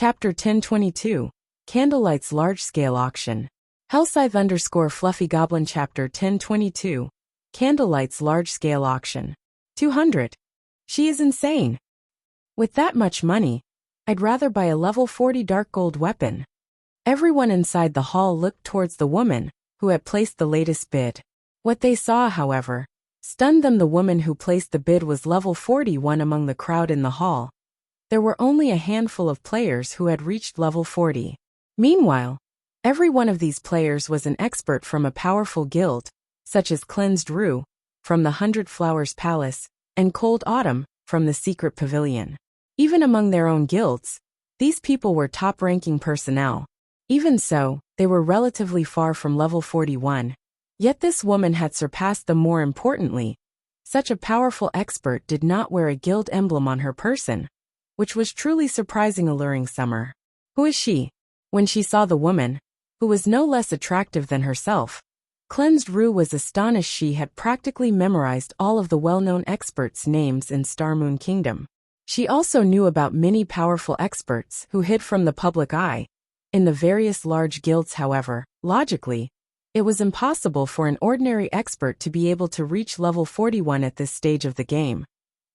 Chapter 1022, Candlelight's Large-Scale Auction. Hellscythe_Fluffy Goblin Chapter 1022, Candlelight's Large-Scale Auction. 200. She is insane. With that much money, I'd rather buy a level 40 dark gold weapon. Everyone inside the hall looked towards the woman, who had placed the latest bid. What they saw, however, stunned them. The woman who placed the bid was level 41 among the crowd in the hall. There were only a handful of players who had reached level 40. Meanwhile, every one of these players was an expert from a powerful guild, such as Cleansed Rue, from the 100 Flowers Palace, and Cold Autumn, from the Secret Pavilion. Even among their own guilds, these people were top-ranking personnel. Even so, they were relatively far from level 41. Yet this woman had surpassed them. More importantly, such a powerful expert did not wear a guild emblem on her person, which was truly surprising. Alluring Summer. Who is she? When she saw the woman, who was no less attractive than herself, Cleansed Rue was astonished. She had practically memorized all of the well-known experts' names in Starmoon Kingdom. She also knew about many powerful experts who hid from the public eye in the various large guilds. However, logically, it was impossible for an ordinary expert to be able to reach level 41 at this stage of the game.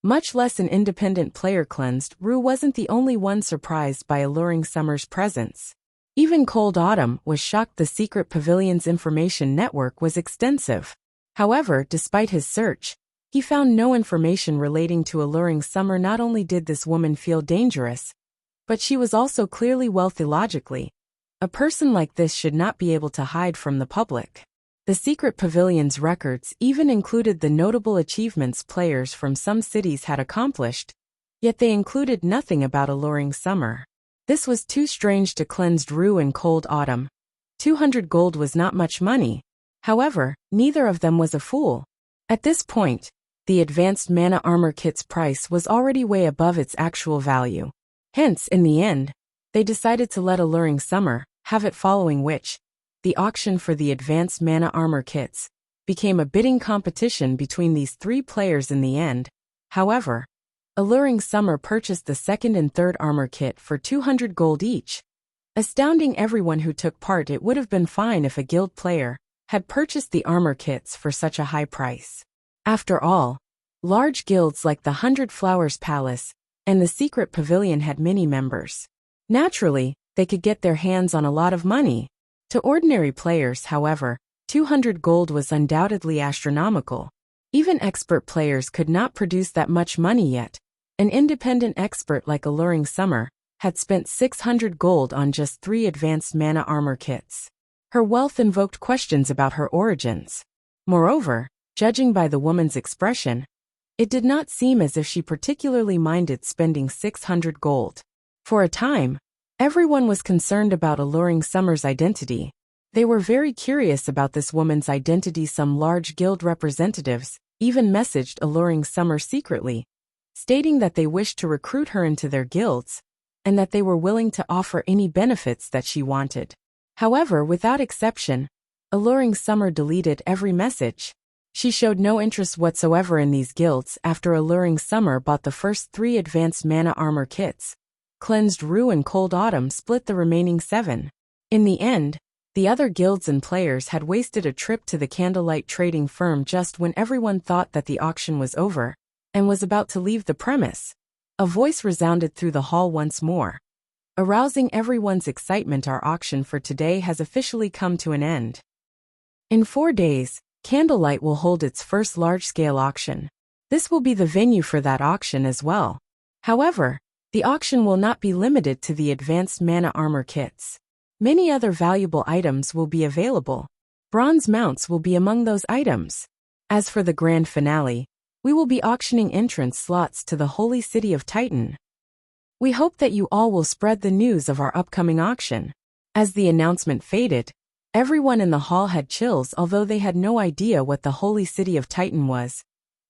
Much less an independent player. Cleansed Rue wasn't the only one surprised by Alluring Summer's presence. Even Cold Autumn was shocked. The Secret Pavilion's information network was extensive. However, despite his search, he found no information relating to Alluring Summer. Not only did this woman feel dangerous, but she was also clearly wealthy. Logically, a person like this should not be able to hide from the public. The Secret Pavilion's records even included the notable achievements players from some cities had accomplished, yet they included nothing about Alluring Summer. This was too strange to Cleansed Rue and Cold Autumn. 200 gold was not much money. However, neither of them was a fool. At this point, the advanced mana armor kit's price was already way above its actual value. Hence, in the end, they decided to let Alluring Summer have it, following which, the auction for the advanced mana armor kits became a bidding competition between these three players. In the end, however, Alluring Summer purchased the second and third armor kit for 200 gold each. Astounding everyone who took part. It would have been fine if a guild player had purchased the armor kits for such a high price. After all, large guilds like the 100 Flowers Palace and the Secret Pavilion had many members. Naturally, they could get their hands on a lot of money. To ordinary players, however, 200 gold was undoubtedly astronomical. Even expert players could not produce that much money yet. An independent expert like Alluring Summer had spent 600 gold on just 3 advanced mana armor kits. Her wealth invoked questions about her origins. Moreover, judging by the woman's expression, it did not seem as if she particularly minded spending 600 gold. For a time, everyone was concerned about Alluring Summer's identity. They were very curious about this woman's identity. Some large guild representatives even messaged Alluring Summer secretly, stating that they wished to recruit her into their guilds, and that they were willing to offer any benefits that she wanted. However, without exception, Alluring Summer deleted every message. She showed no interest whatsoever in these guilds. After Alluring Summer bought the first 3 advanced mana armor kits, Cleansed Rue and Cold Autumn split the remaining 7. In the end, the other guilds and players had wasted a trip to the Candlelight trading firm. Just when everyone thought that the auction was over and was about to leave the premise, a voice resounded through the hall once more, arousing everyone's excitement. Our auction for today has officially come to an end. In 4 days, Candlelight will hold its first large-scale auction. This will be the venue for that auction as well. However, the auction will not be limited to the advanced mana armor kits. Many other valuable items will be available. Bronze mounts will be among those items. As for the grand finale, we will be auctioning entrance slots to the holy city of Titan. We hope that you all will spread the news of our upcoming auction. As the announcement faded, everyone in the hall had chills. Although they had no idea what the holy city of Titan was,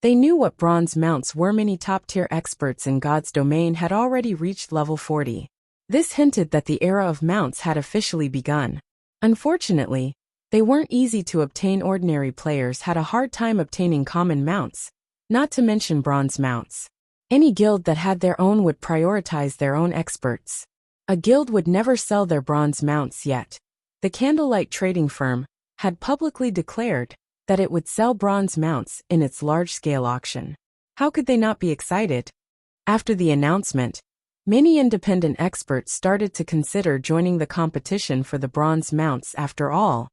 they knew what bronze mounts were. Many top-tier experts in God's domain had already reached level 40. This hinted that the era of mounts had officially begun. Unfortunately, they weren't easy to obtain. Ordinary players had a hard time obtaining common mounts, not to mention bronze mounts. Any guild that had their own would prioritize their own experts. A guild would never sell their bronze mounts yet. The candlelight trading firm had publicly declared that it would sell bronze mounts in its large-scale auction. How could they not be excited? After the announcement, many independent experts started to consider joining the competition for the bronze mounts. After all,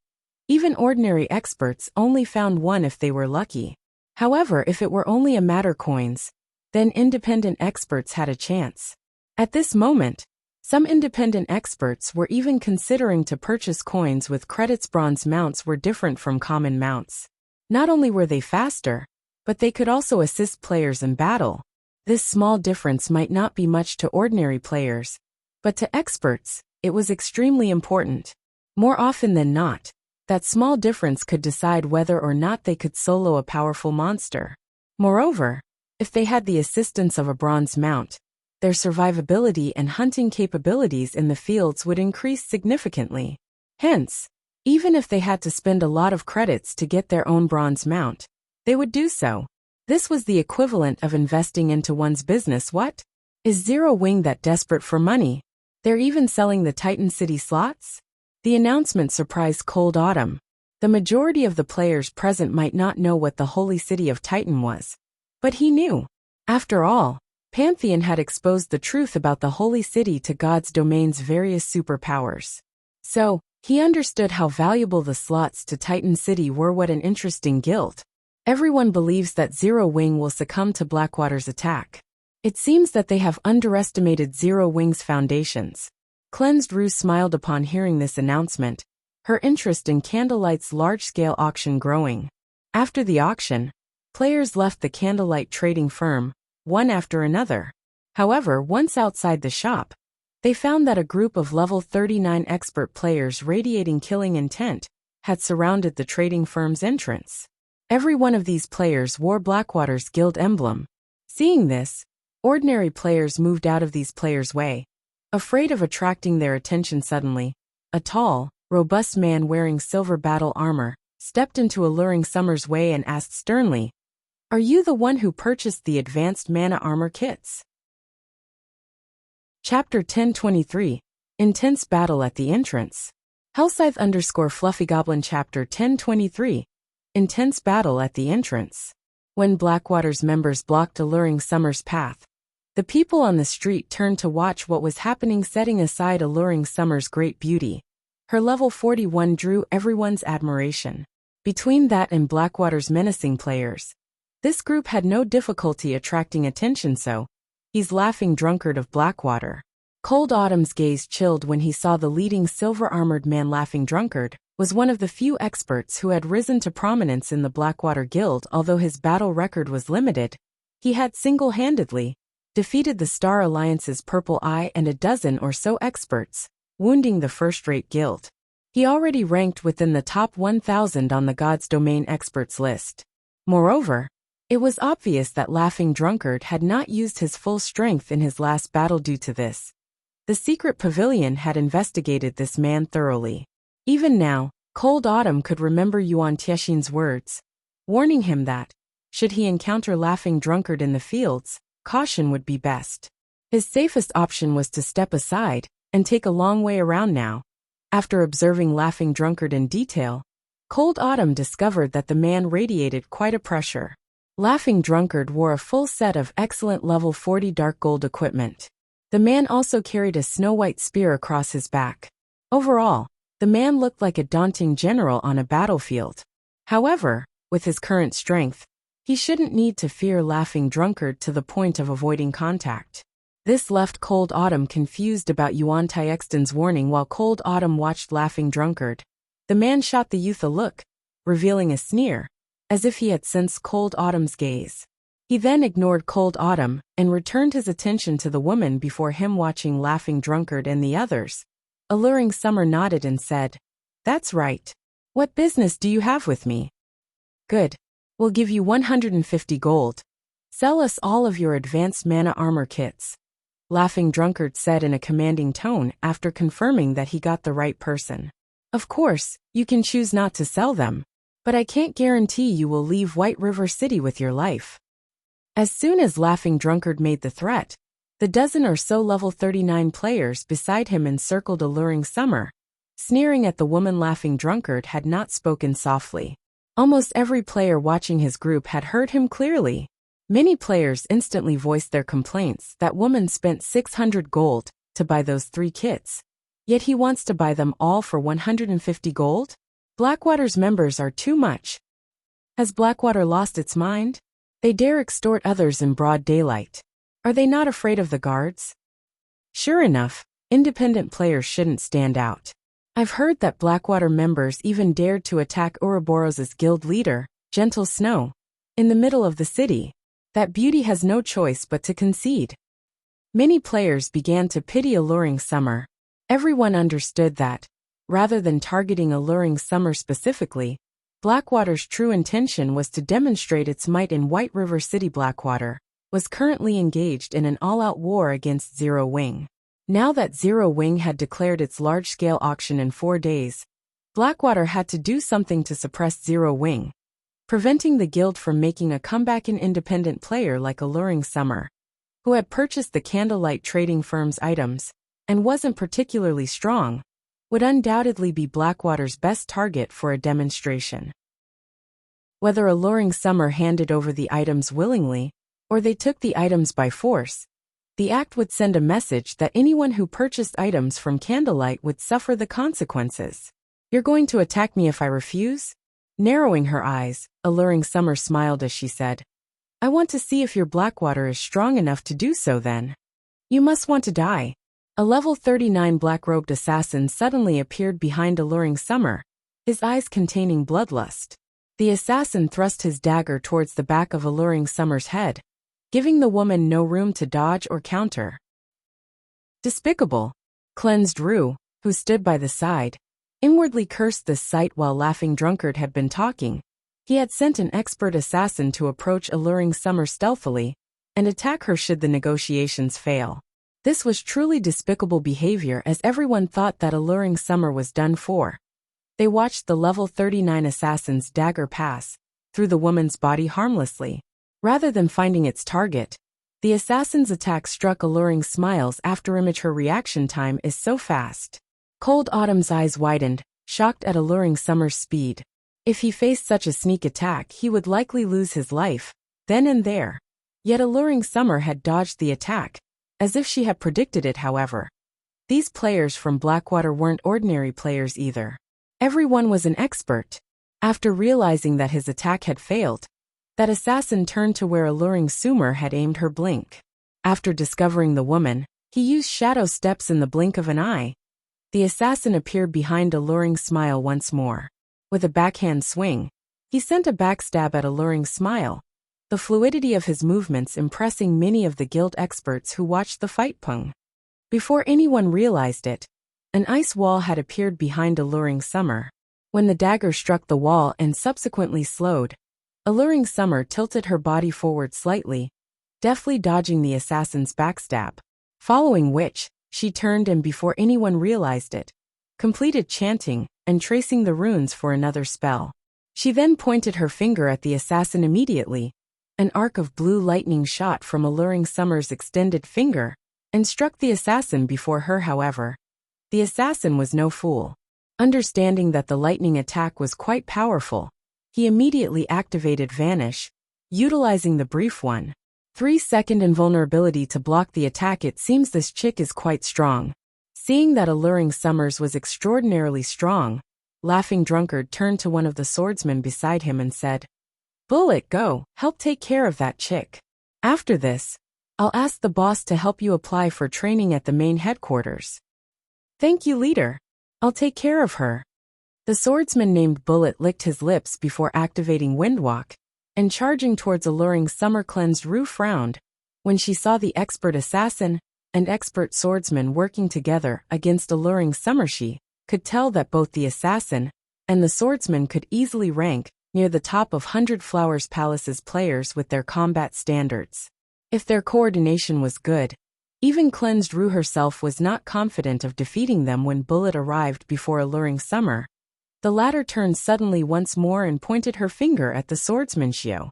even ordinary experts only found one if they were lucky. However, if it were only a matter coins, then independent experts had a chance. At this moment, some independent experts were even considering to purchase coins with credits. Bronze mounts were different from common mounts. Not only were they faster, but they could also assist players in battle. This small difference might not be much to ordinary players, but to experts, it was extremely important. More often than not, that small difference could decide whether or not they could solo a powerful monster. Moreover, if they had the assistance of a bronze mount, their survivability and hunting capabilities in the fields would increase significantly. Hence, even if they had to spend a lot of credits to get their own bronze mount, they would do so. This was the equivalent of investing into one's business. What? Is Zero Wing that desperate for money? They're even selling the Titan City slots? The announcement surprised Cold Autumn. The majority of the players present might not know what the holy city of Titan was. But he knew. After all, Pantheon had exposed the truth about the holy city to God's domain's various superpowers. So, he understood how valuable the slots to Titan City were. What an interesting guild. Everyone believes that Zero Wing will succumb to Blackwater's attack. It seems that they have underestimated Zero Wing's foundations. Cleansed Rue smiled upon hearing this announcement, her interest in Candlelight's large-scale auction growing. After the auction, players left the Candlelight trading firm, one after another. However, once outside the shop, they found that a group of level 39 expert players radiating killing intent had surrounded the trading firm's entrance. Every one of these players wore Blackwater's guild emblem. Seeing this, ordinary players moved out of these players' way. Afraid of attracting their attention suddenly, a tall, robust man wearing silver battle armor stepped into Alluring Summer's way and asked sternly, "Are you the one who purchased the advanced mana armor kits?" Chapter 1023, Intense Battle at the Entrance. Hellscythe_Fluffy Goblin Chapter 1023, Intense Battle at the Entrance. When Blackwater's members blocked Alluring Summer's path, the people on the street turned to watch what was happening. Setting aside Alluring Summer's great beauty, her level 41 drew everyone's admiration. Between that and Blackwater's menacing players, this group had no difficulty attracting attention. So, he's Laughing Drunkard of Blackwater. Cold Autumn's gaze chilled when he saw the leading silver-armored man. Laughing Drunkard was one of the few experts who had risen to prominence in the Blackwater Guild. Although his battle record was limited, he had single-handedly defeated the Star Alliance's Purple Eye and a dozen or so experts, wounding the first-rate guild. He already ranked within the top 1,000 on the God's Domain experts list. Moreover, it was obvious that Laughing Drunkard had not used his full strength in his last battle. Due to this, the secret pavilion had investigated this man thoroughly. Even now, Cold Autumn could remember Yuan Tiexin's words, warning him that, should he encounter Laughing Drunkard in the fields, caution would be best. His safest option was to step aside and take a long way around now. After observing Laughing Drunkard in detail, Cold Autumn discovered that the man radiated quite a pressure. Laughing Drunkard wore a full set of excellent level 40 dark gold equipment. The man also carried a snow-white spear across his back. Overall, the man looked like a daunting general on a battlefield. However, with his current strength, he shouldn't need to fear Laughing Drunkard to the point of avoiding contact. This left Cold Autumn confused about Yuan Tiexin's warning. While Cold Autumn watched Laughing Drunkard, the man shot the youth a look, revealing a sneer, as if he had sensed Cold Autumn's gaze. He then ignored Cold Autumn and returned his attention to the woman before him. Watching Laughing Drunkard and the others, Alluring Summer nodded and said, "That's right. What business do you have with me?" "Good. We'll give you 150 gold. Sell us all of your advanced mana armor kits," Laughing Drunkard said in a commanding tone after confirming that he got the right person. "Of course, you can choose not to sell them, but I can't guarantee you will leave White River City with your life." As soon as Laughing Drunkard made the threat, The dozen or so level 39 players beside him encircled Alluring Summer, sneering at the woman-laughing drunkard had not spoken softly. Almost every player watching his group had heard him clearly. Many players instantly voiced their complaints that woman spent 600 gold to buy those 3 kits. Yet he wants to buy them all for 150 gold? Blackwater's members are too much. Has Blackwater lost its mind? They dare extort others in broad daylight. Are they not afraid of the guards? Sure enough, independent players shouldn't stand out. I've heard that Blackwater members even dared to attack Ouroboros's guild leader, Gentle Snow, in the middle of the city. That beauty has no choice but to concede. Many players began to pity Alluring Summer. Everyone understood that, rather than targeting Alluring Summer specifically, Blackwater's true intention was to demonstrate its might in White River City. Blackwater was currently engaged in an all-out war against Zero Wing. Now that Zero Wing had declared its large-scale auction in 4 days, Blackwater had to do something to suppress Zero Wing, preventing the guild from making a comeback. An independent player like Alluring Summer, who had purchased the Candlelight trading firm's items and wasn't particularly strong, would undoubtedly be Blackwater's best target for a demonstration. Whether Alluring Summer handed over the items willingly, or they took the items by force, the act would send a message that anyone who purchased items from Candlelight would suffer the consequences. You're going to attack me if I refuse? Narrowing her eyes, Alluring Summer smiled as she said, I want to see if your Blackwater is strong enough to do so then. You must want to die. A level 39 black-robed assassin suddenly appeared behind Alluring Summer, his eyes containing bloodlust. The assassin thrust his dagger towards the back of Alluring Summer's head, giving the woman no room to dodge or counter. Despicable, cleansed Rue, who stood by the side, inwardly cursed this sight while Laughing Drunkard had been talking. He had sent an expert assassin to approach Alluring Summer stealthily and attack her should the negotiations fail. This was truly despicable behavior, as everyone thought that Alluring Summer was done for. They watched the level 39 assassin's dagger pass through the woman's body harmlessly. Rather than finding its target, the assassin's attack struck Alluring Smiles. Afterimage, her reaction time is so fast. Cold Autumn's eyes widened, shocked at Alluring Summer's speed. If he faced such a sneak attack, he would likely lose his life, then and there. Yet Alluring Summer had dodged the attack, as if she had predicted it. However, these players from Blackwater weren't ordinary players either. Everyone was an expert. After realizing that his attack had failed, that assassin turned to where Alluring Summer had aimed her blink. After discovering the woman, he used shadow steps in the blink of an eye. The assassin appeared behind Alluring Smile once more. With a backhand swing, he sent a backstab at Alluring Smile, the fluidity of his movements impressing many of the guild experts who watched the fight. Pung. Before anyone realized it, an ice wall had appeared behind Alluring Summer. When the dagger struck the wall and subsequently slowed, Alluring Summer tilted her body forward slightly, deftly dodging the assassin's backstab, following which, she turned and before anyone realized it, completed chanting and tracing the runes for another spell. She then pointed her finger at the assassin immediately. An arc of blue lightning shot from Alluring Summer's extended finger and struck the assassin before her. However, the assassin was no fool. Understanding that the lightning attack was quite powerful, he immediately activated Vanish, utilizing the brief 1-3-second invulnerability to block the attack. It seems this chick is quite strong. Seeing that Alluring Summers was extraordinarily strong, Laughing Drunkard turned to one of the swordsmen beside him and said, Bullet, go, help take care of that chick. After this, I'll ask the boss to help you apply for training at the main headquarters. Thank you, leader. I'll take care of her. The swordsman named Bullet licked his lips before activating Windwalk and charging towards Alluring Summer. Cleansed Rue frowned when she saw the expert assassin and expert swordsman working together against Alluring Summer. She could tell that both the assassin and the swordsman could easily rank near the top of 100 Flowers Palace's players with their combat standards. If their coordination was good, even Cleansed Rue herself was not confident of defeating them. When Bullet arrived before Alluring Summer, the latter turned suddenly once more and pointed her finger at the swordsman. Shio.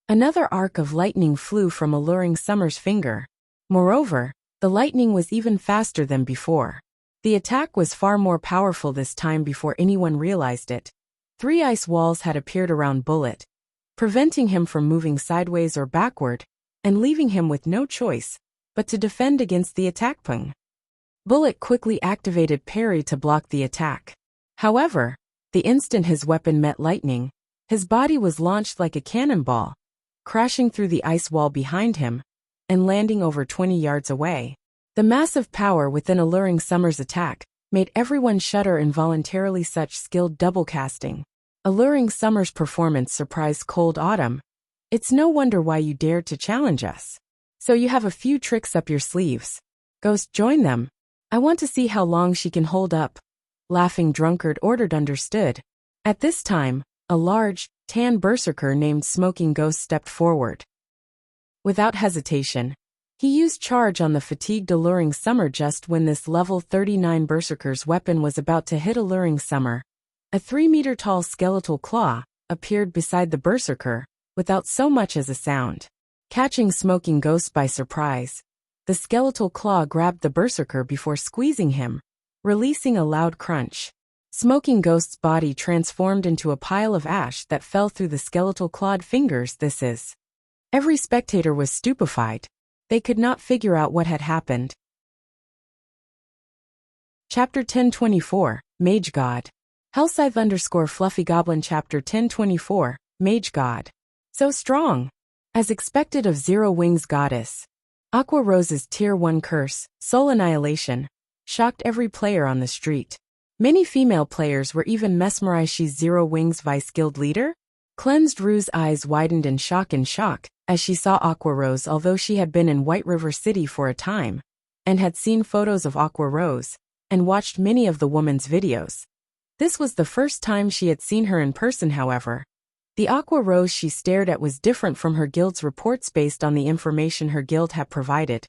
Another arc of lightning flew from Alluring Summer's finger, Moreover, the lightning was even faster than before. The attack was far more powerful this time before anyone realized it. 3 ice walls had appeared around Bullet, preventing him from moving sideways or backward, and leaving him with no choice but to defend against the attack pung. Bullet quickly activated parry to block the attack. However, the instant his weapon met lightning, his body was launched like a cannonball, crashing through the ice wall behind him and landing over 20 yards away. The massive power within Alluring Summer's attack made everyone shudder involuntarily. Such skilled double casting. Alluring Summer's performance surprised Cold Autumn. It's no wonder why you dared to challenge us. So you have a few tricks up your sleeves. Ghost, join them. I want to see how long she can hold up. Laughing Drunkard ordered. Understood. At this time, a large, tan berserker named Smoking Ghost stepped forward. Without hesitation, he used charge on the fatigued Alluring Summer. Just when this level 39 berserker's weapon was about to hit Alluring Summer, a 3-meter-tall skeletal claw appeared beside the berserker, without so much as a sound. Catching Smoking Ghost by surprise, the skeletal claw grabbed the berserker before squeezing him, releasing a loud crunch. Smoking Ghost's body transformed into a pile of ash that fell through the skeletal clawed fingers. This is. Every spectator was stupefied. They could not figure out what had happened. Chapter 1024, Mage God. Hellscythe Fluffy Goblin Chapter 1024, Mage God. So strong. As expected of Zero Wings Goddess. Aqua Rose's Tier 1 curse, Soul Annihilation, shocked every player on the street. Many female players were even mesmerized. She's Zero Wings Vice Guild leader? Cleansed Rue's eyes widened in shock as she saw Aqua Rose. Although she had been in White River City for a time, and had seen photos of Aqua Rose, and watched many of the woman's videos, this was the first time she had seen her in person. However, the Aqua Rose she stared at was different from her guild's reports based on the information her guild had provided.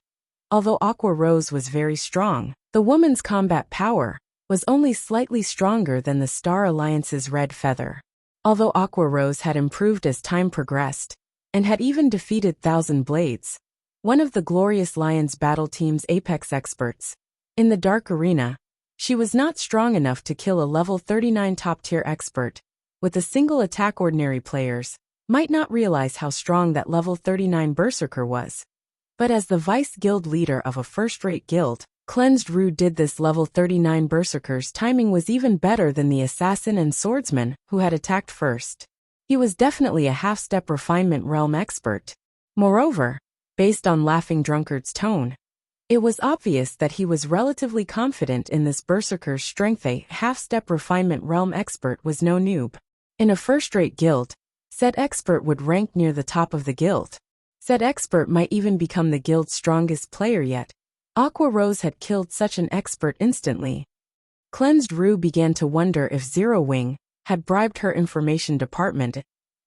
Although Aqua Rose was very strong, the woman's combat power was only slightly stronger than the Star Alliance's Red Feather. Although Aqua Rose had improved as time progressed, and had even defeated Thousand Blades, one of the Glorious Lions battle team's apex experts, in the Dark Arena, she was not strong enough to kill a level 39 top-tier expert with a single attack. Ordinary players might not realize how strong that level 39 berserker was. But as the vice guild leader of a first-rate guild, Cleansed Rue did this level 39 berserker's timing was even better than the assassin and swordsman who had attacked first. He was definitely a half-step refinement realm expert. Moreover, based on Laughing Drunkard's tone, it was obvious that he was relatively confident in this berserker's strength. A half-step refinement realm expert was no noob. In a first-rate guild, said expert would rank near the top of the guild. Said expert might even become the guild's strongest player yet. Aqua Rose had killed such an expert instantly. Cleansed Rue began to wonder if Zero Wing had bribed her information department.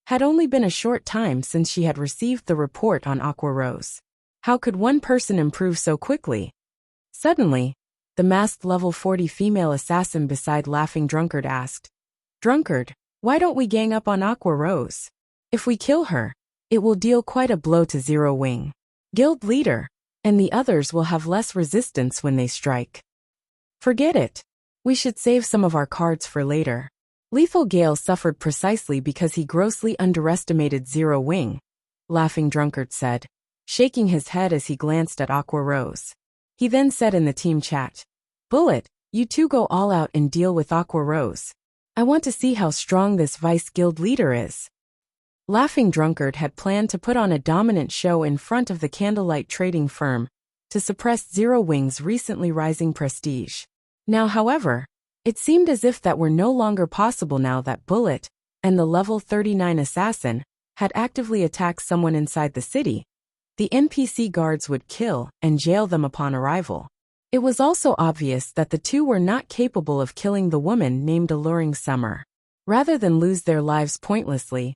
Had only been a short time since she had received the report on Aqua Rose. How could one person improve so quickly? Suddenly, the masked level 40 female assassin beside Laughing Drunkard asked, "Drunkard, why don't we gang up on Aqua Rose? If we kill her, it will deal quite a blow to Zero Wing, guild leader, and the others will have less resistance when they strike. Forget it. We should save some of our cards for later." Lethal Gale suffered precisely because he grossly underestimated Zero Wing, Laughing Drunkard said, shaking his head as he glanced at Aqua Rose. He then said in the team chat, "Bullet, you two go all out and deal with Aqua Rose. I want to see how strong this vice guild leader is." Laughing Drunkard had planned to put on a dominant show in front of the candlelight trading firm to suppress Zero Wing's recently rising prestige. Now, however, it seemed as if that were no longer possible now that Bullet and the level 39 assassin had actively attacked someone inside the city. The NPC guards would kill and jail them upon arrival. It was also obvious that the two were not capable of killing the woman named Alluring Summer. Rather than lose their lives pointlessly,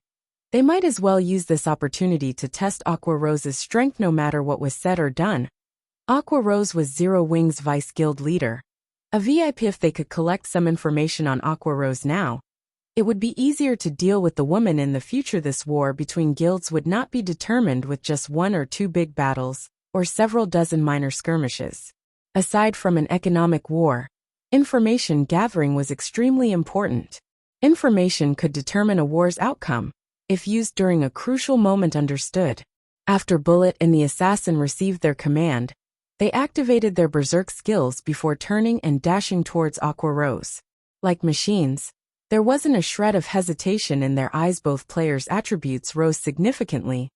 they might as well use this opportunity to test Aqua Rose's strength. No matter what was said or done, Aqua Rose was Zero Wing's vice guild leader. A VIP. If they could collect some information on Aqua Rose now, it would be easier to deal with the woman in the future. This war between guilds would not be determined with just one or two big battles, or several dozen minor skirmishes. Aside from an economic war, information gathering was extremely important. Information could determine a war's outcome, if used during a crucial moment. Understood. After Bullet and the assassin received their command, they activated their berserk skills before turning and dashing towards Aqua Rose. Like machines, there wasn't a shred of hesitation in their eyes. Both players' attributes rose significantly,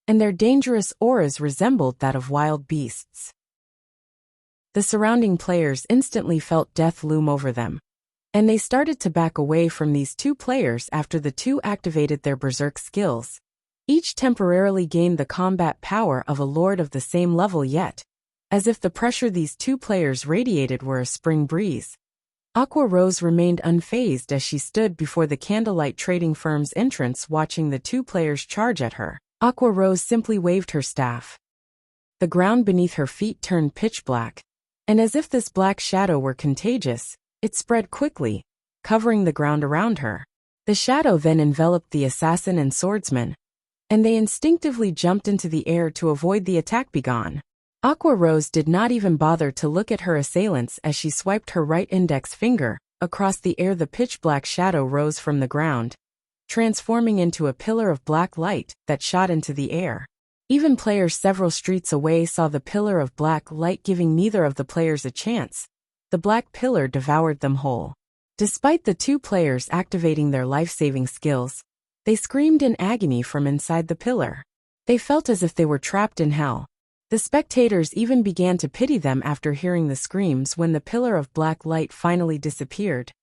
and their dangerous auras resembled that of wild beasts. The surrounding players instantly felt death loom over them, and they started to back away from these two players after the two activated their berserk skills. Each temporarily gained the combat power of a lord of the same level, yet, as if the pressure these two players radiated were a spring breeze, Aqua Rose remained unfazed as she stood before the candlelight trading firm's entrance watching the two players charge at her. Aqua Rose simply waved her staff. The ground beneath her feet turned pitch black, and as if this black shadow were contagious, it spread quickly, covering the ground around her. The shadow then enveloped the assassin and swordsman, and they instinctively jumped into the air to avoid the attack. Begone. Aqua Rose did not even bother to look at her assailants as she swiped her right index finger across the air. The pitch-black shadow rose from the ground, transforming into a pillar of black light that shot into the air. Even players several streets away saw the pillar of black light, giving neither of the players a chance. The black pillar devoured them whole. Despite the two players activating their life-saving skills, they screamed in agony from inside the pillar. They felt as if they were trapped in hell. The spectators even began to pity them after hearing the screams. When the pillar of black light finally disappeared,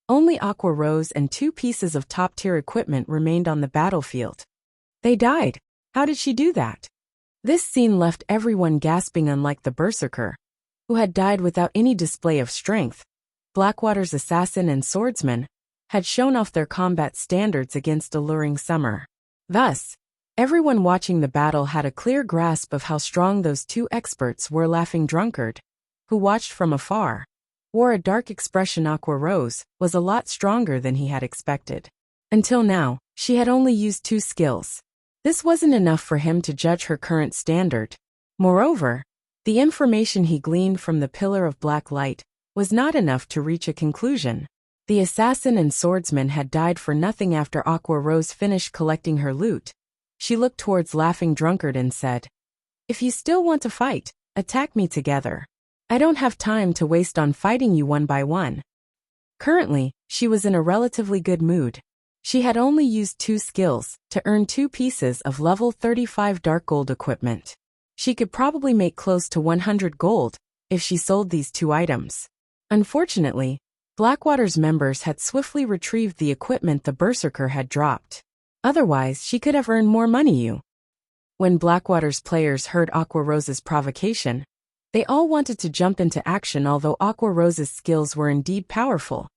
only Aqua Rose and two pieces of top-tier equipment remained on the battlefield. They died. How did she do that? This scene left everyone gasping. Unlike the berserker, who had died without any display of strength, Blackwater's assassin and swordsman had shown off their combat standards against Alluring Summer. Thus, everyone watching the battle had a clear grasp of how strong those two experts were. Laughing Drunkard, who watched from afar, wore a dark expression. Aqua Rose was a lot stronger than he had expected. Until now, she had only used two skills. This wasn't enough for him to judge her current standard. Moreover, the information he gleaned from the pillar of black light was not enough to reach a conclusion. The assassin and swordsman had died for nothing. After Aqua Rose finished collecting her loot, she looked towards Laughing Drunkard and said, "If you still want to fight, attack me together. I don't have time to waste on fighting you one by one." Currently, she was in a relatively good mood. She had only used two skills to earn 2 pieces of level 35 dark gold equipment. She could probably make close to 100 gold if she sold these 2 items. Unfortunately, Blackwater's members had swiftly retrieved the equipment the berserker had dropped. Otherwise, she could have earned more money. When Blackwater's players heard Aqua Rose's provocation, they all wanted to jump into action. Although Aqua Rose's skills were indeed powerful,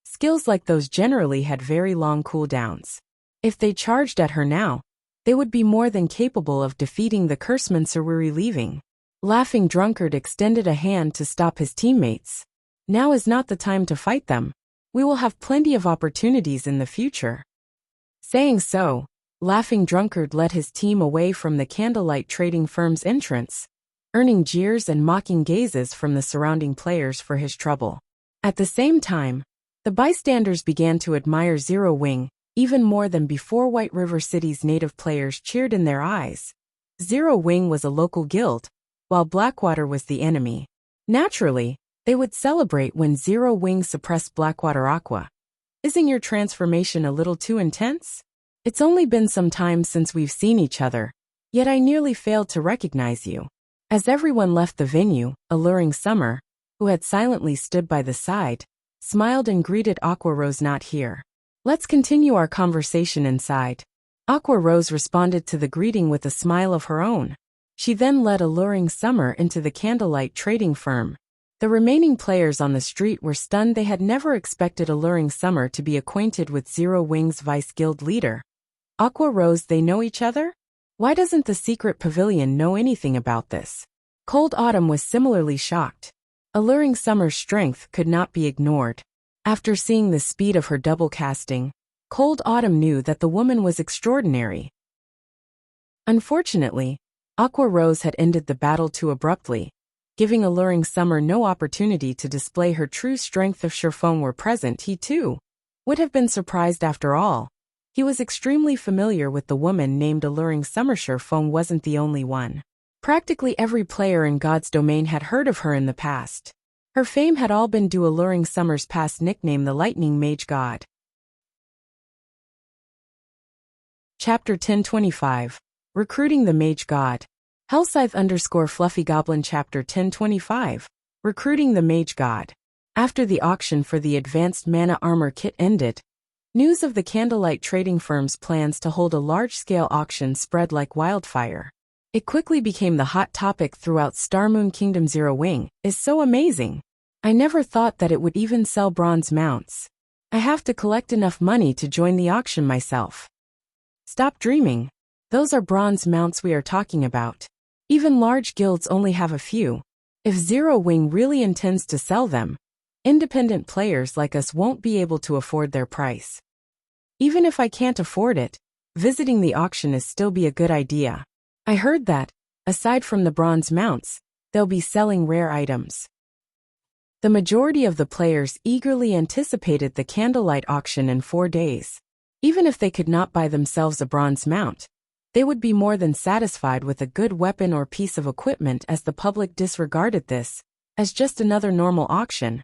skills like those generally had very long cooldowns. If they charged at her now, they would be more than capable of defeating the Curseman Saruri. Leaving. Laughing Drunkard extended a hand to stop his teammates. "Now is not the time to fight them. We will have plenty of opportunities in the future." Saying so, Laughing Drunkard led his team away from the candlelight trading firm's entrance, earning jeers and mocking gazes from the surrounding players for his trouble. At the same time, the bystanders began to admire Zero Wing even more than before. White River City's native players cheered in their eyes. Zero Wing was a local guild, while Blackwater was the enemy. Naturally, they would celebrate when Zero Wing suppressed Blackwater. "Aqua, isn't your transformation a little too intense? It's only been some time since we've seen each other, yet I nearly failed to recognize you." As everyone left the venue, Alluring Summer, who had silently stood by the side, smiled and greeted Aqua Rose. "Not here. Let's continue our conversation inside." Aqua Rose responded to the greeting with a smile of her own. She then led Alluring Summer into the candlelight trading firm. The remaining players on the street were stunned. They had never expected Alluring Summer to be acquainted with Zero Wing's vice guild leader. Aqua Rose, they know each other? Why doesn't the secret pavilion know anything about this? Cold Autumn was similarly shocked. Alluring Summer's strength could not be ignored. After seeing the speed of her double casting, Cold Autumn knew that the woman was extraordinary. Unfortunately, Aqua Rose had ended the battle too abruptly, giving Alluring Summer no opportunity to display her true strength. If Chiffon were present, he too would have been surprised. After all, he was extremely familiar with the woman named Alluring Summer. Chiffon wasn't the only one. Practically every player in God's domain had heard of her in the past. Her fame had all been due Alluring Summer's past nickname, the Lightning Mage God. Chapter 1025. Recruiting the Mage God. Hellscythe_Fluffy Goblin Chapter 1025. Recruiting the Mage God. After the auction for the Advanced Mana Armor Kit ended, news of the Candlelight Trading Firm's plans to hold a large-scale auction spread like wildfire. It quickly became the hot topic throughout Starmoon Kingdom. Zero Wing is so amazing. I never thought that it would even sell bronze mounts. I have to collect enough money to join the auction myself. Stop dreaming. Those are bronze mounts we are talking about. Even large guilds only have a few. If Zero Wing really intends to sell them, independent players like us won't be able to afford their price. Even if I can't afford it, visiting the auction is still be a good idea. I heard that, aside from the bronze mounts, they'll be selling rare items. The majority of the players eagerly anticipated the candlelight auction in 4 days. Even if they could not buy themselves a bronze mount, they would be more than satisfied with a good weapon or piece of equipment, as the public disregarded this as just another normal auction.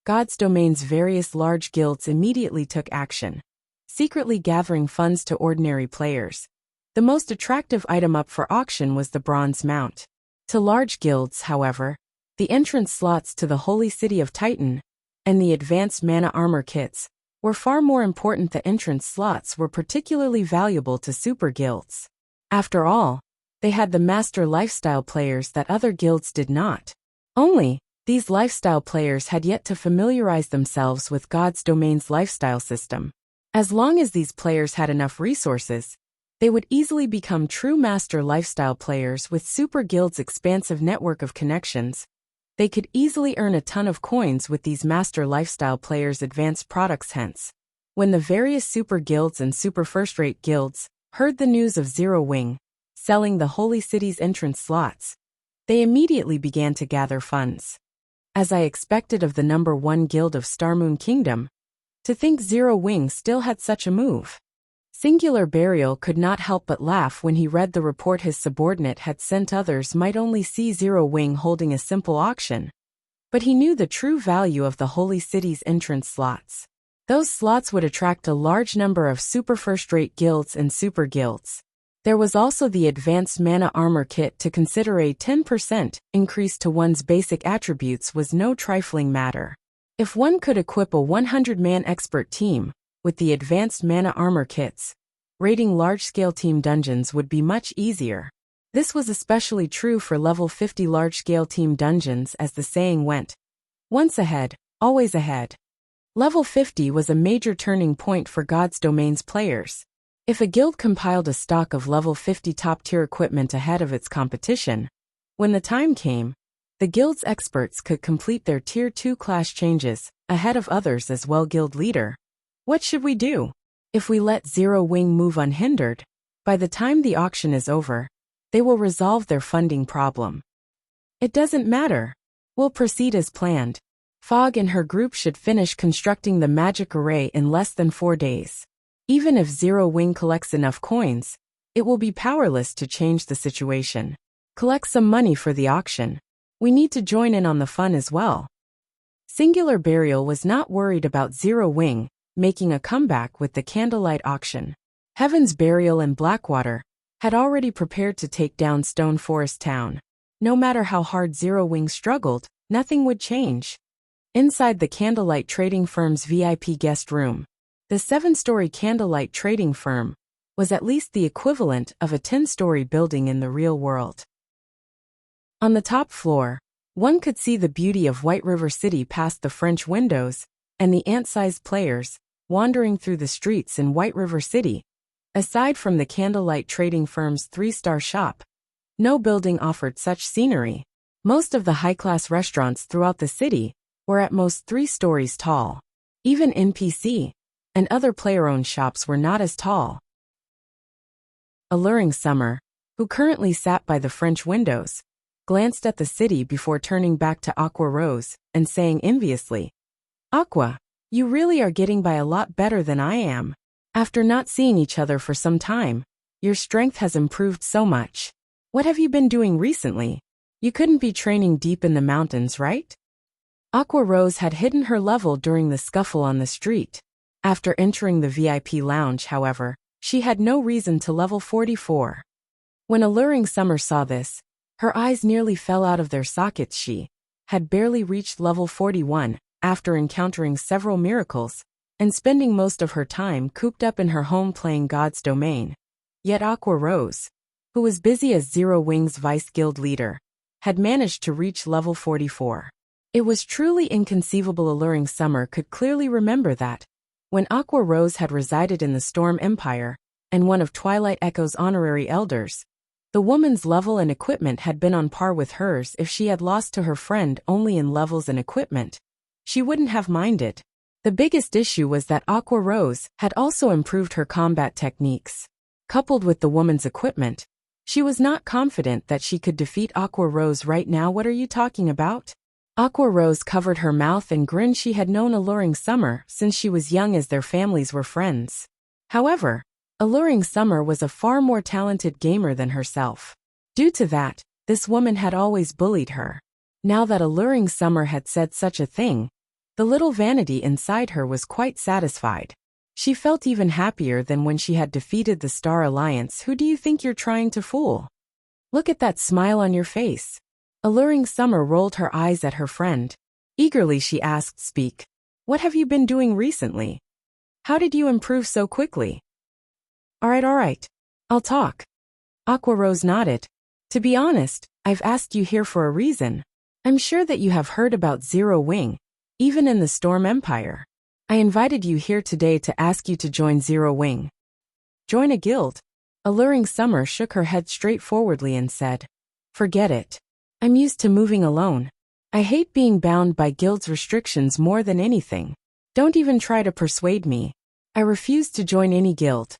God's Domain's various large guilds immediately took action, secretly gathering funds to ordinary players. The most attractive item up for auction was the bronze mount. To large guilds, however, the entrance slots to the Holy City of Titan and the Advanced Mana Armor Kits were far more important. The entrance slots were particularly valuable to super guilds. After all, they had the master lifestyle players that other guilds did not. Only, these lifestyle players had yet to familiarize themselves with God's Domain's lifestyle system. As long as these players had enough resources, they would easily become true master lifestyle players. With Super Guild's expansive network of connections, they could easily earn a ton of coins with these master lifestyle players' advanced products. Hence, when the various Super Guilds and Super First-Rate Guilds heard the news of Zero Wing selling the Holy City's entrance slots, they immediately began to gather funds. As I expected of the #1 guild of Starmoon Kingdom, to think Zero Wing still had such a move. Singular Burial could not help but laugh when he read the report his subordinate had sent. Others might only see Zero Wing holding a simple auction, but he knew the true value of the Holy City's entrance slots. Those slots would attract a large number of super first-rate guilds and super guilds. There was also the Advanced Mana Armor Kit to consider. A 10% increase to one's basic attributes was no trifling matter. If one could equip a 100-man expert team with the Advanced Mana Armor Kits, raiding large-scale team dungeons would be much easier. This was especially true for level 50 large-scale team dungeons, as the saying went, once ahead, always ahead. Level 50 was a major turning point for God's Domain's players. If a guild compiled a stock of level 50 top-tier equipment ahead of its competition, when the time came, the guild's experts could complete their Tier 2 class changes ahead of others as well. Guild leader, what should we do? If we let Zero Wing move unhindered, by the time the auction is over, they will resolve their funding problem. It doesn't matter. We'll proceed as planned. Fog and her group should finish constructing the magic array in less than 4 days. Even if Zero Wing collects enough coins, it will be powerless to change the situation. Collect some money for the auction. We need to join in on the fun as well. Singular Burial was not worried about Zero Wing making a comeback with the candlelight auction. Heaven's Burial and Blackwater had already prepared to take down Stone Forest Town. No matter how hard Zero Wing struggled, nothing would change. Inside the Candlelight Trading Firm's VIP guest room, the 7-story Candlelight Trading Firm was at least the equivalent of a 10-story building in the real world. On the top floor, one could see the beauty of White River City past the French windows and the ant-sized players wandering through the streets in White River City. Aside from the Candlelight Trading Firm's 3-star shop, no building offered such scenery. Most of the high-class restaurants throughout the city were at most 3 stories tall. Even NPC and other player-owned shops were not as tall. Alluring Summer, who currently sat by the French windows, glanced at the city before turning back to Aqua Rose and saying enviously, "Aqua, you really are getting by a lot better than I am. After not seeing each other for some time, your strength has improved so much. What have you been doing recently? You couldn't be training deep in the mountains, right?" Aqua Rose had hidden her level during the scuffle on the street. After entering the VIP lounge, however, she had no reason to level 44. When Alluring Summer saw this, her eyes nearly fell out of their sockets. She had barely reached level 41 after encountering several miracles and spending most of her time cooped up in her home playing God's Domain. Yet Aqua Rose, who was busy as Zero Wing's vice guild leader, had managed to reach level 44. It was truly inconceivable. Alluring Summer could clearly remember that, when Aqua Rose had resided in the Storm Empire and one of Twilight Echo's honorary elders, the woman's level and equipment had been on par with hers. If she had lost to her friend only in levels and equipment, she wouldn't have minded. The biggest issue was that Aqua Rose had also improved her combat techniques. Coupled with the woman's equipment, she was not confident that she could defeat Aqua Rose right now. "What are you talking about?" Aqua Rose covered her mouth and grinned. She had known Alluring Summer since she was young, as their families were friends. However, Alluring Summer was a far more talented gamer than herself. Due to that, this woman had always bullied her. Now that Alluring Summer had said such a thing, the little vanity inside her was quite satisfied. She felt even happier than when she had defeated the Star Alliance. "Who do you think you're trying to fool? Look at that smile on your face." Alluring Summer rolled her eyes at her friend. Eagerly she asked, "Speak. What have you been doing recently? How did you improve so quickly?" All right. I'll talk." Aqua Rose nodded. "To be honest, I've asked you here for a reason. I'm sure that you have heard about Zero Wing, even in the Storm Empire. I invited you here today to ask you to join Zero Wing." "Join a guild?" Alluring Summer shook her head straightforwardly and said, "Forget it. I'm used to moving alone. I hate being bound by guild's restrictions more than anything. Don't even try to persuade me. I refuse to join any guild."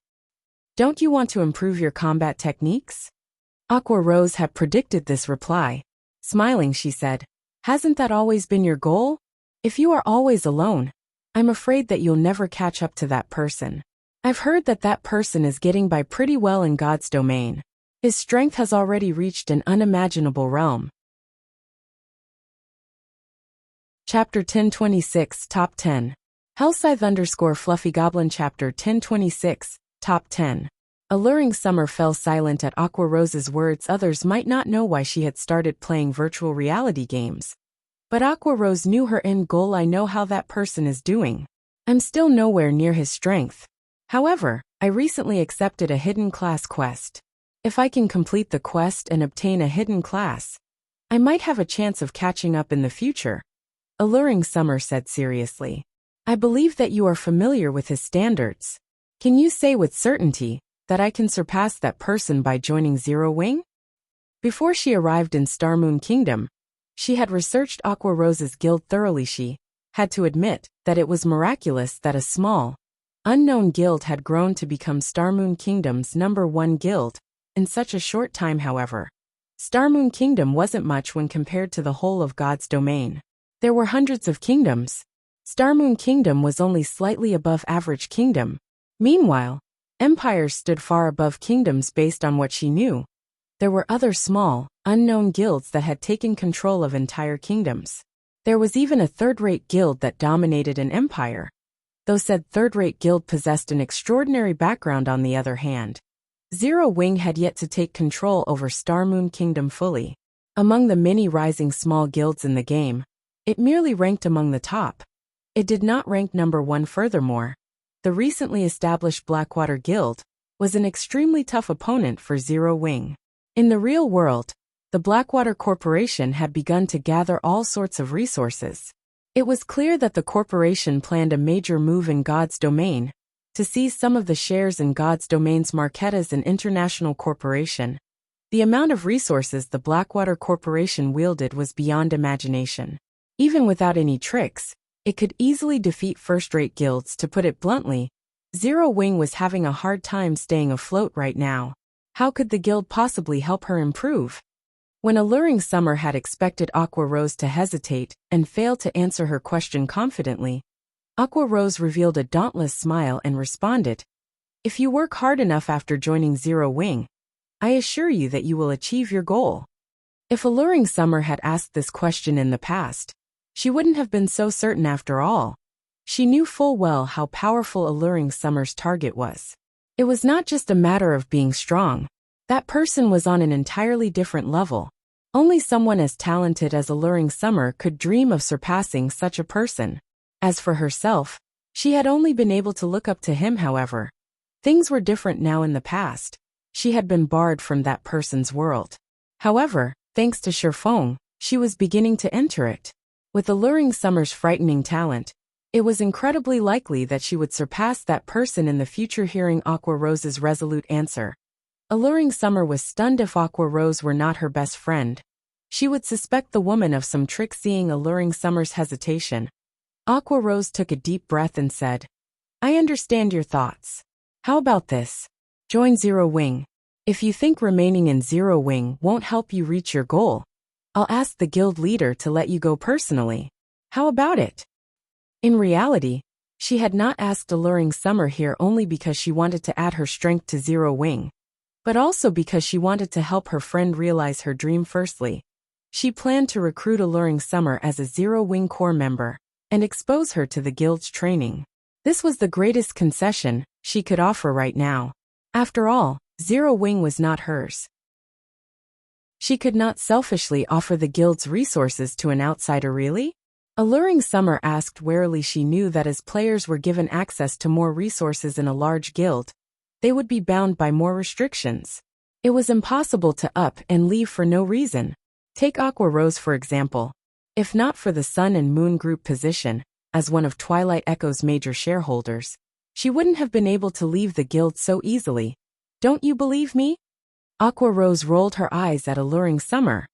"Don't you want to improve your combat techniques?" Aqua Rose had predicted this reply. Smiling, she said, "Hasn't that always been your goal? If you are always alone, I'm afraid that you'll never catch up to that person. I've heard that that person is getting by pretty well in God's Domain. His strength has already reached an unimaginable realm." Chapter 1026 Top 10 Hellscythe_Fluffy Goblin Chapter 1026 Top 10 Alluring Summer fell silent at Aqua Rose's words. Others might not know why she had started playing virtual reality games, but Aqua Rose knew her end goal. "I know how that person is doing. I'm still nowhere near his strength. However, I recently accepted a hidden class quest. If I can complete the quest and obtain a hidden class, I might have a chance of catching up in the future," Alluring Summer said seriously. "I believe that you are familiar with his standards. Can you say with certainty that I can surpass that person by joining Zero Wing?" Before she arrived in Starmoon Kingdom, she had researched Aqua Rose's guild thoroughly. She had to admit that it was miraculous that a small, unknown guild had grown to become Starmoon Kingdom's #1 guild in such a short time. However, Starmoon Kingdom wasn't much when compared to the whole of God's Domain. There were hundreds of kingdoms. Starmoon Kingdom was only slightly above average kingdom. Meanwhile, empires stood far above kingdoms. Based on what she knew, there were other small, unknown guilds that had taken control of entire kingdoms. There was even a third-rate guild that dominated an empire. Though said third-rate guild possessed an extraordinary background, on the other hand, Zero Wing had yet to take control over Starmoon Kingdom fully. Among the many rising small guilds in the game, it merely ranked among the top. It did not rank #1. Furthermore, the recently established Blackwater Guild was an extremely tough opponent for Zero Wing. In the real world, the Blackwater Corporation had begun to gather all sorts of resources. It was clear that the corporation planned a major move in God's Domain to seize some of the shares in God's Domain's market as an international corporation. The amount of resources the Blackwater Corporation wielded was beyond imagination. Even without any tricks, it could easily defeat first-rate guilds. To put it bluntly, Zero Wing was having a hard time staying afloat right now. How could the guild possibly help her improve? When Alluring Summer had expected Aqua Rose to hesitate and fail to answer her question confidently, Aqua Rose revealed a dauntless smile and responded, "If you work hard enough after joining Zero Wing, I assure you that you will achieve your goal." If Alluring Summer had asked this question in the past, she wouldn't have been so certain after all. She knew full well how powerful Alluring Summer's target was. It was not just a matter of being strong. That person was on an entirely different level. Only someone as talented as Alluring Summer could dream of surpassing such a person. As for herself, she had only been able to look up to him. However, things were different now. In the past, she had been barred from that person's world. However, thanks to Shifeng, she was beginning to enter it. With Alluring Summer's frightening talent, it was incredibly likely that she would surpass that person in the future. Hearing Aqua Rose's resolute answer, Alluring Summer was stunned. If Aqua Rose were not her best friend, she would suspect the woman of some trick. Seeing Alluring Summer's hesitation, Aqua Rose took a deep breath and said, "I understand your thoughts. How about this? Join Zero Wing. If you think remaining in Zero Wing won't help you reach your goal, I'll ask the guild leader to let you go personally. How about it?" In reality, she had not asked Alluring Summer here only because she wanted to add her strength to Zero Wing, but also because she wanted to help her friend realize her dream. Firstly, she planned to recruit Alluring Summer as a Zero Wing core member and expose her to the guild's training. This was the greatest concession she could offer right now. After all, Zero Wing was not hers. She could not selfishly offer the guild's resources to an outsider. Really? Alluring Summer asked warily. She knew that as players were given access to more resources in a large guild, they would be bound by more restrictions. It was impossible to up and leave for no reason. Take Aqua Rose for example. If not for the Sun and Moon Group position, as one of Twilight Echo's major shareholders, she wouldn't have been able to leave the guild so easily. Don't you believe me? Aqua Rose rolled her eyes at Alluring Summer.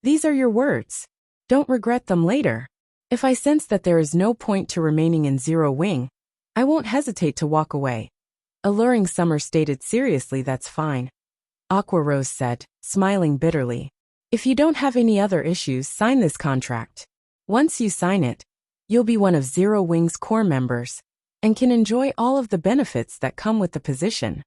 These are your words. Don't regret them later. If I sense that there is no point to remaining in Zero Wing, I won't hesitate to walk away. Alluring Summer stated seriously. That's fine, Aqua Rose said, smiling bitterly. If you don't have any other issues, sign this contract. Once you sign it, you'll be one of Zero Wing's core members and can enjoy all of the benefits that come with the position.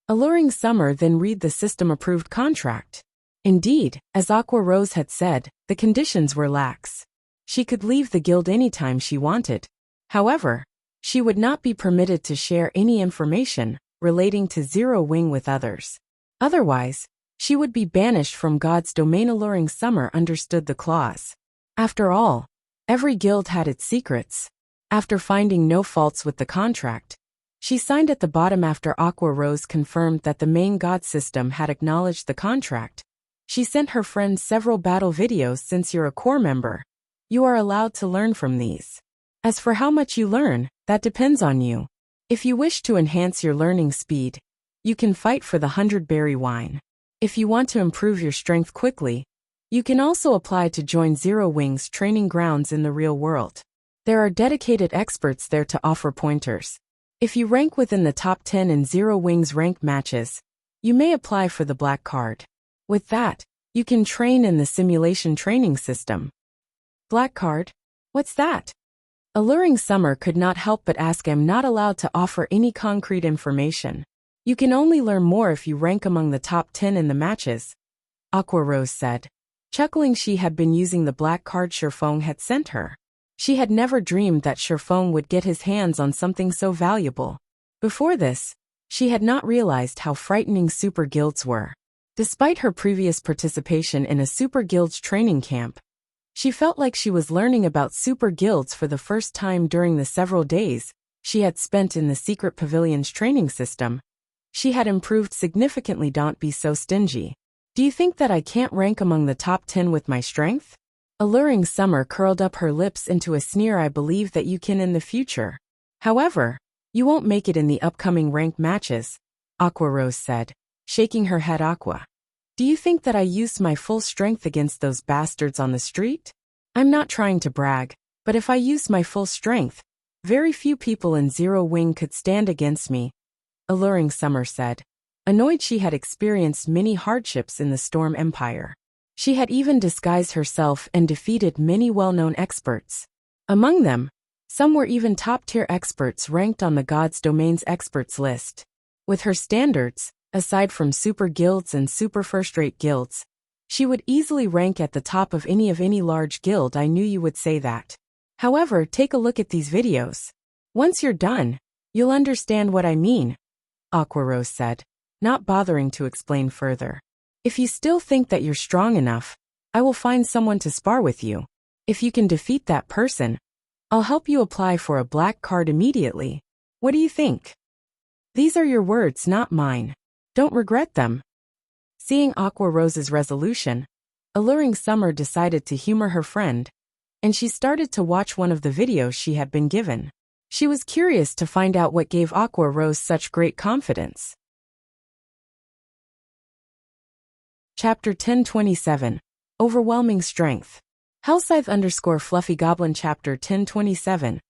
Alluring Summer then read the system-approved contract. Indeed, as Aqua Rose had said, the conditions were lax. She could leave the guild anytime she wanted. However, she would not be permitted to share any information relating to Zero Wing with others. Otherwise, she would be banished from God's domain. Alluring Summer understood the clause. After all, every guild had its secrets. After finding no faults with the contract, she signed at the bottom. After Aqua Rose confirmed that the main god system had acknowledged the contract, she sent her friend several battle videos. Since you're a core member, you are allowed to learn from these. As for how much you learn, that depends on you. If you wish to enhance your learning speed, you can fight for the 100-berry wine. If you want to improve your strength quickly, you can also apply to join Zero Wing's training grounds in the real world. There are dedicated experts there to offer pointers. If you rank within the top 10 in Zero Wing's ranked matches, you may apply for the black card. With that, you can train in the simulation training system. Black card? What's that? Alluring Summer could not help but ask. I'm not allowed to offer any concrete information. You can only learn more if you rank among the top 10 in the matches, Aqua Rose said. Chuckling, she had been using the black card Shifeng had sent her. She had never dreamed that Shifeng would get his hands on something so valuable. Before this, she had not realized how frightening super guilds were. Despite her previous participation in a super guild's training camp, she felt like she was learning about super guilds for the first time. During the several days she had spent in the secret pavilion's training system, she had improved significantly. Don't be so stingy. Do you think that I can't rank among the top 10 with my strength? Alluring Summer curled up her lips into a sneer. I believe that you can in the future. However, you won't make it in the upcoming ranked matches, Aqua Rose said, shaking her head. Aqua, do you think that I used my full strength against those bastards on the street? I'm not trying to brag, but if I used my full strength, very few people in Zero Wing could stand against me, Alluring Summer said. annoyed she had experienced many hardships in the Storm Empire. She had even disguised herself and defeated many well-known experts. Among them, some were even top-tier experts ranked on the God's Domains experts list. With her standards, aside from super guilds and super first-rate guilds, she would easily rank at the top of any large guild. I knew you would say that. However, take a look at these videos. Once you're done, you'll understand what I mean, Aquarose said, not bothering to explain further. If you still think that you're strong enough, I will find someone to spar with you. If you can defeat that person, I'll help you apply for a black card immediately. What do you think? These are your words, not mine. Don't regret them. Seeing Aquarose's resolution, Alluring Summer decided to humor her friend, and she started to watch one of the videos she had been given. She was curious to find out what gave Aquarose such great confidence. Chapter 1027, Overwhelming Strength. Hellscythe_Fluffy Goblin Chapter 1027,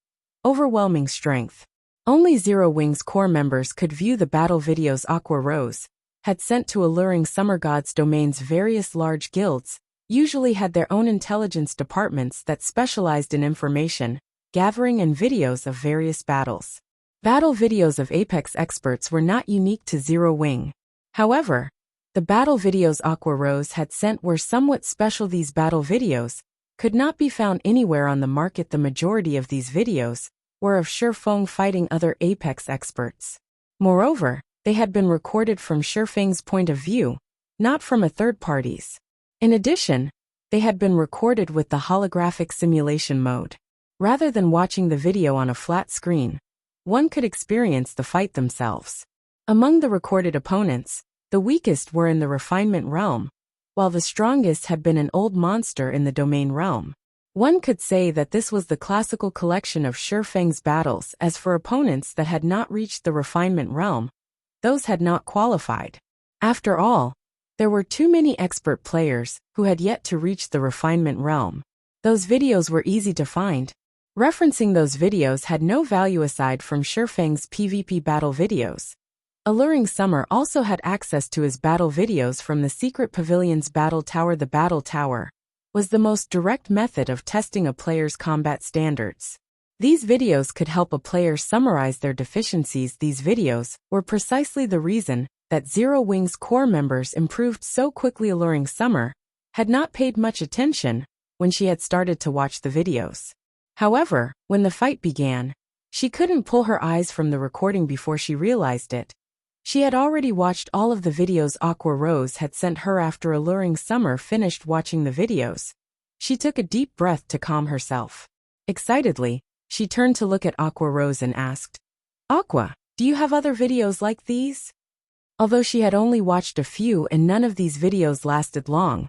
Overwhelming Strength. Only Zero Wings core members could view the battle videos Aquarose had sent to Alluring Summer. God's Domain's various large guilds usually had their own intelligence departments that specialized in information gathering and videos of various battles. Battle videos of Apex experts were not unique to Zero Wing. However, the battle videos Aquarose had sent were somewhat special. These battle videos could not be found anywhere on the market. The majority of these videos were of Shifeng fighting other Apex experts. Moreover, they had been recorded from Shifeng's point of view, not from a third party's. In addition, they had been recorded with the holographic simulation mode. Rather than watching the video on a flat screen, one could experience the fight themselves. Among the recorded opponents, the weakest were in the refinement realm, while the strongest had been an old monster in the domain realm. One could say that this was the classical collection of Shifeng's battles. As for opponents that had not reached the refinement realm, those had not qualified. After all, there were too many expert players who had yet to reach the refinement realm. Those videos were easy to find. Referencing those videos had no value aside from Shifeng's PvP battle videos. Alluring Summer also had access to his battle videos from the Secret Pavilion's Battle Tower. The Battle Tower was the most direct method of testing a player's combat standards. These videos could help a player summarize their deficiencies. These videos were precisely the reason that Zero Wing's core members improved so quickly. Alluring Summer had not paid much attention when she had started to watch the videos. However, when the fight began, she couldn't pull her eyes from the recording before she realized it. She had already watched all of the videos Aquarose had sent her. After Alluring Summer finished watching the videos, she took a deep breath to calm herself. Excitedly, she turned to look at Aquarose and asked, "Aqua, do you have other videos like these?" Although she had only watched a few and none of these videos lasted long,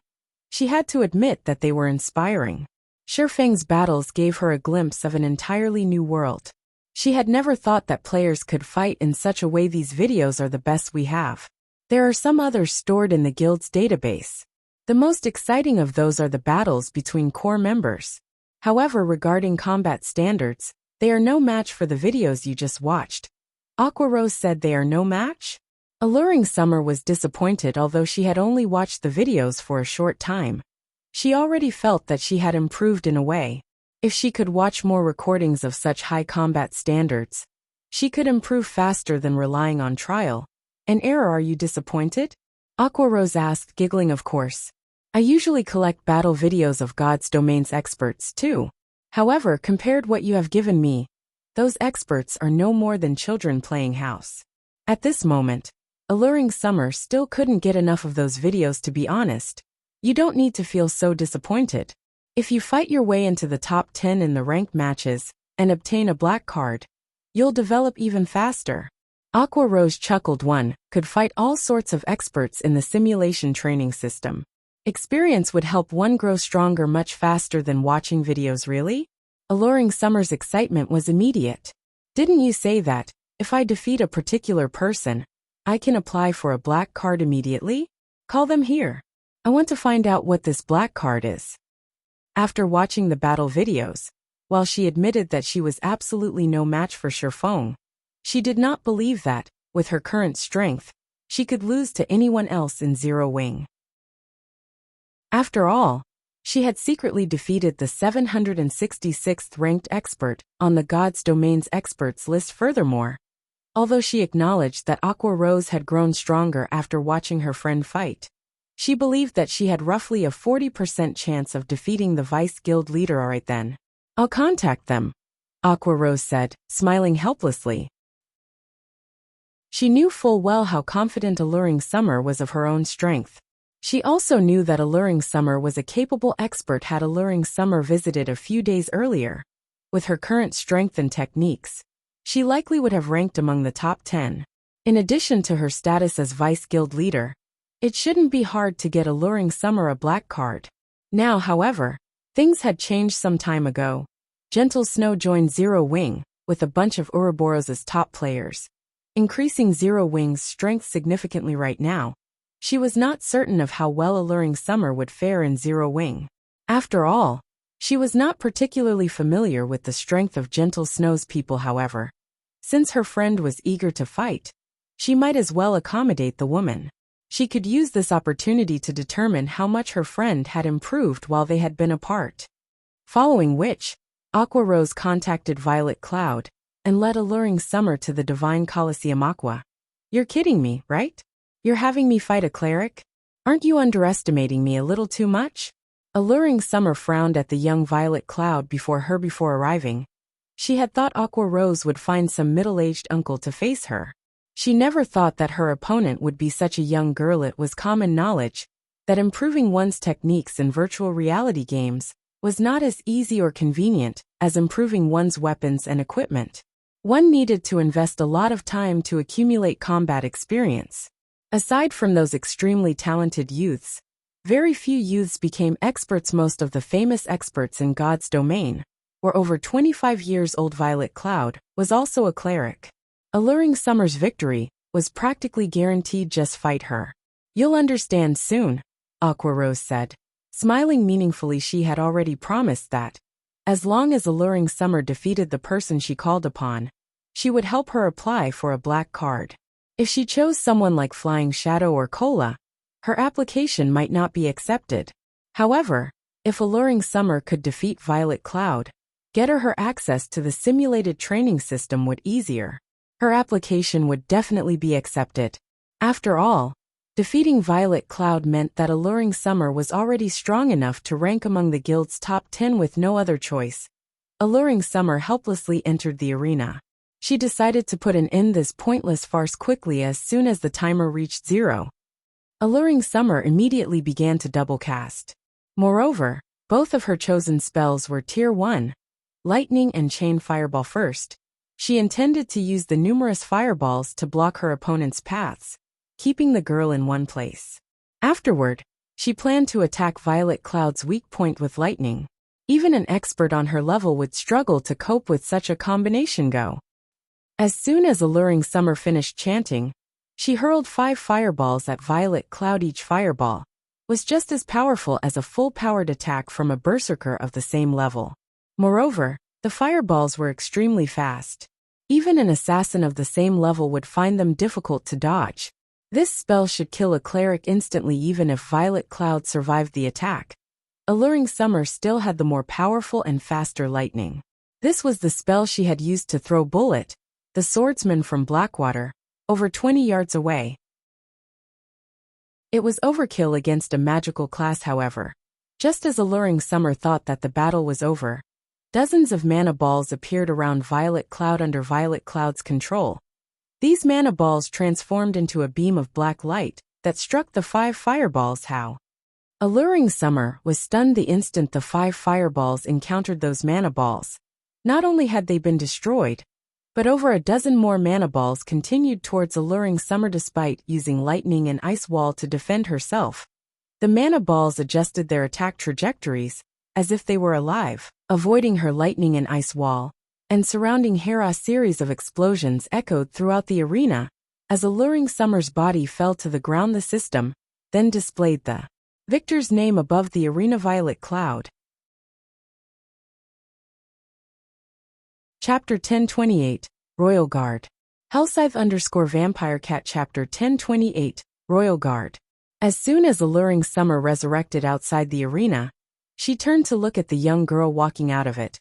she had to admit that they were inspiring. Shifeng's battles gave her a glimpse of an entirely new world. She had never thought that players could fight in such a way. These videos are the best we have. There are some others stored in the guild's database. The most exciting of those are the battles between core members. However, regarding combat standards, they are no match for the videos you just watched. Aquarose said they are no match? Alluring Summer was disappointed. Although she had only watched the videos for a short time, she already felt that she had improved in a way. If she could watch more recordings of such high combat standards, she could improve faster than relying on trial and error. Are you disappointed? Aquarose asked, giggling. Of course. I usually collect battle videos of God's Domains experts too. However, compared what you have given me, those experts are no more than children playing house. At this moment, Alluring Summer still couldn't get enough of those videos. To be honest, you don't need to feel so disappointed. If you fight your way into the top 10 in the ranked matches and obtain a black card, you'll develop even faster. Aquarose chuckled. One could fight all sorts of experts in the simulation training system. Experience would help one grow stronger much faster than watching videos. Really? Alluring Summer's excitement was immediate. Didn't you say that, if I defeat a particular person, I can apply for a black card immediately? Call them here. I want to find out what this black card is. After watching the battle videos, while she admitted that she was absolutely no match for Shifeng, she did not believe that, with her current strength, she could lose to anyone else in Zero Wing. After all, she had secretly defeated the 766th ranked expert on the God's Domains experts list. Furthermore, although she acknowledged that Aqua Rose had grown stronger after watching her friend fight, she believed that she had roughly a 40% chance of defeating the Vice Guild leader. Alright then. I'll contact them, Aqua Rose said, smiling helplessly. She knew full well how confident Alluring Summer was of her own strength. She also knew that Alluring Summer was a capable expert. Had Alluring Summer visited a few days earlier, with her current strength and techniques, she likely would have ranked among the top 10. In addition to her status as Vice Guild leader, it shouldn't be hard to get Alluring Summer a black card. Now, however, things had changed some time ago. Gentle Snow joined Zero Wing, with a bunch of Ouroboros' top players, increasing Zero Wing's strength significantly. Right now, she was not certain of how well Alluring Summer would fare in Zero Wing. After all, she was not particularly familiar with the strength of Gentle Snow's people. However, since her friend was eager to fight, she might as well accommodate the woman. She could use this opportunity to determine how much her friend had improved while they had been apart. Following which, Aqua Rose contacted Violet Cloud and led Alluring Summer to the Divine Coliseum. Aqua, you're kidding me, right? You're having me fight a cleric? Aren't you underestimating me a little too much? Alluring Summer frowned at the young Violet Cloud before arriving. She had thought Aqua Rose would find some middle-aged uncle to face her. She never thought that her opponent would be such a young girl. It was common knowledge that improving one's techniques in virtual reality games was not as easy or convenient as improving one's weapons and equipment. One needed to invest a lot of time to accumulate combat experience. Aside from those extremely talented youths, very few youths became experts. Most of the famous experts in God's domain were over 25 years old. Violet Cloud was also a cleric. Alluring Summer's victory was practically guaranteed. Just fight her. You'll understand soon, Aqua Rose said, smiling meaningfully. She had already promised that, as long as Alluring Summer defeated the person she called upon, she would help her apply for a black card. If she chose someone like Flying Shadow or Cola, her application might not be accepted. However, if Alluring Summer could defeat Violet Cloud, get her access to the simulated training system would easier. Her application would definitely be accepted. After all, defeating Violet Cloud meant that Alluring Summer was already strong enough to rank among the guild's top 10 with no other choice. Alluring Summer helplessly entered the arena. She decided to put an end to this pointless farce quickly as soon as the timer reached 0. Alluring Summer immediately began to double cast. Moreover, both of her chosen spells were Tier 1, Lightning and Chain Fireball. First, she intended to use the numerous fireballs to block her opponent's paths, keeping the girl in one place. Afterward, she planned to attack Violet Cloud's weak point with lightning. Even an expert on her level would struggle to cope with such a combination. Go. As soon as Alluring Summer finished chanting, she hurled 5 fireballs at Violet Cloud. Each fireball was just as powerful as a full-powered attack from a berserker of the same level. Moreover, the fireballs were extremely fast. Even an assassin of the same level would find them difficult to dodge. This spell should kill a cleric instantly. Even if Violet Cloud survived the attack, Alluring Summer still had the more powerful and faster lightning. This was the spell she had used to throw Bullet, the swordsman from Blackwater, over 20 yards away. It was overkill against a magical class. However, just as Alluring Summer thought that the battle was over, dozens of mana balls appeared around Violet Cloud under Violet Cloud's control. These mana balls transformed into a beam of black light that struck the 5 fireballs. How? Alluring Summer was stunned the instant the 5 fireballs encountered those mana balls. Not only had they been destroyed, but over a dozen more mana balls continued towards Alluring Summer. Despite using lightning and ice wall to defend herself, the mana balls adjusted their attack trajectories as if they were alive, avoiding her lightning and ice wall, and surrounding her. A series of explosions echoed throughout the arena as Alluring Summer's body fell to the ground. The system then displayed the victor's name above the arena. Violet Cloud. Chapter 1028, Royal Guard. Hellscythe_Vampire Cat Chapter 1028, Royal Guard. As soon as Alluring Summer resurrected outside the arena, she turned to look at the young girl walking out of it,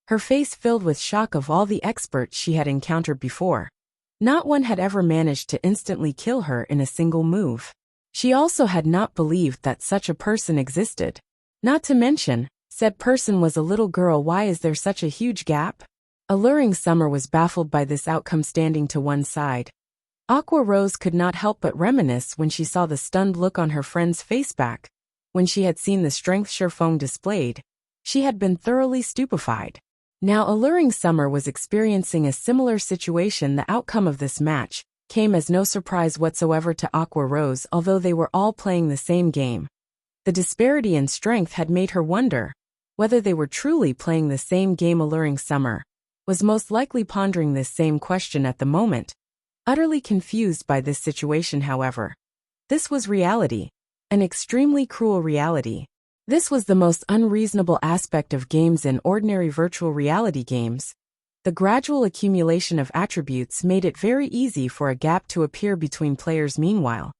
her face filled with shock of all the experts she had encountered before. Not one had ever managed to instantly kill her in a single move. She also had not believed that such a person existed. Not to mention, said person was a little girl. Why is there such a huge gap? Alluring Summer was baffled by this outcome, standing to one side. Aqua Rose could not help but reminisce when she saw the stunned look on her friend's face back. When she had seen the strength Sherfong displayed, she had been thoroughly stupefied. Now Alluring Summer was experiencing a similar situation. The outcome of this match came as no surprise whatsoever to Aqua Rose, although they were all playing the same game. The disparity in strength had made her wonder whether they were truly playing the same game. Alluring Summer was most likely pondering this same question at the moment, utterly confused by this situation. However, this was reality, an extremely cruel reality. This was the most unreasonable aspect of games in ordinary virtual reality games. The gradual accumulation of attributes made it very easy for a gap to appear between players. Meanwhile,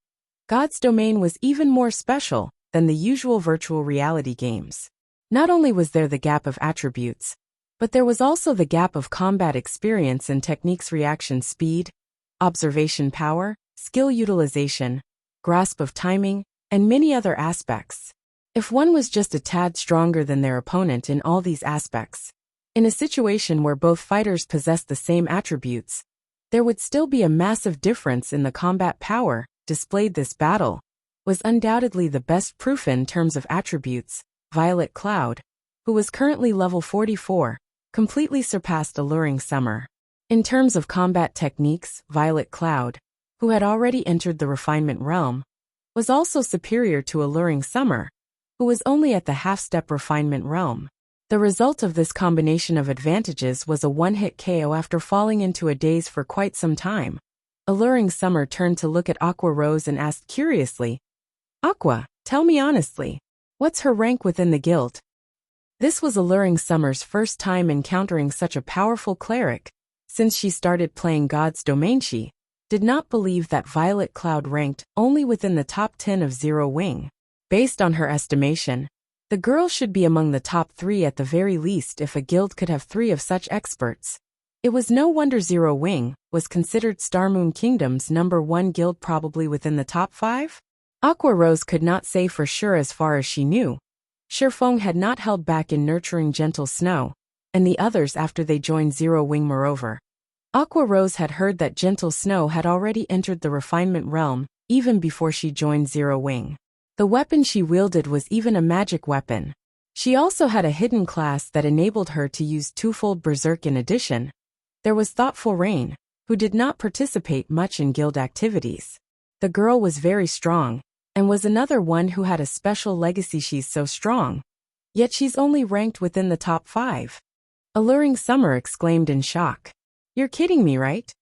God's Domain was even more special than the usual virtual reality games. Not only was there the gap of attributes, but there was also the gap of combat experience and techniques, reaction speed, observation power, skill utilization, grasp of timing, and many other aspects. If one was just a tad stronger than their opponent in all these aspects, in a situation where both fighters possessed the same attributes, there would still be a massive difference in the combat power displayed. This battle was undoubtedly the best proof in terms of attributes. Violet Cloud, who was currently level 44, completely surpassed Alluring Summer. In terms of combat techniques, Violet Cloud, who had already entered the refinement realm, was also superior to Alluring Summer, who was only at the half-step refinement realm. The result of this combination of advantages was a one-hit KO after falling into a daze for quite some time. Alluring Summer turned to look at Aqua Rose and asked curiously, "Aqua, tell me honestly, what's her rank within the guild?" This was Alluring Summer's first time encountering such a powerful cleric. Since she started playing God's Domain, she did not believe that Violet Cloud ranked only within the top 10 of Zero Wing. Based on her estimation, the girl should be among the top 3 at the very least if a guild could have 3 of such experts. It was no wonder Zero Wing was considered Starmoon Kingdom's #1 guild, probably within the top 5. Aqua Rose could not say for sure. As far as she knew, Sherfong had not held back in nurturing Gentle Snow and the others after they joined Zero Wing. Moreover, Aqua Rose had heard that Gentle Snow had already entered the refinement realm even before she joined Zero Wing. The weapon she wielded was even a magic weapon. She also had a hidden class that enabled her to use twofold berserk. In addition, there was Thoughtful Rain, who did not participate much in guild activities. The girl was very strong, and was another one who had a special legacy. She's so strong, yet she's only ranked within the top 5. Alluring Summer exclaimed in shock. "You're kidding me, right?"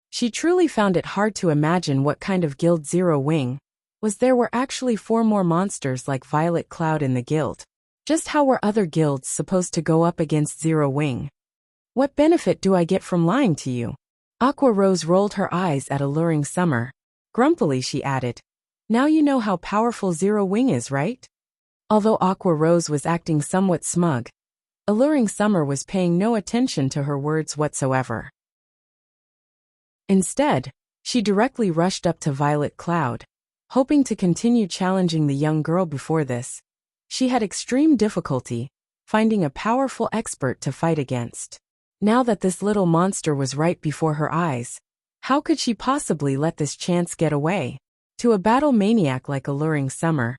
She truly found it hard to imagine what kind of guild Zero Wing was. There were actually 4 more monsters like Violet Cloud in the guild. Just how were other guilds supposed to go up against Zero Wing? What benefit do I get from lying to you? Aqua Rose rolled her eyes at Alluring Summer. Grumpily she added, "Now you know how powerful Zero Wing is, right?" Although Aqua Rose was acting somewhat smug, Alluring Summer was paying no attention to her words whatsoever. Instead, she directly rushed up to Violet Cloud, hoping to continue challenging the young girl. Before this, she had extreme difficulty finding a powerful expert to fight against. Now that this little monster was right before her eyes, how could she possibly let this chance get away? To a battle maniac like Alluring Summer,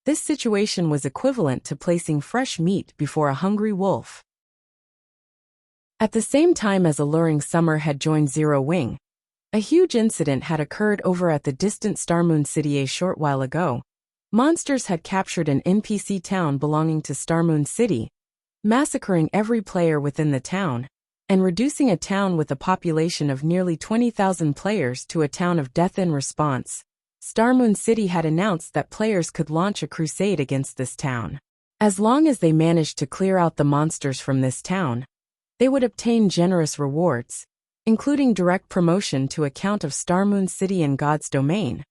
this situation was equivalent to placing fresh meat before a hungry wolf. At the same time as Alluring Summer had joined Zero Wing, a huge incident had occurred over at the distant Starmoon City. A short while ago, monsters had captured an NPC town belonging to Starmoon City, massacring every player within the town, and reducing a town with a population of nearly 20,000 players to a town of death. In response, Starmoon City had announced that players could launch a crusade against this town. As long as they managed to clear out the monsters from this town, they would obtain generous rewards. including direct promotion to a Count of Star Moon City and God's Domain.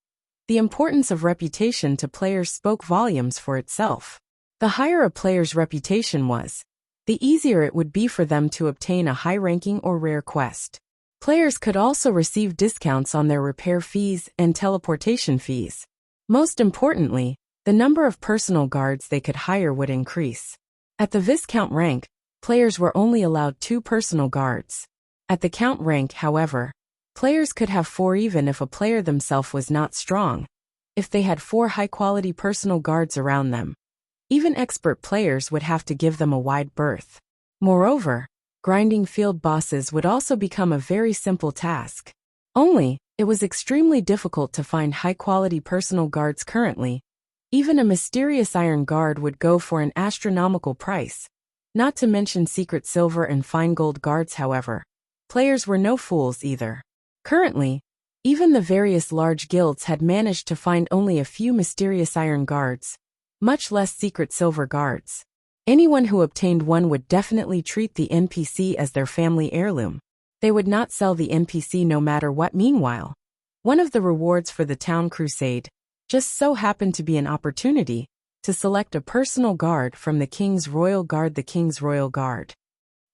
The importance of reputation to players spoke volumes for itself. The higher a player's reputation was, the easier it would be for them to obtain a high-ranking or rare quest. Players could also receive discounts on their repair fees and teleportation fees. Most importantly, the number of personal guards they could hire would increase. At the Viscount rank, players were only allowed 2 personal guards. At the Count rank, however, players could have 4 even if a player themselves was not strong, if they had 4 high-quality personal guards around them. Even expert players would have to give them a wide berth. Moreover, grinding field bosses would also become a very simple task. Only, it was extremely difficult to find high-quality personal guards currently. Even a mysterious iron guard would go for an astronomical price. Not to mention secret silver and fine gold guards, however. Players were no fools either. Currently, even the various large guilds had managed to find only a few mysterious iron guards, much less secret silver guards. Anyone who obtained one would definitely treat the NPC as their family heirloom. They would not sell the NPC no matter what. Meanwhile, one of the rewards for the town crusade just so happened to be an opportunity to select a personal guard from the King's Royal Guard. The King's Royal Guard.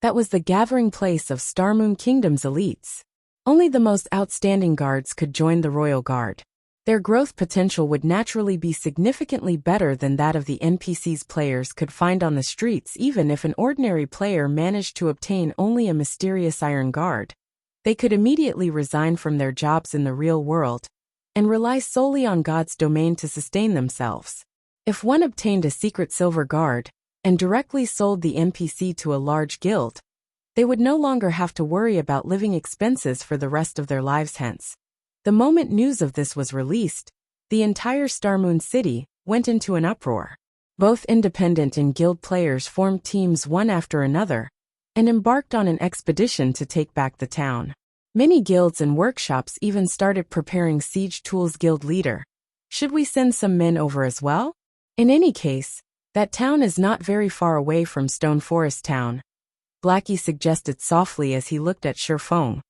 That was the gathering place of Starmoon Kingdom's elites. Only the most outstanding guards could join the Royal Guard. Their growth potential would naturally be significantly better than that of the NPCs players could find on the streets. Even if an ordinary player managed to obtain only a mysterious iron guard, they could immediately resign from their jobs in the real world and rely solely on God's domain to sustain themselves. If one obtained a secret silver guard and directly sold the NPC to a large guild, they would no longer have to worry about living expenses for the rest of their lives. Hence, the moment news of this was released, the entire Starmoon City went into an uproar. Both independent and guild players formed teams one after another and embarked on an expedition to take back the town. Many guilds and workshops even started preparing siege tools. Guild leader, should we send some men over as well? In any case, that town is not very far away from Stone Forest Town, Blackie suggested softly as he looked at Shifeng,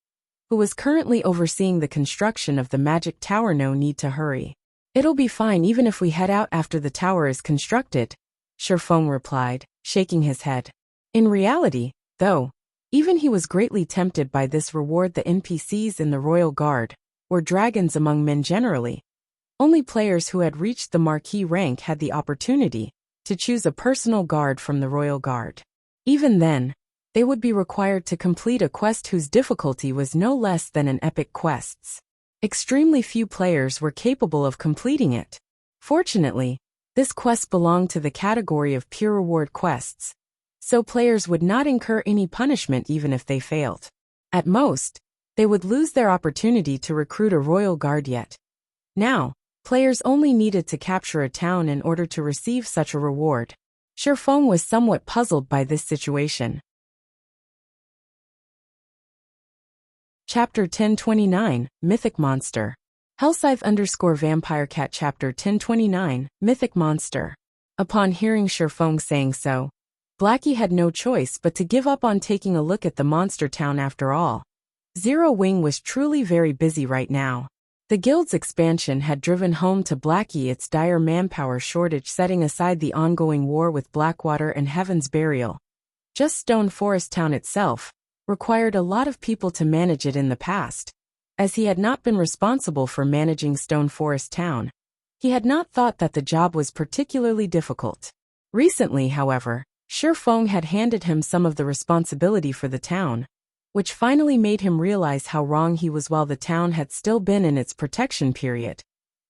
who was currently overseeing the construction of the magic tower. No need to hurry. It'll be fine even if we head out after the tower is constructed, Shifeng replied, shaking his head. In reality, though, even he was greatly tempted by this reward. The NPCs in the Royal Guard were dragons among men generally. Only players who had reached the Marquis rank had the opportunity to choose a personal guard from the Royal Guard. Even then, they would be required to complete a quest whose difficulty was no less than an epic quest's. Extremely few players were capable of completing it. Fortunately, this quest belonged to the category of pure reward quests, so players would not incur any punishment even if they failed. At most, they would lose their opportunity to recruit a royal guard. Yet now, players only needed to capture a town in order to receive such a reward. Shifeng was somewhat puzzled by this situation. Chapter 1029, Mythic Monster. Hellscythe_VampireCat. Chapter 1029, Mythic Monster. Upon hearing Shifeng saying so, Blackie had no choice but to give up on taking a look at the monster town. After all, Zero Wing was truly very busy right now. The guild's expansion had driven home to Blackie its dire manpower shortage. Setting aside the ongoing war with Blackwater and Heaven's Burial, just Stone Forest Town itself required a lot of people to manage it. In the past, as he had not been responsible for managing Stone Forest Town, he had not thought that the job was particularly difficult. Recently, however, Shifeng had handed him some of the responsibility for the town, which finally made him realize how wrong he was. While the town had still been in its protection period,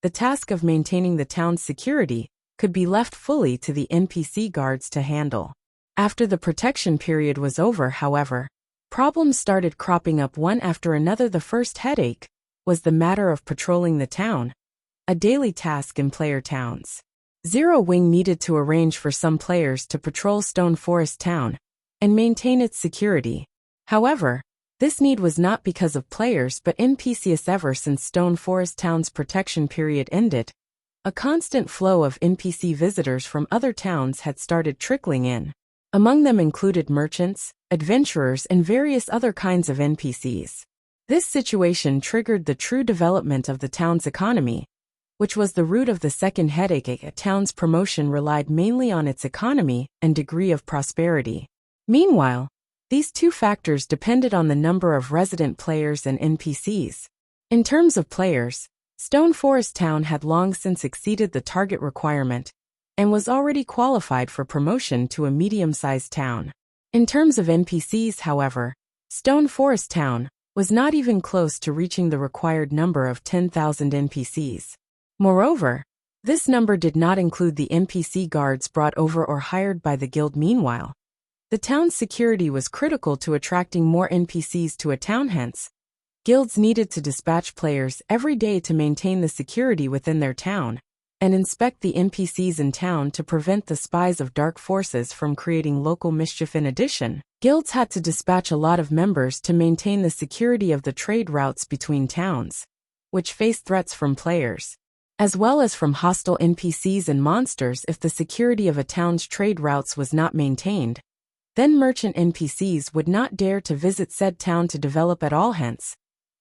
the task of maintaining the town's security could be left fully to the NPC guards to handle. After the protection period was over, however, problems started cropping up one after another. The first headache was the matter of patrolling the town, a daily task in player towns. Zero Wing needed to arrange for some players to patrol Stone Forest Town and maintain its security. However, this need was not because of players but NPCs. Ever since Stone Forest Town's protection period ended, a constant flow of NPC visitors from other towns had started trickling in. Among them included merchants, adventurers, and various other kinds of NPCs. This situation triggered the true development of the town's economy, which was the root of the second headache. A town's promotion relied mainly on its economy and degree of prosperity. Meanwhile, these two factors depended on the number of resident players and NPCs. In terms of players, Stone Forest Town had long since exceeded the target requirement and was already qualified for promotion to a medium-sized town. In terms of NPCs, however, Stone Forest Town was not even close to reaching the required number of 10,000 NPCs. Moreover, this number did not include the NPC guards brought over or hired by the guild. Meanwhile, the town's security was critical to attracting more NPCs to a town. Hence, guilds needed to dispatch players every day to maintain the security within their town and inspect the NPCs in town to prevent the spies of dark forces from creating local mischief. In addition, guilds had to dispatch a lot of members to maintain the security of the trade routes between towns, which faced threats from players, as well as from hostile NPCs and monsters. If the security of a town's trade routes was not maintained, then merchant NPCs would not dare to visit said town to develop at all. Hence,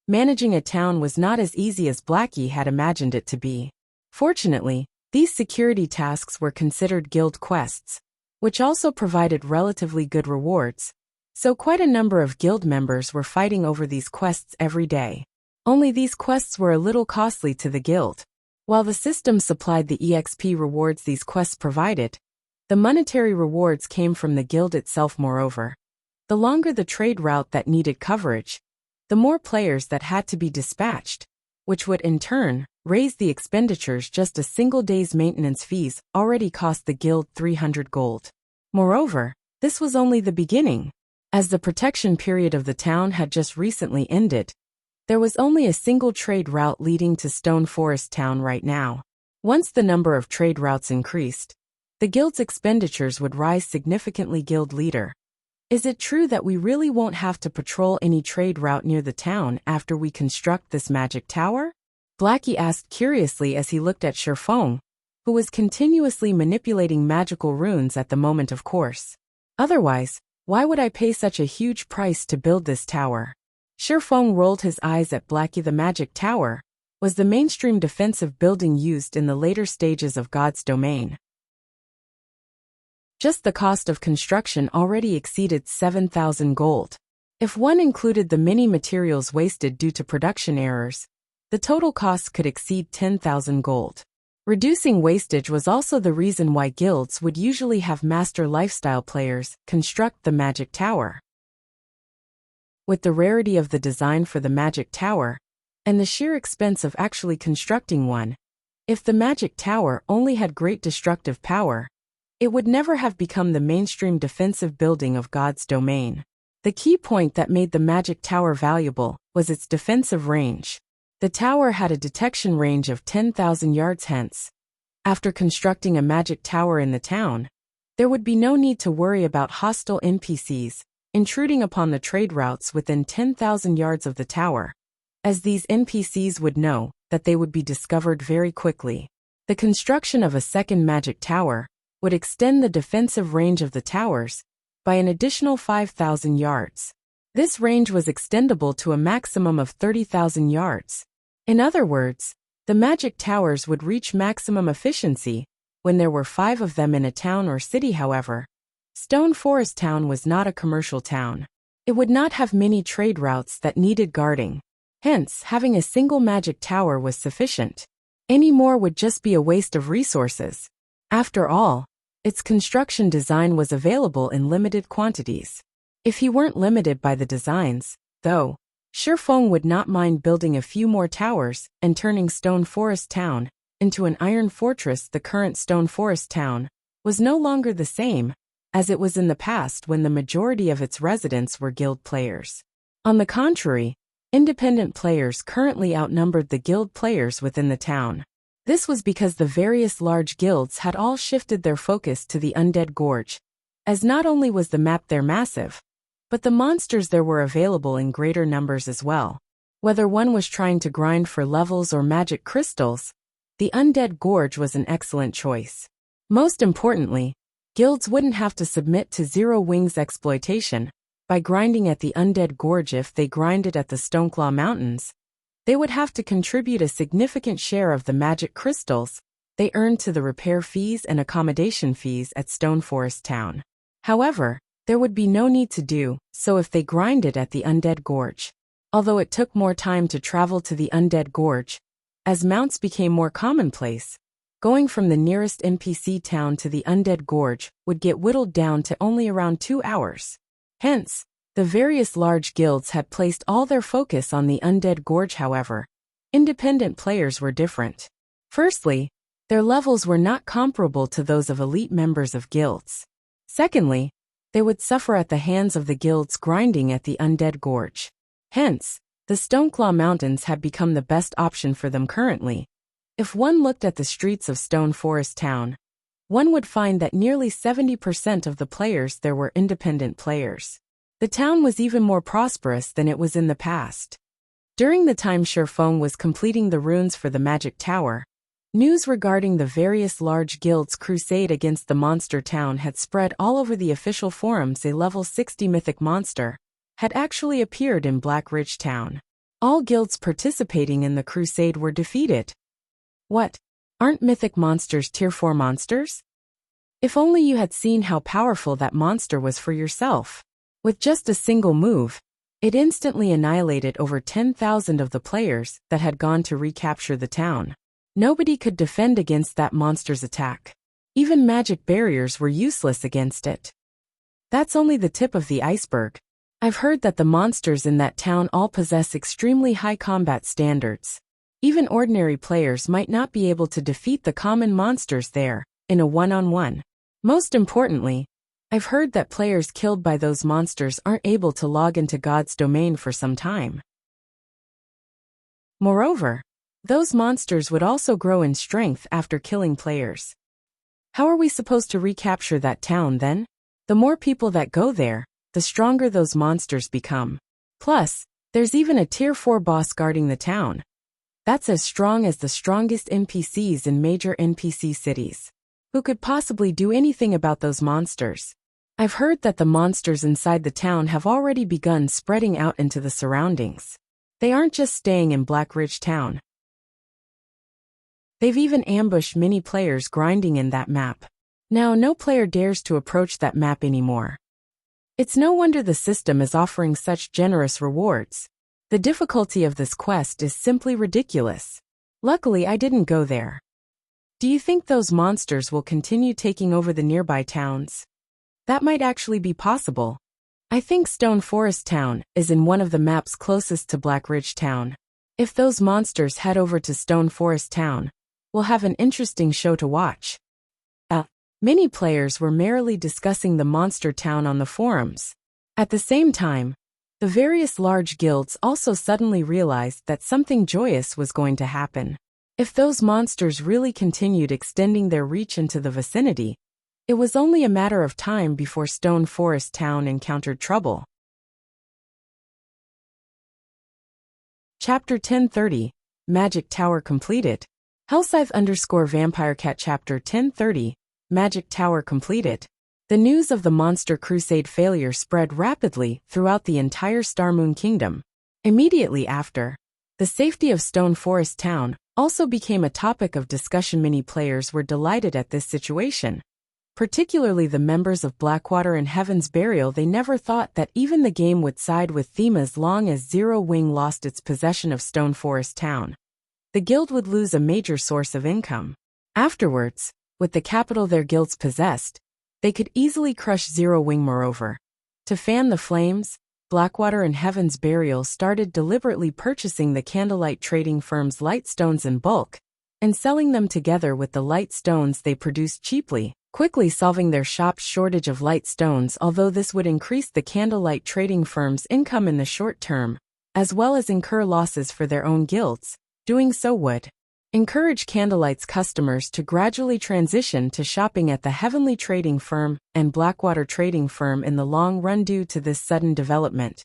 managing a town was not as easy as Blackie had imagined it to be. Fortunately, these security tasks were considered guild quests, which also provided relatively good rewards, so quite a number of guild members were fighting over these quests every day. Only these quests were a little costly to the guild. While the system supplied the EXP rewards these quests provided, the monetary rewards came from the guild itself. Moreover, the longer the trade route that needed coverage, the more players that had to be dispatched, which would in turn raise the expenditures. Just a single day's maintenance fees already cost the guild 300 gold. Moreover, this was only the beginning. As the protection period of the town had just recently ended, there was only a single trade route leading to Stone Forest Town right now. Once the number of trade routes increased, the guild's expenditures would rise significantly. Guild leader: is it true that we really won't have to patrol any trade route near the town after we construct this magic tower? Blackie asked curiously as he looked at Shifeng, who was continuously manipulating magical runes at the moment. Of course. Otherwise, why would I pay such a huge price to build this tower? Shifeng rolled his eyes at Blackie. The magic tower was the mainstream defensive building used in the later stages of God's domain. Just the cost of construction already exceeded 7,000 gold. If one included the many materials wasted due to production errors, the total cost could exceed 10,000 gold. Reducing wastage was also the reason why guilds would usually have master lifestyle players construct the magic tower. With the rarity of the design for the magic tower, and the sheer expense of actually constructing one, if the magic tower only had great destructive power, it would never have become the mainstream defensive building of God's domain. The key point that made the magic tower valuable was its defensive range. The tower had a detection range of 10,000 yards. Hence, after constructing a magic tower in the town, there would be no need to worry about hostile NPCs intruding upon the trade routes within 10,000 yards of the tower, as these NPCs would know that they would be discovered very quickly. The construction of a second magic tower would extend the defensive range of the towers by an additional 5,000 yards. This range was extendable to a maximum of 30,000 yards. In other words, the magic towers would reach maximum efficiency when there were 5 of them in a town or city. However, Stone Forest Town was not a commercial town. It would not have many trade routes that needed guarding. Hence, having a single magic tower was sufficient. Any more would just be a waste of resources. After all, its construction design was available in limited quantities. If he weren't limited by the designs, though, Shifeng would not mind building a few more towers and turning Stone Forest Town into an iron fortress. The current Stone Forest Town was no longer the same as it was in the past when the majority of its residents were guild players. On the contrary, independent players currently outnumbered the guild players within the town. This was because the various large guilds had all shifted their focus to the Undead Gorge, as not only was the map there massive, but the monsters there were available in greater numbers as well. Whether one was trying to grind for levels or magic crystals, the Undead Gorge was an excellent choice. Most importantly, guilds wouldn't have to submit to Zero Wings exploitation, by grinding at the Undead Gorge. If they grinded at the Stoneclaw Mountains, they would have to contribute a significant share of the magic crystals they earned to the repair fees and accommodation fees at Stone Forest Town. However, there would be no need to do so if they grinded at the Undead Gorge. Although it took more time to travel to the Undead Gorge, as mounts became more commonplace, going from the nearest NPC town to the Undead Gorge would get whittled down to only around 2 hours. Hence, the various large guilds had placed all their focus on the Undead Gorge. However, independent players were different. Firstly, their levels were not comparable to those of elite members of guilds. Secondly, they would suffer at the hands of the guilds grinding at the Undead Gorge. Hence, the Stoneclaw Mountains had become the best option for them currently. If one looked at the streets of Stone Forest Town, one would find that nearly 70% of the players there were independent players. The town was even more prosperous than it was in the past. During the time Sherfong was completing the runes for the Magic Tower, news regarding the various large guilds' crusade against the monster town had spread all over the official forums. A level 60 mythic monster had actually appeared in Black Ridge Town. All guilds participating in the crusade were defeated. What? Aren't mythic monsters tier 4 monsters? If only you had seen how powerful that monster was for yourself. With just a single move, it instantly annihilated over 10,000 of the players that had gone to recapture the town. Nobody could defend against that monster's attack. Even magic barriers were useless against it. That's only the tip of the iceberg. I've heard that the monsters in that town all possess extremely high combat standards. Even ordinary players might not be able to defeat the common monsters there, in a one-on-one. Most importantly, I've heard that players killed by those monsters aren't able to log into God's domain for some time. Moreover, those monsters would also grow in strength after killing players. How are we supposed to recapture that town then? The more people that go there, the stronger those monsters become. Plus, there's even a tier 4 boss guarding the town. That's as strong as the strongest NPCs in major NPC cities. Who could possibly do anything about those monsters? I've heard that the monsters inside the town have already begun spreading out into the surroundings. They aren't just staying in Black Ridge Town. They've even ambushed many players grinding in that map. Now no player dares to approach that map anymore. It's no wonder the system is offering such generous rewards. The difficulty of this quest is simply ridiculous. Luckily I didn't go there. Do you think those monsters will continue taking over the nearby towns? That might actually be possible. I think Stone Forest Town is in one of the maps closest to Black Ridge Town. If those monsters head over to Stone Forest Town, we'll have an interesting show to watch. Many players were merrily discussing the monster town on the forums. At the same time, the various large guilds also suddenly realized that something joyous was going to happen. If those monsters really continued extending their reach into the vicinity, it was only a matter of time before Stone Forest Town encountered trouble. Chapter 1030, Magic Tower completed. Hellscythe_VampireCat Chapter 1030, Magic Tower completed. The news of the Monster Crusade failure spread rapidly throughout the entire Starmoon Kingdom. Immediately after, the safety of Stone Forest Town also became a topic of discussion. Many players were delighted at this situation. Particularly the members of Blackwater and Heaven's Burial. They never thought that even the game would side with them as long as Zero Wing lost its possession of Stone Forest Town. The guild would lose a major source of income. Afterwards, with the capital their guilds possessed, they could easily crush Zero Wing. Moreover, to fan the flames, Blackwater and Heaven's Burial started deliberately purchasing the Candlelight trading firm's light stones in bulk, and selling them together with the light stones they produced cheaply, quickly solving their shop's shortage of light stones. Although this would increase the Candlelight trading firm's income in the short term, as well as incur losses for their own guilds, doing so would encourage Candlelight's customers to gradually transition to shopping at the Heavenly Trading Firm and Blackwater Trading Firm in the long run. Due to this sudden development,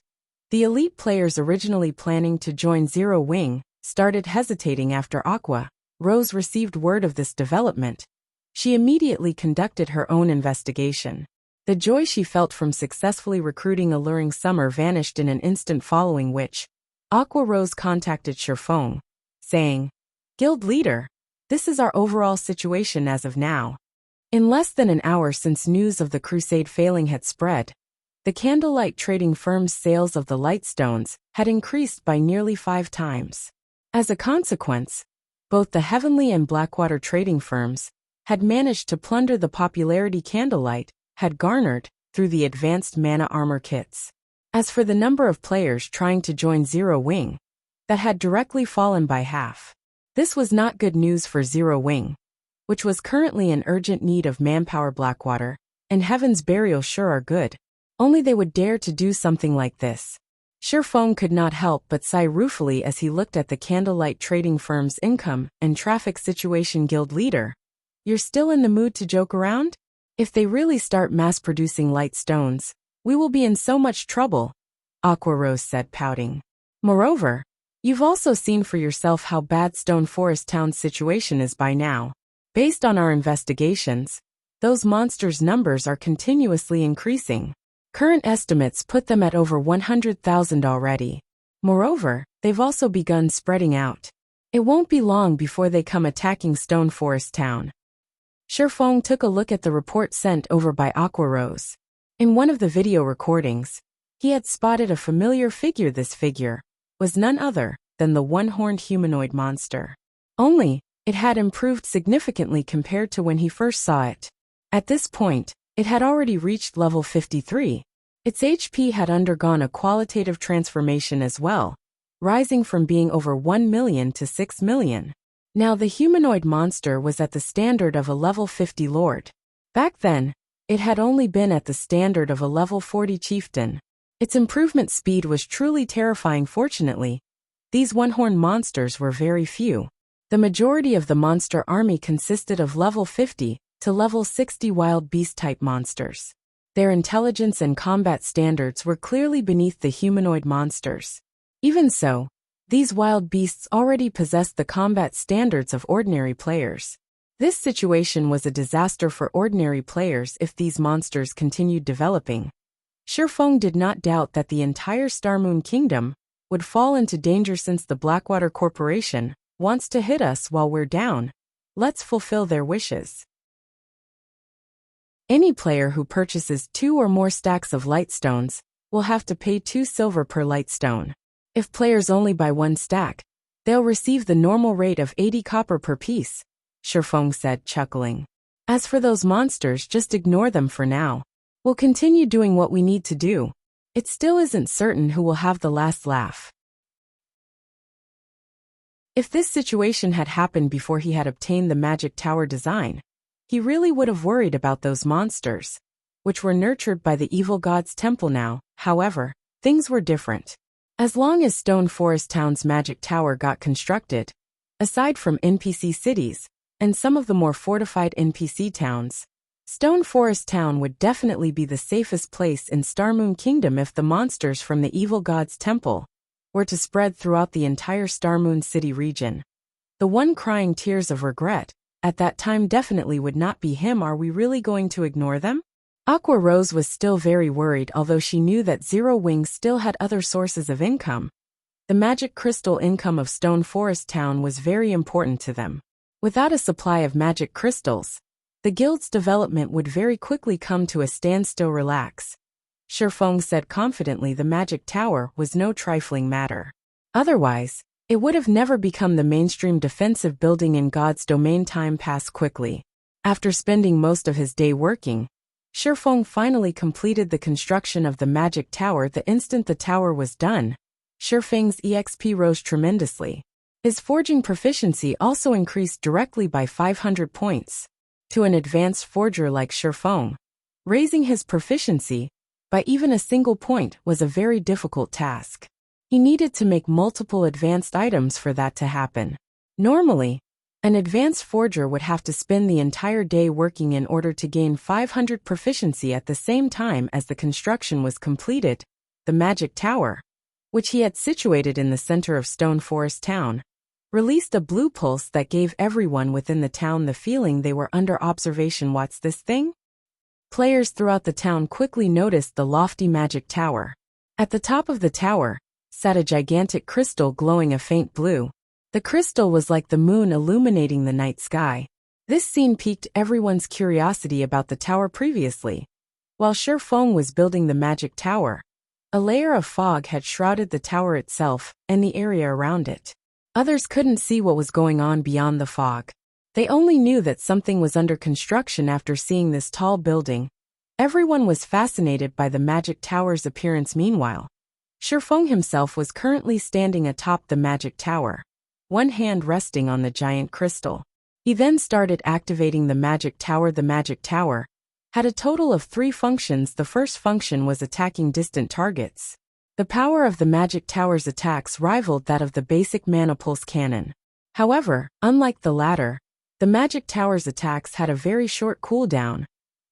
the elite players originally planning to join Zero Wing started hesitating. After Aqua Rose received word of this development, she immediately conducted her own investigation. The joy she felt from successfully recruiting alluring Summer vanished in an instant, following which Aqua Rose contacted Shifeng, saying, "Guild leader, this is our overall situation as of now." In less than an hour since news of the crusade failing had spread, the candlelight trading firm's sales of the lightstones had increased by nearly 5 times. As a consequence, both the Heavenly and Blackwater trading firms had managed to plunder the popularity candlelight had garnered through the advanced mana armor kits. As for the number of players trying to join Zero Wing, that had directly fallen by half. This was not good news for Zero Wing, which was currently in urgent need of manpower. Blackwater and Heaven's Burial sure are good. Only they would dare to do something like this. Shifeng could not help but sigh ruefully as he looked at the candlelight trading firm's income and traffic situation. Guild leader, you're still in the mood to joke around? If they really start mass-producing light stones, we will be in so much trouble, Aqua Rose said, pouting. Moreover, you've also seen for yourself how bad Stone Forest Town's situation is by now. Based on our investigations, those monsters' numbers are continuously increasing. Current estimates put them at over 100,000 already. Moreover, they've also begun spreading out. It won't be long before they come attacking Stone Forest Town. Shifeng took a look at the report sent over by Aqua Rose. In one of the video recordings, he had spotted a familiar figure. This figure was none other than the one-horned humanoid monster. Only, it had improved significantly compared to when he first saw it. At this point, it had already reached level 53. Its HP had undergone a qualitative transformation as well, rising from being over 1 million to 6 million. Now the humanoid monster was at the standard of a level 50 lord. Back then, it had only been at the standard of a level 40 chieftain. Its improvement speed was truly terrifying. Fortunately, these one-horned monsters were very few. The majority of the monster army consisted of level 50 to level 60 wild beast-type monsters. Their intelligence and combat standards were clearly beneath the humanoid monsters. Even so, these wild beasts already possessed the combat standards of ordinary players. This situation was a disaster for ordinary players if these monsters continued developing. Shifeng did not doubt that the entire Starmoon Kingdom would fall into danger since the Blackwater Corporation wants to hit us while we're down. Let's fulfill their wishes. Any player who purchases 2 or more stacks of lightstones will have to pay 2 silver per lightstone. If players only buy 1 stack, they'll receive the normal rate of 80 copper per piece, Shifeng said, chuckling. As for those monsters, just ignore them for now. We'll continue doing what we need to do. It still isn't certain who will have the last laugh. If this situation had happened before he had obtained the magic tower design, he really would have worried about those monsters, which were nurtured by the evil god's temple now. However, things were different. As long as Stone Forest Town's magic tower got constructed, aside from NPC cities and some of the more fortified NPC towns, Stone Forest Town would definitely be the safest place in Starmoon Kingdom if the monsters from the evil god's temple were to spread throughout the entire Starmoon City region. The one crying tears of regret at that time definitely would not be him. Are we really going to ignore them? Aqua Rose was still very worried, although she knew that Zero Wing still had other sources of income. The magic crystal income of Stone Forest Town was very important to them. Without a supply of magic crystals, the guild's development would very quickly come to a standstill. Relax, Shifeng said confidently. The magic tower was no trifling matter. Otherwise, it would have never become the mainstream defensive building in God's domain. Time passed quickly. After spending most of his day working, Shifeng finally completed the construction of the magic tower. The instant the tower was done, Shifeng's EXP rose tremendously. His forging proficiency also increased directly by 500 points. To an advanced forger like Shifeng, raising his proficiency by even a single point was a very difficult task. He needed to make multiple advanced items for that to happen. Normally, an advanced forger would have to spend the entire day working in order to gain 500 proficiency. At the same time as the construction was completed, the magic tower, which he had situated in the center of Stone Forest Town, released a blue pulse that gave everyone within the town the feeling they were under observation. What's this thing? Players throughout the town quickly noticed the lofty magic tower. At the top of the tower sat a gigantic crystal glowing a faint blue. The crystal was like the moon illuminating the night sky. This scene piqued everyone's curiosity about the tower previously. While Shi Feng was building the magic tower, a layer of fog had shrouded the tower itself and the area around it. Others couldn't see what was going on beyond the fog. They only knew that something was under construction after seeing this tall building. Everyone was fascinated by the magic tower's appearance. Meanwhile, Shi Feng himself was currently standing atop the magic tower, one hand resting on the giant crystal. He then started activating the magic tower. The magic tower had a total of 3 functions. The first function was attacking distant targets. The power of the magic tower's attacks rivaled that of the basic mana pulse cannon. However, unlike the latter, the magic tower's attacks had a very short cooldown,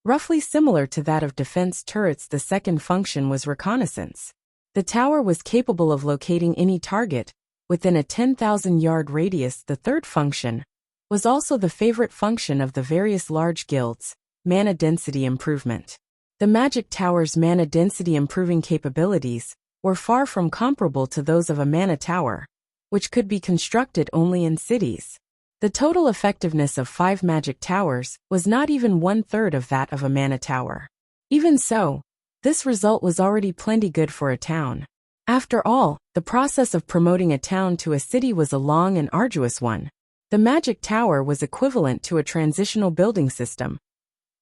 roughly similar to that of defense turrets. The second function was reconnaissance. The tower was capable of locating any target within a 10,000-yard radius. The third function was also the favorite function of the various large guilds: mana density improvement. The magic tower's mana density improving capabilities were far from comparable to those of a mana tower, which could be constructed only in cities. The total effectiveness of 5 magic towers was not even 1/3 of that of a mana tower. Even so, this result was already plenty good for a town. After all, the process of promoting a town to a city was a long and arduous one. The magic tower was equivalent to a transitional building system.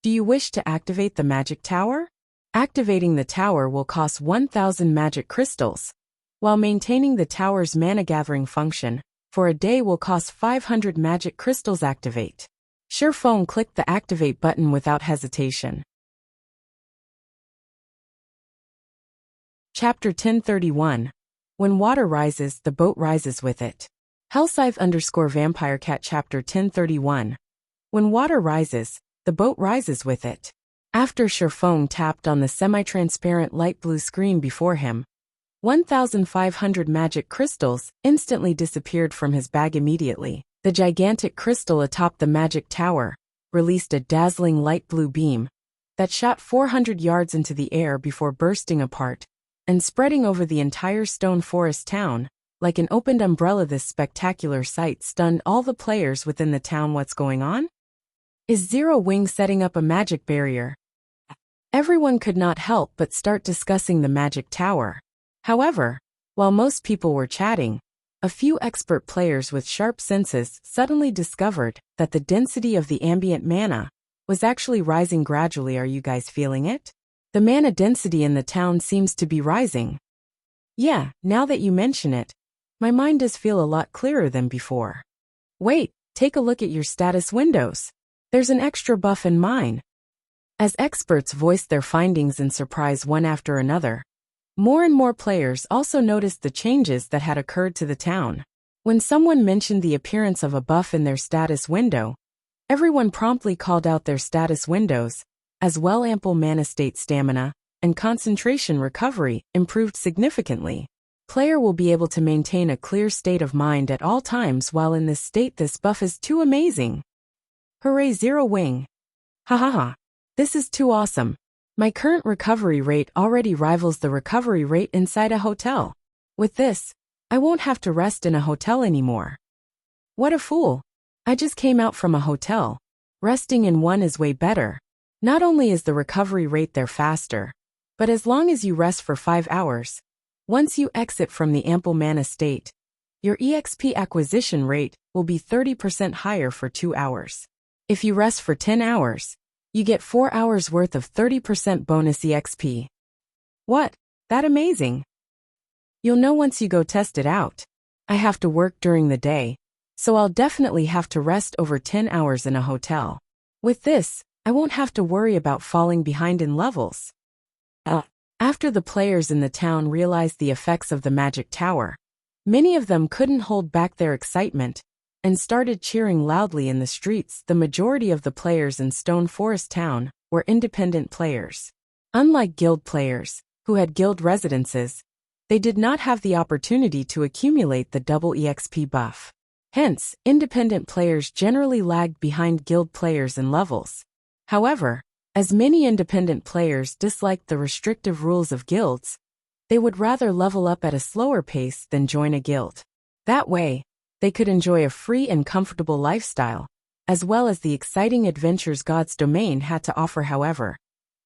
Do you wish to activate the magic tower? Activating the tower will cost 1,000 magic crystals, while maintaining the tower's mana gathering function for a day will cost 500 magic crystals. Activate. Shi Feng clicked the activate button without hesitation. Chapter 1031. When water rises, the boat rises with it. Hellscythe_VampireCat Chapter 1031. When water rises, the boat rises with it. After Shi Feng tapped on the semi-transparent light blue screen before him, 1,500 magic crystals instantly disappeared from his bag. Immediately, the gigantic crystal atop the magic tower released a dazzling light blue beam that shot 400 yards into the air before bursting apart and spreading over the entire stone forest town like an opened umbrella. This spectacular sight stunned all the players within the town. What's going on? Is Zero Wing setting up a magic barrier? Everyone could not help but start discussing the magic tower. However, while most people were chatting, a few expert players with sharp senses suddenly discovered that the density of the ambient mana was actually rising gradually. Are you guys feeling it? The mana density in the town seems to be rising. Yeah, now that you mention it, my mind does feel a lot clearer than before. Wait, take a look at your status windows. There's an extra buff in mine. As experts voiced their findings in surprise one after another, more and more players also noticed the changes that had occurred to the town. When someone mentioned the appearance of a buff in their status window, everyone promptly called out their status windows. As well, ample mana state stamina and concentration recovery improved significantly. Player will be able to maintain a clear state of mind at all times while in this state. This buff is too amazing. Hooray, Zero Wing. Ha. This is too awesome. My current recovery rate already rivals the recovery rate inside a hotel. With this, I won't have to rest in a hotel anymore. What a fool. I just came out from a hotel. Resting in one is way better. Not only is the recovery rate there faster, but as long as you rest for 5 hours, once you exit from the ample mana state, your EXP acquisition rate will be 30% higher for 2 hours. If you rest for 10 hours, you get 4 hours worth of 30% bonus EXP. What? That amazing? You'll know once you go test it out. I have to work during the day, so I'll definitely have to rest over 10 hours in a hotel. With this, I won't have to worry about falling behind in levels. After the players in the town realized the effects of the magic tower, many of them couldn't hold back their excitement and started cheering loudly in the streets. The majority of the players in Stone Forest Town were independent players. Unlike guild players, who had guild residences, they did not have the opportunity to accumulate the double EXP buff. Hence, independent players generally lagged behind guild players in levels. However, As many independent players disliked the restrictive rules of guilds, they would rather level up at a slower pace than join a guild. That way, they could enjoy a free and comfortable lifestyle, as well as the exciting adventures God's domain had to offer. However,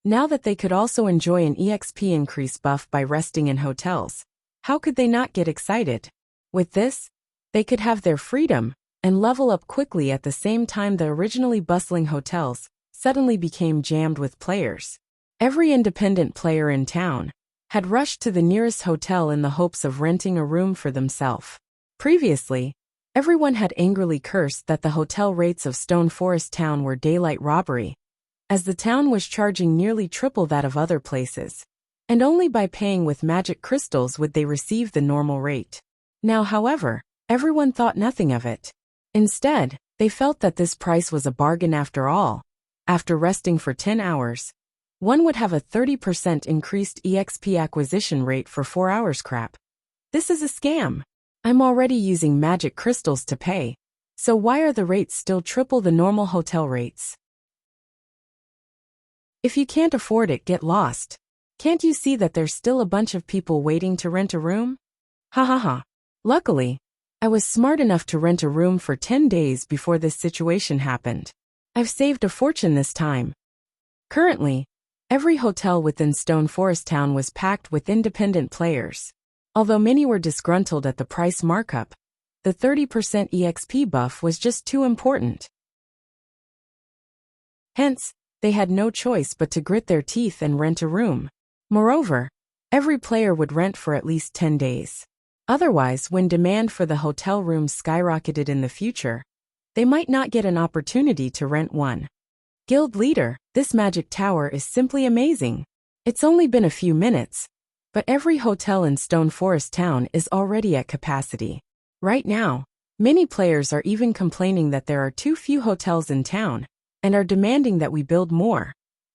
now that they could also enjoy an EXP increase buff by resting in hotels, how could they not get excited? With this, they could have their freedom and level up quickly. At the same time, the originally bustling hotels suddenly became jammed with players. Every independent player in town had rushed to the nearest hotel in the hopes of renting a room for themselves. Previously, everyone had angrily cursed that the hotel rates of Stone Forest Town were daylight robbery, as the town was charging nearly triple that of other places, and only by paying with magic crystals would they receive the normal rate. Now, however, everyone thought nothing of it. Instead, they felt that this price was a bargain after all. After resting for 10 hours, one would have a 30% increased EXP acquisition rate for 4 hours. Crap. This is a scam. I'm already using magic crystals to pay, so why are the rates still triple the normal hotel rates? If you can't afford it, get lost. Can't you see that there's still a bunch of people waiting to rent a room? Ha ha ha. Luckily, I was smart enough to rent a room for 10 days before this situation happened. I've saved a fortune this time. Currently, every hotel within Stone Forest Town was packed with independent players. Although many were disgruntled at the price markup, the 30% EXP buff was just too important. Hence, they had no choice but to grit their teeth and rent a room. Moreover, every player would rent for at least 10 days. Otherwise, when demand for the hotel rooms skyrocketed in the future, they might not get an opportunity to rent one. Guild leader, this magic tower is simply amazing. It's only been a few minutes, but every hotel in Stone Forest Town is already at capacity. Right now, many players are even complaining that there are too few hotels in town, and are demanding that we build more.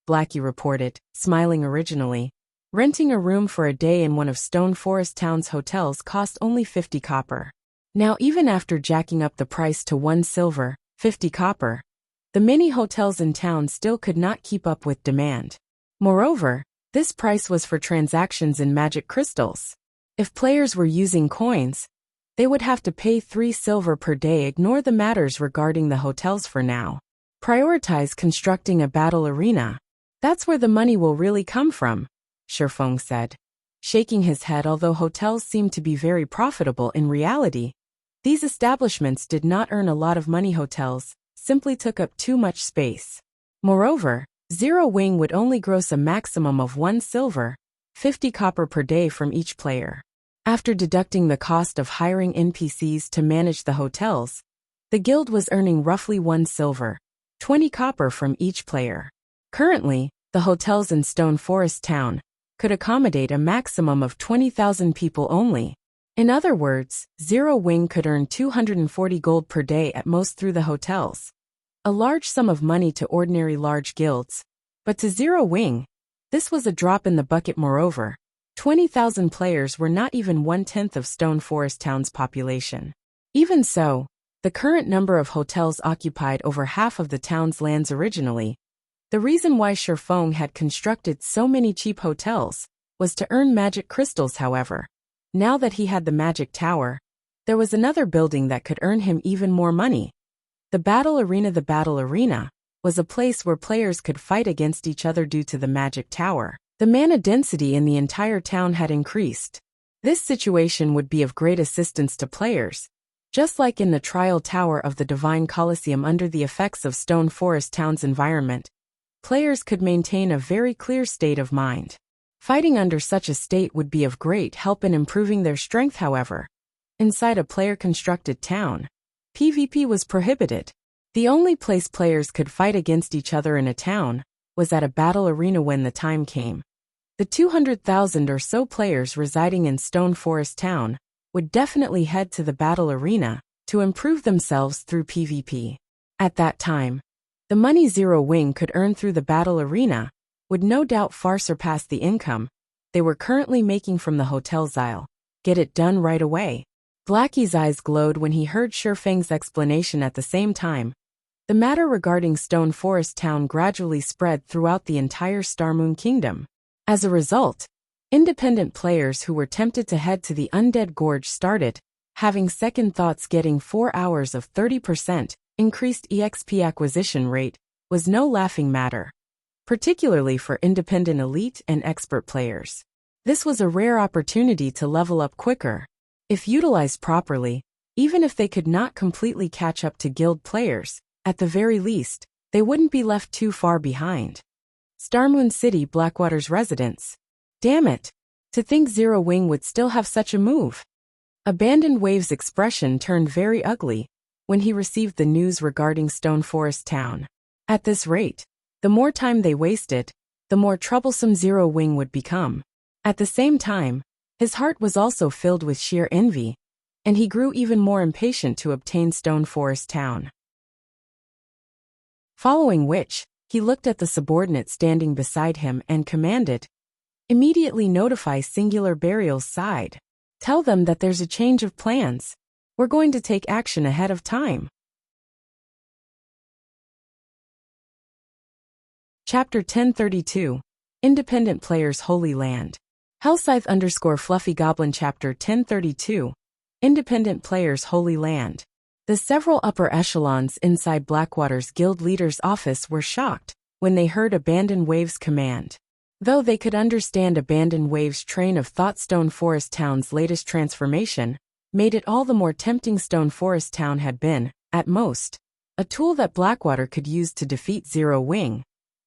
Blackie reported, smiling originally. Renting a room for a day in one of Stone Forest Town's hotels cost only 50 copper. Now, even after jacking up the price to 1 silver, 50 copper, the many hotels in town still could not keep up with demand. Moreover, this price was for transactions in magic crystals. If players were using coins, they would have to pay 3 silver per day. Ignore the matters regarding the hotels for now. Prioritize constructing a battle arena. That's where the money will really come from, Shifeng said, shaking his head. Although hotels seemed to be very profitable, in reality, these establishments did not earn a lot of money. Hotels simply took up too much space. Moreover, Zero Wing would only gross a maximum of 1 silver, 50 copper per day from each player. After deducting the cost of hiring NPCs to manage the hotels, the guild was earning roughly 1 silver, 20 copper from each player. Currently, the hotels in Stone Forest Town could accommodate a maximum of 20,000 people only. In other words, Zero Wing could earn 240 gold per day at most through the hotels. A large sum of money to ordinary large guilds, but to Zero Wing, this was a drop in the bucket. Moreover, 20,000 players were not even 1/10 of Stone Forest Town's population. Even so, the current number of hotels occupied over half of the town's lands originally. The reason why Shifeng had constructed so many cheap hotels was to earn magic crystals. However, now that he had the magic tower, there was another building that could earn him even more money. The battle arena. The battle arena was a place where players could fight against each other. Due to the magic tower, the mana density in the entire town had increased. This situation would be of great assistance to players, just like in the trial tower of the Divine Colosseum. Under the effects of Stone Forest Town's environment, players could maintain a very clear state of mind. Fighting under such a state would be of great help in improving their strength. However, inside a player-constructed town, PvP was prohibited. The only place players could fight against each other in a town was at a battle arena. When the time came, the 200,000 or so players residing in Stone Forest Town would definitely head to the battle arena to improve themselves through PvP. At that time, the money Zero Wing could earn through the battle arena would no doubt far surpass the income they were currently making from the hotel Zile. Get it done right away. Blackie's eyes glowed when he heard Shifeng's explanation. At the same time, The matter regarding Stone Forest Town gradually spread throughout the entire Starmoon Kingdom. As a result, independent players who were tempted to head to the Undead Gorge started having second thoughts. Getting 4 hours of 30% increased EXP acquisition rate was no laughing matter, particularly for independent elite and expert players. This was a rare opportunity to level up quicker. If utilized properly, even if they could not completely catch up to guild players, at the very least, they wouldn't be left too far behind. Starmoon City, Blackwater's residence. Damn it! To think Zero Wing would still have such a move. Abandoned Wave's expression turned very ugly when he received the news regarding Stone Forest Town. At this rate, the more time they wasted, the more troublesome Zero Wing would become. At the same time, his heart was also filled with sheer envy, and he grew even more impatient to obtain Stone Forest Town. Following which, he looked at the subordinate standing beside him and commanded, "Immediately notify Singular Burial's side. Tell them that there's a change of plans. We're going to take action ahead of time." Chapter 1032. Independent Players Holy Land. Hellscythe_Fluffy Goblin Chapter 1032. Independent Players Holy Land. The several upper echelons inside Blackwater's guild leader's office were shocked when they heard Abandoned Wave's command. Though they could understand Abandoned Wave's train of thought, Stone Forest Town's latest transformation made it all the more tempting. Stone Forest Town had been, at most, a tool that Blackwater could use to defeat Zero Wing.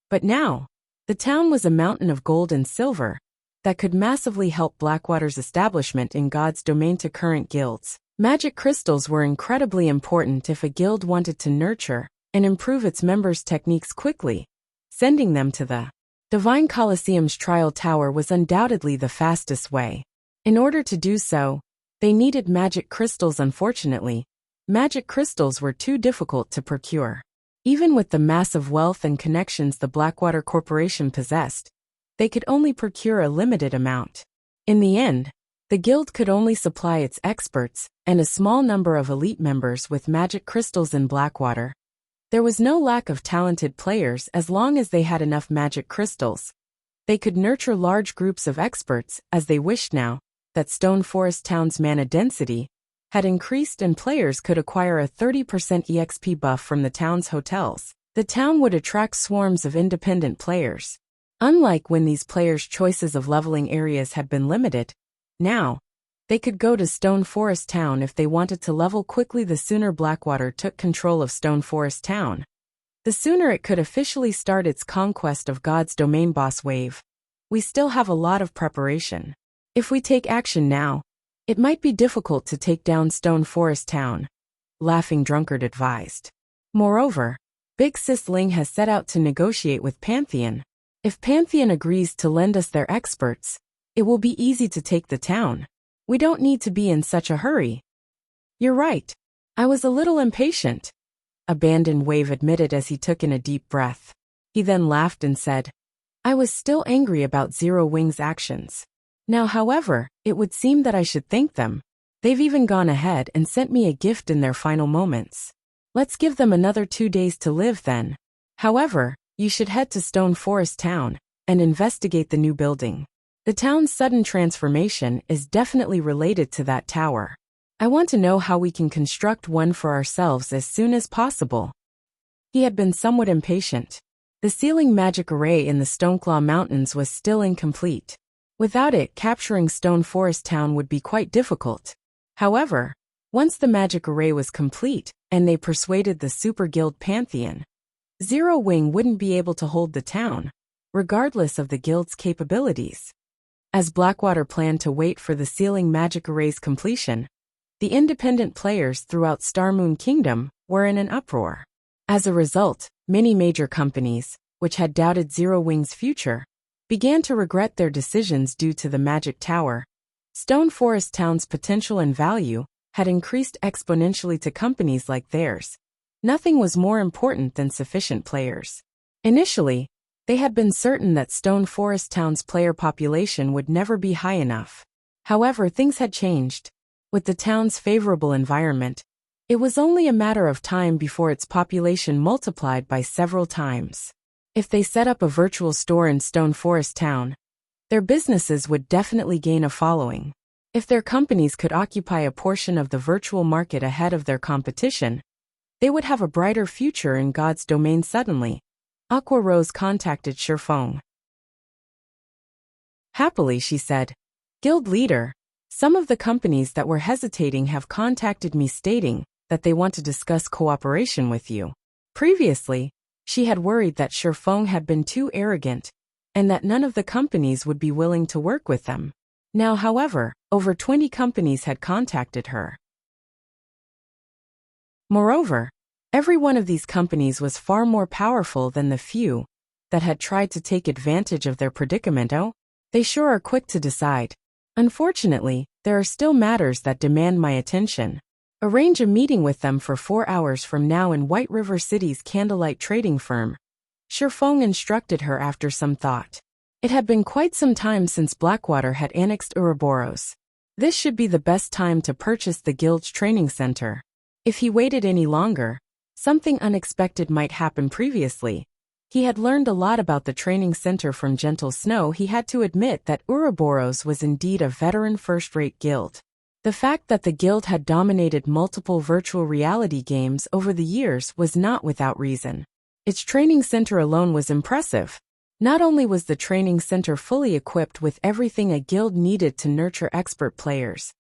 But now, the town was a mountain of gold and silver that could massively help Blackwater's establishment in God's domain to current guilds. Magic crystals were incredibly important if a guild wanted to nurture and improve its members' techniques quickly. Sending them to the Divine Colosseum's trial tower was undoubtedly the fastest way. In order to do so, they needed magic crystals. Unfortunately, magic crystals were too difficult to procure. Even with the massive wealth and connections the Blackwater Corporation possessed, they could only procure a limited amount. In the end, the guild could only supply its experts and a small number of elite members with magic crystals in Blackwater. There was no lack of talented players as long as they had enough magic crystals. They could nurture large groups of experts as they wished. Now that Stone Forest Town's mana density had increased and players could acquire a 30% EXP buff from the town's hotels, the town would attract swarms of independent players. Unlike when these players' choices of leveling areas had been limited, now they could go to Stone Forest Town if they wanted to level quickly. The sooner Blackwater took control of Stone Forest Town, the sooner it could officially start its conquest of God's domain. Boss Wave, we still have a lot of preparation. If we take action now, it might be difficult to take down Stone Forest Town, Laughing Drunkard advised. Moreover, Big Sis Ling has set out to negotiate with Pantheon. If Pantheon agrees to lend us their experts, it will be easy to take the town. We don't need to be in such a hurry. You're right. I was a little impatient, Abandoned Wave admitted as he took in a deep breath. He then laughed and said, I was still angry about Zero Wing's actions. Now, however, it would seem that I should thank them. They've even gone ahead and sent me a gift in their final moments. Let's give them another 2 days to live then. However, you should head to Stone Forest Town and investigate the new building. The town's sudden transformation is definitely related to that tower. I want to know how we can construct one for ourselves as soon as possible. He had been somewhat impatient. The sealing magic array in the Stoneclaw Mountains was still incomplete. Without it, capturing Stone Forest Town would be quite difficult. However, once the magic array was complete, and they persuaded the Super Guild Pantheon, Zero Wing wouldn't be able to hold the town, regardless of the guild's capabilities. As Blackwater planned to wait for the sealing magic array's completion, the independent players throughout Starmoon Kingdom were in an uproar. As a result, many major companies, which had doubted Zero Wing's future, began to regret their decisions due to the magic tower. Stone Forest Town's potential and value had increased exponentially to companies like theirs. Nothing was more important than sufficient players. Initially, they had been certain that Stone Forest Town's player population would never be high enough. However, things had changed. With the town's favorable environment, It was only a matter of time before its population multiplied by several times. If they set up a virtual store in Stone Forest Town, their businesses would definitely gain a following. If their companies could occupy a portion of the virtual market ahead of their competition, they would have a brighter future in God's domain. Suddenly, Aqua Rose contacted Shifeng. Happily, she said, "Guild leader, some of the companies that were hesitating have contacted me stating that they want to discuss cooperation with you." Previously, she had worried that Shifeng had been too arrogant and that none of the companies would be willing to work with them. Now, however, over 20 companies had contacted her. Moreover, every one of these companies was far more powerful than the few that had tried to take advantage of their predicament. Oh, they sure are quick to decide. Unfortunately, there are still matters that demand my attention. Arrange a meeting with them for 4 hours from now in White River City's candlelight trading firm, Shifeng instructed her after some thought. It had been quite some time since Blackwater had annexed Ouroboros. This should be the best time to purchase the guild's training center. If he waited any longer, something unexpected might happen. Previously, he had learned a lot about the training center from Gentle Snow. He had to admit that Ouroboros was indeed a veteran first-rate guild. The fact that the guild had dominated multiple virtual reality games over the years was not without reason. Its training center alone was impressive. Not only was the training center fully equipped with everything a guild needed to nurture expert players,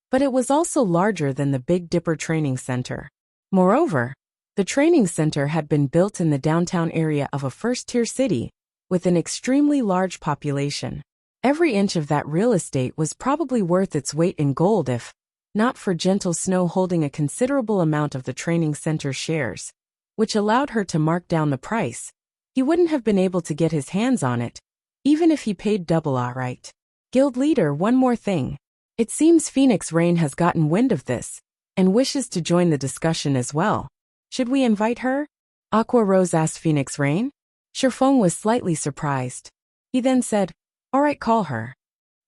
but it was also larger than the Big Dipper training center. Moreover, the training center had been built in the downtown area of a first-tier city, with an extremely large population. Every inch of that real estate was probably worth its weight in gold if not for Gentle Snow holding a considerable amount of the training center shares, which allowed her to mark down the price. He wouldn't have been able to get his hands on it, even if he paid double. Alright. Guild leader, one more thing. It seems Phoenix Rain has gotten wind of this, and wishes to join the discussion as well. Should we invite her? Aqua Rose asked Phoenix Rain. Shifeng was slightly surprised. He then said, "Alright, call her."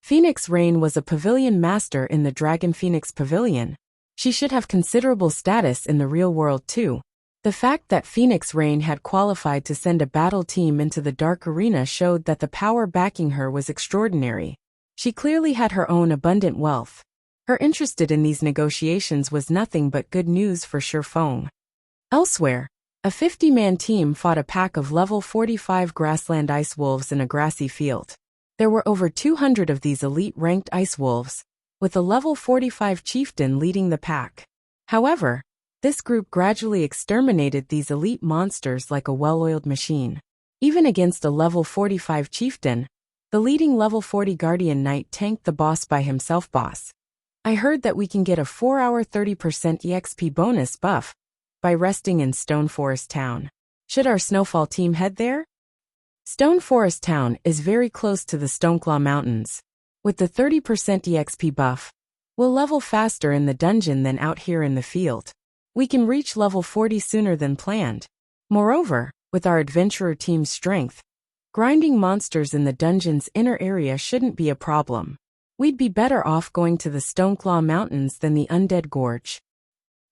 Phoenix Rain was a pavilion master in the Dragon Phoenix Pavilion. She should have considerable status in the real world too. The fact that Phoenix Rain had qualified to send a battle team into the Dark Arena showed that the power backing her was extraordinary. She clearly had her own abundant wealth. Her interest in these negotiations was nothing but good news for Shifeng. Elsewhere, a 50-man team fought a pack of level 45 grassland ice wolves in a grassy field. There were over 200 of these elite-ranked ice wolves, with a level 45 chieftain leading the pack. However, this group gradually exterminated these elite monsters like a well-oiled machine. Even against a level 45 chieftain, the leading level 40 guardian knight tanked the boss by himself. Boss, I heard that we can get a 4-hour 30% EXP bonus buff by resting in Stone Forest Town. Should our Snowfall team head there? Stone Forest Town is very close to the Stoneclaw Mountains. With the 30% EXP buff, we'll level faster in the dungeon than out here in the field. We can reach level 40 sooner than planned. Moreover, with our adventurer team's strength, grinding monsters in the dungeon's inner area shouldn't be a problem. We'd be better off going to the Stoneclaw Mountains than the Undead Gorge.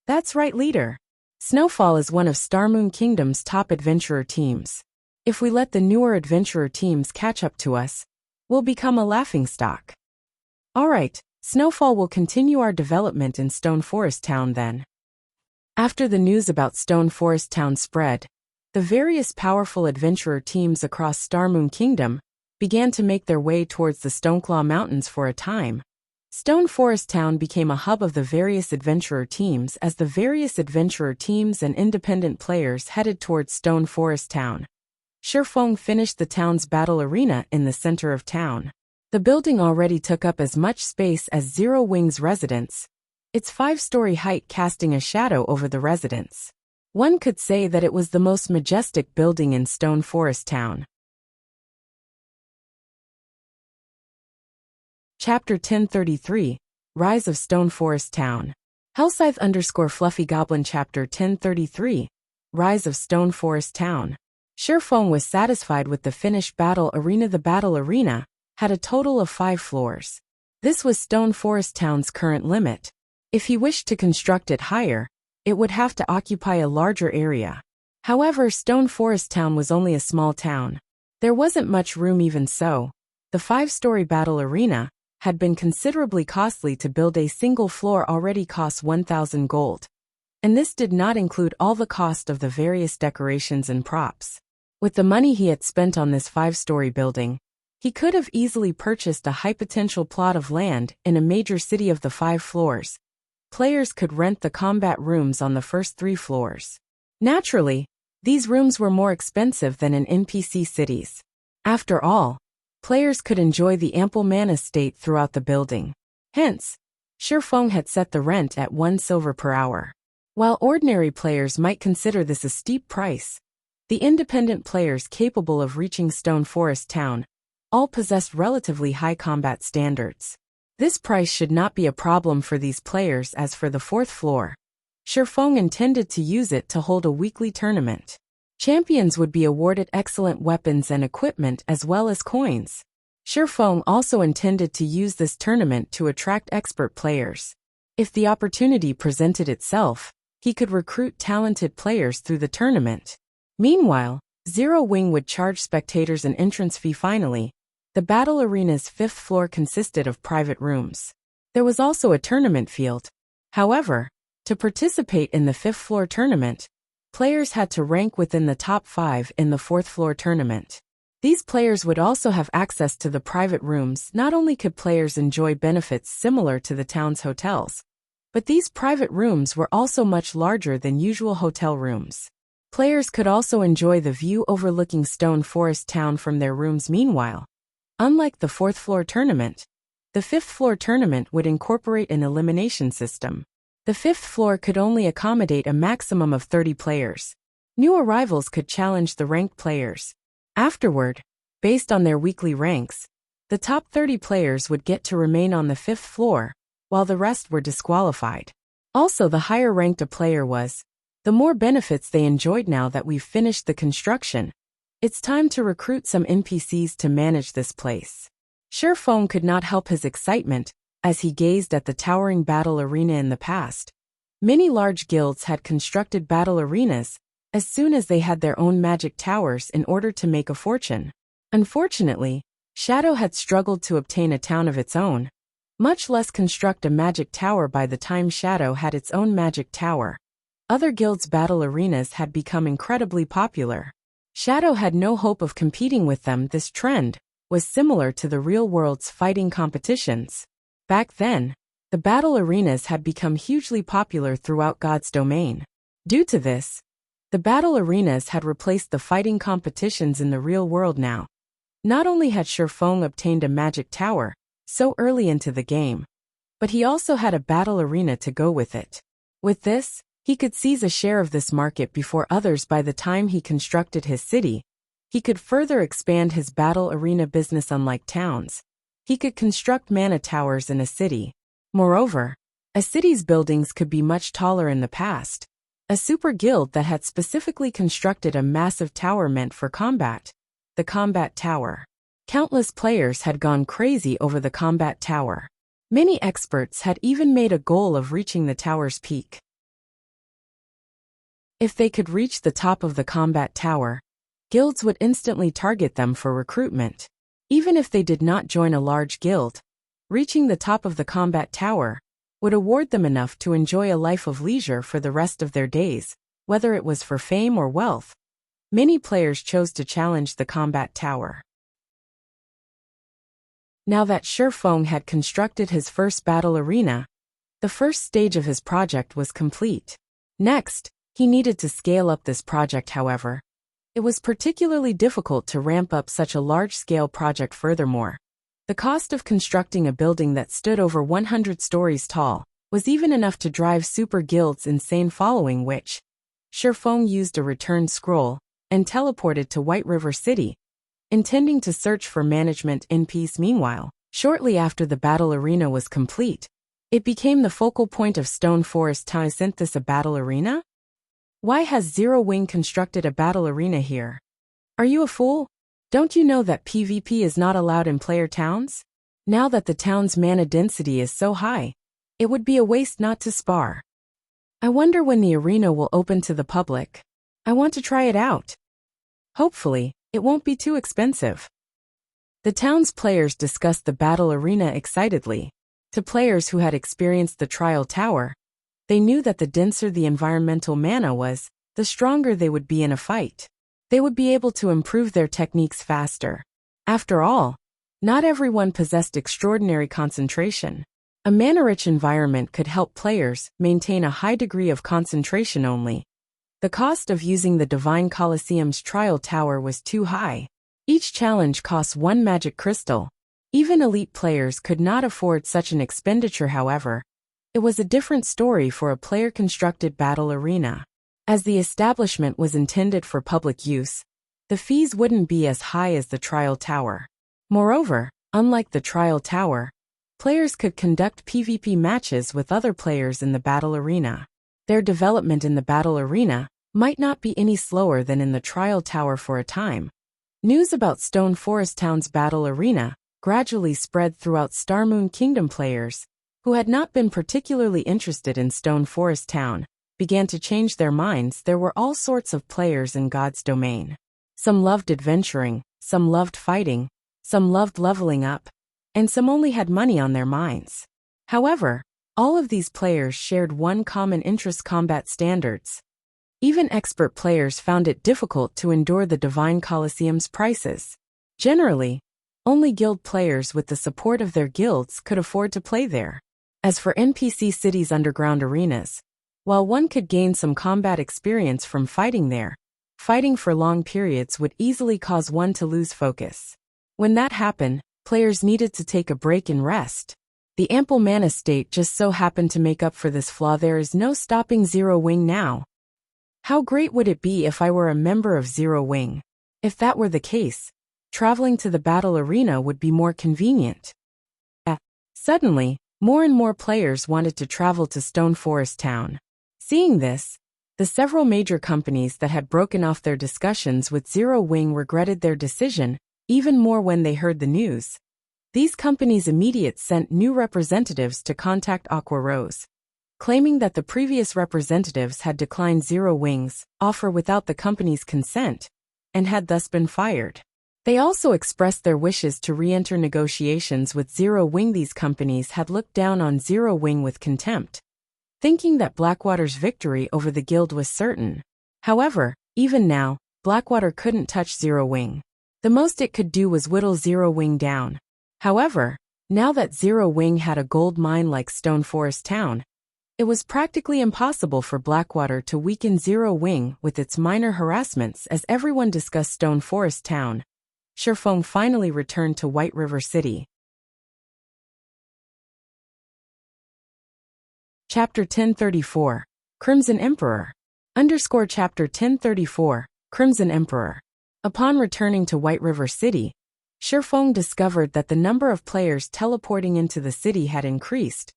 That's right, leader. Snowfall is one of Starmoon Kingdom's top adventurer teams. If we let the newer adventurer teams catch up to us, we'll become a laughingstock. Alright, Snowfall will continue our development in Stone Forest Town then. After the news about Stone Forest Town spread, the various powerful adventurer teams across Starmoon Kingdom began to make their way towards the Stoneclaw Mountains. For a time, Stone Forest Town became a hub of the various adventurer teams as the various adventurer teams and independent players headed towards Stone Forest Town. Shifeng finished the town's battle arena in the center of town. The building already took up as much space as Zero Wing's residence, its 5-story height casting a shadow over the residence. One could say that it was the most majestic building in Stone Forest Town. Chapter 1033, Rise of Stone Forest Town. Hellscythe_Fluffy Goblin Chapter 1033, Rise of Stone Forest Town. Shifeng was satisfied with the finished battle arena. The battle arena had a total of 5 floors. This was Stone Forest Town's current limit. If he wished to construct it higher, it would have to occupy a larger area. However, Stone Forest Town was only a small town. There wasn't much room even so. The 5-story battle arena had been considerably costly to build. A single floor already cost 1,000 gold. And this did not include all the cost of the various decorations and props. With the money he had spent on this 5-story building, he could have easily purchased a high-potential plot of land in a major city of the 5 floors. Players could rent the combat rooms on the first 3 floors. Naturally, these rooms were more expensive than in NPC cities. After all, players could enjoy the ample mana state throughout the building. Hence, Shifeng had set the rent at 1 silver per hour. While ordinary players might consider this a steep price, the independent players capable of reaching Stone Forest Town all possessed relatively high combat standards. This price should not be a problem for these players. As for the 4th floor, Shifeng intended to use it to hold a weekly tournament. Champions would be awarded excellent weapons and equipment as well as coins. Shifeng also intended to use this tournament to attract expert players. If the opportunity presented itself, he could recruit talented players through the tournament. Meanwhile, Zero Wing would charge spectators an entrance fee. Finally, the battle arena's 5th floor consisted of private rooms. There was also a tournament field. However, to participate in the 5th floor tournament, players had to rank within the top 5 in the 4th floor tournament. These players would also have access to the private rooms. Not only could players enjoy benefits similar to the town's hotels, but these private rooms were also much larger than usual hotel rooms. Players could also enjoy the view overlooking Stone Forest Town from their rooms. Meanwhile, unlike the 4th floor tournament, the 5th floor tournament would incorporate an elimination system. The 5th floor could only accommodate a maximum of 30 players. New arrivals could challenge the ranked players. Afterward, based on their weekly ranks, the top 30 players would get to remain on the 5th floor, while the rest were disqualified. Also, the higher ranked a player was, the more benefits they enjoyed. Now that we've finished the construction, it's time to recruit some NPCs to manage this place. Shifeng could not help his excitement as he gazed at the towering battle arena. In the past, many large guilds had constructed battle arenas as soon as they had their own magic towers in order to make a fortune. Unfortunately, Shadow had struggled to obtain a town of its own, much less construct a magic tower. By the time Shadow had its own magic tower, other guilds' battle arenas had become incredibly popular. Shadow had no hope of competing with them. This trend was similar to the real world's fighting competitions. Back then, the battle arenas had become hugely popular throughout God's domain. Due to this, the battle arenas had replaced the fighting competitions in the real world now. Not only had Shifeng obtained a magic tower so early into the game, but he also had a battle arena to go with it. With this, he could seize a share of this market before others. By the time he constructed his city, he could further expand his battle arena business. Unlike towns, he could construct mana towers in a city. Moreover, a city's buildings could be much taller. In the past, a super guild that had specifically constructed a massive tower meant for combat, the combat tower. Countless players had gone crazy over the combat tower. Many experts had even made a goal of reaching the tower's peak. If they could reach the top of the combat tower, guilds would instantly target them for recruitment. Even if they did not join a large guild, reaching the top of the combat tower would award them enough to enjoy a life of leisure for the rest of their days, whether it was for fame or wealth. Many players chose to challenge the combat tower. Now that Shifeng had constructed his first battle arena, the first stage of his project was complete. Next, he needed to scale up this project. However, it was particularly difficult to ramp up such a large-scale project. Furthermore, the cost of constructing a building that stood over 100 stories tall was even enough to drive super guilds insane, following which, Shifeng used a return scroll and teleported to White River City, intending to search for management in peace. Meanwhile, shortly after the battle arena was complete, it became the focal point of Stone Forest Town. Isn't this a battle arena? Why has Zero Wing constructed a battle arena here? Are you a fool? Don't you know that PvP is not allowed in player towns? Now that the town's mana density is so high, it would be a waste not to spar. I wonder when the arena will open to the public. I want to try it out. Hopefully, it won't be too expensive. The town's players discussed the battle arena excitedly. To players who had experienced the trial tower, they knew that the denser the environmental mana was, the stronger they would be in a fight. They would be able to improve their techniques faster. After all, not everyone possessed extraordinary concentration. A mana-rich environment could help players maintain a high degree of concentration only. The cost of using the Divine Colosseum's trial tower was too high. Each challenge costs 1 magic crystal. Even elite players could not afford such an expenditure. However, it was a different story for a player-constructed battle arena. As the establishment was intended for public use, the fees wouldn't be as high as the trial tower. Moreover, unlike the trial tower, players could conduct PvP matches with other players in the battle arena. Their development in the battle arena might not be any slower than in the trial tower for a time. News about Stone Forest Town's battle arena gradually spread throughout Starmoon Kingdom. Players who had not been particularly interested in Stone Forest Town began to change their minds. There were all sorts of players in God's domain. Some loved adventuring, some loved fighting, some loved leveling up, and some only had money on their minds. However, all of these players shared one common interest: combat standards. Even expert players found it difficult to endure the Divine Colosseum's prices. Generally, only guild players with the support of their guilds could afford to play there. As for NPC City's underground arenas, while one could gain some combat experience from fighting there, fighting for long periods would easily cause one to lose focus. When that happened, players needed to take a break and rest. The ample mana state just so happened to make up for this flaw. There is no stopping Zero Wing now. How great would it be if I were a member of Zero Wing? If that were the case, traveling to the battle arena would be more convenient. Suddenly, more and more players wanted to travel to Stone Forest Town. Seeing this, the several major companies that had broken off their discussions with Zero Wing regretted their decision even more when they heard the news. These companies immediately sent new representatives to contact Aqua Rose, claiming that the previous representatives had declined Zero Wing's offer without the company's consent, and had thus been fired. They also expressed their wishes to re-enter negotiations with Zero Wing. These companies had looked down on Zero Wing with contempt, thinking that Blackwater's victory over the guild was certain. However, even now, Blackwater couldn't touch Zero Wing. The most it could do was whittle Zero Wing down. However, now that Zero Wing had a gold mine like Stone Forest Town, it was practically impossible for Blackwater to weaken Zero Wing with its minor harassments. As everyone discussed Stone Forest Town, Shifeng finally returned to White River City. Chapter 1034, Crimson Emperor. Chapter 1034, Crimson Emperor. Upon returning to White River City, Shifeng discovered that the number of players teleporting into the city had increased,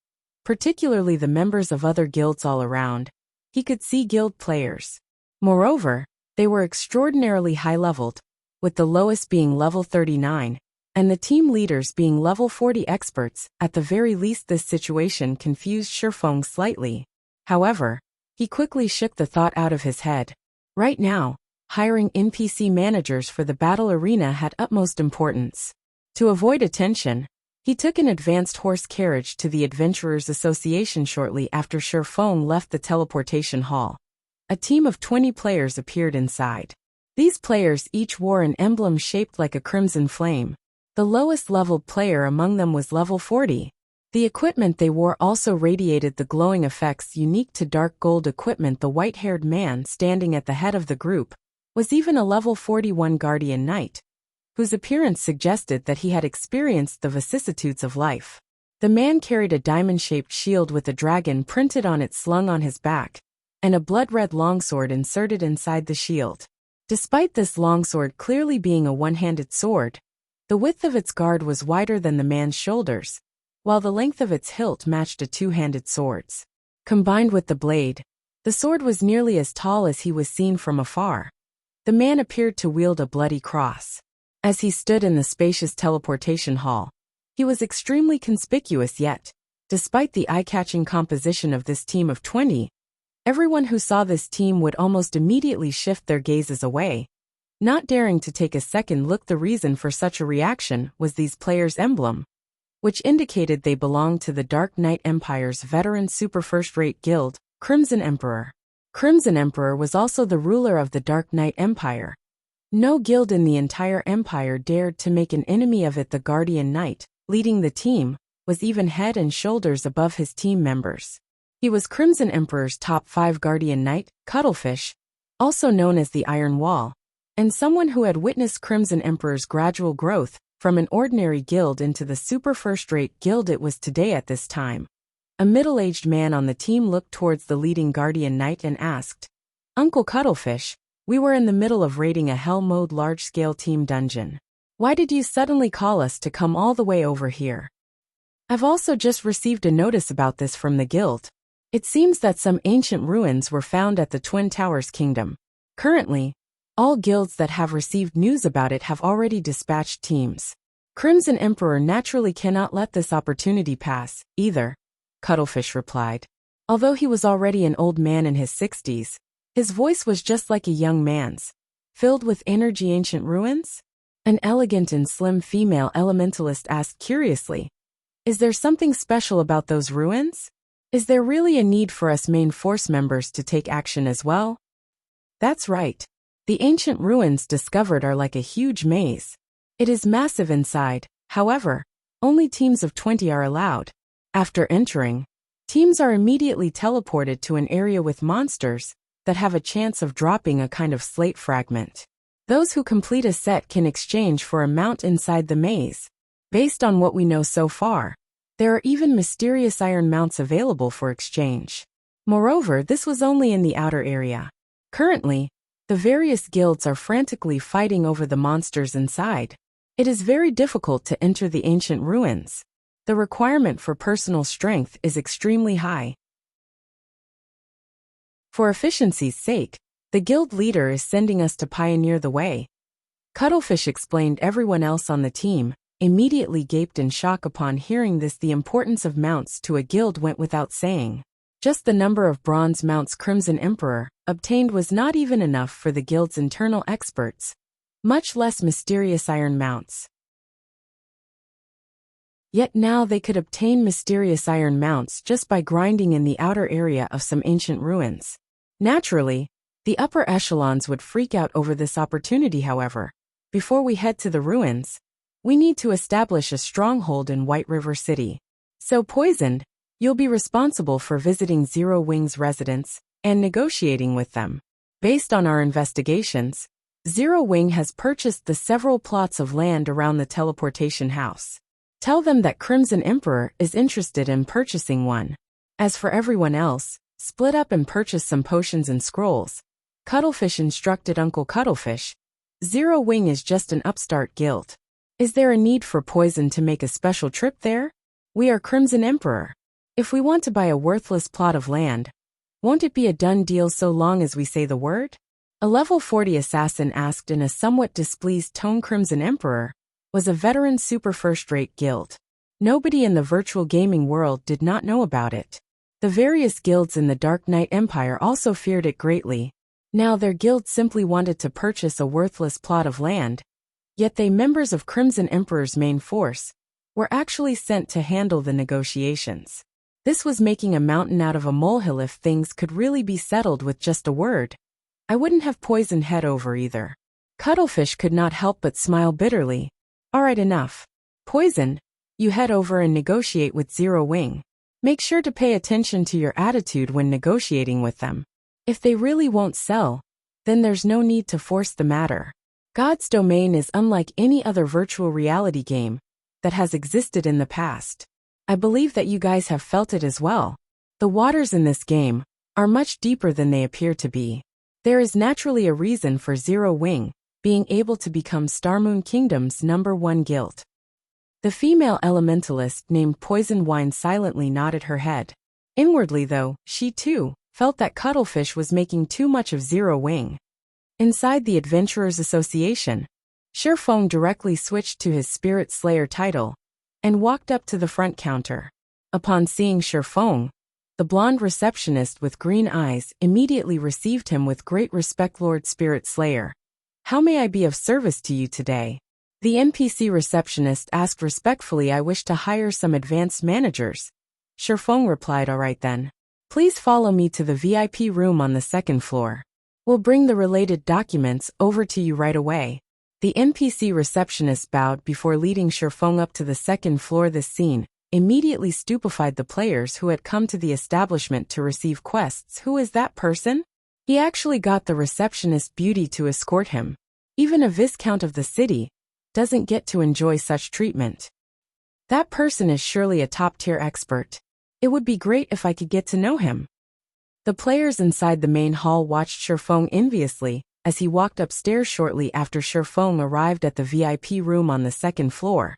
particularly the members of other guilds all around. He could see guild players. Moreover, they were extraordinarily high-leveled, with the lowest being level 39, and the team leaders being level 40 experts. At the very least, this situation confused Shifeng slightly. However, he quickly shook the thought out of his head. Right now, hiring NPC managers for the battle arena had utmost importance. To avoid attention, he took an advanced horse carriage to the Adventurers Association. Shortly after Shifeng left the teleportation hall, a team of 20 players appeared inside. These players each wore an emblem shaped like a crimson flame. The lowest leveled player among them was level 40. The equipment they wore also radiated the glowing effects unique to dark gold equipment. The white-haired man standing at the head of the group was even a level 41 guardian knight, whose appearance suggested that he had experienced the vicissitudes of life. The man carried a diamond-shaped shield with a dragon printed on it slung on his back, and a blood-red longsword inserted inside the shield. Despite this longsword clearly being a one-handed sword, the width of its guard was wider than the man's shoulders, while the length of its hilt matched a two-handed sword's. Combined with the blade, the sword was nearly as tall as he was seen from afar. The man appeared to wield a bloody cross. As he stood in the spacious teleportation hall, he was extremely conspicuous. Yet, despite the eye-catching composition of this team of 20, Everyone who saw this team would almost immediately shift their gazes away, not daring to take a second look. The reason for such a reaction was these players' emblem, which indicated they belonged to the Dark Knight Empire's veteran super first-rate guild, Crimson Emperor. Crimson Emperor was also the ruler of the Dark Knight Empire. No guild in the entire empire dared to make an enemy of it. The Guardian Knight, leading the team, was even head and shoulders above his team members. He was Crimson Emperor's top 5 Guardian Knight, Cuttlefish, also known as the Iron Wall, and someone who had witnessed Crimson Emperor's gradual growth from an ordinary guild into the super first-rate guild it was today. At this time, a middle-aged man on the team looked towards the leading Guardian Knight and asked, "Uncle Cuttlefish, we were in the middle of raiding a hell mode large-scale team dungeon. Why did you suddenly call us to come all the way over here?" "I've also just received a notice about this from the guild. It seems that some ancient ruins were found at the Twin Towers Kingdom. Currently, all guilds that have received news about it have already dispatched teams. Crimson Emperor naturally cannot let this opportunity pass, either," Cuttlefish replied. Although he was already an old man in his 60s, his voice was just like a young man's, filled with energy. "Ancient ruins?" An elegant and slim female elementalist asked curiously. "Is there something special about those ruins? Is there really a need for us main force members to take action as well?" "That's right. The ancient ruins discovered are like a huge maze. It is massive inside. However, only teams of 20 are allowed. After entering, teams are immediately teleported to an area with monsters that have a chance of dropping a kind of slate fragment. Those who complete a set can exchange for a mount inside the maze. Based on what we know so far, there are even mysterious iron mounts available for exchange. Moreover, this was only in the outer area. Currently, the various guilds are frantically fighting over the monsters inside. It is very difficult to enter the ancient ruins. The requirement for personal strength is extremely high. For efficiency's sake, the guild leader is sending us to pioneer the way," Cuttlefish explained. Everyone else on the team immediately gaped in shock upon hearing this. The importance of mounts to a guild went without saying. Just the number of bronze mounts Crimson Emperor obtained was not even enough for the guild's internal experts, much less mysterious iron mounts. Yet now they could obtain mysterious iron mounts just by grinding in the outer area of some ancient ruins. Naturally, the upper echelons would freak out over this opportunity. However, before we head to the ruins, we need to establish a stronghold in White River City. So Poisoned, you'll be responsible for visiting Zero Wing's residents and negotiating with them. Based on our investigations, Zero Wing has purchased the several plots of land around the teleportation house. Tell them that Crimson Emperor is interested in purchasing one. As for everyone else, split up and purchase some potions and scrolls," Cuttlefish instructed Uncle Cuttlefish. "Zero Wing is just an upstart guild. Is there a need for Poison to make a special trip there? We are Crimson Emperor. If we want to buy a worthless plot of land, won't it be a done deal so long as we say the word?" A level 40 assassin asked in a somewhat displeased tone. Crimson Emperor was a veteran super first-rate guild. Nobody in the virtual gaming world did not know about it. The various guilds in the Dark Knight Empire also feared it greatly. Now their guild simply wanted to purchase a worthless plot of land, yet they, members of Crimson Emperor's main force, were actually sent to handle the negotiations. This was making a mountain out of a molehill. If things could really be settled with just a word, I wouldn't have Poison head over either. Cuttlefish could not help but smile bitterly. "Alright, enough. Poison, you head over and negotiate with Zero Wing. Make sure to pay attention to your attitude when negotiating with them. If they really won't sell, then there's no need to force the matter. God's Domain is unlike any other virtual reality game that has existed in the past. I believe that you guys have felt it as well. The waters in this game are much deeper than they appear to be. There is naturally a reason for Zero Wing being able to become Starmoon Kingdom's #1 guild." The female elementalist named Poison Wine silently nodded her head. Inwardly though, she too felt that Cuttlefish was making too much of Zero Wing. Inside the Adventurers Association, Sherfong directly switched to his Spirit Slayer title and walked up to the front counter. Upon seeing Sherfong, The blonde receptionist with green eyes immediately received him with great respect. Lord Spirit Slayer, how may I be of service to you today? The NPC receptionist asked respectfully. I wish to hire some advanced managers. Shifeng replied, all right then. Please follow me to the VIP room on the second floor. We'll bring the related documents over to you right away. The NPC receptionist bowed before leading Shifeng up to the second floor. This scene immediately stupefied the players who had come to the establishment to receive quests. Who is that person? He actually got the receptionist beauty to escort him. Even a viscount of the city doesn't get to enjoy such treatment. That person is surely a top-tier expert. It would be great if I could get to know him. The players inside the main hall watched Shifeng enviously as he walked upstairs. Shortly after Shifeng arrived at the VIP room on the second floor,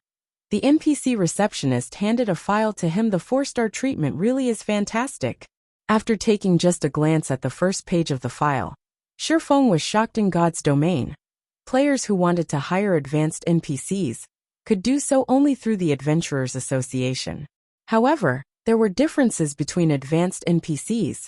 the NPC receptionist handed a file to him. The 4-star treatment really is fantastic. After taking just a glance at the first page of the file, Shifeng was shocked. In God's domain, players who wanted to hire advanced NPCs could do so only through the Adventurers Association. However, there were differences between advanced NPCs,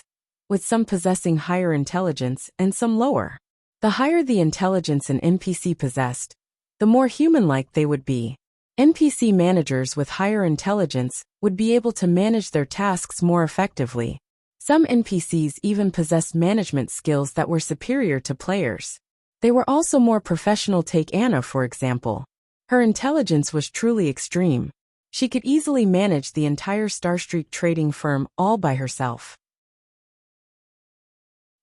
with some possessing higher intelligence and some lower. The higher the intelligence an NPC possessed, the more human-like they would be. NPC managers with higher intelligence would be able to manage their tasks more effectively. Some NPCs even possessed management skills that were superior to players. They were also more professional. Take Anna, for example. Her intelligence was truly extreme. She could easily manage the entire Starstreak trading firm all by herself.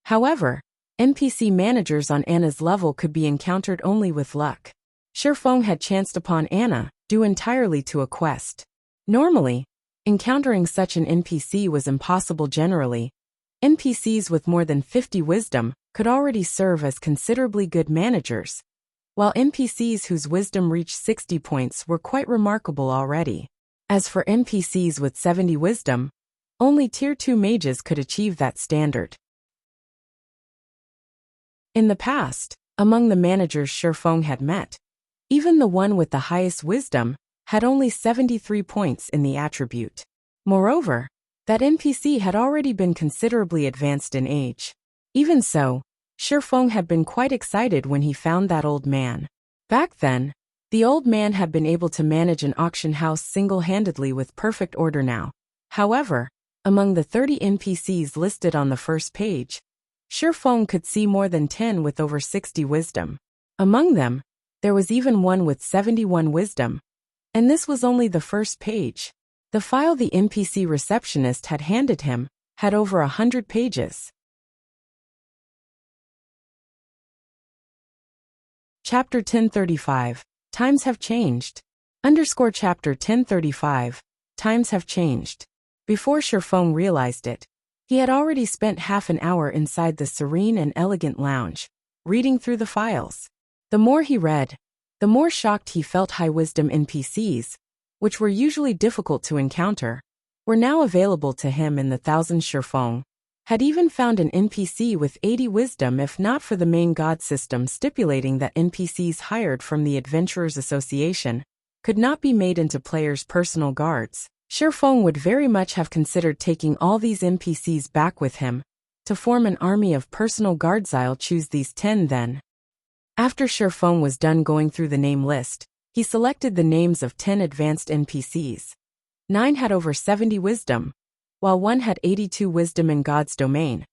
However, NPC managers on Anna's level could be encountered only with luck. Shifeng had chanced upon Anna, due entirely to a quest. Normally, encountering such an NPC was impossible. Generally, NPCs with more than 50 wisdom could already serve as considerably good managers, while NPCs whose wisdom reached 60 points were quite remarkable already. As for NPCs with 70 wisdom, only Tier 2 mages could achieve that standard. In the past, among the managers Shifeng had met, even the one with the highest wisdom had only 73 points in the attribute. Moreover, that NPC had already been considerably advanced in age. Even so, Shifeng had been quite excited when he found that old man. Back then, the old man had been able to manage an auction house single-handedly with perfect order now. However, among the 30 NPCs listed on the first page, Shifeng could see more than 10 with over 60 wisdom. Among them, there was even one with 71 wisdom. And this was only the first page. The file the NPC receptionist had handed him had over 100 pages. Chapter 1035. Times have changed. Chapter 1035. Times have changed. Before Shifeng realized it, he had already spent half an hour inside the serene and elegant lounge, reading through the files. The more he read, the more shocked he felt. High-wisdom NPCs, which were usually difficult to encounter, were now available to him in the thousands. Shifeng had even found an NPC with 80 wisdom. If not for the main god system stipulating that NPCs hired from the Adventurers Association could not be made into players' personal guards, Shifeng would very much have considered taking all these NPCs back with him to form an army of personal guards. I'll choose these 10 then. After Shifeng was done going through the name list, he selected the names of 10 advanced NPCs. 9 had over 70 wisdom, while 1 had 82 wisdom in God's domain.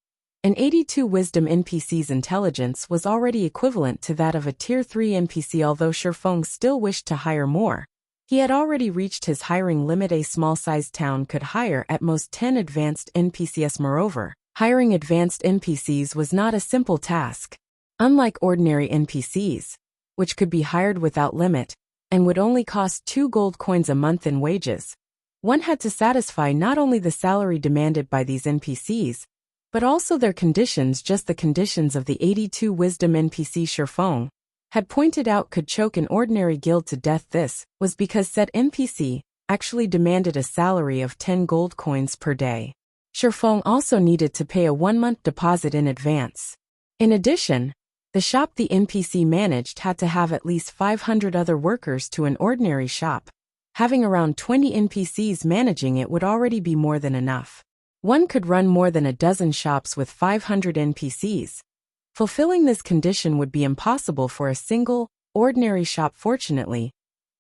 An 82 wisdom NPC's intelligence was already equivalent to that of a Tier 3 NPC. Although Shifeng still wished to hire more, he had already reached his hiring limit. A small-sized town could hire at most 10 advanced NPCs. Moreover, hiring advanced NPCs was not a simple task. Unlike ordinary NPCs, which could be hired without limit and would only cost 2 gold coins a month in wages, one had to satisfy not only the salary demanded by these NPCs, but also their conditions. Just the conditions of the 82 wisdom NPC Shifeng had pointed out could choke an ordinary guild to death. This was because said NPC actually demanded a salary of 10 gold coins per day. Shifeng also needed to pay a 1-month deposit in advance. In addition, the shop the NPC managed had to have at least 500 other workers to an ordinary shop. Having around 20 NPCs managing it would already be more than enough. One could run more than a dozen shops with 500 NPCs. Fulfilling this condition would be impossible for a single, ordinary shop. Fortunately,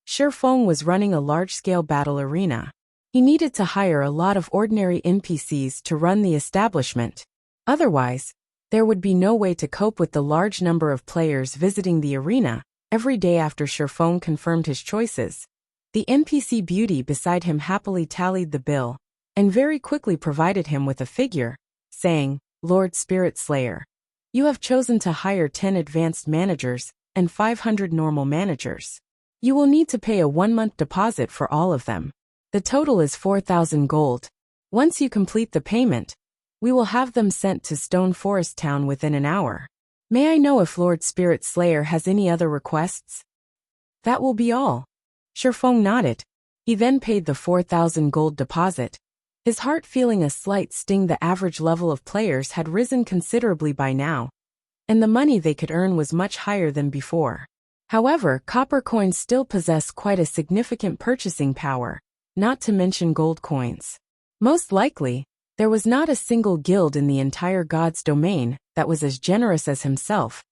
Shifeng was running a large-scale battle arena. He needed to hire a lot of ordinary NPCs to run the establishment. Otherwise, there would be no way to cope with the large number of players visiting the arena every day. After Shifeng confirmed his choices, the NPC beauty beside him happily tallied the bill and very quickly provided him with a figure, saying, "Lord Spirit Slayer, you have chosen to hire 10 advanced managers and 500 normal managers. You will need to pay a 1-month deposit for all of them. The total is 4,000 gold. Once you complete the payment, we will have them sent to Stone Forest Town within an hour. May I know if Lord Spirit Slayer has any other requests?" "That will be all." Shifeng nodded. He then paid the 4,000 gold deposit, his heart feeling a slight sting. The average level of players had risen considerably by now, and the money they could earn was much higher than before. However, copper coins still possess quite a significant purchasing power, not to mention gold coins. Most likely, there was not a single guild in the entire God's domain that was as generous as himself,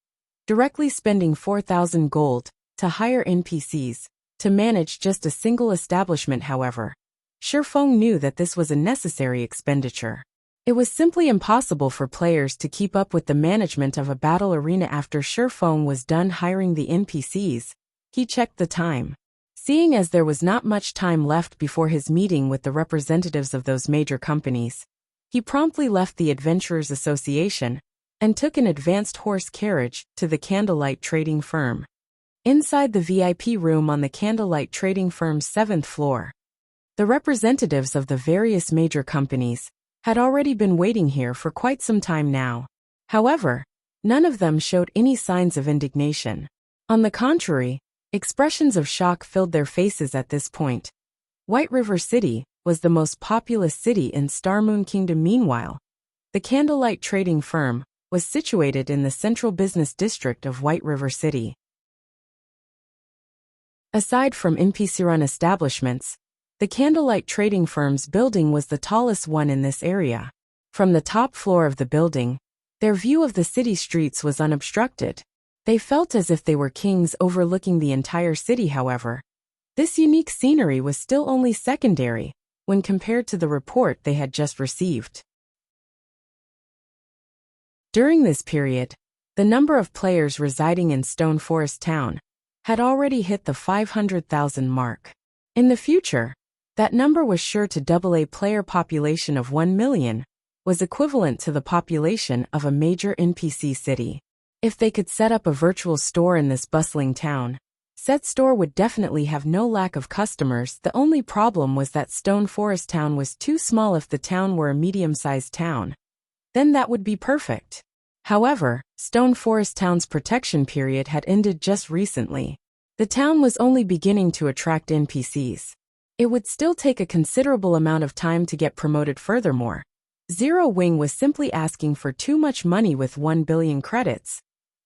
directly spending 4,000 gold to hire NPCs to manage just a single establishment. However, Shifeng knew that this was a necessary expenditure. It was simply impossible for players to keep up with the management of a battle arena. After Shifeng was done hiring the NPCs, he checked the time. Seeing as there was not much time left before his meeting with the representatives of those major companies, he promptly left the Adventurers Association and took an advanced horse carriage to the Candlelight Trading Firm. Inside the VIP room on the Candlelight Trading Firm's 7th floor, the representatives of the various major companies had already been waiting here for quite some time now. However, none of them showed any signs of indignation. On the contrary, expressions of shock filled their faces at this point. White River City was the most populous city in Starmoon Kingdom. Meanwhile, the Candlelight Trading Firm was situated in the central business district of White River City. Aside from NPC-run establishments, the Candlelight Trading Firm's building was the tallest one in this area. From the top floor of the building, their view of the city streets was unobstructed. They felt as if they were kings overlooking the entire city. However, this unique scenery was still only secondary when compared to the report they had just received. During this period, the number of players residing in Stone Forest Town had already hit the 500,000 mark. In the future, that number was sure to double. A player population of 1 million was equivalent to the population of a major NPC city. If they could set up a virtual store in this bustling town, said store would definitely have no lack of customers. The only problem was that Stone Forest Town was too small. If the town were a medium-sized town, then that would be perfect. However, Stone Forest Town's protection period had ended just recently. The town was only beginning to attract NPCs. It would still take a considerable amount of time to get promoted. Furthermore, Zero Wing was simply asking for too much money. With 1 billion credits,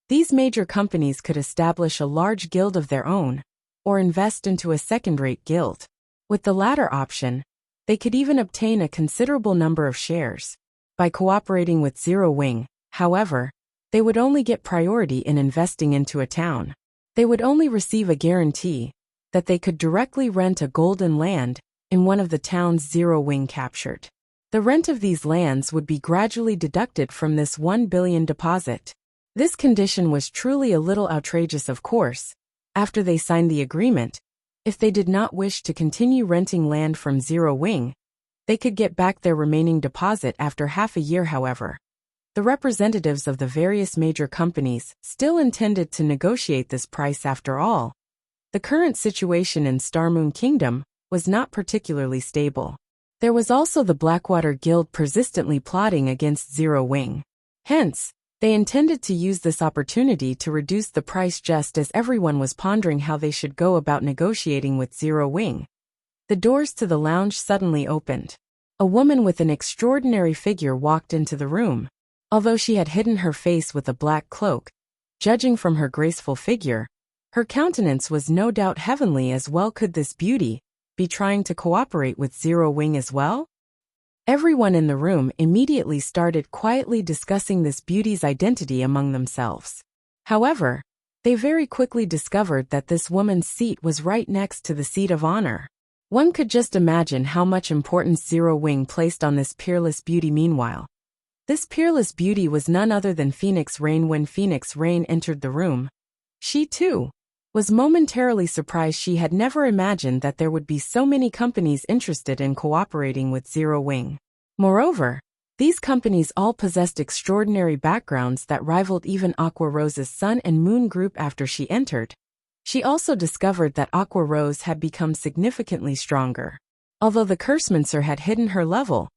these major companies could establish a large guild of their own, or invest into a second-rate guild. With the latter option, they could even obtain a considerable number of shares. By cooperating with Zero Wing, however, they would only get priority in investing into a town. They would only receive a guarantee that they could directly rent a golden land in one of the towns Zero Wing captured. The rent of these lands would be gradually deducted from this 1 billion deposit. This condition was truly a little outrageous. Of course, after they signed the agreement, if they did not wish to continue renting land from Zero Wing, they could get back their remaining deposit after half a year. However, the representatives of the various major companies still intended to negotiate this price. After all, the current situation in Starmoon Kingdom was not particularly stable. There was also the Blackwater Guild persistently plotting against Zero Wing. Hence, they intended to use this opportunity to reduce the price. Just as everyone was pondering how they should go about negotiating with Zero Wing, the doors to the lounge suddenly opened. A woman with an extraordinary figure walked into the room. Although she had hidden her face with a black cloak, judging from her graceful figure, her countenance was no doubt heavenly. As well, could this beauty be trying to cooperate with Zero Wing as well? Everyone in the room immediately started quietly discussing this beauty's identity among themselves. However, they very quickly discovered that this woman's seat was right next to the seat of honor. One could just imagine how much importance Zero Wing placed on this peerless beauty. Meanwhile, this peerless beauty was none other than Phoenix Rain. When Phoenix Rain entered the room, she too was momentarily surprised. She had never imagined that there would be so many companies interested in cooperating with Zero Wing. Moreover, these companies all possessed extraordinary backgrounds that rivaled even Aqua Rose's Sun and Moon group. After she entered, she also discovered that Aqua Rose had become significantly stronger. Although the Cursemancer had hidden her level,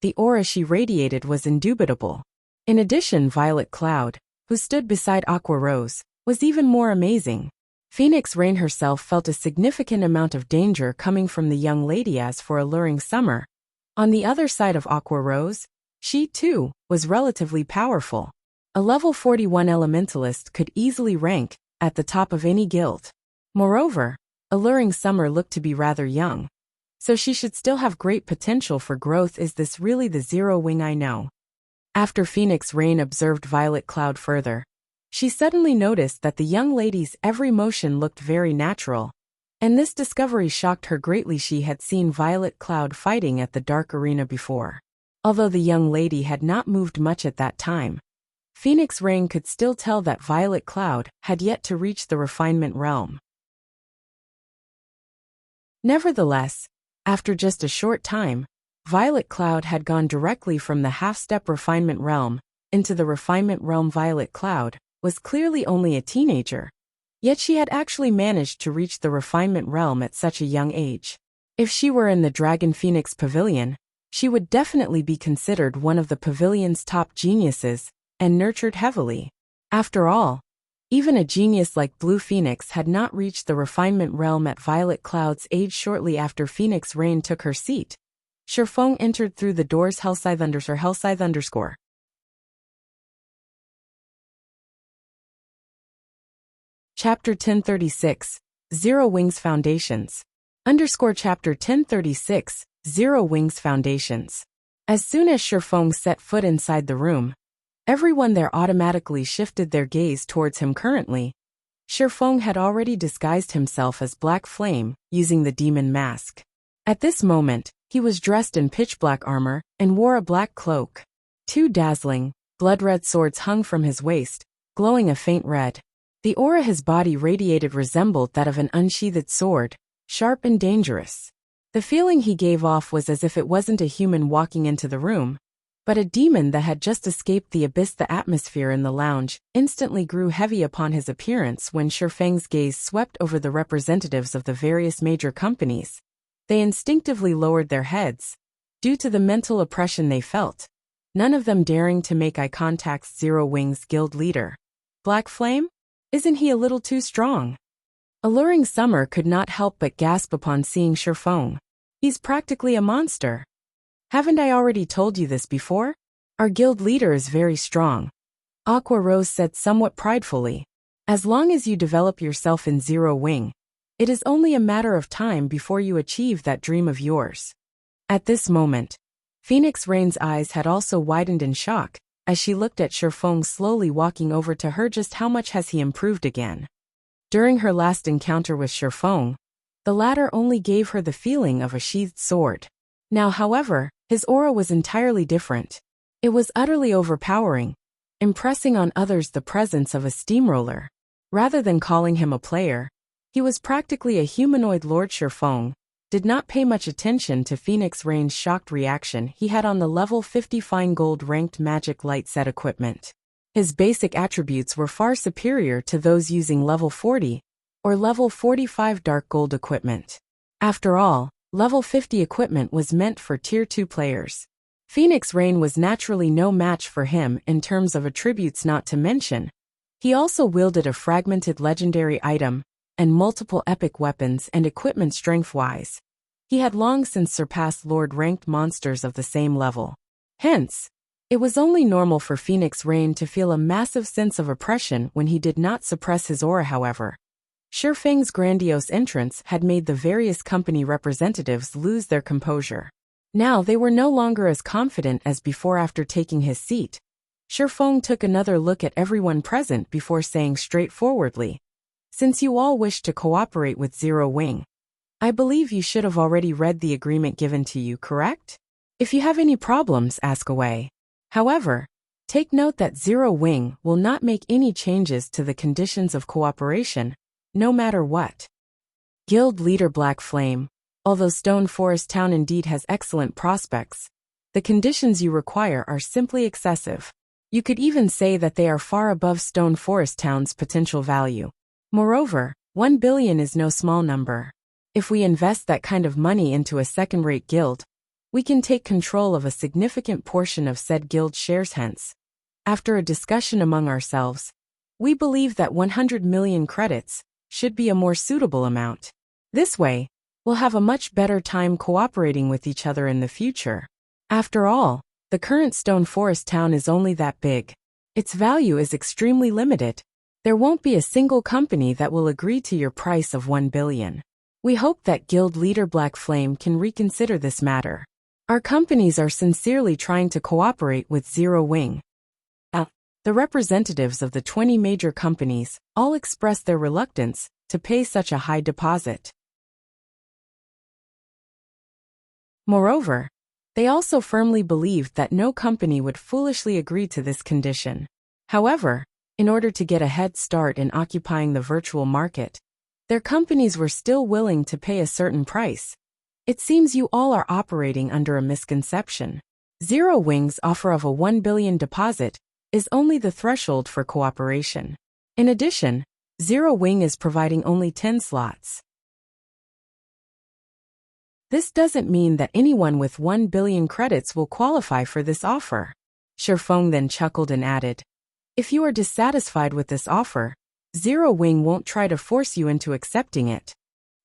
the aura she radiated was indubitable. In addition, Violet Cloud, who stood beside Aqua Rose, was even more amazing. Phoenix Rain herself felt a significant amount of danger coming from the young lady. As for Alluring Summer, on the other side of Aqua Rose, she too was relatively powerful. A level 41 elementalist could easily rank at the top of any guild. Moreover, Alluring Summer looked to be rather young, so she should still have great potential for growth. Is this really the Zero Wing I know? After Phoenix Rain observed Violet Cloud further, she suddenly noticed that the young lady's every motion looked very natural, and this discovery shocked her greatly. She had seen Violet Cloud fighting at the Dark Arena before. Although the young lady had not moved much at that time, Phoenix Rain could still tell that Violet Cloud had yet to reach the refinement realm. Nevertheless, after just a short time, Violet Cloud had gone directly from the half-step refinement realm into the refinement realm. Violet Cloud was clearly only a teenager, yet she had actually managed to reach the refinement realm at such a young age. If she were in the Dragon Phoenix Pavilion, she would definitely be considered one of the pavilion's top geniuses and nurtured heavily. After all, even a genius like Blue Phoenix had not reached the refinement realm at Violet Cloud's age. Shortly after Phoenix Rain took her seat, Shifeng entered through the doors. Hellscythe_. Chapter 1036, Zero Wings Foundations. Chapter 1036, Zero Wings Foundations. As soon as Shifeng set foot inside the room, everyone there automatically shifted their gaze towards him. Currently, Shifeng had already disguised himself as Black Flame, using the demon mask. At this moment, he was dressed in pitch-black armor and wore a black cloak. Two dazzling, blood-red swords hung from his waist, glowing a faint red. The aura his body radiated resembled that of an unsheathed sword, sharp and dangerous. The feeling he gave off was as if it wasn't a human walking into the room, but a demon that had just escaped the abyss. The atmosphere in the lounge instantly grew heavy upon his appearance. When Shifeng's gaze swept over the representatives of the various major companies, they instinctively lowered their heads, due to the mental oppression they felt, none of them daring to make eye contact. Zero Wing's guild leader, Black Flame? Isn't he a little too strong? Alluring Summer could not help but gasp upon seeing Shifeng. He's practically a monster. Haven't I already told you this before? Our guild leader is very strong, Aqua Rose said somewhat pridefully. As long as you develop yourself in Zero Wing, it is only a matter of time before you achieve that dream of yours. At this moment, Phoenix Rain's eyes had also widened in shock, as she looked at Shifeng slowly walking over to her. Just how much has he improved again? During her last encounter with Shifeng, the latter only gave her the feeling of a sheathed sword. Now, however, his aura was entirely different. It was utterly overpowering, impressing on others the presence of a steamroller. Rather than calling him a player, he was practically a humanoid. Lord Shifeng did not pay much attention to Phoenix Rain's shocked reaction. He had on the level 50 fine gold ranked magic light set equipment. His basic attributes were far superior to those using level 40 or level 45 dark gold equipment. After all, level 50 equipment was meant for tier 2 players. Phoenix Rain was naturally no match for him in terms of attributes. Not to mention, he also wielded a fragmented legendary item and multiple epic weapons and equipment. Strength-wise, he had long since surpassed Lord-ranked monsters of the same level. Hence, it was only normal for Phoenix Rain to feel a massive sense of oppression when he did not suppress his aura. However, Shifeng's grandiose entrance had made the various company representatives lose their composure. Now they were no longer as confident as before. After taking his seat, Shifeng took another look at everyone present before saying straightforwardly, "Since you all wish to cooperate with Zero Wing, I believe you should have already read the agreement given to you, correct? If you have any problems, ask away. However, take note that Zero Wing will not make any changes to the conditions of cooperation, no matter what." Guild leader Black Flame, although Stone Forest Town indeed has excellent prospects, the conditions you require are simply excessive. You could even say that they are far above Stone Forest Town's potential value. Moreover, 1 billion is no small number. If we invest that kind of money into a second-rate guild, we can take control of a significant portion of said guild shares. Hence, after a discussion among ourselves, we believe that 100 million credits should be a more suitable amount. This way, we'll have a much better time cooperating with each other in the future. After all, the current Stone Forest Town is only that big. Its value is extremely limited. There won't be a single company that will agree to your price of 1 billion. We hope that Guild leader Black Flame can reconsider this matter. Our companies are sincerely trying to cooperate with Zero Wing. The representatives of the 20 major companies all expressed their reluctance to pay such a high deposit. Moreover, they also firmly believed that no company would foolishly agree to this condition. However, in order to get a head start in occupying the virtual market, their companies were still willing to pay a certain price. It seems you all are operating under a misconception. Zero Wing's offer of a 1 billion deposit is only the threshold for cooperation. In addition, Zero Wing is providing only 10 slots. This doesn't mean that anyone with 1 billion credits will qualify for this offer. Shifeng then chuckled and added, "If you are dissatisfied with this offer, Zero Wing won't try to force you into accepting it."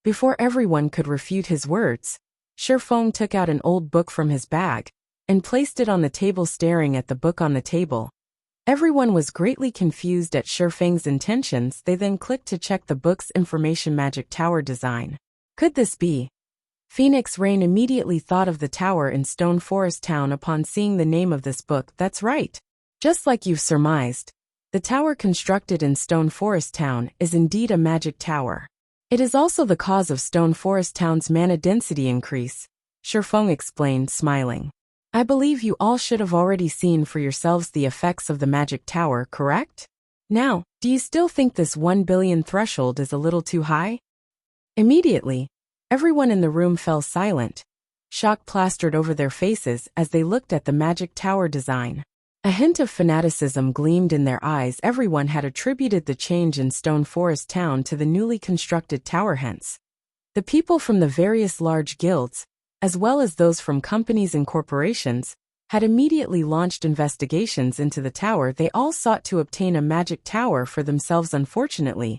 Before everyone could refute his words, Shifeng took out an old book from his bag and placed it on the table. Staring at the book on the table, everyone was greatly confused at Shifeng's intentions. They then clicked to check the book's information. Magic Tower design. Could this be? Phoenix Rain immediately thought of the tower in Stone Forest Town upon seeing the name of this book. That's right. Just like you've surmised, the tower constructed in Stone Forest Town is indeed a magic tower. It is also the cause of Stone Forest Town's mana density increase, Shifeng explained, smiling. I believe you all should have already seen for yourselves the effects of the magic tower, correct? Now, do you still think this 1 billion threshold is a little too high? Immediately, everyone in the room fell silent. Shock plastered over their faces as they looked at the magic tower design. A hint of fanaticism gleamed in their eyes. Everyone had attributed the change in Stone Forest Town to the newly constructed tower. Hence, the people from the various large guilds, as well as those from companies and corporations, had immediately launched investigations into the tower. They all sought to obtain a magic tower for themselves. Unfortunately,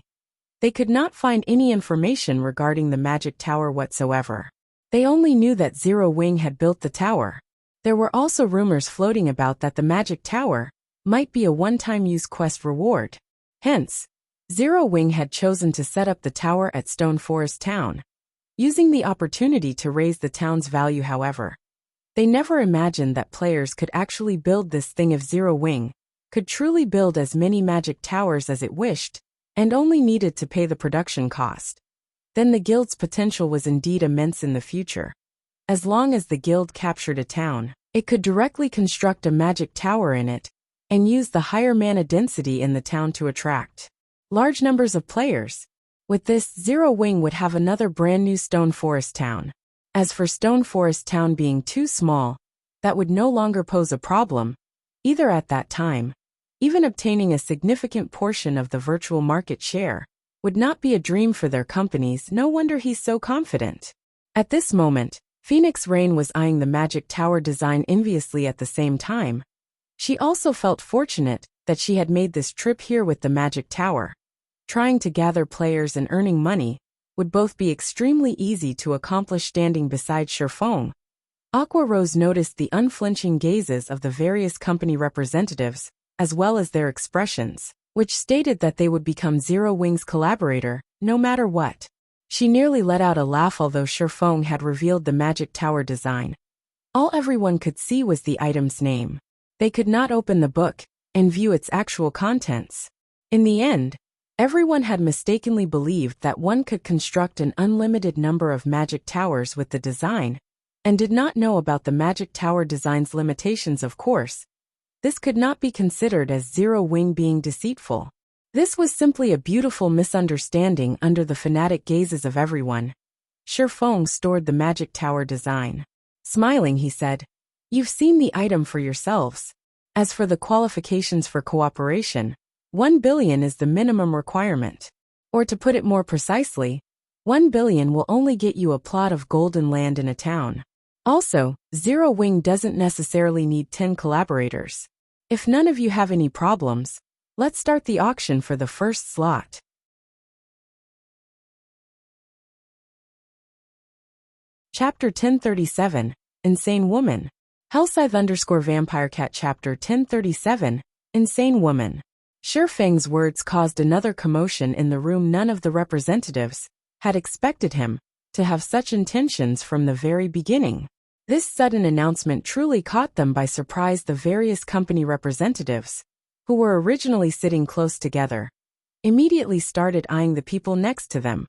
they could not find any information regarding the magic tower whatsoever. They only knew that Zero Wing had built the tower. There were also rumors floating about that the magic tower might be a one-time use quest reward. Hence, Zero Wing had chosen to set up the tower at Stone Forest Town, using the opportunity to raise the town's value. However, they never imagined that players could actually build this thing. If Zero Wing could truly build as many magic towers as it wished, and only needed to pay the production cost, then the guild's potential was indeed immense in the future. As long as the guild captured a town, it could directly construct a magic tower in it, and use the higher mana density in the town to attract large numbers of players. With this, Zero Wing would have another brand new Stone Forest Town. As for Stone Forest Town being too small, that would no longer pose a problem, either at that time. Even obtaining a significant portion of the virtual market share would not be a dream for their companies. No wonder he's so confident. At this moment, Phoenix Rain was eyeing the magic tower design enviously. At the same time, she also felt fortunate that she had made this trip here with the magic tower. Trying to gather players and earning money would both be extremely easy to accomplish. Standing beside Shifeng, Aqua Rose noticed the unflinching gazes of the various company representatives, as well as their expressions, which stated that they would become Zero Wing's collaborator, no matter what. She nearly let out a laugh although Shifeng had revealed the magic tower design. All everyone could see was the item's name. They could not open the book and view its actual contents. In the end, everyone had mistakenly believed that one could construct an unlimited number of magic towers with the design, and did not know about the magic tower design's limitations. Of course, this could not be considered as Zero Wing being deceitful. This was simply a beautiful misunderstanding under the fanatic gazes of everyone. Shifeng stored the magic tower design. Smiling, he said, "You've seen the item for yourselves. As for the qualifications for cooperation, 1 billion is the minimum requirement. Or to put it more precisely, 1 billion will only get you a plot of golden land in a town. Also, Zero Wing doesn't necessarily need 10 collaborators. If none of you have any problems, let's start the auction for the first slot." Chapter 1037, Insane Woman. Hellscythe_VampireCat Chapter 1037, Insane Woman. Shifeng's words caused another commotion in the room. None of the representatives had expected him to have such intentions from the very beginning. This sudden announcement truly caught them by surprise. The various company representatives, who were originally sitting close together, immediately started eyeing the people next to them,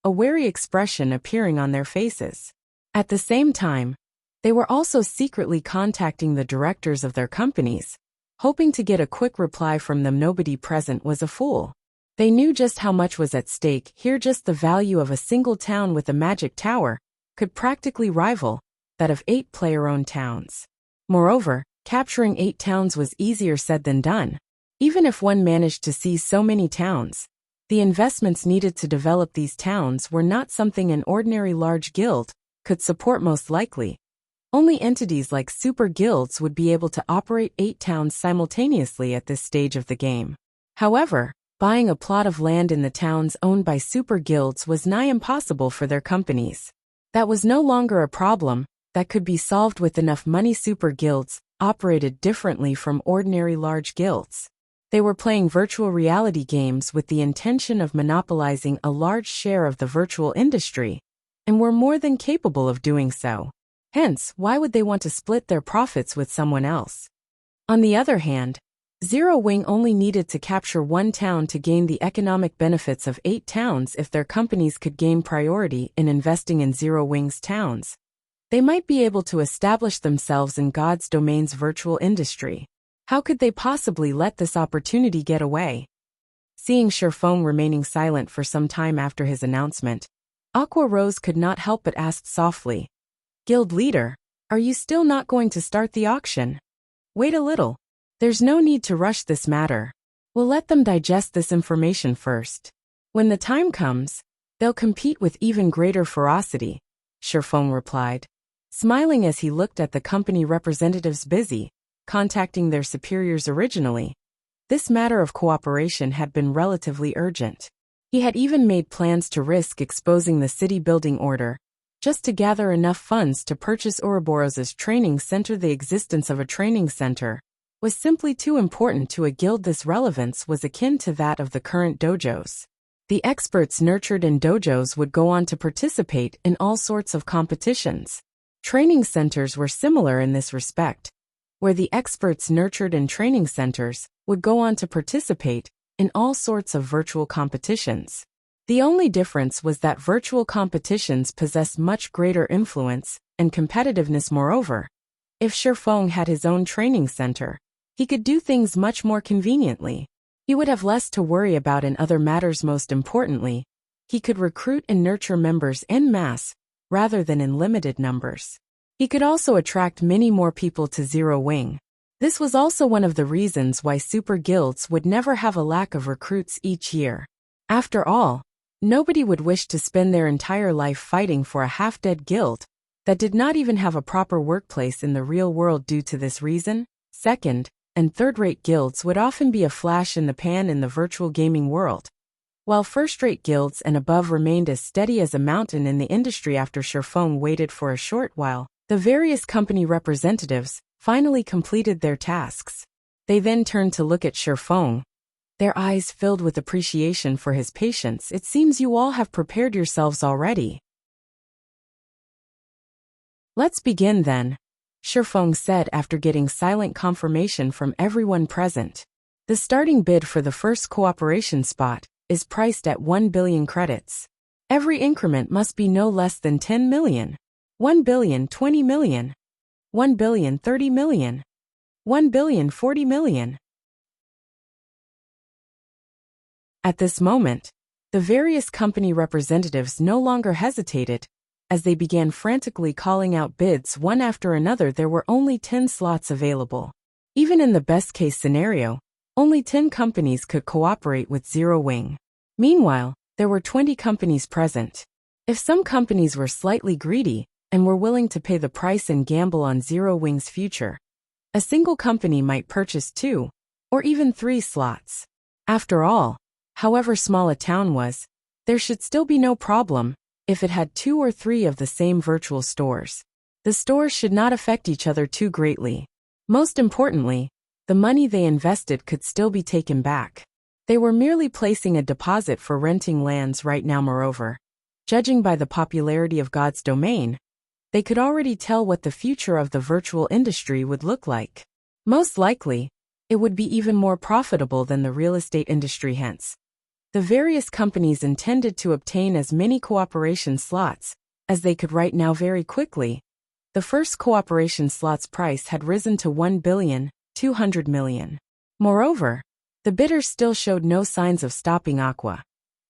a wary expression appearing on their faces. At the same time, they were also secretly contacting the directors of their companies, hoping to get a quick reply from them. Nobody present was a fool. They knew just how much was at stake here. Just the value of a single town with a magic tower could practically rival that of 8 player-owned towns. Moreover, capturing 8 towns was easier said than done. Even if one managed to seize so many towns, the investments needed to develop these towns were not something an ordinary large guild could support. Most likely, only entities like super guilds would be able to operate 8 towns simultaneously at this stage of the game. However, buying a plot of land in the towns owned by super guilds was nigh impossible for their companies. That was no longer a problem that could be solved with enough money. Super guilds operated differently from ordinary large guilds. They were playing virtual reality games with the intention of monopolizing a large share of the virtual industry, and were more than capable of doing so. Hence, why would they want to split their profits with someone else? On the other hand, Zero Wing only needed to capture 1 town to gain the economic benefits of 8 towns. If their companies could gain priority in investing in Zero Wing's towns, they might be able to establish themselves in God's domain's virtual industry. How could they possibly let this opportunity get away? Seeing Shifeng remaining silent for some time after his announcement, Aqua Rose could not help but ask softly, "Guild leader, are you still not going to start the auction?" "Wait a little. There's no need to rush this matter. We'll let them digest this information first. When the time comes, they'll compete with even greater ferocity," Shifeng replied, smiling as he looked at the company representatives busy contacting their superiors. Originally, this matter of cooperation had been relatively urgent. He had even made plans to risk exposing the city building order, just to gather enough funds to purchase Ouroboros's training center. The existence of a training center was simply too important to a guild. This relevance was akin to that of the current dojos. The experts nurtured in dojos would go on to participate in all sorts of competitions. Training centers were similar in this respect, where the experts nurtured in training centers would go on to participate in all sorts of virtual competitions. The only difference was that virtual competitions possessed much greater influence and competitiveness. Moreover, if Shifeng had his own training center, he could do things much more conveniently. He would have less to worry about in other matters. Most importantly, he could recruit and nurture members en masse, rather than in limited numbers. He could also attract many more people to Zero Wing. This was also one of the reasons why super guilds would never have a lack of recruits each year. After all, nobody would wish to spend their entire life fighting for a half-dead guild that did not even have a proper workplace in the real world. Due to this reason, second and third-rate guilds would often be a flash in the pan in the virtual gaming world, while first-rate guilds and above remained as steady as a mountain in the industry. After Shifeng waited for a short while, the various company representatives finally completed their tasks. They then turned to look at Shifeng, their eyes filled with appreciation for his patience. "It seems you all have prepared yourselves already. Let's begin then." Shifeng said after getting silent confirmation from everyone present. The starting bid for the first cooperation spot is priced at 1 billion credits. Every increment must be no less than 10 million. 1 billion 20 million. 1 billion 30 million. 1 billion 40 million. At this moment, the various company representatives no longer hesitated. As they began frantically calling out bids one after another, there were only 10 slots available. Even in the best-case scenario, only 10 companies could cooperate with Zero Wing. Meanwhile, there were 20 companies present. If some companies were slightly greedy and were willing to pay the price and gamble on Zero Wing's future, a single company might purchase 2 or even 3 slots. After all, however small a town was, there should still be no problem if it had 2 or 3 of the same virtual stores. The stores should not affect each other too greatly. Most importantly, the money they invested could still be taken back. They were merely placing a deposit for renting lands right now. Moreover, judging by the popularity of God's domain, they could already tell what the future of the virtual industry would look like. Most likely, it would be even more profitable than the real estate industry. Hence, the various companies intended to obtain as many cooperation slots as they could right now very quickly. The first cooperation slot's price had risen to 1 billion 200 million. Moreover, the bidders still showed no signs of stopping. Aqua,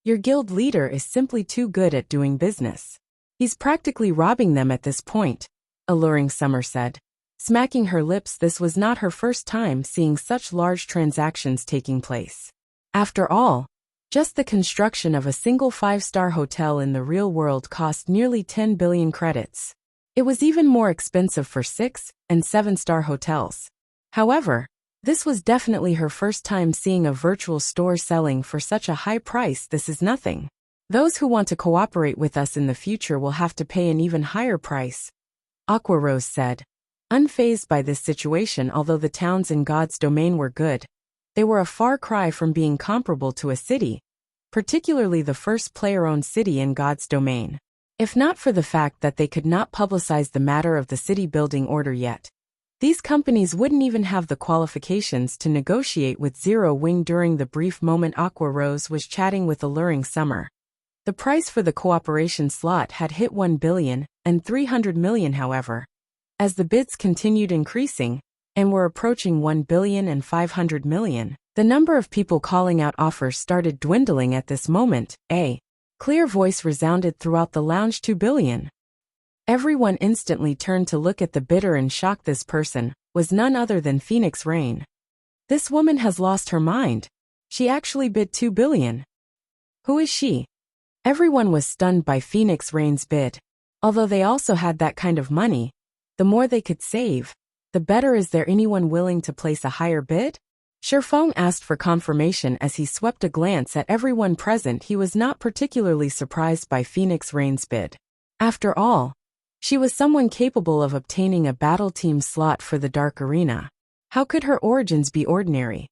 your guild leader is simply too good at doing business. He's practically robbing them at this point, Alluring Summer said, smacking her lips. This was not her first time seeing such large transactions taking place. After all, just the construction of a single 5-star hotel in the real world cost nearly 10 billion credits. It was even more expensive for 6- and 7-star hotels. However, this was definitely her first time seeing a virtual store selling for such a high price. This is nothing. Those who want to cooperate with us in the future will have to pay an even higher price, Aqua Rose said, unfazed by this situation. Although the towns in God's domain were good, they were a far cry from being comparable to a city, particularly the first player-owned city in God's domain. If not for the fact that they could not publicize the matter of the city building order yet, these companies wouldn't even have the qualifications to negotiate with Zero Wing. During the brief moment Aqua Rose was chatting with Alluring Summer, the price for the cooperation slot had hit 1 billion and 300 million. However, as the bids continued increasing and were approaching 1 billion and 500 million, the number of people calling out offers started dwindling. At this moment, a clear voice resounded throughout the lounge. 2 billion. Everyone instantly turned to look at the bidder in shock. This person was none other than Phoenix Rain. This woman has lost her mind. She actually bid 2 billion. Who is she? Everyone was stunned by Phoenix Rain's bid. Although they also had that kind of money, the more they could save, the better. Is there anyone willing to place a higher bid? Shifeng asked for confirmation as he swept a glance at everyone present. He was not particularly surprised by Phoenix Rain's bid. After all, she was someone capable of obtaining a battle team slot for the Dark Arena. How could her origins be ordinary?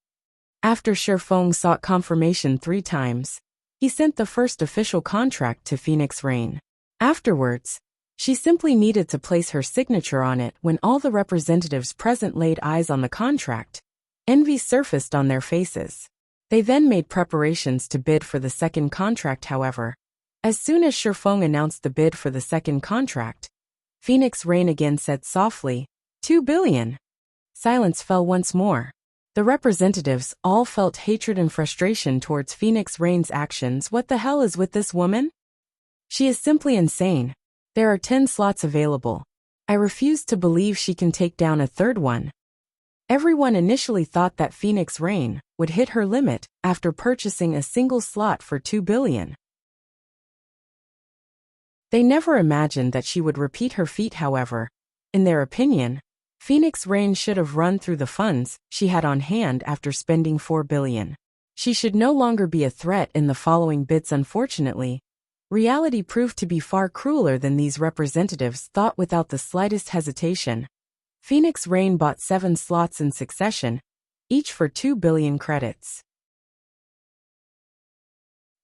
After Shifeng sought confirmation 3 times, he sent the first official contract to Phoenix Rain. Afterwards, she simply needed to place her signature on it. When all the representatives present laid eyes on the contract, envy surfaced on their faces. They then made preparations to bid for the second contract. However, as soon as Shifeng announced the bid for the second contract, Phoenix Rain again said softly, 2 billion. Silence fell once more. The representatives all felt hatred and frustration towards Phoenix Rain's actions. What the hell is with this woman? She is simply insane. There are 10 slots available. I refuse to believe she can take down a third one. Everyone initially thought that Phoenix Rain would hit her limit after purchasing a single slot for 2 billion. They never imagined that she would repeat her feat. However, in their opinion, Phoenix Rain should have run through the funds she had on hand after spending 4 billion. She should no longer be a threat in the following bids. Unfortunately, reality proved to be far crueler than these representatives thought. Without the slightest hesitation, Phoenix Rain bought 7 slots in succession, each for 2 billion credits.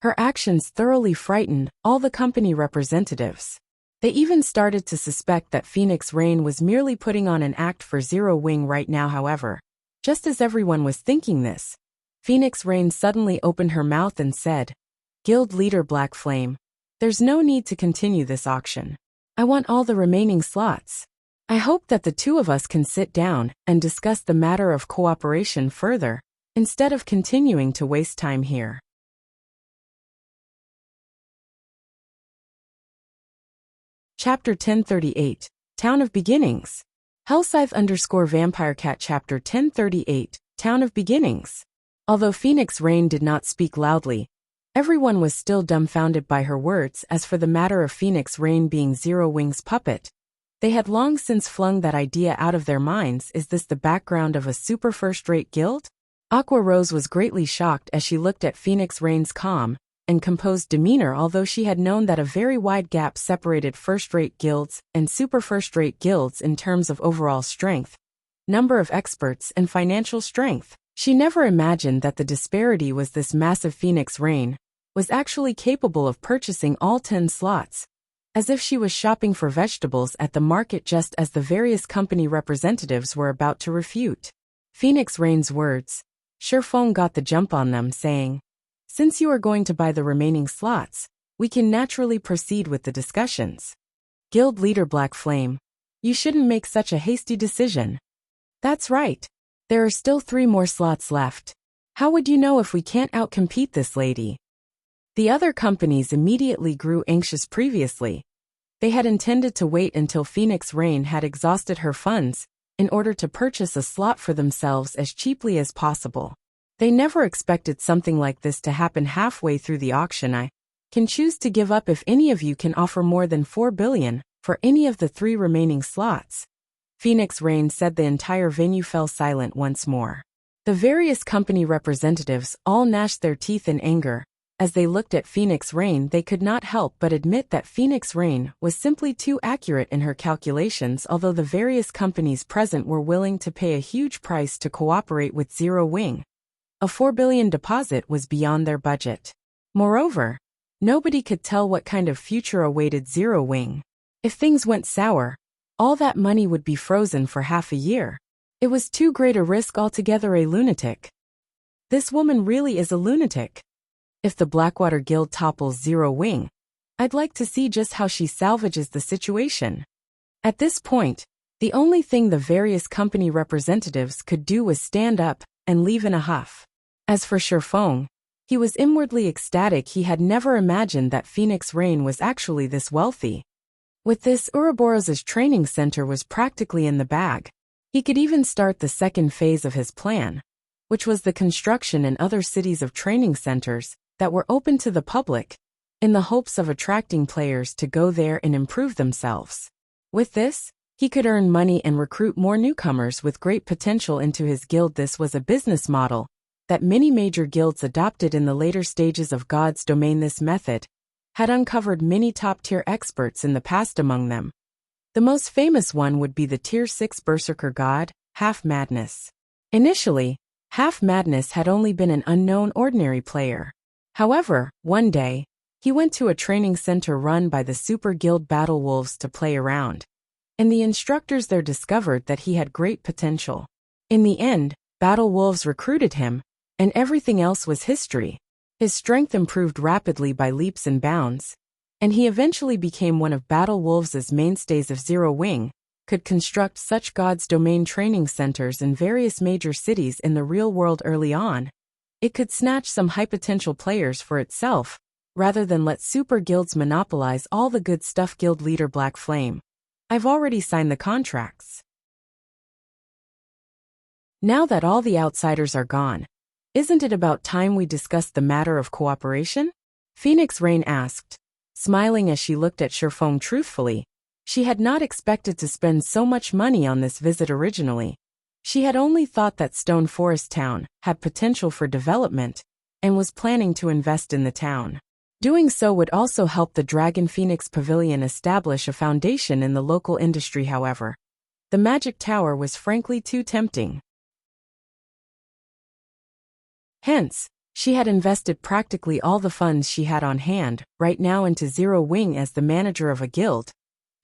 Her actions thoroughly frightened all the company representatives. They even started to suspect that Phoenix Rain was merely putting on an act for Zero Wing right now. However, just as everyone was thinking this, Phoenix Rain suddenly opened her mouth and said, "Guild leader Black Flame, there's no need to continue this auction. I want all the remaining slots. I hope that the two of us can sit down and discuss the matter of cooperation further, instead of continuing to waste time here." Chapter 1038, Town of Beginnings. Hellscythe_VampireCat Chapter 1038, Town of Beginnings. Although Phoenix Rain did not speak loudly, everyone was still dumbfounded by her words. As for the matter of Phoenix Rain being Zero Wing's puppet, they had long since flung that idea out of their minds. Is this the background of a super first-rate guild? Aqua Rose was greatly shocked as she looked at Phoenix Rain's calm and composed demeanor. Although she had known that a very wide gap separated first-rate guilds and super first-rate guilds in terms of overall strength, number of experts, and financial strength, she never imagined that the disparity was this massive. Phoenix Rain was actually capable of purchasing all 10 slots, as if she was shopping for vegetables at the market, just as the various company representatives were about to refute Phoenix Rain's words. Sherfong got the jump on them, saying, "Since you are going to buy the remaining slots, we can naturally proceed with the discussions. Guild leader Black Flame, you shouldn't make such a hasty decision. That's right. There are still 3 more slots left. How would you know if we can't outcompete this lady?" The other companies immediately grew anxious. Previously, they had intended to wait until Phoenix Rain had exhausted her funds in order to purchase a slot for themselves as cheaply as possible. They never expected something like this to happen halfway through the auction. "I can choose to give up if any of you can offer more than 4 billion for any of the 3 remaining slots," Phoenix Rain said. The entire venue fell silent once more. The various company representatives all gnashed their teeth in anger. As they looked at Phoenix Rain, they could not help but admit that Phoenix Rain was simply too accurate in her calculations. Although the various companies present were willing to pay a huge price to cooperate with Zero Wing, a 4 billion deposit was beyond their budget. Moreover, nobody could tell what kind of future awaited Zero Wing. If things went sour, all that money would be frozen for half a year. It was too great a risk altogether. A lunatic. This woman really is a lunatic. If the Blackwater Guild topples Zero Wing, I'd like to see just how she salvages the situation. At this point, the only thing the various company representatives could do was stand up and leave in a huff. As for Sherfong, he was inwardly ecstatic. He had never imagined that Phoenix Rain was actually this wealthy. With this, Ouroboros's training center was practically in the bag. He could even start the second phase of his plan, which was the construction in other cities of training centers that were open to the public, in the hopes of attracting players to go there and improve themselves. With this, he could earn money and recruit more newcomers with great potential into his guild. This was a business model that many major guilds adopted in the later stages of God's domain. This method had uncovered many top-tier experts in the past. Among them, the most famous one would be the Tier 6 Berserker god, Half Madness. Initially, Half Madness had only been an unknown ordinary player. However, one day, he went to a training center run by the Super Guild Battle Wolves to play around, and the instructors there discovered that he had great potential. In the end, Battle Wolves recruited him, and everything else was history. His strength improved rapidly by leaps and bounds, and he eventually became one of Battle Wolves' mainstays. Of Zero Wing could construct such God's domain training centers in various major cities in the real world early on, it could snatch some high-potential players for itself, rather than let super guilds monopolize all the good stuff. Guild leader Black Flame, I've already signed the contracts. Now that all the outsiders are gone, isn't it about time we discussed the matter of cooperation? Phoenix Rain asked, smiling as she looked at Sherfong truthfully. She had not expected to spend so much money on this visit originally. She had only thought that Stone Forest Town had potential for development and was planning to invest in the town. Doing so would also help the Dragon Phoenix Pavilion establish a foundation in the local industry. However, the Magic Tower was frankly too tempting. Hence, she had invested practically all the funds she had on hand right now into Zero Wing. As the manager of a guild,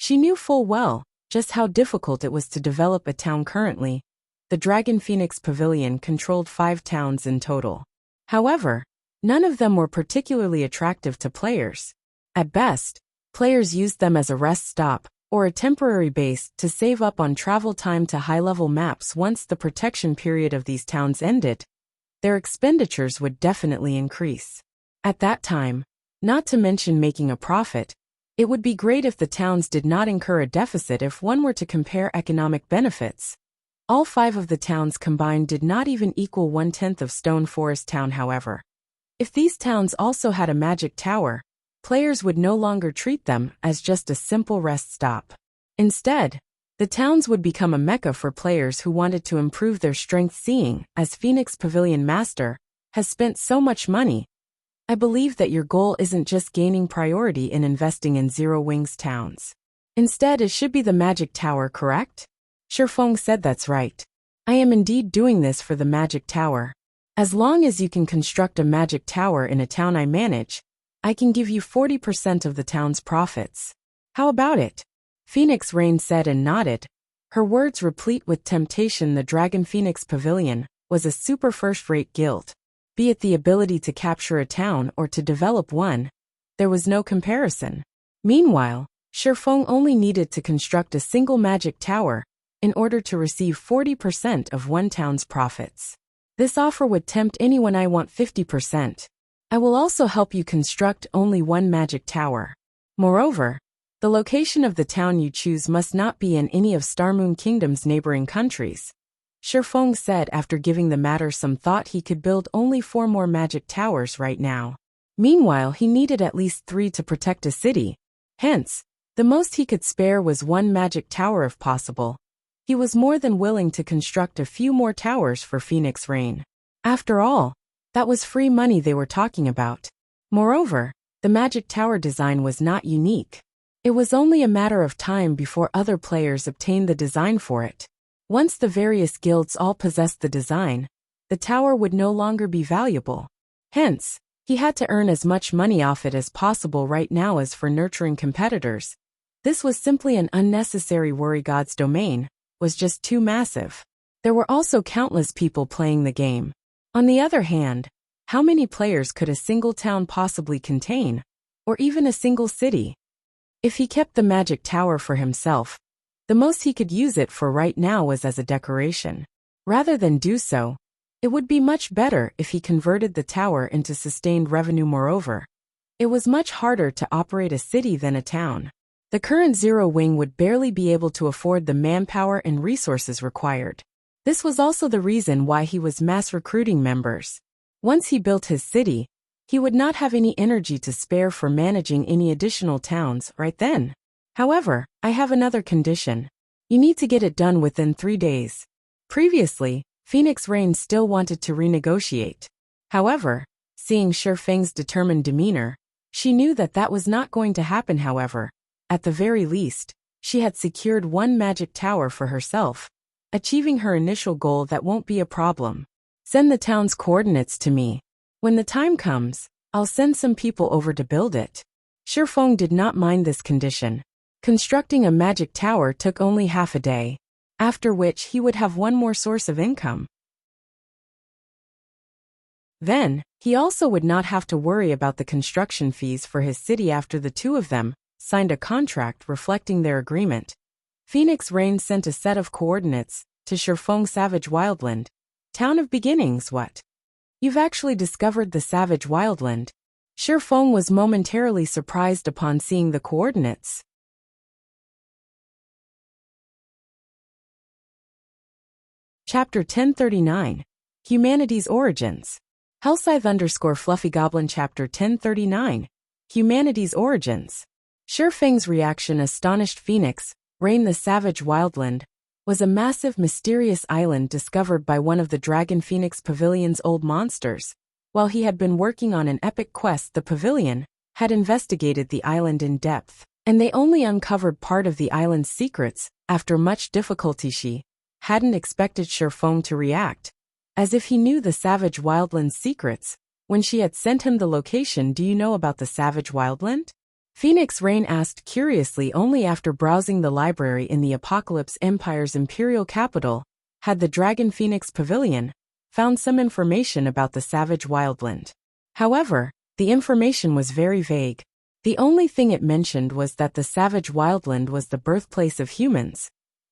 She knew full well just how difficult it was to develop a town currently. The Dragon Phoenix Pavilion controlled 5 towns in total. However, none of them were particularly attractive to players. At best, players used them as a rest stop or a temporary base to save up on travel time to high-level maps. Once the protection period of these towns ended, their expenditures would definitely increase. At that time, not to mention making a profit, it would be great if the towns did not incur a deficit. If one were to compare economic benefits, all 5 of the towns combined did not even equal 1/10 of Stone Forest Town. However, if these towns also had a magic tower, players would no longer treat them as just a simple rest stop. Instead, the towns would become a mecca for players who wanted to improve their strength. Seeing as Phoenix Pavilion Master has spent so much money, I believe that your goal isn't just gaining priority in investing in Zero Wings towns. Instead, it should be the magic tower, correct? Shifeng said. That's right. I am indeed doing this for the magic tower. As long as you can construct a magic tower in a town I manage, I can give you 40% of the town's profits. How about it? Phoenix Rain said and nodded, her words replete with temptation. The Dragon Phoenix Pavilion was a super first-rate guild. Be it the ability to capture a town or to develop one, there was no comparison. Meanwhile, Shifeng only needed to construct a single magic tower in order to receive 40% of one town's profits. This offer would tempt anyone. I want 50%. I will also help you construct only one magic tower. Moreover, the location of the town you choose must not be in any of Starmoon Kingdom's neighboring countries. Shifeng said after giving the matter some thought. He could build only 4 more magic towers right now. Meanwhile, he needed at least 3 to protect a city. Hence, the most he could spare was 1 magic tower if possible. He was more than willing to construct a few more towers for Phoenix Rain. After all, that was free money they were talking about. Moreover, the magic tower design was not unique. It was only a matter of time before other players obtained the design for it. Once the various guilds all possessed the design, the tower would no longer be valuable. Hence, he had to earn as much money off it as possible right now. As for nurturing competitors, this was simply an unnecessary worry. God's domain was just too massive. There were also countless people playing the game. On the other hand, how many players could a single town possibly contain? Or even a single city? If he kept the magic tower for himself, the most he could use it for right now was as a decoration. Rather than do so, it would be much better if he converted the tower into sustained revenue. Moreover, it was much harder to operate a city than a town. The current Zero Wing would barely be able to afford the manpower and resources required. This was also the reason why he was mass recruiting members. Once he built his city, he would not have any energy to spare for managing any additional towns right then. However, I have another condition. You need to get it done within 3 days. Previously, Phoenix Rain still wanted to renegotiate. However, seeing Shifeng's determined demeanor, she knew that that was not going to happen. However, at the very least, she had secured 1 magic tower for herself, achieving her initial goal. That won't be a problem. Send the town's coordinates to me. When the time comes, I'll send some people over to build it. Shifeng did not mind this condition. Constructing a magic tower took only half a day, after which he would have 1 more source of income. Then, he also would not have to worry about the construction fees for his city. After the 2 of them signed a contract reflecting their agreement, Phoenix Rain sent a set of coordinates to Shifeng. Savage Wildland, Town of Beginnings. What? You've actually discovered the Savage Wildland? Shifeng was momentarily surprised upon seeing the coordinates. Chapter 1039. Humanity's Origins. Hellscythe_Fluffy Goblin. Chapter 1039. Humanity's Origins. Shifeng's reaction astonished Phoenix Rain. The Savage Wildland was a massive mysterious island discovered by one of the Dragon Phoenix Pavilion's old monsters. While he had been working on an epic quest, the pavilion had investigated the island in depth, and they only uncovered part of the island's secrets. After much difficulty, she hadn't expected Shifeng to react as if he knew the Savage Wildland's secrets when she had sent him the location. Do you know about the Savage Wildland? Phoenix Rain asked curiously only after browsing the library in the Apocalypse Empire's imperial capital, had the Dragon Phoenix Pavilion found some information about the Savage Wildland. However, the information was very vague. The only thing it mentioned was that the Savage Wildland was the birthplace of humans,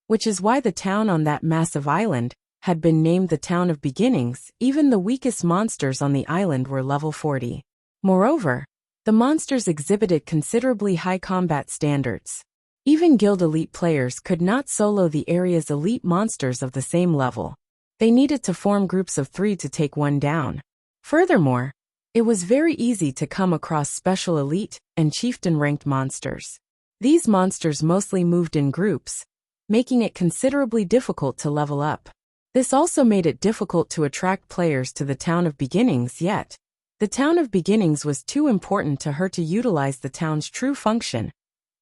which is why the town on that massive island had been named the Town of Beginnings. Even the weakest monsters on the island were level 40. Moreover, the monsters exhibited considerably high combat standards. Even guild elite players could not solo the area's elite monsters of the same level. They needed to form groups of 3 to take one down. Furthermore, it was very easy to come across special elite and chieftain-ranked monsters. These monsters mostly moved in groups, making it considerably difficult to level up. This also made it difficult to attract players to the Town of Beginnings, yet the Town of Beginnings was too important to her to utilize the town's true function.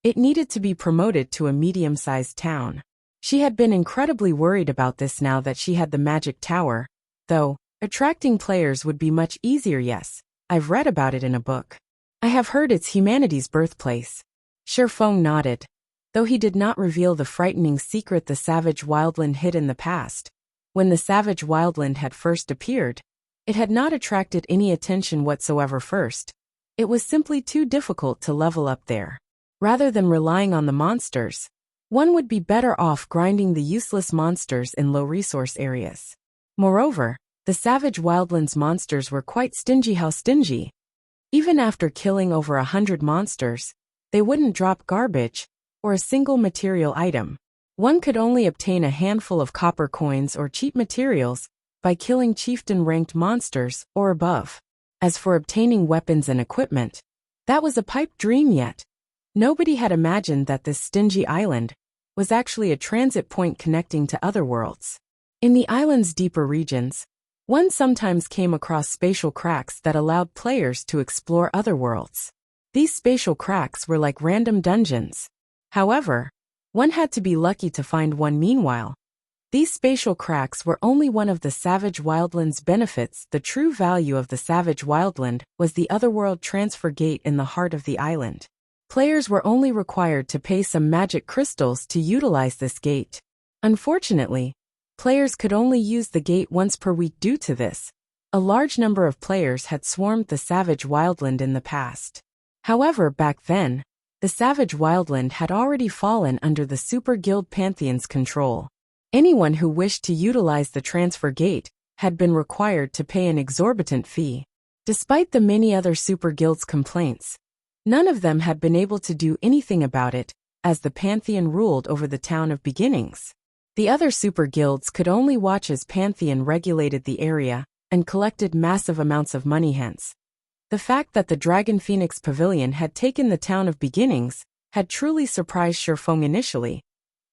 It needed to be promoted to a medium-sized town. She had been incredibly worried about this now that she had the magic tower, though attracting players would be much easier. Yes, I've read about it in a book. I have heard it's humanity's birthplace. Shifeng nodded. Though he did not reveal the frightening secret the Savage Wildland hid in the past. When the Savage Wildland had first appeared, it had not attracted any attention whatsoever first. It was simply too difficult to level up there. Rather than relying on the monsters, one would be better off grinding the useless monsters in low-resource areas. Moreover, the Savage Wildland's monsters were quite stingy. How stingy? Even after killing over 100 monsters, they wouldn't drop garbage or a single material item. One could only obtain a handful of copper coins or cheap materials by killing chieftain-ranked monsters or above. As for obtaining weapons and equipment, that was a pipe dream. Yet nobody had imagined that this stingy island was actually a transit point connecting to other worlds. In the island's deeper regions, one sometimes came across spatial cracks that allowed players to explore other worlds. These spatial cracks were like random dungeons. However, one had to be lucky to find one. Meanwhile, these spatial cracks were only one of the Savage Wildland's benefits. The true value of the Savage Wildland was the Otherworld transfer gate in the heart of the island. Players were only required to pay some magic crystals to utilize this gate. Unfortunately, players could only use the gate once per week. Due to this, a large number of players had swarmed the Savage Wildland in the past. However, back then, the Savage Wildland had already fallen under the Super Guild Pantheon's control. Anyone who wished to utilize the transfer gate had been required to pay an exorbitant fee. Despite the many other Super Guilds' complaints, none of them had been able to do anything about it, as the Pantheon ruled over the Town of Beginnings. The other Super Guilds could only watch as Pantheon regulated the area and collected massive amounts of money. Hence, the fact that the Dragon Phoenix Pavilion had taken the Town of Beginnings had truly surprised Shifeng initially.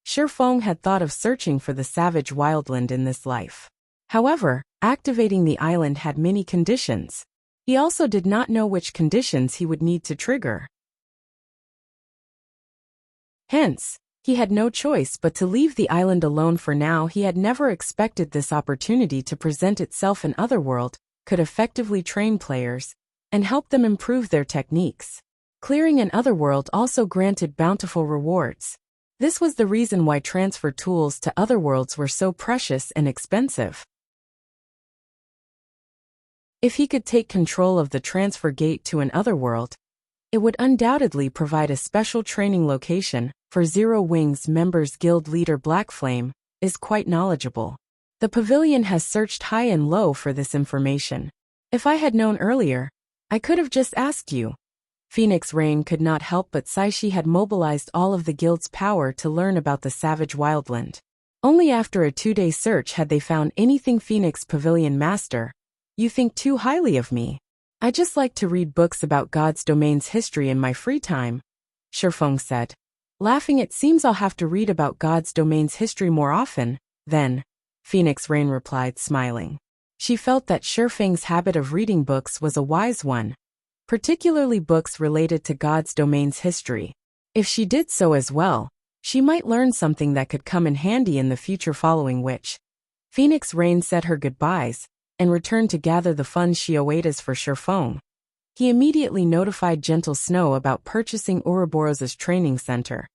Shifeng had thought of searching for the Savage Wildland in this life. However, activating the island had many conditions. He also did not know which conditions he would need to trigger. Hence, he had no choice but to leave the island alone for now. He had never expected this opportunity to present itself. In Otherworld could effectively train players and help them improve their techniques. Clearing an Otherworld also granted bountiful rewards. This was the reason why transfer tools to Otherworlds were so precious and expensive. If he could take control of the transfer gate to an Otherworld, it would undoubtedly provide a special training location. For Zero Wings members, Guild leader Blackflame is quite knowledgeable. The pavilion has searched high and low for this information. If I had known earlier, I could have just asked you. Phoenix Rain could not help but sigh. She had mobilized all of the guild's power to learn about the Savage Wildland. Only after a 2-day search had they found anything. Phoenix Pavilion Master, you think too highly of me. I just like to read books about God's domain's history in my free time, Shifeng said. Laughing, it seems I'll have to read about God's domain's history more often, then, Phoenix Rain replied, smiling. She felt that Shifeng's habit of reading books was a wise one, particularly books related to God's domain's history. If she did so as well, she might learn something that could come in handy in the future. Following which, Phoenix Rain said her goodbyes and returned to gather the funds she owed as for Shifeng. He immediately notified Gentle Snow about purchasing Ouroboros's training center,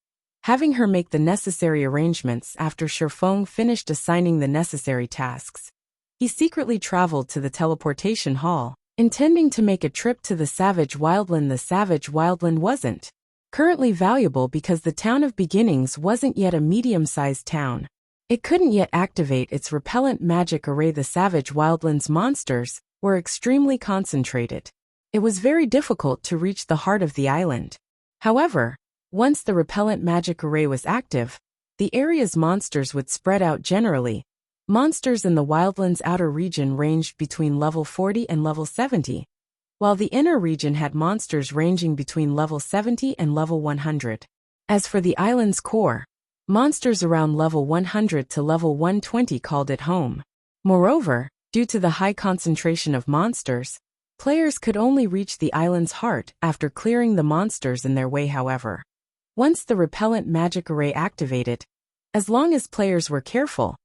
having her make the necessary arrangements. After Shifeng finished assigning the necessary tasks, he secretly traveled to the teleportation hall, intending to make a trip to the Savage Wildland. The Savage Wildland wasn't currently valuable because the town of Beginnings wasn't yet a medium-sized town. It couldn't yet activate its repellent magic array. The Savage Wildland's monsters were extremely concentrated. It was very difficult to reach the heart of the island. However, once the repellent magic array was active, the area's monsters would spread out generally. Monsters in the Wildlands outer region ranged between level 40 and level 70, while the inner region had monsters ranging between level 70 and level 100. As for the island's core, monsters around level 100 to level 120 called it home. Moreover, due to the high concentration of monsters, players could only reach the island's heart after clearing the monsters in their way. However, once the repellent magic array activated, as long as players were careful,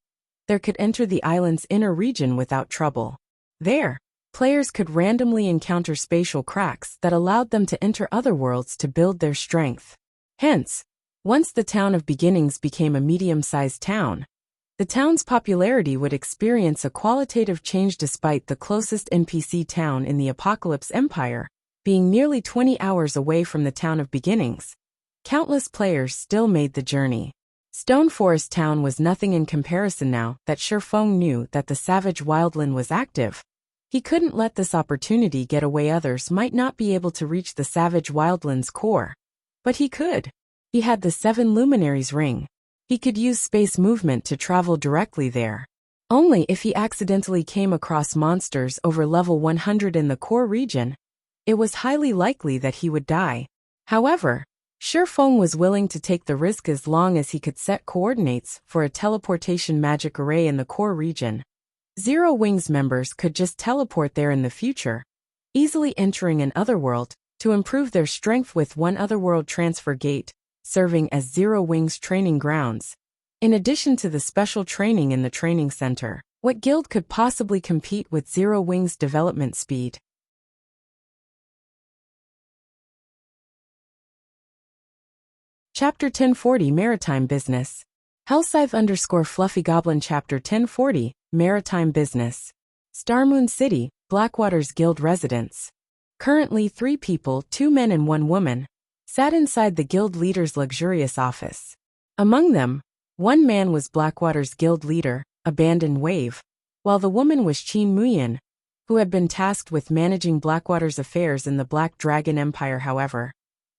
they could enter the island's inner region without trouble. There, players could randomly encounter spatial cracks that allowed them to enter other worlds to build their strength. Hence, once the town of Beginnings became a medium-sized town, the town's popularity would experience a qualitative change. Despite the closest NPC town in the Apocalypse Empire being nearly 20 hours away from the town of Beginnings, countless players still made the journey. Stone Forest Town was nothing in comparison. Now that Shifeng knew that the Savage Wildland was active, he couldn't let this opportunity get away. Others might not be able to reach the Savage Wildland's core, but he could. He had the 7 Luminaries ring. He could use space movement to travel directly there. Only if he accidentally came across monsters over level 100 in the core region, it was highly likely that he would die. However, Shifeng was willing to take the risk as long as he could set coordinates for a teleportation magic array in the core region. Zero Wings members could just teleport there in the future, easily entering an otherworld to improve their strength with one otherworld transfer gate, serving as Zero Wings training grounds. In addition to the special training in the training center, what guild could possibly compete with Zero Wings' development speed? Chapter 1040 Maritime Business. Hellscythe_Fluffy Goblin Chapter 1040 Maritime Business. Starmoon City, Blackwater's guild residence. Currently 3 people, 2 men and 1 woman, sat inside the guild leader's luxurious office. Among them, 1 man was Blackwater's guild leader, Abandoned Wave, while the woman was Qin Muyan, who had been tasked with managing Blackwater's affairs in the Black Dragon Empire. However,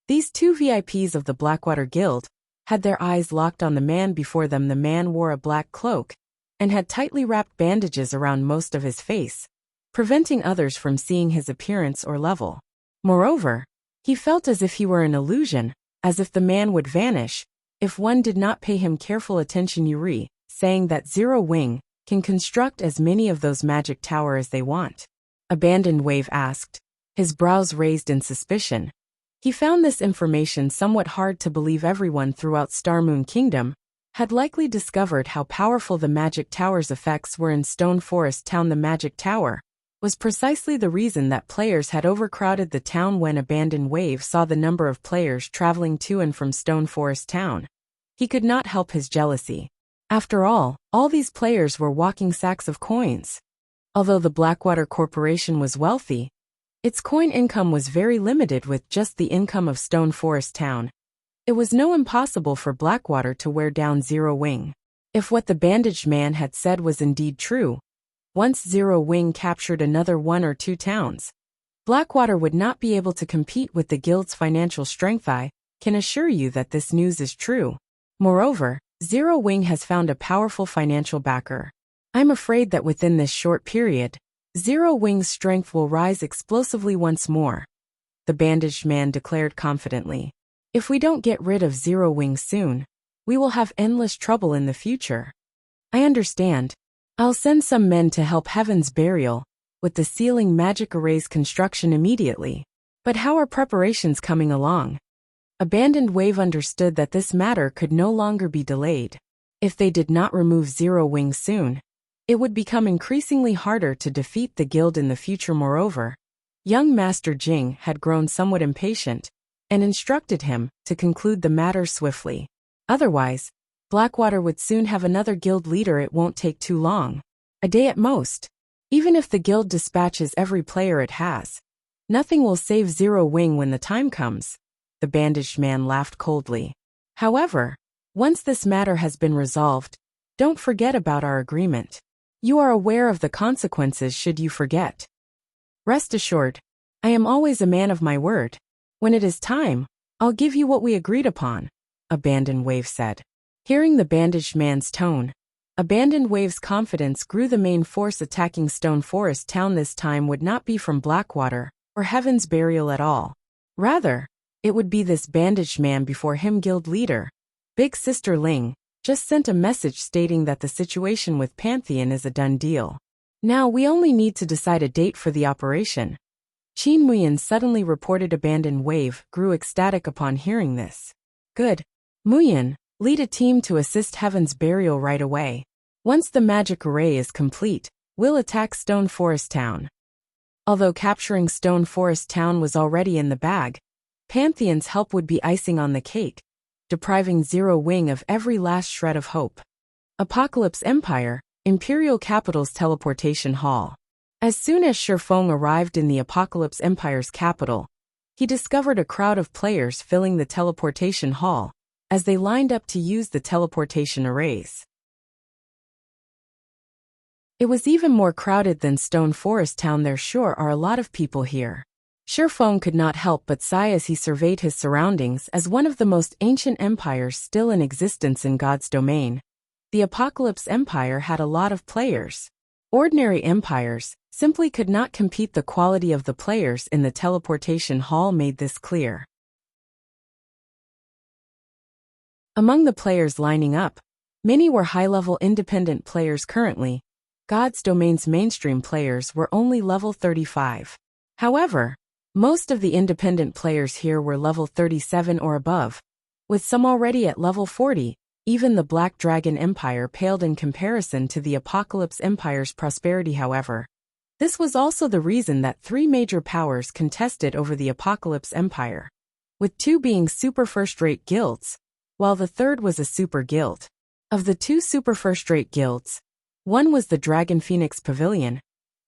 these 2 VIPs of the Blackwater Guild had their eyes locked on the man before them. The man wore a black cloak and had tightly wrapped bandages around most of his face, preventing others from seeing his appearance or level. Moreover, he felt as if he were an illusion, as if the man would vanish if one did not pay him careful attention. Yuri, saying that Zero Wing can construct as many of those magic towers as they want. Abandoned Wave asked, his brows raised in suspicion. He found this information somewhat hard to believe. Everyone throughout Starmoon Kingdom had likely discovered how powerful the magic tower's effects were in Stone Forest Town. The magic tower was precisely the reason that players had overcrowded the town. When Abandoned Wave saw the number of players traveling to and from Stone Forest Town, he could not help his jealousy. After all these players were walking sacks of coins. Although the Blackwater Corporation was wealthy, its coin income was very limited. With just the income of Stone Forest Town, it was no impossible for Blackwater to wear down Zero Wing. If what the bandaged man had said was indeed true, once Zero Wing captured another 1 or 2 towns, Blackwater would not be able to compete with the guild's financial strength. I can assure you that this news is true. Moreover, Zero Wing has found a powerful financial backer. I'm afraid that within this short period, Zero Wing's strength will rise explosively once more, the bandaged man declared confidently. If we don't get rid of Zero Wing soon, we will have endless trouble in the future. I understand. I'll send some men to help Heaven's Burial with the sealing magic array's construction immediately. But how are preparations coming along? Abandoned Wave understood that this matter could no longer be delayed. If they did not remove Zero Wing soon, it would become increasingly harder to defeat the guild in the future. Moreover, Young Master Jing had grown somewhat impatient and instructed him to conclude the matter swiftly. Otherwise, Blackwater would soon have another guild leader. It won't take too long. A day at most. Even if the guild dispatches every player it has, nothing will save Zero Wing when the time comes. The bandaged man laughed coldly. However, once this matter has been resolved, don't forget about our agreement. You are aware of the consequences should you forget. Rest assured, I am always a man of my word. When it is time, I'll give you what we agreed upon, Abandoned Wave said. Hearing the bandaged man's tone, Abandoned Wave's confidence grew. The main force attacking Stone Forest Town this time would not be from Blackwater or Heaven's Burial at all. Rather, it would be this bandaged man before him. Guild leader, Big Sister Ling, just sent a message stating that the situation with Pantheon is a done deal. Now we only need to decide a date for the operation. Qin Muyan suddenly reported. Abandoned Wave grew ecstatic upon hearing this. Good. Muyan, lead a team to assist Heaven's Burial right away. Once the magic array is complete, we'll attack Stone Forest Town. Although capturing Stone Forest Town was already in the bag, Pantheon's help would be icing on the cake, depriving Zero Wing of every last shred of hope. Apocalypse Empire, Imperial Capital's Teleportation Hall. As soon as Shifeng arrived in the Apocalypse Empire's capital, he discovered a crowd of players filling the teleportation hall as they lined up to use the teleportation arrays. It was even more crowded than Stone Forest Town. There sure are a lot of people here. Shifeng could not help but sigh as he surveyed his surroundings. As one of the most ancient empires still in existence in God's domain, the Apocalypse Empire had a lot of players. Ordinary empires simply could not compete. The quality of the players in the teleportation hall made this clear. Among the players lining up, many were high-level independent players. Currently, God's domain's mainstream players were only level 35. However, most of the independent players here were level 37 or above, with some already at level 40. Even the Black Dragon Empire paled in comparison to the Apocalypse Empire's prosperity. However, this was also the reason that three major powers contested over the Apocalypse Empire, with two being super first-rate guilds, while the third was a super guild. Of the two super first-rate guilds, one was the Dragon Phoenix Pavilion,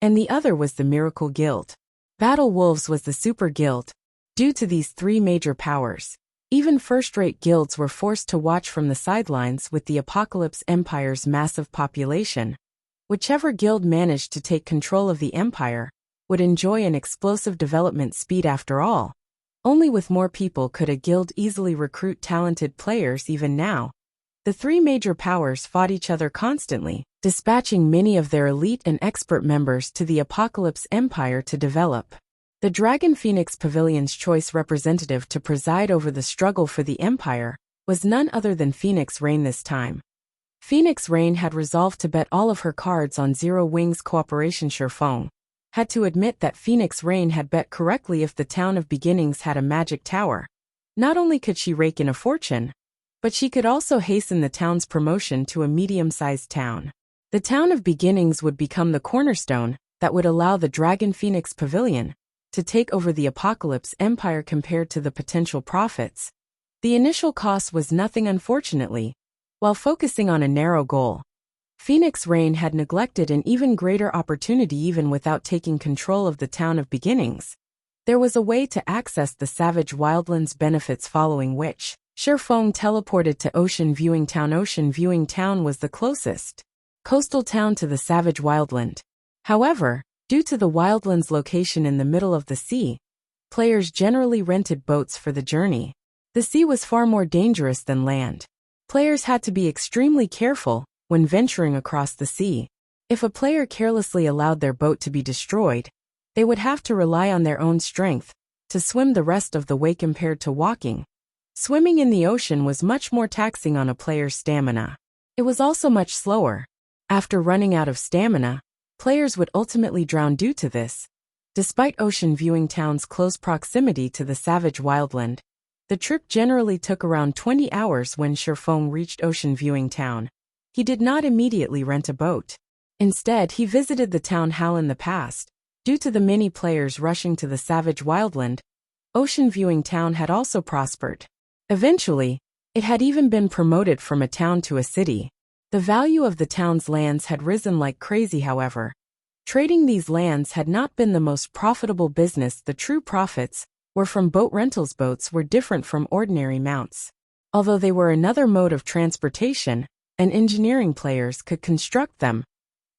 and the other was the Miracle Guild. Battle Wolves was the super guild. Due to these three major powers, even first-rate guilds were forced to watch from the sidelines. With the Apocalypse Empire's massive population, whichever guild managed to take control of the empire would enjoy an explosive development speed. After all, only with more people could a guild easily recruit talented players. Even now, the three major powers fought each other constantly, dispatching many of their elite and expert members to the Apocalypse Empire to develop. The Dragon Phoenix Pavilion's choice representative to preside over the struggle for the Empire was none other than Phoenix Rain this time. Phoenix Rain had resolved to bet all of her cards on Zero Wing's cooperation. Shifeng had to admit that Phoenix Rain had bet correctly. If the Town of Beginnings had a magic tower, not only could she rake in a fortune, but she could also hasten the town's promotion to a medium-sized town. The Town of Beginnings would become the cornerstone that would allow the Dragon Phoenix Pavilion to take over the Apocalypse Empire. Compared to the potential profits, the initial cost was nothing. Unfortunately, while focusing on a narrow goal, Phoenix Rain had neglected an even greater opportunity. Even without taking control of the Town of Beginnings, there was a way to access the Savage Wildlands benefits, following which Shifeng teleported to Ocean Viewing Town. Ocean Viewing Town was the closest coastal town to the Savage Wildland. However, due to the Wildland's location in the middle of the sea, players generally rented boats for the journey. The sea was far more dangerous than land. Players had to be extremely careful when venturing across the sea. If a player carelessly allowed their boat to be destroyed, they would have to rely on their own strength to swim the rest of the way. Compared to walking, swimming in the ocean was much more taxing on a player's stamina. It was also much slower. After running out of stamina, players would ultimately drown due to this. Despite Ocean Viewing Town's close proximity to the Savage Wildland, the trip generally took around 20 hours. When Shifeng reached Ocean Viewing Town, he did not immediately rent a boat. Instead, he visited the town hall in the past. Due to the many players rushing to the savage wildland, ocean-viewing town had also prospered. Eventually, it had even been promoted from a town to a city. The value of the town's lands had risen like crazy, however. Trading these lands had not been the most profitable business. The true profits were from boat rentals. Boats were different from ordinary mounts. Although they were another mode of transportation, and engineering players could construct them,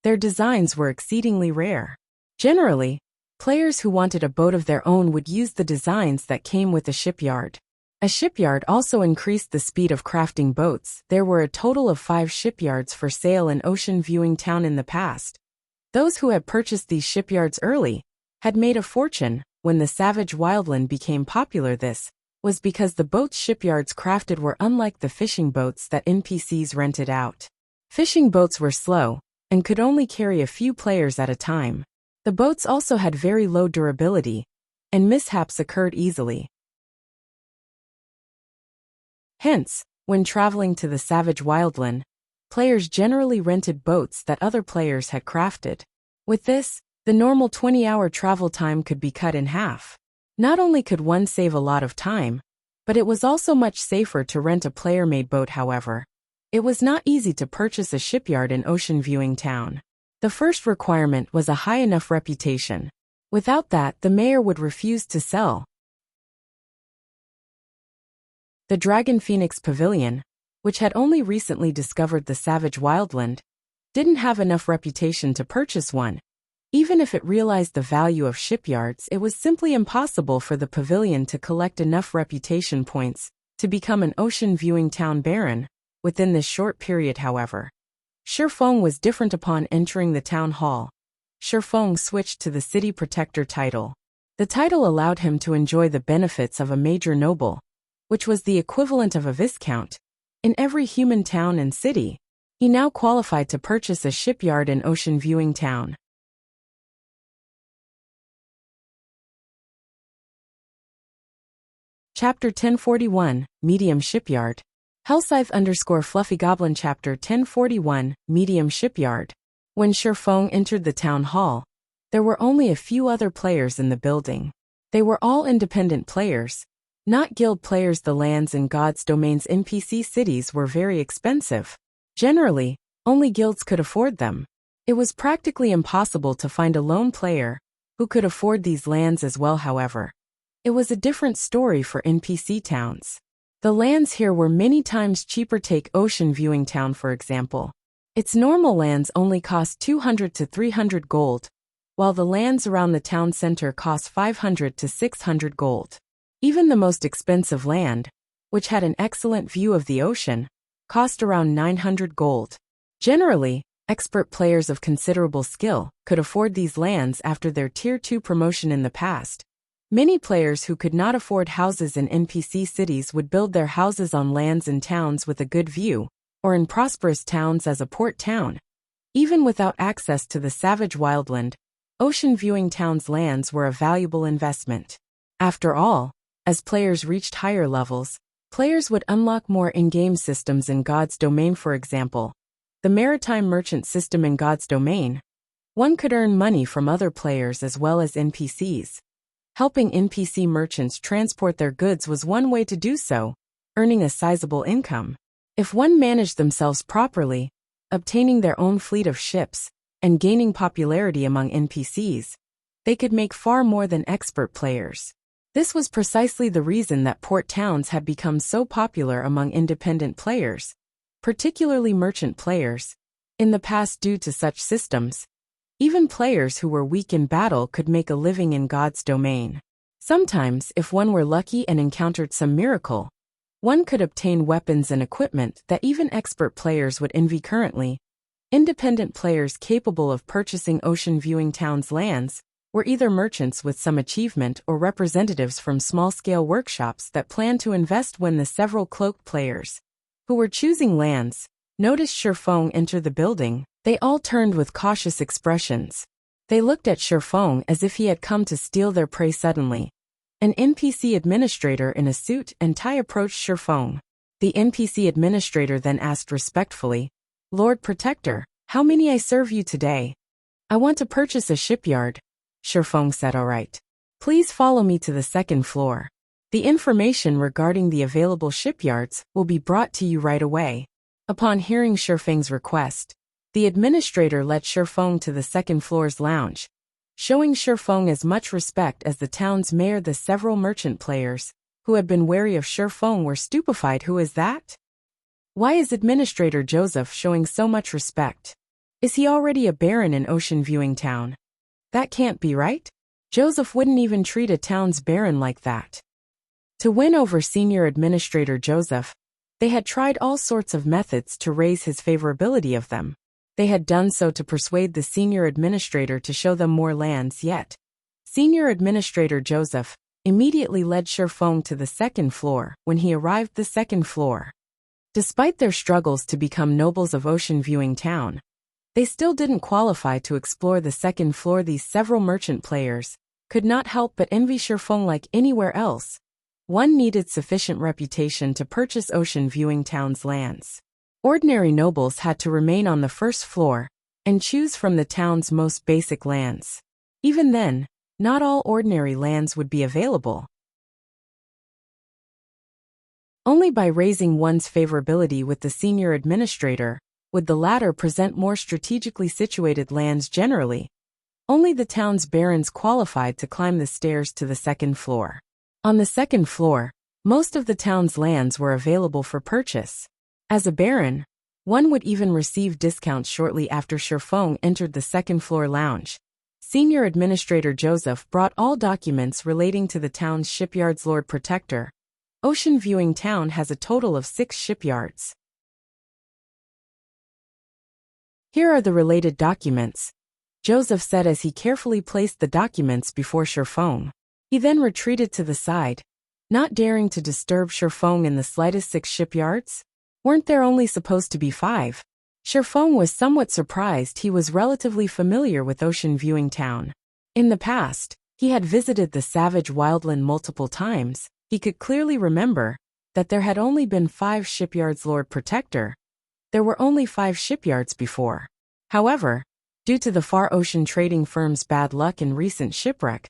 their designs were exceedingly rare. Generally, players who wanted a boat of their own would use the designs that came with a shipyard. A shipyard also increased the speed of crafting boats. There were a total of 5 shipyards for sale in Ocean Viewing Town in the past. Those who had purchased these shipyards early had made a fortune. When the savage wildland became popular, this was because the boats shipyards crafted were unlike the fishing boats that NPCs rented out. Fishing boats were slow and could only carry a few players at a time. The boats also had very low durability, and mishaps occurred easily. Hence, when traveling to the savage wildland, players generally rented boats that other players had crafted. With this, the normal 20-hour travel time could be cut in half. Not only could one save a lot of time, but it was also much safer to rent a player-made boat. However, it was not easy to purchase a shipyard in Ocean Viewing Town. The first requirement was a high enough reputation. Without that, the mayor would refuse to sell. The Dragon Phoenix Pavilion, which had only recently discovered the savage wildland, didn't have enough reputation to purchase one. Even if it realized the value of shipyards, it was simply impossible for the pavilion to collect enough reputation points to become an Ocean Viewing Town baron within this short period. However, Shifeng was different. Upon entering the town hall, Shifeng switched to the city protector title. The title allowed him to enjoy the benefits of a major noble, which was the equivalent of a viscount, in every human town and city. He now qualified to purchase a shipyard in Ocean Viewing Town. Chapter 1041, Medium Shipyard. Hellscythe_Fluffy Goblin. Chapter 1041, Medium Shipyard. When Shifeng entered the town hall, there were only a few other players in the building. They were all independent players, not guild players. The lands in God's Domain's NPC cities were very expensive. Generally, only guilds could afford them. It was practically impossible to find a lone player who could afford these lands as well. However, it was a different story for NPC towns. The lands here were many times cheaper. Take Ocean Viewing Town for example. Its normal lands only cost 200 to 300 gold, while the lands around the town center cost 500 to 600 gold. Even the most expensive land, which had an excellent view of the ocean, cost around 900 gold. Generally, expert players of considerable skill could afford these lands after their Tier 2 promotion in the past. Many players who could not afford houses in NPC cities would build their houses on lands in towns with a good view, or in prosperous towns as a port town. Even without access to the savage wildland, Ocean Viewing Town's lands were a valuable investment. After all, as players reached higher levels, players would unlock more in-game systems in God's Domain. For example, the maritime merchant system in God's Domain. One could earn money from other players as well as NPCs. Helping NPC merchants transport their goods was one way to do so, earning a sizable income. If one managed themselves properly, obtaining their own fleet of ships, and gaining popularity among NPCs, they could make far more than expert players. This was precisely the reason that port towns had become so popular among independent players, particularly merchant players. In the past, due to such systems, even players who were weak in battle could make a living in God's Domain. Sometimes, if one were lucky and encountered some miracle, one could obtain weapons and equipment that even expert players would envy. Currently, independent players capable of purchasing Ocean Viewing Town's lands were either merchants with some achievement or representatives from small-scale workshops that planned to invest. When the several cloaked players who were choosing lands noticed Shifeng enter the building, they all turned with cautious expressions. They looked at Shifeng as if he had come to steal their prey. Suddenly, an NPC administrator in a suit and tie approached Shifeng. The NPC administrator then asked respectfully, "Lord Protector, how may I serve you today? I want to purchase a shipyard." Shifeng said. All right. Please follow me to the second floor. The information regarding the available shipyards will be brought to you right away. Upon hearing Shifeng's request, the administrator led Shifeng to the second floor's lounge, showing Shifeng as much respect as the town's mayor. The several merchant players, who had been wary of Shifeng, were stupefied. Who is that? Why is Administrator Joseph showing so much respect? Is he already a baron in Ocean Viewing Town? That can't be right. Joseph wouldn't even treat a town's baron like that. To win over Senior Administrator Joseph, they had tried all sorts of methods to raise his favorability of them. They had done so to persuade the Senior Administrator to show them more lands. Yet Senior Administrator Joseph immediately led Shifeng to the second floor. When he arrived the second floor, despite their struggles to become nobles of Ocean Viewing Town, they still didn't qualify to explore the second floor. These several merchant players could not help but envy Shifeng. Like anywhere else, one needed sufficient reputation to purchase Ocean Viewing Town's lands. Ordinary nobles had to remain on the first floor and choose from the town's most basic lands. Even then, not all ordinary lands would be available. Only by raising one's favorability with the senior administrator would the latter present more strategically situated lands. Generally, only the town's barons qualified to climb the stairs to the second floor. On the second floor, most of the town's lands were available for purchase. As a baron, one would even receive discounts. Shortly after Shifeng entered the second floor lounge, Senior Administrator Joseph brought all documents relating to the town's shipyards. Lord Protector, Ocean Viewing Town has a total of 6 shipyards. Here are the related documents, Joseph said as he carefully placed the documents before Shifeng. He then retreated to the side, not daring to disturb Shifeng in the slightest. 6 shipyards? Weren't there only supposed to be 5? Shifeng was somewhat surprised. He was relatively familiar with Ocean Viewing Town. In the past, he had visited the savage wildland multiple times. He could clearly remember that there had only been 5 shipyards. Lord Protector, there were only 5 shipyards before. However, due to the Far Ocean trading firm's bad luck and recent shipwreck,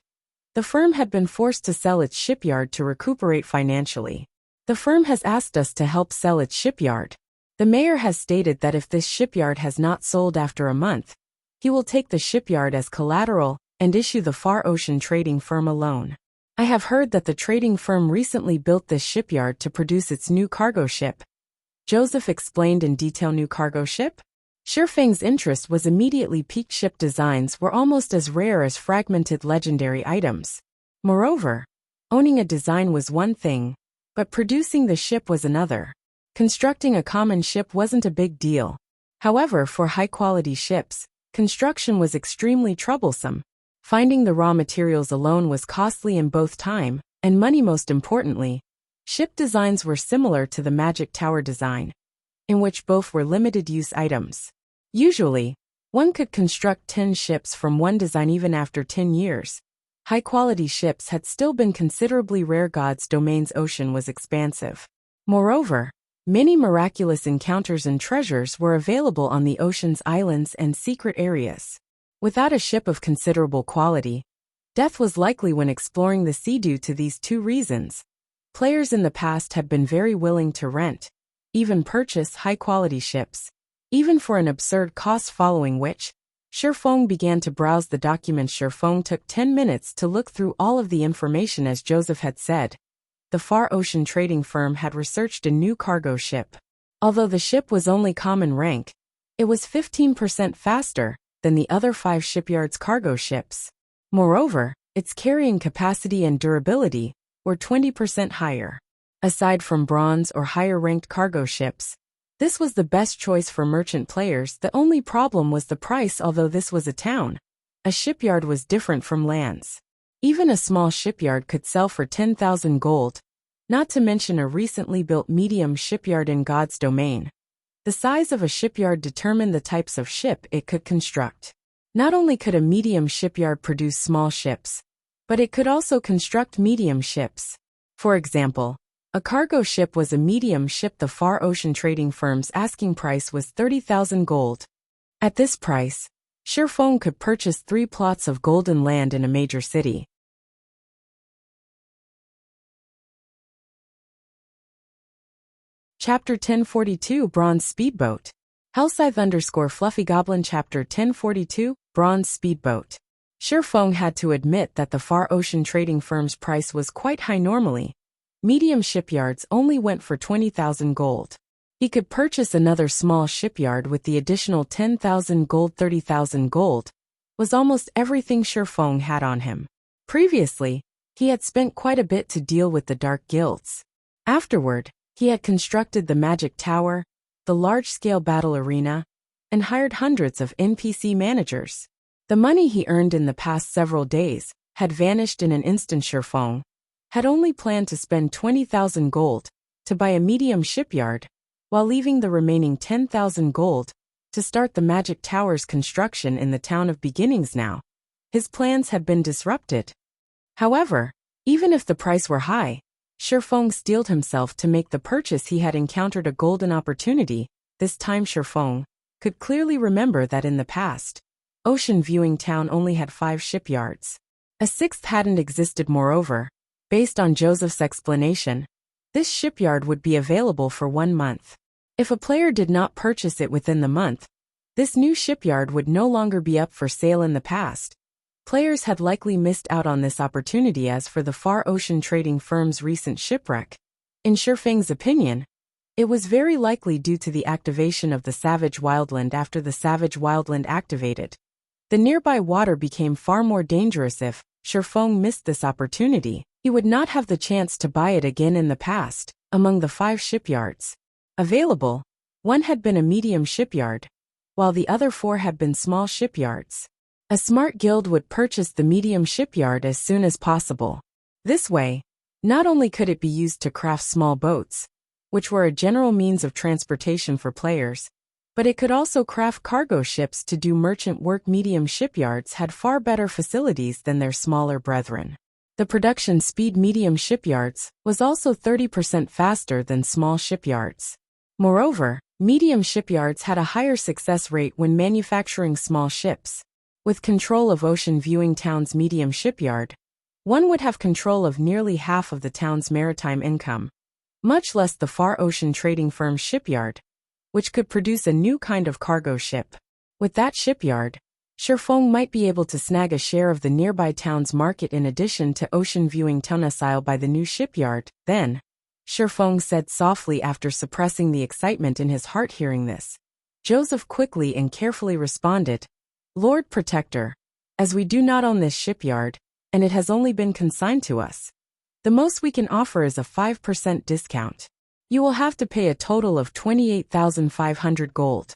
the firm had been forced to sell its shipyard to recuperate financially. The firm has asked us to help sell its shipyard. The mayor has stated that if this shipyard has not sold after a month, he will take the shipyard as collateral and issue the Far Ocean trading firm a loan. I have heard that the trading firm recently built this shipyard to produce its new cargo ship. Joseph explained in detail. New cargo ship? Shifeng's interest was immediately piqued. Ship designs were almost as rare as fragmented legendary items. Moreover, owning a design was one thing, but producing the ship was another. Constructing a common ship wasn't a big deal. However, for high-quality ships, construction was extremely troublesome. Finding the raw materials alone was costly in both time and money. Most importantly, ship designs were similar to the Magic Tower design, in which both were limited-use items. Usually, one could construct 10 ships from one design even after 10 years. High-quality ships had still been considerably rare. God's domain's ocean was expansive. Moreover, many miraculous encounters and treasures were available on the ocean's islands and secret areas. Without a ship of considerable quality, death was likely when exploring the sea. Due to these 2 reasons, players in the past had been very willing to rent, even purchase high-quality ships, even for an absurd cost. Following which, Shifeng began to browse the documents. Shifeng took 10 minutes to look through all of the information. As Joseph had said, the Far Ocean trading firm had researched a new cargo ship. Although the ship was only common rank, it was 15% faster than the other 5 shipyards' cargo ships. Moreover, its carrying capacity and durability were 20% higher. Aside from bronze or higher-ranked cargo ships, this was the best choice for merchant players. The only problem was the price. Although this was a town, a shipyard was different from lands. Even a small shipyard could sell for 10,000 gold, not to mention a recently built medium shipyard in God's domain. The size of a shipyard determined the types of ship it could construct. Not only could a medium shipyard produce small ships, but it could also construct medium ships. For example, a cargo ship was a medium ship. The Far Ocean trading firm's asking price was 30,000 gold. At this price, Shifeng could purchase 3 plots of golden land in a major city. Chapter 1042 Bronze Speedboat. Hellscythe_Fluffy Goblin Chapter 1042 Bronze Speedboat. Shifeng had to admit that the Far Ocean trading firm's price was quite high normally. Medium shipyards only went for 20,000 gold. He could purchase another small shipyard with the additional 10,000 gold. 30,000 gold was almost everything Shifeng had on him. Previously, he had spent quite a bit to deal with the dark guilds. Afterward, he had constructed the magic tower, the large-scale battle arena, and hired hundreds of NPC managers. The money he earned in the past several days had vanished in an instant. Shifeng had only planned to spend 20,000 gold to buy a medium shipyard, while leaving the remaining 10,000 gold to start the magic tower's construction in the town of beginnings. Now, his plans had been disrupted. However, even if the price were high, Shifeng steeled himself to make the purchase. He had encountered a golden opportunity. This time Shifeng could clearly remember that in the past, Ocean Viewing Town only had 5 shipyards. A 6th hadn't existed. Moreover, based on Joseph's explanation, this shipyard would be available for 1 month. If a player did not purchase it within the month, this new shipyard would no longer be up for sale. In the past, players had likely missed out on this opportunity. As for the Far Ocean trading firm's recent shipwreck, in Shifeng's opinion, it was very likely due to the activation of the Savage Wildland. After the Savage Wildland activated, the nearby water became far more dangerous. If Shifeng missed this opportunity, he would not have the chance to buy it again. In the past, among the 5 shipyards available, 1 had been a medium shipyard, while the other 4 had been small shipyards. A smart guild would purchase the medium shipyard as soon as possible. This way, not only could it be used to craft small boats, which were a general means of transportation for players, but it could also craft cargo ships to do merchant work. Medium shipyards had far better facilities than their smaller brethren. The production speed medium shipyards was also 30% faster than small shipyards. Moreover, medium shipyards had a higher success rate when manufacturing small ships. With control of Ocean Viewing Town's medium shipyard, one would have control of nearly half of the town's maritime income, much less the Far Ocean trading firm's shipyard, which could produce a new kind of cargo ship. With that shipyard, Shifeng might be able to snag a share of the nearby town's market in addition to Ocean Viewing Town. By the new shipyard, then, Shifeng said softly after suppressing the excitement in his heart. Hearing this, Joseph quickly and carefully responded, "Lord Protector, as we do not own this shipyard, and it has only been consigned to us, the most we can offer is a 5% discount. You will have to pay a total of 28,500 gold."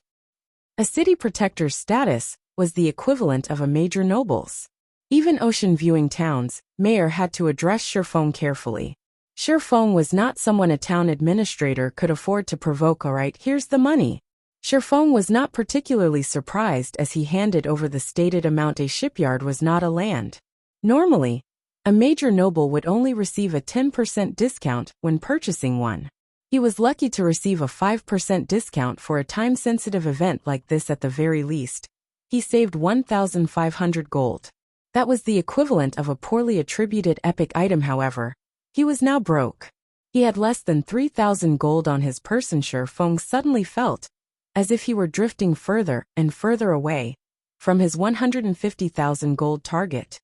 A city protector's status was the equivalent of a major noble's. Even Ocean Viewing Town's mayor had to address Shifeng carefully. Shifeng was not someone a town administrator could afford to provoke. "Alright, here's the money." Shifeng was not particularly surprised as he handed over the stated amount. A shipyard was not a land. Normally, a major noble would only receive a 10% discount when purchasing one. He was lucky to receive a 5% discount for a time-sensitive event like this. At the very least, he saved 1,500 gold. That was the equivalent of a poorly attributed epic item. However, he was now broke. He had less than 3,000 gold on his person. Shifeng suddenly felt as if he were drifting further and further away from his 150,000 gold target.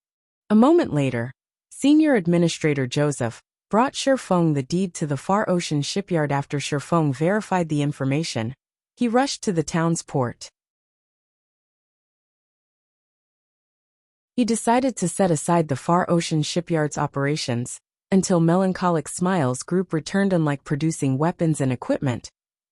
A moment later, Senior Administrator Joseph brought Shifeng the deed to the Far Ocean shipyard. After Shifeng verified the information, he rushed to the town's port. He decided to set aside the Far Ocean shipyard's operations until Melancholic Smiles Group returned. Unlike producing weapons and equipment,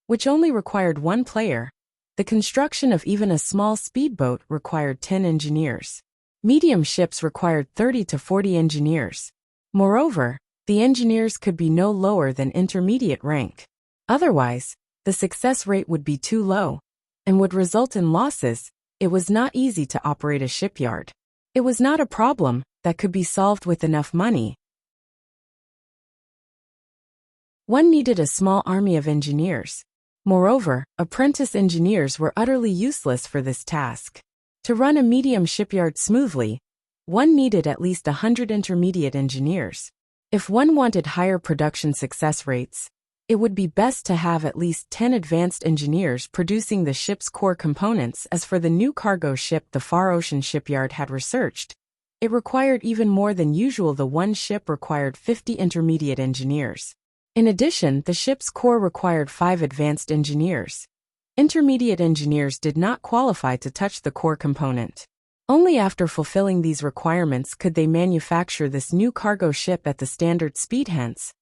which only required 1 player, the construction of even a small speedboat required 10 engineers. Medium ships required 30 to 40 engineers. Moreover, the engineers could be no lower than intermediate rank. Otherwise, the success rate would be too low and would result in losses. It was not easy to operate a shipyard. It was not a problem that could be solved with enough money. One needed a small army of engineers. Moreover, apprentice engineers were utterly useless for this task. To run a medium shipyard smoothly, one needed at least 100 intermediate engineers. If one wanted higher production success rates, it would be best to have at least 10 advanced engineers producing the ship's core components. As for the new cargo ship the Far Ocean shipyard had researched, it required even more than usual. The one ship required 50 intermediate engineers. In addition, the ship's core required 5 advanced engineers. Intermediate engineers did not qualify to touch the core component. Only after fulfilling these requirements could they manufacture this new cargo ship at the standard speed. Hence,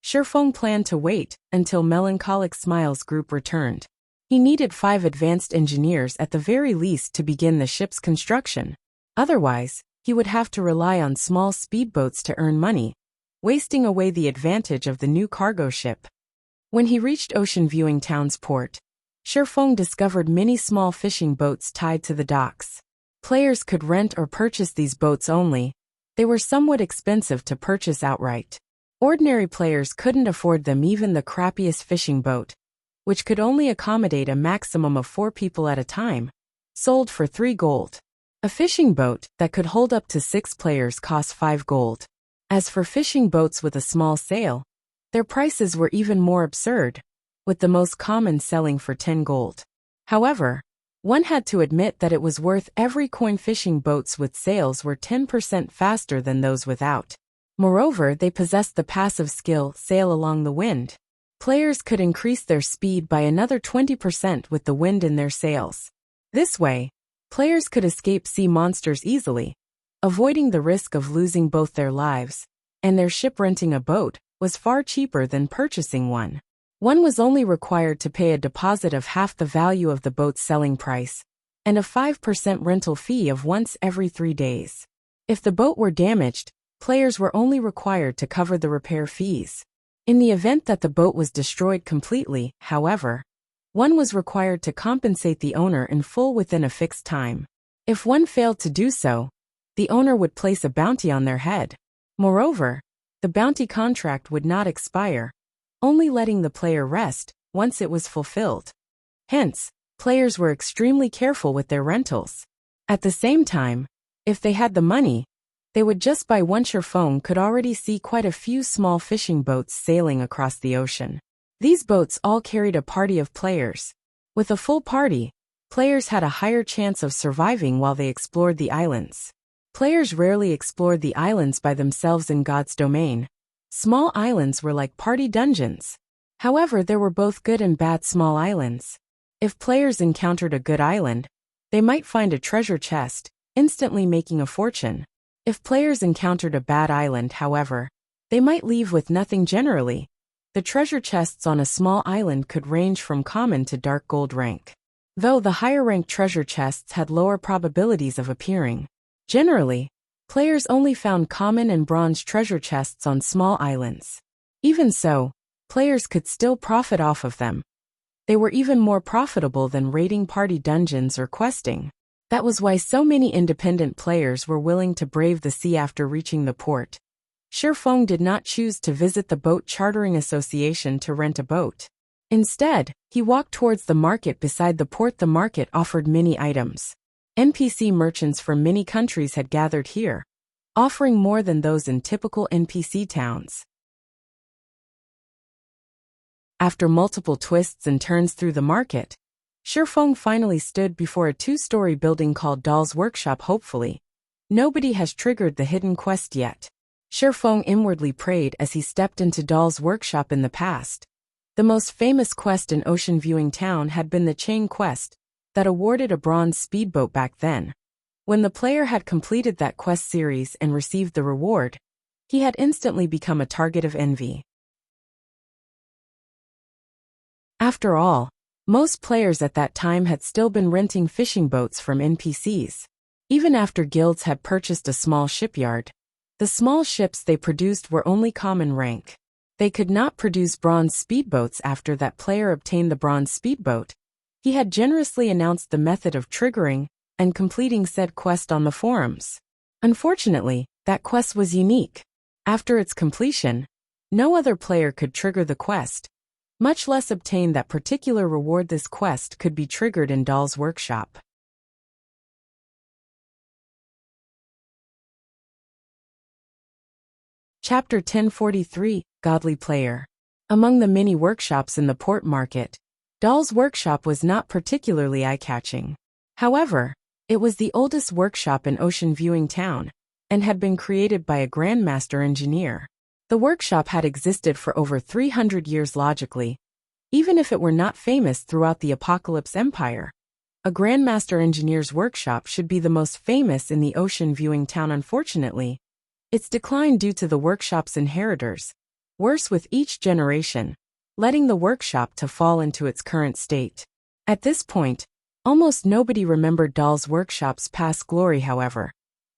Shifeng planned to wait until Melancholic Smiles Group returned. He needed 5 advanced engineers at the very least to begin the ship's construction. Otherwise, he would have to rely on small speedboats to earn money, wasting away the advantage of the new cargo ship. When he reached Ocean Viewing Town's port, Shifeng discovered many small fishing boats tied to the docks. Players could rent or purchase these boats only. They were somewhat expensive to purchase outright. Ordinary players couldn't afford them. Even the crappiest fishing boat, which could only accommodate a maximum of 4 people at a time, sold for 3 gold. A fishing boat that could hold up to 6 players cost 5 gold. As for fishing boats with a small sail, their prices were even more absurd, with the most common selling for 10 gold. However, one had to admit that it was worth every coin. Fishing boats with sails were 10% faster than those without. Moreover, they possessed the passive skill sail along the wind. Players could increase their speed by another 20% with the wind in their sails. This way, players could escape sea monsters easily, avoiding the risk of losing both their lives and their ship. Renting a boat was far cheaper than purchasing one. One was only required to pay a deposit of half the value of the boat's selling price, and a 5% rental fee of once every 3 days. If the boat were damaged, players were only required to cover the repair fees. In the event that the boat was destroyed completely, however, one was required to compensate the owner in full within a fixed time. If one failed to do so, the owner would place a bounty on their head. Moreover, the bounty contract would not expire, only letting the player rest once it was fulfilled. Hence, players were extremely careful with their rentals. At the same time, if they had the money, they would just buy one. Shifeng could already see quite a few small fishing boats sailing across the ocean. These boats all carried a party of players. With a full party, players had a higher chance of surviving while they explored the islands. Players rarely explored the islands by themselves in God's domain. Small islands were like party dungeons. However, there were both good and bad small islands. If players encountered a good island, they might find a treasure chest, instantly making a fortune. If players encountered a bad island, however, they might leave with nothing. Generally, the treasure chests on a small island could range from common to dark gold rank, though the higher-ranked treasure chests had lower probabilities of appearing. Generally, players only found common and bronze treasure chests on small islands. Even so, players could still profit off of them. They were even more profitable than raiding party dungeons or questing. That was why so many independent players were willing to brave the sea after reaching the port. Shifeng did not choose to visit the boat chartering association to rent a boat. Instead, he walked towards the market beside the port. The market offered many items. NPC merchants from many countries had gathered here, offering more than those in typical NPC towns. After multiple twists and turns through the market, Shifeng finally stood before a 2-story building called Doll's Workshop. Hopefully, nobody has triggered the hidden quest yet. Shifeng inwardly prayed as he stepped into Doll's Workshop. In the past, the most famous quest in Ocean Viewing Town had been the chain quest that awarded a bronze speedboat back then. When the player had completed that quest series and received the reward, he had instantly become a target of envy. After all, most players at that time had still been renting fishing boats from NPCs. Even after guilds had purchased a small shipyard, the small ships they produced were only common rank. They could not produce bronze speedboats. After that player obtained the bronze speedboat, he had generously announced the method of triggering and completing said quest on the forums. Unfortunately, that quest was unique. After its completion, no other player could trigger the quest, much less obtain that particular reward. This quest could be triggered in Doll's Workshop. Chapter 1043, Godly Player. Among the many workshops in the port market, Dahl's workshop was not particularly eye-catching. However, it was the oldest workshop in Ocean Viewing Town, and had been created by a Grandmaster engineer. The workshop had existed for over 300 years logically, even if it were not famous throughout the Apocalypse Empire. A Grandmaster engineer's workshop should be the most famous in the Ocean Viewing Town. Unfortunately, its decline due to the workshop's inheritors, worse with each generation, letting the workshop to fall into its current state. At this point, almost nobody remembered Dahl's workshop's past glory. However,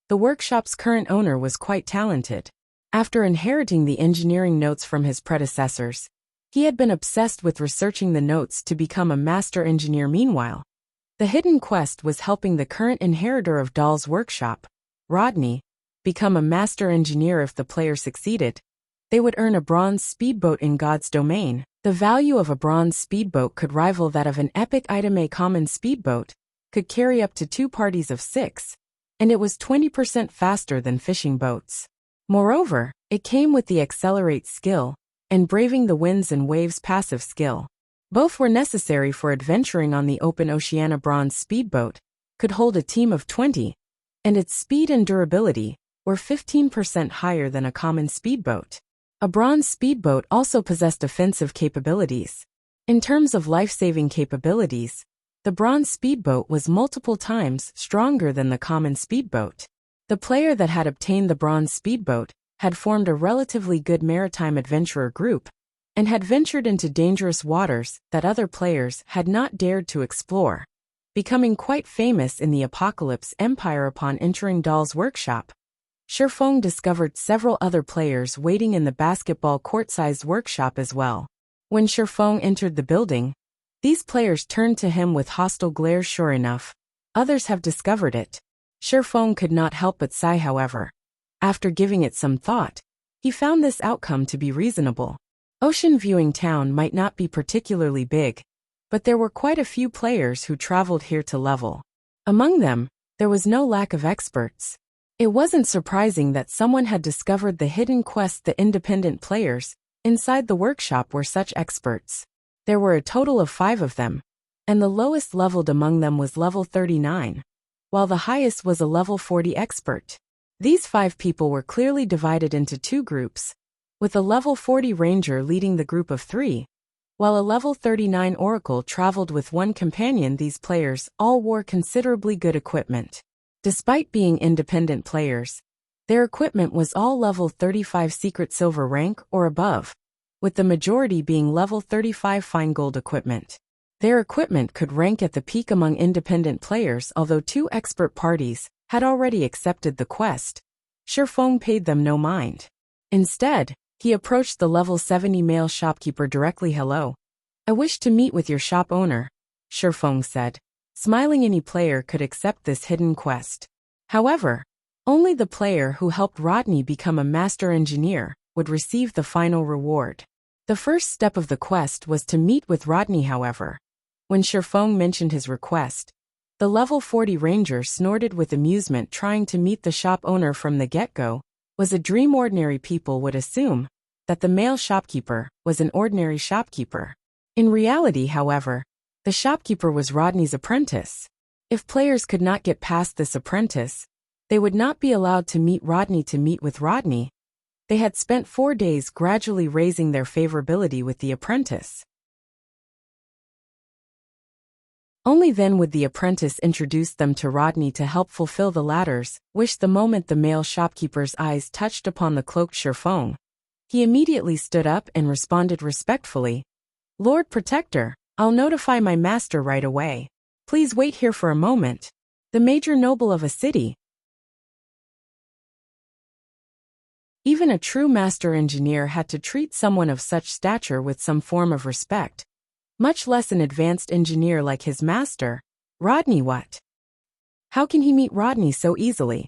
the workshop's current owner was quite talented. After inheriting the engineering notes from his predecessors, he had been obsessed with researching the notes to become a master engineer. Meanwhile, the hidden quest was helping the current inheritor of Dahl's workshop, Rodney, become a master engineer. If the player succeeded, they would earn a bronze speedboat in God's domain. The value of a bronze speedboat could rival that of an epic item. A common speedboat could carry up to 2 parties of 6, and it was 20% faster than fishing boats. Moreover, it came with the accelerate skill and braving the winds and waves passive skill. Both were necessary for adventuring on the open ocean. A bronze speedboat could hold a team of 20, and its speed and durability were 15% higher than a common speedboat. A bronze speedboat also possessed offensive capabilities. In terms of life-saving capabilities, the bronze speedboat was multiple times stronger than the common speedboat. The player that had obtained the bronze speedboat had formed a relatively good maritime adventurer group, and had ventured into dangerous waters that other players had not dared to explore, becoming quite famous in the Apocalypse Empire. Upon entering Dahl's workshop, Shifeng discovered several other players waiting in the basketball court-sized workshop as well. When Shifeng entered the building, these players turned to him with hostile glares. Sure enough, others have discovered it. Shifeng could not help but sigh. However, after giving it some thought, he found this outcome to be reasonable. Ocean Viewing Town might not be particularly big, but there were quite a few players who traveled here to level. Among them, there was no lack of experts. It wasn't surprising that someone had discovered the hidden quest. The independent players inside the workshop were such experts. There were a total of 5 of them, and the lowest leveled among them was level 39, while the highest was a level 40 expert. These 5 people were clearly divided into 2 groups, with a level 40 ranger leading the group of 3, while a level 39 oracle traveled with 1 companion. These players all wore considerably good equipment. Despite being independent players, their equipment was all level 35 secret silver rank or above, with the majority being level 35 fine gold equipment. Their equipment could rank at the peak among independent players. Although 2 expert parties had already accepted the quest, Shifeng paid them no mind. Instead, he approached the level 70 male shopkeeper directly. Hello. I wish to meet with your shop owner, Shifeng said. Smiling, any player could accept this hidden quest. However, only the player who helped Rodney become a master engineer would receive the final reward. The first step of the quest was to meet with Rodney. However, when Shifeng mentioned his request, the level 40 ranger snorted with amusement. Trying to meet the shop owner from the get-go was a dream. Ordinary people would assume that the male shopkeeper was an ordinary shopkeeper. In reality, however, the shopkeeper was Rodney's apprentice. If players could not get past this apprentice, they would not be allowed to meet Rodney. To meet with Rodney, they had spent 4 days gradually raising their favorability with the apprentice. Only then would the apprentice introduce them to Rodney to help fulfill the latter's wish. The moment the male shopkeeper's eyes touched upon the cloaked Shifeng, he immediately stood up and responded respectfully, "Lord Protector, I'll notify my master right away. Please wait here for a moment." The major noble of a city. Even a true master engineer had to treat someone of such stature with some form of respect, much less an advanced engineer like his master. Rodney, what? How can he meet Rodney so easily?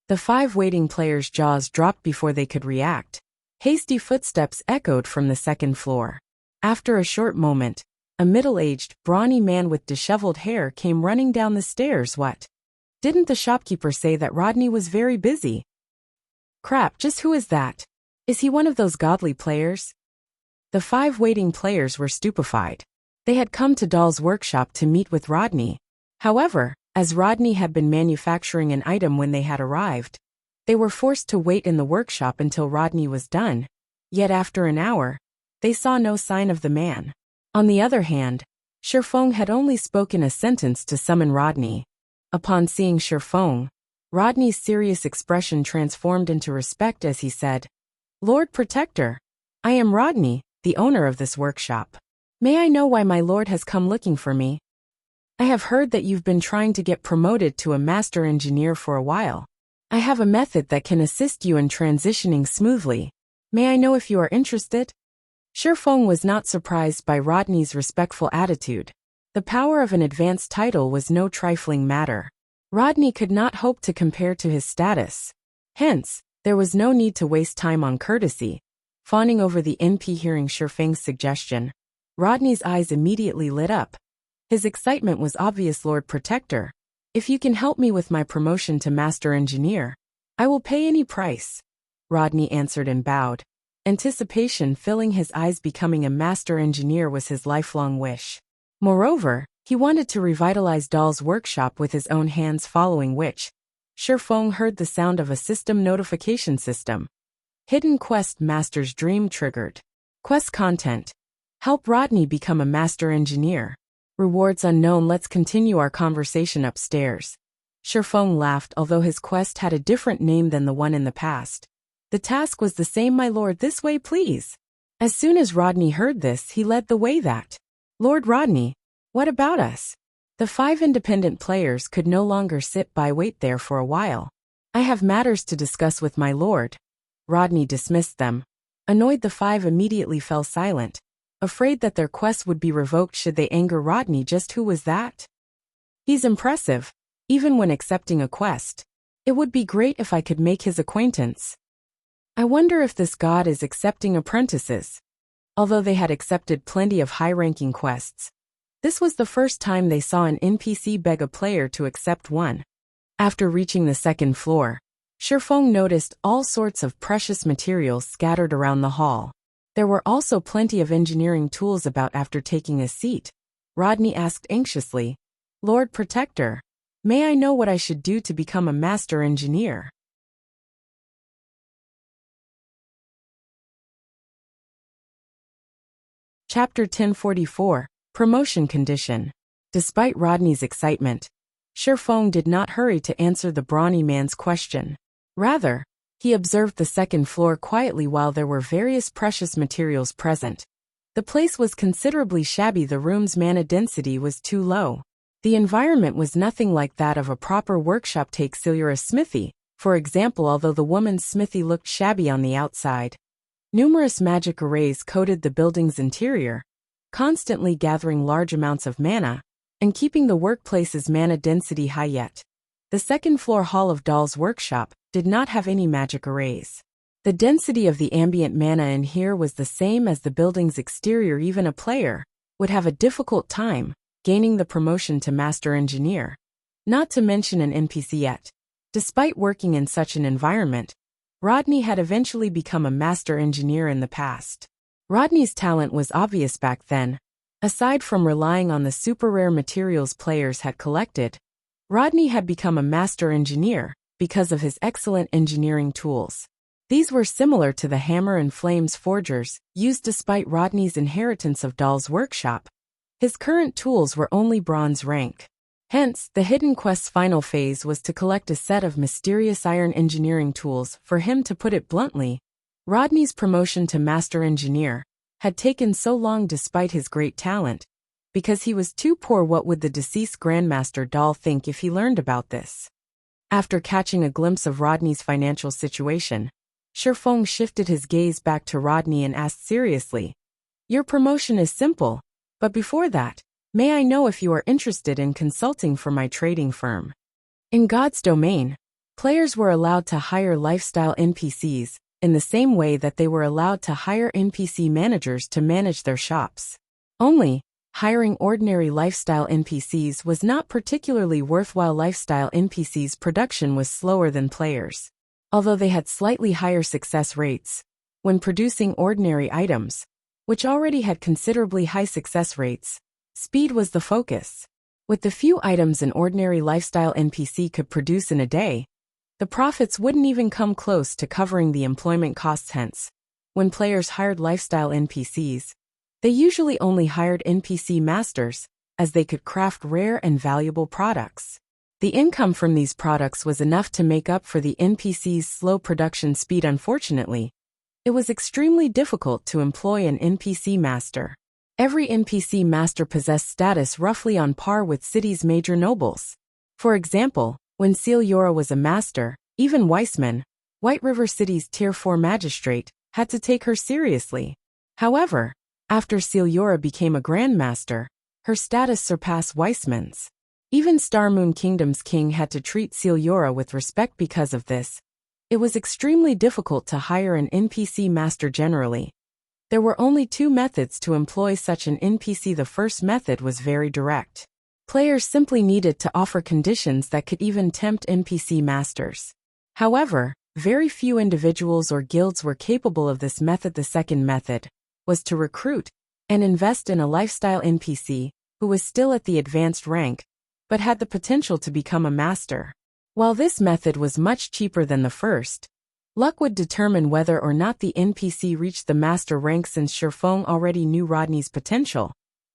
The 5 waiting players' jaws dropped before they could react. Hasty footsteps echoed from the second floor. After a short moment, a middle-aged, brawny man with disheveled hair came running down the stairs. What? Didn't the shopkeeper say that Rodney was very busy? Crap, just who is that? Is he one of those godly players? The 5 waiting players were stupefied. They had come to Dahl's workshop to meet with Rodney. However, as Rodney had been manufacturing an item when they had arrived, they were forced to wait in the workshop until Rodney was done. Yet after an hour, they saw no sign of the man. On the other hand, Shifeng had only spoken a sentence to summon Rodney. Upon seeing Shifeng, Rodney's serious expression transformed into respect as he said, "Lord Protector, I am Rodney, the owner of this workshop. May I know why my lord has come looking for me? I have heard that you've been trying to get promoted to a master engineer for a while. I have a method that can assist you in transitioning smoothly. May I know if you are interested?" Shifeng was not surprised by Rodney's respectful attitude. The power of an advanced title was no trifling matter. Rodney could not hope to compare to his status. Hence, there was no need to waste time on courtesy. Fawning over the NP hearing Shifeng's suggestion, Rodney's eyes immediately lit up. His excitement was obvious. "Lord Protector, if you can help me with my promotion to Master Engineer, I will pay any price," Rodney answered and bowed. Anticipation filling his eyes. Becoming a Master Engineer was his lifelong wish. Moreover, he wanted to revitalize Dahl's workshop with his own hands, following which, Shifeng heard the sound of a system notification system. Hidden Quest Master's Dream triggered. Quest content. Help Rodney become a Master Engineer. Rewards unknown. Let's continue our conversation upstairs. Shifeng laughed, although his quest had a different name than the one in the past. The task was the same. "My lord, this way please." As soon as Rodney heard this, he led the way. "That. Lord Rodney, what about us?" The 5 independent players could no longer sit by. "Wait there for a while. I have matters to discuss with my lord." Rodney dismissed them. Annoyed, the 5 immediately fell silent, afraid that their quest would be revoked should they anger Rodney. Just who was that? He's impressive, even when accepting a quest. It would be great if I could make his acquaintance. I wonder if this god is accepting apprentices. Although they had accepted plenty of high-ranking quests, this was the first time they saw an NPC beg a player to accept one. After reaching the 2nd floor, Shifeng noticed all sorts of precious materials scattered around the hall. There were also plenty of engineering tools about. After taking a seat, Rodney asked anxiously, "Lord Protector, may I know what I should do to become a Master Engineer?" Chapter 1044, Promotion Condition. Despite Rodney's excitement, Shifeng did not hurry to answer the brawny man's question. Rather, he observed the 2nd floor quietly while there were various precious materials present. The place was considerably shabby. The room's mana density was too low. The environment was nothing like that of a proper workshop. Take Silura's smithy, for example. Although the woman's smithy looked shabby on the outside, numerous magic arrays coated the building's interior, constantly gathering large amounts of mana and keeping the workplace's mana density high. Yet, the 2nd floor hall of Dahl's workshop did not have any magic arrays. The density of the ambient mana in here was the same as the building's exterior. Even a player would have a difficult time gaining the promotion to Master Engineer, not to mention an NPC. Yet, despite working in such an environment, Rodney had eventually become a Master Engineer in the past. Rodney's talent was obvious back then. Aside from relying on the super rare materials players had collected, Rodney had become a Master Engineer because of his excellent engineering tools. These were similar to the hammer and flames forgers used despite Rodney's inheritance of Dahl's workshop. His current tools were only bronze rank. Hence, the Hidden Quest's final phase was to collect a set of mysterious iron engineering tools. For him, to put it bluntly, Rodney's promotion to Master Engineer had taken so long despite his great talent, because he was too poor. What would the deceased Grandmaster Dahl think if he learned about this? After catching a glimpse of Rodney's financial situation, Shifeng shifted his gaze back to Rodney and asked seriously, "Your promotion is simple, but before that, may I know if you are interested in consulting for my trading firm?" In God's domain, players were allowed to hire lifestyle NPCs in the same way that they were allowed to hire NPC managers to manage their shops. Only, hiring ordinary lifestyle NPCs was not particularly worthwhile. Lifestyle NPCs' production was slower than players. Although they had slightly higher success rates, When producing ordinary items, which already had considerably high success rates, speed was the focus. With the few items an ordinary lifestyle NPC could produce in a day, the profits wouldn't even come close to covering the employment costs. Hence, when players hired lifestyle NPCs, they usually only hired NPC masters, as they could craft rare and valuable products. The income from these products was enough to make up for the NPC's slow production speed. Unfortunately, it was extremely difficult to employ an NPC master. Every NPC master possessed status roughly on par with city's major nobles. For example, when Celiora was a master, even Weissman, White River City's Tier 4 magistrate, had to take her seriously. However, after Celiora became a grandmaster, her status surpassed Weissman's. Even Star Moon Kingdom's king had to treat Celiora with respect because of this. It was extremely difficult to hire an NPC master generally. There were only two methods to employ such an NPC. The first method was very direct. Players simply needed to offer conditions that could even tempt NPC masters. However, very few individuals or guilds were capable of this method. The second method was to recruit and invest in a lifestyle NPC who was still at the advanced rank, but had the potential to become a master. While this method was much cheaper than the first, luck would determine whether or not the NPC reached the master rank. Since Sherfong already knew Rodney's potential,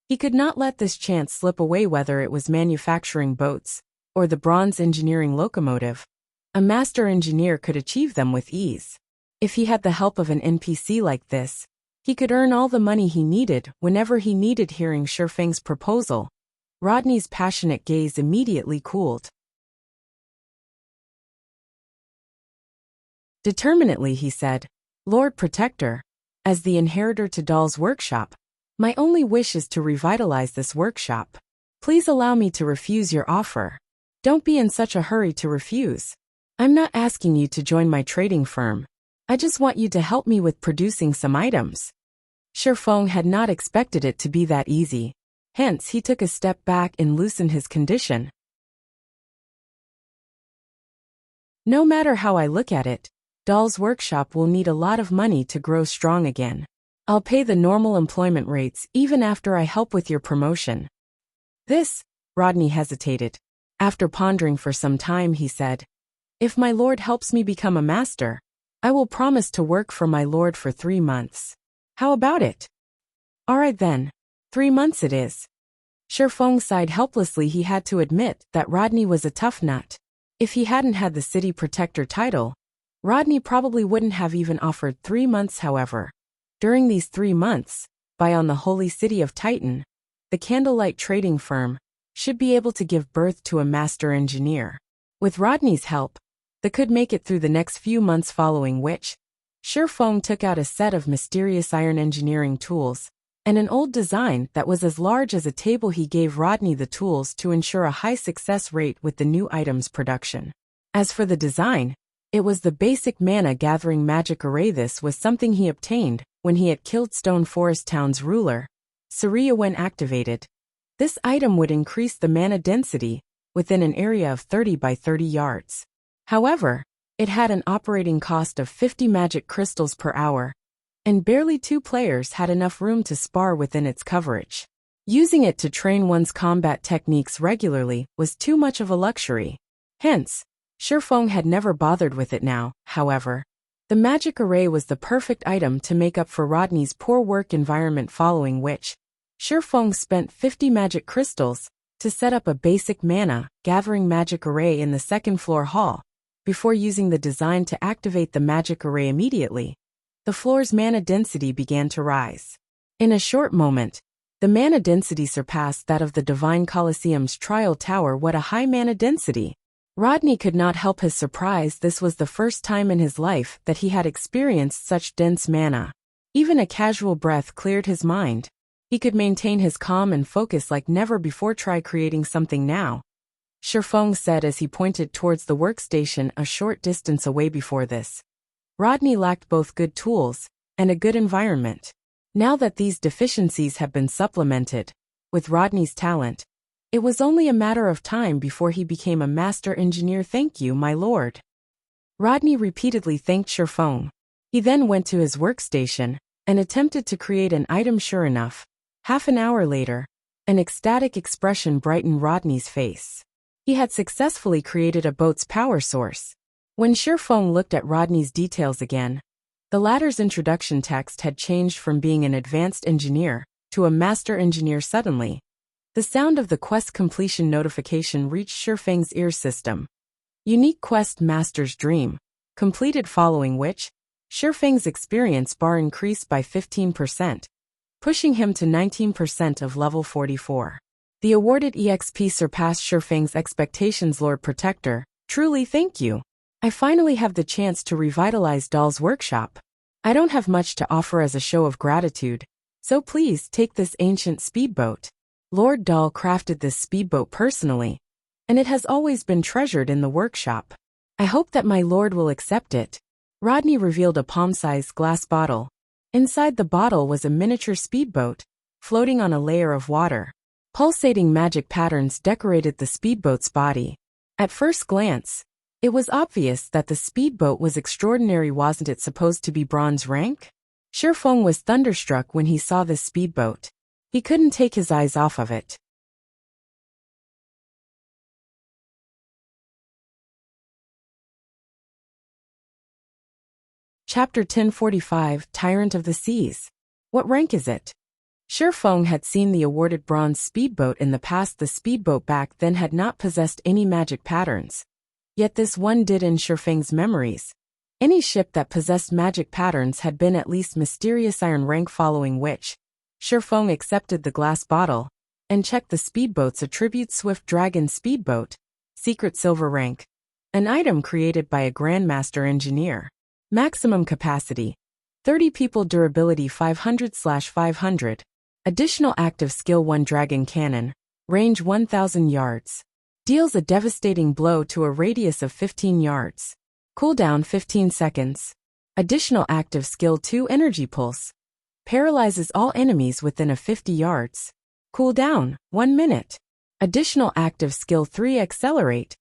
he could not let this chance slip away. Whether it was manufacturing boats or the bronze engineering locomotive, a master engineer could achieve them with ease. If he had the help of an NPC like this, he could earn all the money he needed whenever he needed. Hearing Sherfeng's proposal, Rodney's passionate gaze immediately cooled. Determinedly he said, "Lord Protector, as the inheritor to Dahl's workshop, my only wish is to revitalize this workshop. Please allow me to refuse your offer. Don't be in such a hurry to refuse. I'm not asking you to join my trading firm. I just want you to help me with producing some items." Sherfong had not expected it to be that easy. Hence he took a step back and loosened his condition. "No matter how I look at it, Dahl's workshop will need a lot of money to grow strong again. I'll pay the normal employment rates even after I help with your promotion." This, Rodney hesitated. After pondering for some time he said, "If my lord helps me become a master, I will promise to work for my lord for 3 months. How about it?" "All right then, 3 months it is." Sherfong sighed helplessly. He had to admit that Rodney was a tough nut. If he hadn't had the city protector title, Rodney probably wouldn't have even offered 3 months. However, during these 3 months, on the holy city of Titan, the Candlelight trading firm should be able to give birth to a master engineer. With Rodney's help, they could make it through the next few months, following which, Sherfong took out a set of mysterious iron engineering tools and an old design that was as large as a table. He gave Rodney the tools to ensure a high success rate with the new items production. As for the design, it was the basic mana gathering magic array. This was something he obtained when he had killed Stone Forest Town's ruler, Saria. When activated, this item would increase the mana density within an area of 30 by 30 yards. However, it had an operating cost of 50 magic crystals per hour, and barely 2 players had enough room to spar within its coverage. Using it to train one's combat techniques regularly was too much of a luxury. Hence, Sherfong had never bothered with it now. However, the magic array was the perfect item to make up for Rodney's poor work environment, following which, Sherfong spent 50 magic crystals to set up a basic mana gathering magic array in the second floor hall. Before using the design to activate the magic array immediately, the floor's mana density began to rise. In a short moment, the mana density surpassed that of the Divine Colosseum's Trial Tower. What a high mana density! Rodney could not help his surprise. This was the first time in his life that he had experienced such dense mana. Even a casual breath cleared his mind. He could maintain his calm and focus like never before. "Try creating something now," Sherfong said as he pointed towards the workstation a short distance away. Before this, Rodney lacked both good tools and a good environment. Now that these deficiencies had been supplemented with Rodney's talent, it was only a matter of time before he became a master engineer. "Thank you, my lord." Rodney repeatedly thanked Sherfong. He then went to his workstation and attempted to create an item. Sure enough, half an hour later, an ecstatic expression brightened Rodney's face. He had successfully created a boat's power source. When Shifeng looked at Rodney's details again, the latter's introduction text had changed from being an advanced engineer to a master engineer. Suddenly, the sound of the quest completion notification reached Shifeng's ear system. Unique quest master's dream, completed, following which, Shifeng's experience bar increased by 15%, pushing him to 19% of level 44. The awarded EXP surpassed Shifeng's expectations. Lord Protector, truly thank you. I finally have the chance to revitalize Dahl's workshop. I don't have much to offer as a show of gratitude, so please take this ancient speedboat. Lord Dahl crafted this speedboat personally, and it has always been treasured in the workshop. I hope that my lord will accept it. Rodney revealed a palm-sized glass bottle. Inside the bottle was a miniature speedboat, floating on a layer of water. Pulsating magic patterns decorated the speedboat's body. At first glance, it was obvious that the speedboat was extraordinary. Wasn't it supposed to be bronze rank? Shifeng was thunderstruck when he saw this speedboat. He couldn't take his eyes off of it. Chapter 1045, Tyrant of the Seas. What rank is it? Shifeng had seen the awarded bronze speedboat in the past. The speedboat back then had not possessed any magic patterns. Yet this one did in Shifeng's memories. Any ship that possessed magic patterns had been at least mysterious iron rank, following which, Shifeng accepted the glass bottle and checked the speedboat's attribute. Swift Dragon Speedboat, Secret Silver rank. An item created by a Grandmaster Engineer. Maximum capacity, 30 people. Durability 500/500. Additional active skill 1. Dragon Cannon, range 1000 yards. Deals a devastating blow to a radius of 15 yards. Cooldown 15 seconds. Additional active skill 2. Energy Pulse, paralyzes all enemies within a 50 yards. Cooldown 1 minute. Additional active skill 3. Accelerate,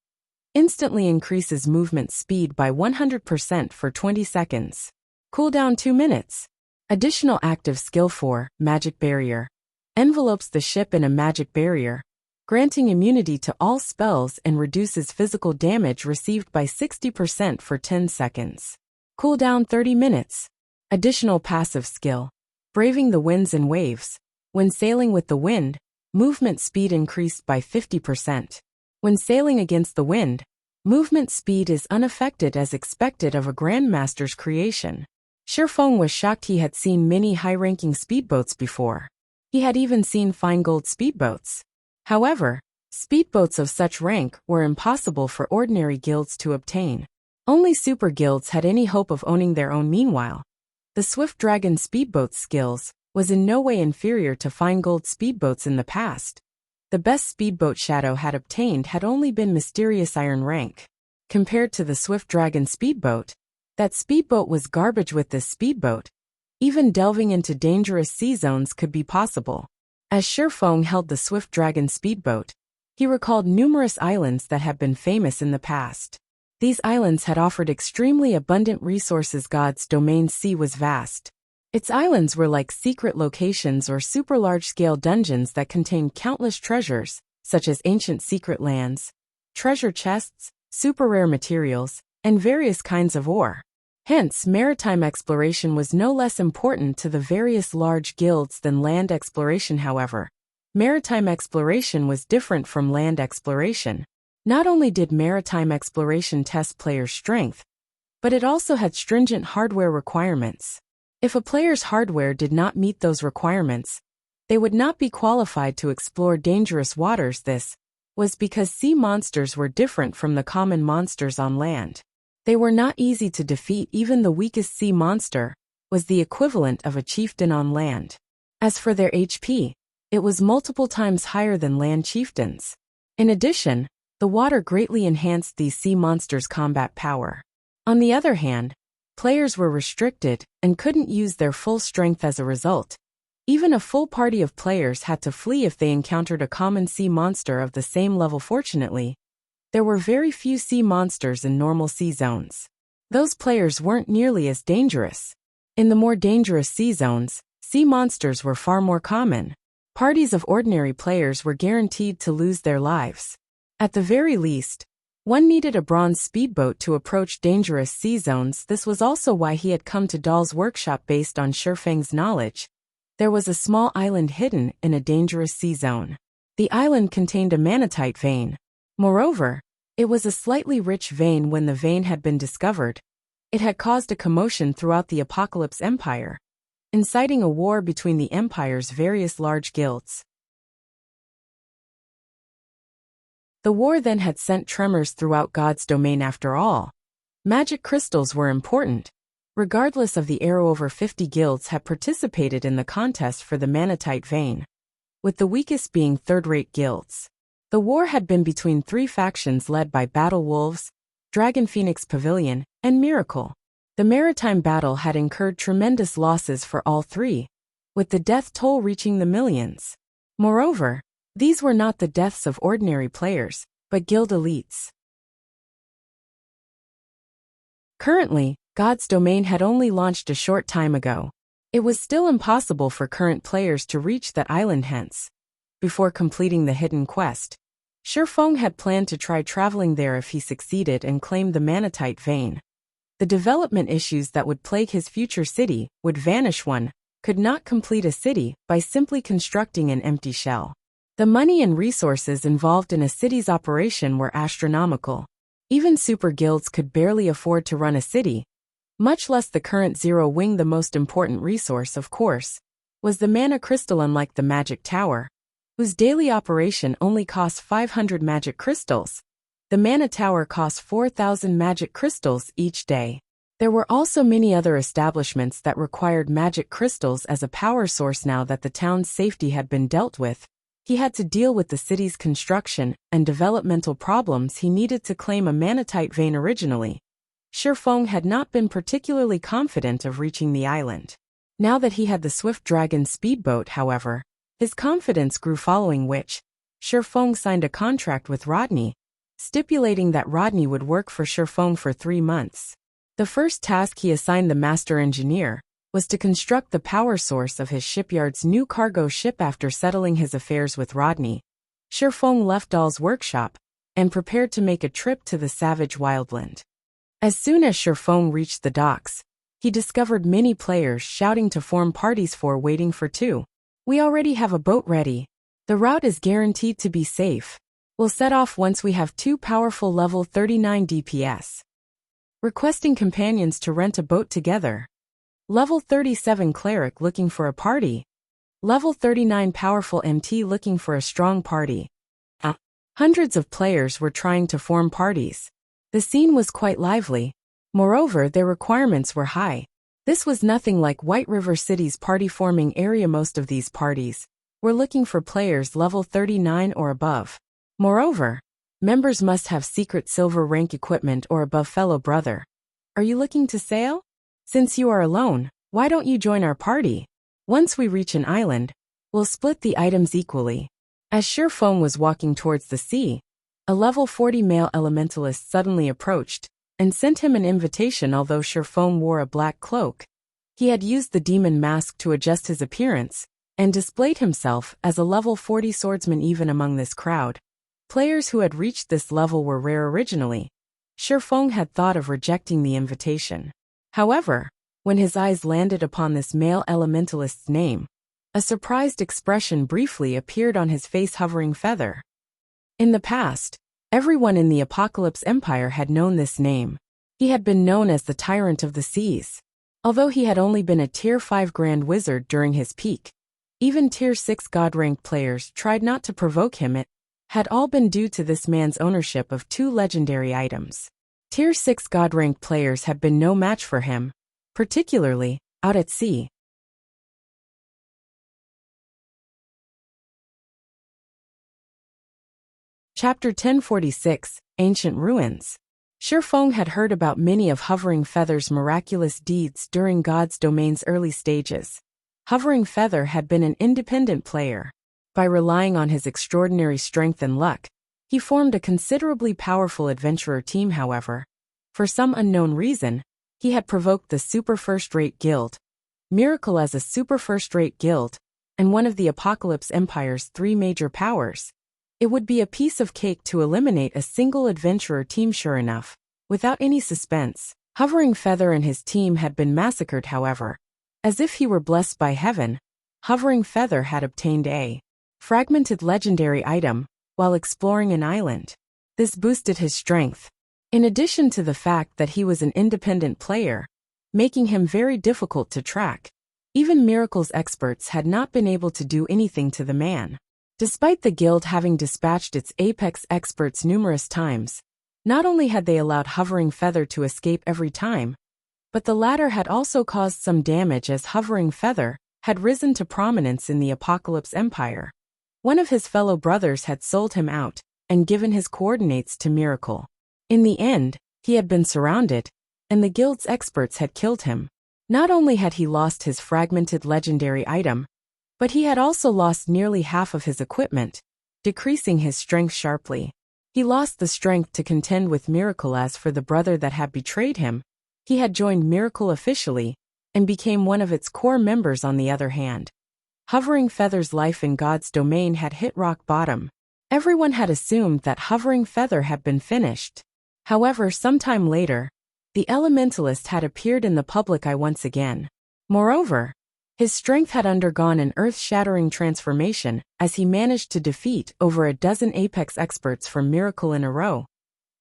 instantly increases movement speed by 100% for 20 seconds. Cooldown 2 minutes. Additional active skill 4. Magic Barrier, envelopes the ship in a magic barrier, granting immunity to all spells and reduces physical damage received by 60% for 10 seconds. Cooldown 30 minutes. Additional passive skill, Braving the Winds and Waves. When sailing with the wind, movement speed increased by 50%. When sailing against the wind, movement speed is unaffected, as expected of a Grandmaster's creation. Shifeng was shocked. He had seen many high-ranking speedboats before. He had even seen fine gold speedboats. However, speedboats of such rank were impossible for ordinary guilds to obtain. Only super guilds had any hope of owning their own. Meanwhile, the Swift Dragon Speedboat's skills was in no way inferior to fine gold speedboats in the past. The best speedboat Shadow had obtained had only been mysterious iron rank. Compared to the Swift Dragon Speedboat, that speedboat was garbage. With this speedboat, even delving into dangerous sea zones could be possible. As Shifeng held the Swift Dragon Speedboat, he recalled numerous islands that had been famous in the past. These islands had offered extremely abundant resources. God's Domain's sea was vast. Its islands were like secret locations or super large-scale dungeons that contained countless treasures, such as ancient secret lands, treasure chests, super rare materials, and various kinds of ore. Hence, maritime exploration was no less important to the various large guilds than land exploration. However, maritime exploration was different from land exploration. Not only did maritime exploration test players' strength, but it also had stringent hardware requirements. If a player's hardware did not meet those requirements, they would not be qualified to explore dangerous waters. This was because sea monsters were different from the common monsters on land. They were not easy to defeat. Even the weakest sea monster was the equivalent of a chieftain on land. As for their HP, it was multiple times higher than land chieftains. In addition, the water greatly enhanced these sea monsters' combat power. On the other hand, players were restricted and couldn't use their full strength. As a result, even a full party of players had to flee if they encountered a common sea monster of the same level. Fortunately, there were very few sea monsters in normal sea zones. Those players weren't nearly as dangerous. In the more dangerous sea zones, sea monsters were far more common. Parties of ordinary players were guaranteed to lose their lives. At the very least, one needed a bronze speedboat to approach dangerous sea zones. This was also why he had come to Dahl's workshop based on Shifeng's knowledge. There was a small island hidden in a dangerous sea zone. The island contained a manatite vein. Moreover, it was a slightly rich vein. When the vein had been discovered, it had caused a commotion throughout the Apocalypse Empire, inciting a war between the Empire's various large guilds. The war then had sent tremors throughout God's domain. After all, magic crystals were important. Regardless of the era, over 50 guilds had participated in the contest for the manatite vein, with the weakest being third-rate guilds. The war had been between three factions led by Battle Wolves, Dragon Phoenix Pavilion, and Miracle. The maritime battle had incurred tremendous losses for all three, with the death toll reaching the millions. Moreover, these were not the deaths of ordinary players, but guild elites. Currently, God's domain had only launched a short time ago. It was still impossible for current players to reach that island. Hence, before completing the hidden quest, Shifeng had planned to try traveling there if he succeeded and claimed the manatite vein. The development issues that would plague his future city would vanish. One could not complete a city by simply constructing an empty shell. The money and resources involved in a city's operation were astronomical. Even super guilds could barely afford to run a city, much less the current Zero Wing. The most important resource, of course, was the mana crystal. Unlike the magic tower, whose daily operation only cost 500 magic crystals, the mana tower cost 4,000 magic crystals each day. There were also many other establishments that required magic crystals as a power source. Now that the town's safety had been dealt with, he had to deal with the city's construction and developmental problems. He needed to claim a manatite vein. Originally, Shifeng had not been particularly confident of reaching the island. Now that he had the Swift Dragon speedboat, however, his confidence grew, following which, Shifeng signed a contract with Rodney, stipulating that Rodney would work for Shifeng for 3 months. The first task he assigned the master engineer was to construct the power source of his shipyard's new cargo ship. After settling his affairs with Rodney, Shifeng left Dahl's workshop and prepared to make a trip to the savage wildland. As soon as Shifeng reached the docks, he discovered many players shouting to form parties. Waiting for two. We already have a boat ready. The route is guaranteed to be safe. We'll set off once we have 2 powerful level 39 DPS. Requesting companions to rent a boat together. Level 37 cleric looking for a party. Level 39 powerful MT looking for a strong party. Hundreds of players were trying to form parties. The scene was quite lively. Moreover, their requirements were high. This was nothing like White River City's party forming area. Most of these parties were looking for players level 39 or above. Moreover, members must have secret silver rank equipment or above. Fellow brother, are you looking to sail? Since you are alone, why don't you join our party? Once we reach an island, we'll split the items equally. As Shifeng was walking towards the sea, a level 40 male elementalist suddenly approached and sent him an invitation. Although Shifeng wore a black cloak, he had used the demon mask to adjust his appearance and displayed himself as a level 40 swordsman. Even among this crowd, players who had reached this level were rare. Originally, Shifeng had thought of rejecting the invitation. However, when his eyes landed upon this male elementalist's name, a surprised expression briefly appeared on his face. Hovering feather. In the past, everyone in the Apocalypse Empire had known this name. He had been known as the Tyrant of the Seas. Although he had only been a Tier 5 Grand Wizard during his peak, even Tier 6 God-ranked players tried not to provoke him. It had all been due to this man's ownership of 2 legendary items. Tier 6 God-ranked players had been no match for him, particularly out at sea. Chapter 1046, Ancient Ruins. Shifeng had heard about many of Hovering Feather's miraculous deeds during God's domain's early stages. Hovering Feather had been an independent player. By relying on his extraordinary strength and luck, he formed a considerably powerful adventurer team. However, For some unknown reason, he had provoked the Super First-Rate Guild, Miracle as a Super First-Rate Guild, and one of the Apocalypse Empire's 3 major powers. It would be a piece of cake to eliminate a single adventurer team sure enough. Without any suspense, Hovering Feather and his team had been massacred however. As if he were blessed by heaven, Hovering Feather had obtained a fragmented legendary item while exploring an island. This boosted his strength, in addition to the fact that he was an independent player, making him very difficult to track. Even Miracle's experts had not been able to do anything to the man. Despite the guild having dispatched its apex experts numerous times, not only had they allowed Hovering Feather to escape every time, but the latter had also caused some damage as Hovering Feather had risen to prominence in the Apocalypse Empire. One of his fellow brothers had sold him out and given his coordinates to Miracle. In the end, he had been surrounded, and the guild's experts had killed him. Not only had he lost his fragmented legendary item, but he had also lost nearly half of his equipment, decreasing his strength sharply. He lost the strength to contend with Miracle. As for the brother that had betrayed him, he had joined Miracle officially and became one of its core members. On the other hand, Hovering Feather's life in God's domain had hit rock bottom. Everyone had assumed that Hovering Feather had been finished. However, sometime later, the Elementalist had appeared in the public eye once again. Moreover, his strength had undergone an earth-shattering transformation as he managed to defeat over a dozen apex experts from Miracle in a row,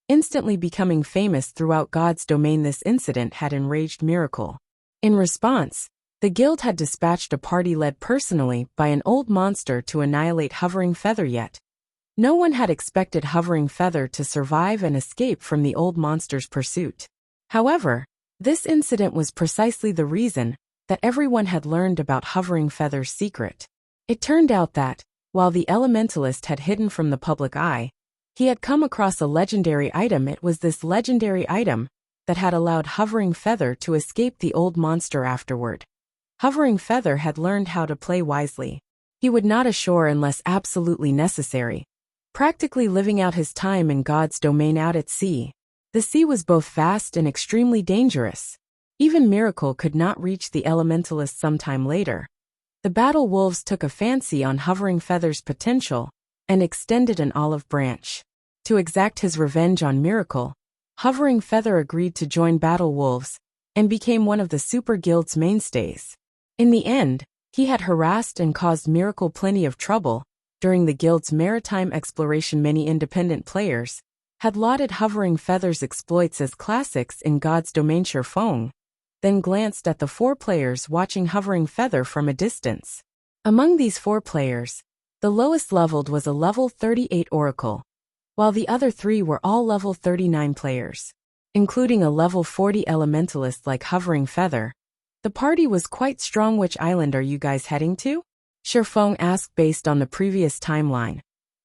instantly becoming famous throughout God's domain. This incident had enraged Miracle. In response, the guild had dispatched a party led personally by an old monster to annihilate Hovering Feather. Yet no one had expected Hovering Feather to survive and escape from the old monster's pursuit. However, this incident was precisely the reason that everyone had learned about Hovering Feather's secret. It turned out that, while the Elementalist had hidden from the public eye, he had come across a legendary item. It was this legendary item that had allowed Hovering Feather to escape the old monster afterward. Hovering Feather had learned how to play wisely. He would not ashore unless absolutely necessary, practically living out his time in God's domain out at sea. The sea was both vast and extremely dangerous. Even Miracle could not reach the Elementalist sometime later. The Battle Wolves took a fancy on Hovering Feather's potential and extended an olive branch. To exact his revenge on Miracle, Hovering Feather agreed to join Battle Wolves and became one of the Super Guild's mainstays. In the end, he had harassed and caused Miracle plenty of trouble. During the guild's maritime exploration, many independent players had lauded Hovering Feather's exploits as classics in God's domain. Sherfong then glanced at the 4 players watching Hovering Feather from a distance. Among these 4 players, the lowest leveled was a level 38 Oracle, while the other 3 were all level 39 players, including a level 40 Elementalist like Hovering Feather. The party was quite strong. Which island are you guys heading to? Sherfong asked. Based on the previous timeline,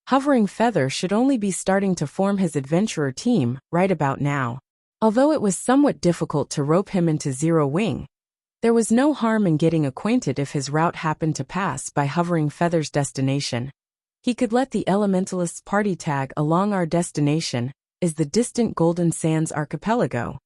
Hovering Feather should only be starting to form his adventurer team right about now. Although it was somewhat difficult to rope him into Zero Wing, there was no harm in getting acquainted. If his route happened to pass by Hovering Feather's destination, he could let the Elementalist's party tag along. Our destination is the distant Golden Sands archipelago.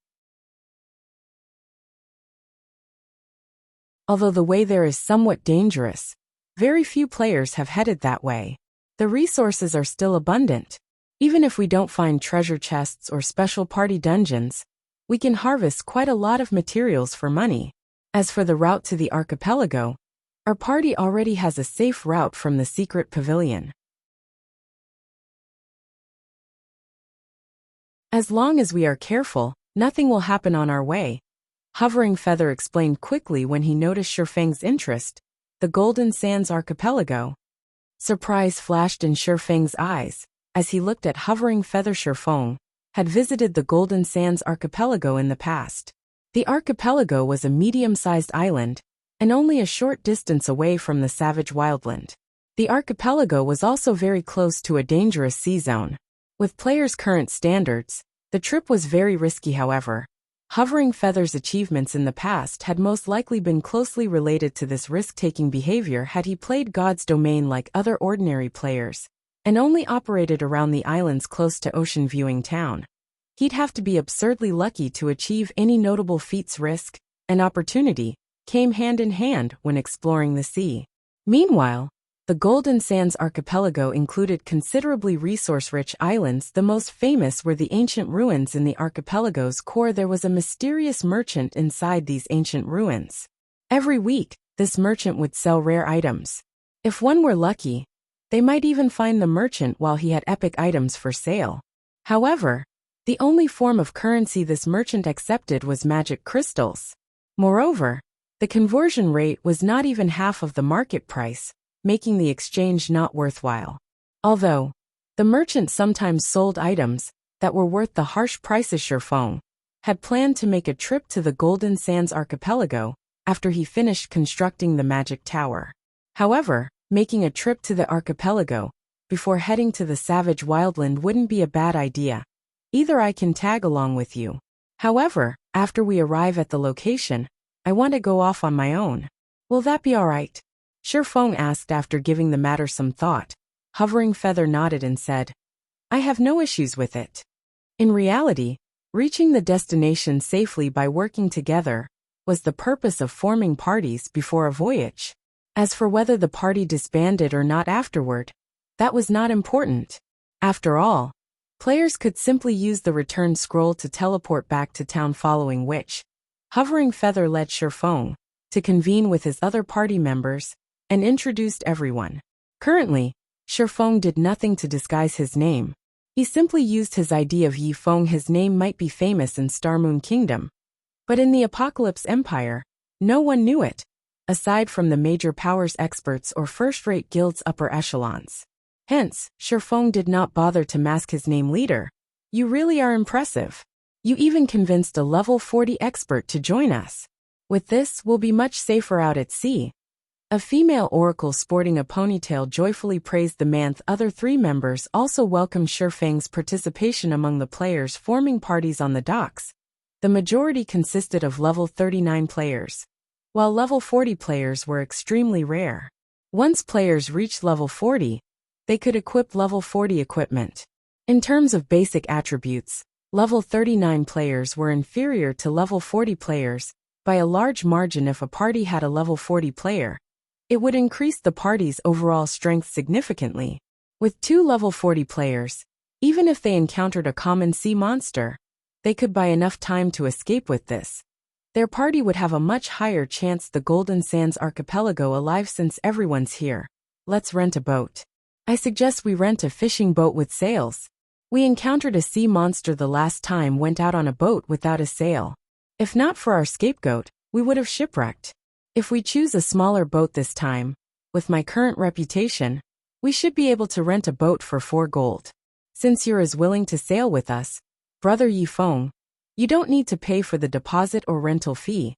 Although the way there is somewhat dangerous, very few players have headed that way. The resources are still abundant. Even if we don't find treasure chests or special party dungeons, we can harvest quite a lot of materials for money. As for the route to the archipelago, our party already has a safe route from the secret pavilion. As long as we are careful, nothing will happen on our way, Hovering Feather explained quickly when he noticed Sherfeng's interest. The Golden Sands archipelago. Surprise flashed in Sherfeng's eyes as he looked at Hovering Feather. Sherfeng had visited the Golden Sands archipelago in the past. The archipelago was a medium-sized island and only a short distance away from the savage wildland. The archipelago was also very close to a dangerous sea zone. With players' current standards, the trip was very risky. However, Hovering Feather's achievements in the past had most likely been closely related to this risk-taking behavior had he played God's domain like other ordinary players, and only operated around the islands close to Ocean Viewing Town. He'd have to be absurdly lucky to achieve any notable feats. Risk and opportunity came hand in hand when exploring the sea. Meanwhile, the Golden Sands archipelago included considerably resource-rich islands. The most famous were the ancient ruins in the archipelago's core. There was a mysterious merchant inside these ancient ruins. Every week, this merchant would sell rare items. If one were lucky, they might even find the merchant while he had epic items for sale. However, the only form of currency this merchant accepted was magic crystals. Moreover, the conversion rate was not even half of the market price, making the exchange not worthwhile. Although the merchant sometimes sold items that were worth the harsh prices, Shifeng had planned to make a trip to the Golden Sands archipelago after he finished constructing the magic tower. However, making a trip to the archipelago before heading to the savage wildland wouldn't be a bad idea. Either I can tag along with you. However, after we arrive at the location, I want to go off on my own. Will that be alright? Shifeng asked after giving the matter some thought. Hovering Feather nodded and said, I have no issues with it. In reality, reaching the destination safely by working together was the purpose of forming parties before a voyage. As for whether the party disbanded or not afterward, that was not important. After all, players could simply use the return scroll to teleport back to town, following which, Hovering Feather led Shifeng to convene with his other party members and introduced everyone. Currently, Shifeng did nothing to disguise his name. He simply used his ID of Yifeng. His name might be famous in Starmoon Kingdom, but in the Apocalypse Empire, no one knew it, aside from the major powers experts or first-rate guild's upper echelons. Hence, Shifeng did not bother to mask his name. Leader, you really are impressive. You even convinced a level 40 expert to join us. With this, we'll be much safer out at sea. A female oracle sporting a ponytail joyfully praised the man. Other three members also welcomed Shifeng's participation among the players forming parties on the docks. The majority consisted of level 39 players, while level 40 players were extremely rare. Once players reached level 40, they could equip level 40 equipment. In terms of basic attributes, level 39 players were inferior to level 40 players by a large margin. If a party had a level 40 player, it would increase the party's overall strength significantly. With two level 40 players, even if they encountered a common sea monster, they could buy enough time to escape. With this, their party would have a much higher chance. The Golden Sands archipelago alive. Since everyone's here, let's rent a boat. I suggest we rent a fishing boat with sails. We encountered a sea monster the last time went out on a boat without a sail. If not for our scapegoat, we would have shipwrecked. If we choose a smaller boat this time, with my current reputation, we should be able to rent a boat for 4 gold. Since you're as willing to sail with us, Brother Yifeng, you don't need to pay for the deposit or rental fee.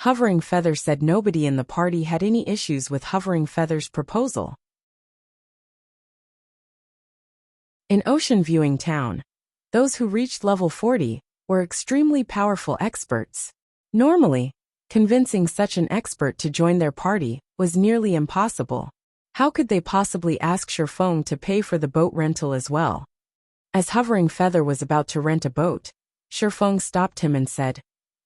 Hovering Feather said. Nobody in the party had any issues with Hovering Feather's proposal. In Ocean Viewing Town, those who reached level 40 were extremely powerful experts. Normally, convincing such an expert to join their party was nearly impossible. How could they possibly ask Shifeng to pay for the boat rental as well? As Hovering Feather was about to rent a boat, Shifeng stopped him and said,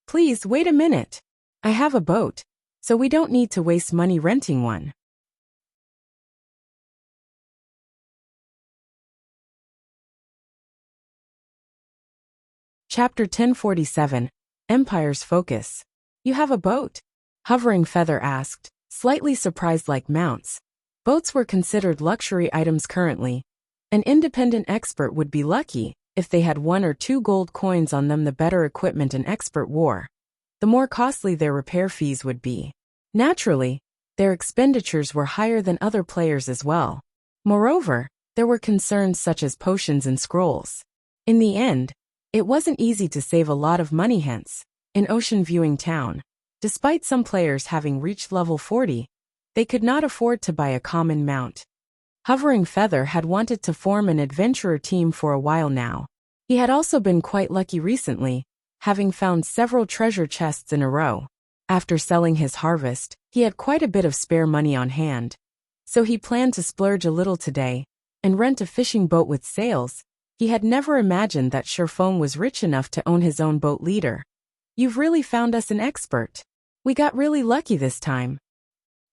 Please wait a minute. I have a boat, so we don't need to waste money renting one. Chapter 1047, Empire's Focus. You have a boat? Hovering Feather asked, slightly surprised. Like mounts, boats were considered luxury items currently. An independent expert would be lucky if they had 1 or 2 gold coins on them. The better equipment an expert wore, the more costly their repair fees would be. Naturally, their expenditures were higher than other players as well. Moreover, there were concerns such as potions and scrolls. In the end, it wasn't easy to save a lot of money. Hence, in Ocean Viewing Town, despite some players having reached level 40, they could not afford to buy a common mount. Hovering Feather had wanted to form an adventurer team for a while now. He had also been quite lucky recently, having found several treasure chests in a row. After selling his harvest, he had quite a bit of spare money on hand. So he planned to splurge a little today and rent a fishing boat with sails. He had never imagined that Shifeng was rich enough to own his own boat leader. You've really found us an expert. We got really lucky this time.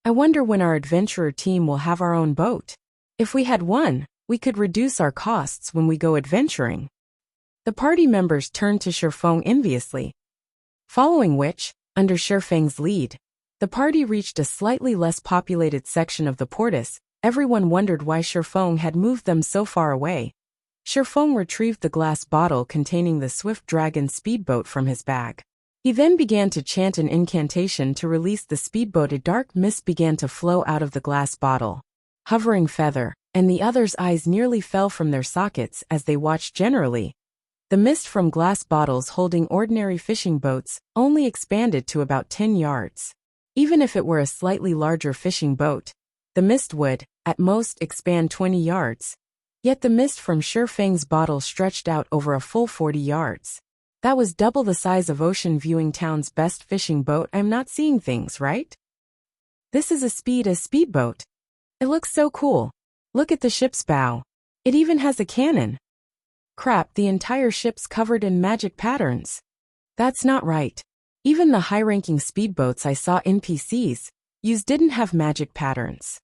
I wonder when our adventurer team will have our own boat. If we had one, we could reduce our costs when we go adventuring. The party members turned to Shifeng enviously. Following which, under Shifeng's lead, the party reached a slightly less populated section of the portus. Everyone wondered why Shifeng had moved them so far away. Shifeng retrieved the glass bottle containing the Swift Dragon speedboat from his bag. He then began to chant an incantation to release the speedboat. A dark mist began to flow out of the glass bottle. Hovering Feather and the others' eyes nearly fell from their sockets as they watched. Generally, the mist from glass bottles holding ordinary fishing boats only expanded to about 10 yards. Even if it were a slightly larger fishing boat, the mist would, at most, expand 20 yards. Yet the mist from Shifeng's bottle stretched out over a full 40 yards. That was double the size of Ocean Viewing Town's best fishing boat. I'm not seeing things right? This is a speedboat. It looks so cool. Look at the ship's bow. It even has a cannon. Crap, the entire ship's covered in magic patterns. That's not right. Even the high-ranking speedboats I saw NPCs use didn't have magic patterns.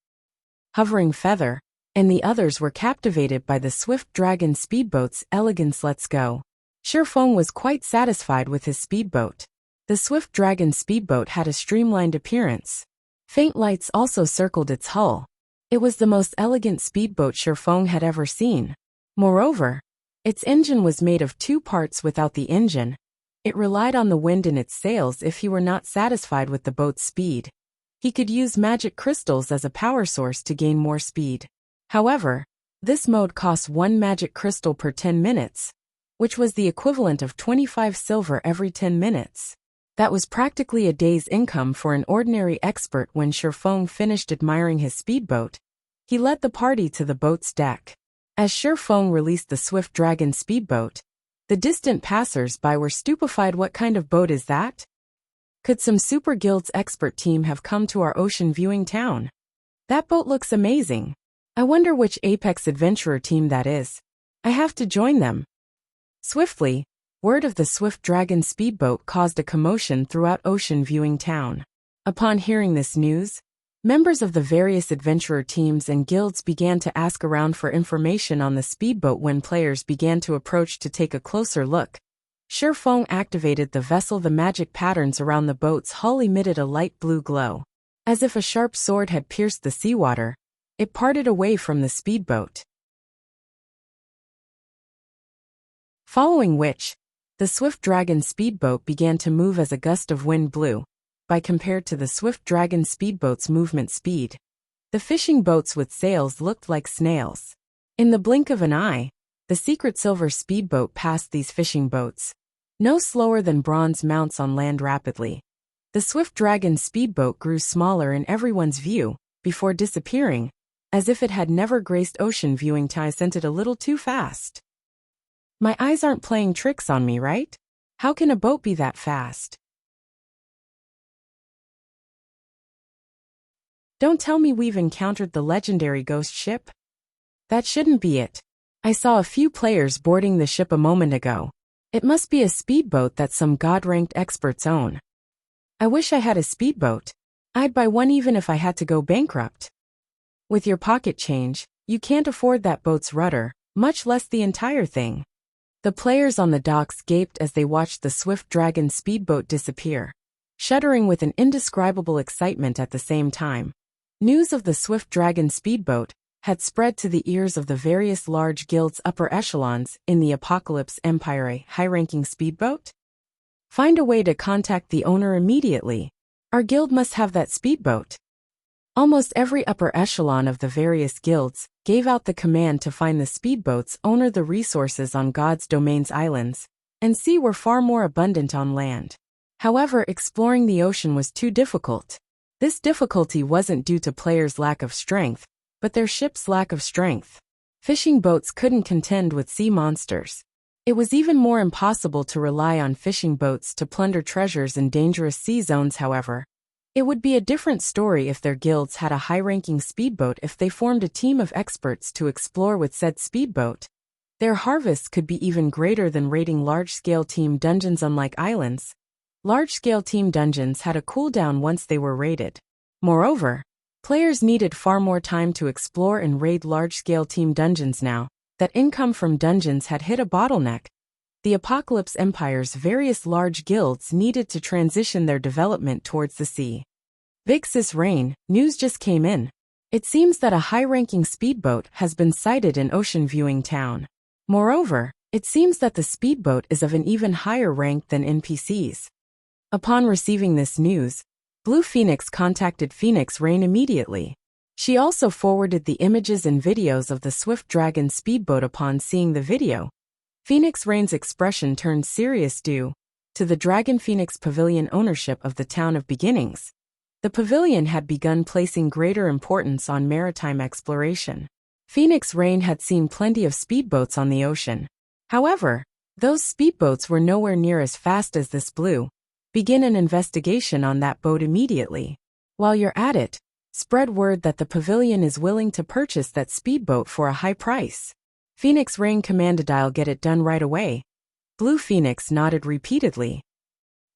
Hovering Feather and the others were captivated by the Swift Dragon speedboat's elegance. Let's go. Shifeng was quite satisfied with his speedboat. The Swift Dragon speedboat had a streamlined appearance. Faint lights also circled its hull. It was the most elegant speedboat Shifeng had ever seen. Moreover, its engine was made of two parts. Without the engine, it relied on the wind in its sails. If he were not satisfied with the boat's speed, he could use magic crystals as a power source to gain more speed. However, this mode cost 1 magic crystal per 10 minutes, which was the equivalent of 25 silver every 10 minutes. That was practically a day's income for an ordinary expert. When Shifeng finished admiring his speedboat, he led the party to the boat's deck. As Shifeng released the Swift Dragon speedboat, the distant passers-by were stupefied. What kind of boat is that? Could some Super Guild's expert team have come to our Ocean Viewing Town? That boat looks amazing. I wonder which Apex Adventurer team that is. I have to join them. Swiftly, word of the Swift Dragon speedboat caused a commotion throughout Ocean Viewing Town. Upon hearing this news, members of the various adventurer teams and guilds began to ask around for information on the speedboat. When players began to approach to take a closer look, Shifeng activated the vessel. The magic patterns around the boat's hull emitted a light blue glow. As if a sharp sword had pierced the seawater, it parted away from the speedboat. Following which, the Swift Dragon speedboat began to move as a gust of wind blew. By compared to the Swift Dragon speedboat's movement speed, the fishing boats with sails looked like snails. In the blink of an eye, the secret silver speedboat passed these fishing boats, no slower than bronze mounts on land. Rapidly, the Swift Dragon speedboat grew smaller in everyone's view, before disappearing, as if it had never graced Ocean Viewing Town. I sent it a little too fast. My eyes aren't playing tricks on me, right? How can a boat be that fast? Don't tell me we've encountered the legendary ghost ship? That shouldn't be it. I saw a few players boarding the ship a moment ago. It must be a speedboat that some god-ranked experts own. I wish I had a speedboat. I'd buy one even if I had to go bankrupt. With your pocket change, you can't afford that boat's rudder, much less the entire thing. The players on the docks gaped as they watched the Swift Dragon speedboat disappear, shuddering with an indescribable excitement at the same time. News of the Swift Dragon speedboat had spread to the ears of the various large guilds' upper echelons in the Apocalypse Empire. A high-ranking speedboat? Find a way to contact the owner immediately. Our guild must have that speedboat. Almost every upper echelon of the various guilds gave out the command to find the speedboat's owner. The resources on God's Domain's islands and sea were far more abundant on land. However, exploring the ocean was too difficult. This difficulty wasn't due to players' lack of strength, but their ship's lack of strength. Fishing boats couldn't contend with sea monsters. It was even more impossible to rely on fishing boats to plunder treasures in dangerous sea zones. However, it would be a different story if their guilds had a high-ranking speedboat. If they formed a team of experts to explore with said speedboat, Their harvests could be even greater than raiding large-scale team dungeons. Unlike islands, large-scale team dungeons had a cooldown once they were raided. Moreover, players needed far more time to explore and raid large-scale team dungeons. Now that income from dungeons had hit a bottleneck, the Apocalypse Empire's various large guilds needed to transition their development towards the sea. Vix's reign, news just came in. It seems that a high-ranking speedboat has been sighted in Ocean Viewing Town. Moreover, it seems that the speedboat is of an even higher rank than NPCs. Upon receiving this news, Blue Phoenix contacted Phoenix Rain immediately. She also forwarded the images and videos of the Swift Dragon speedboat. Upon seeing the video, Phoenix Rain's expression turned serious due to the Dragon Phoenix Pavilion ownership of the Town of Beginnings. The pavilion had begun placing greater importance on maritime exploration. Phoenix Rain had seen plenty of speedboats on the ocean. However, those speedboats were nowhere near as fast as this Blue. Begin an investigation on that boat immediately. While you're at it, spread word that the pavilion is willing to purchase that speedboat for a high price. Phoenix Rain commanded, "I'll get it done right away." Blue Phoenix nodded repeatedly.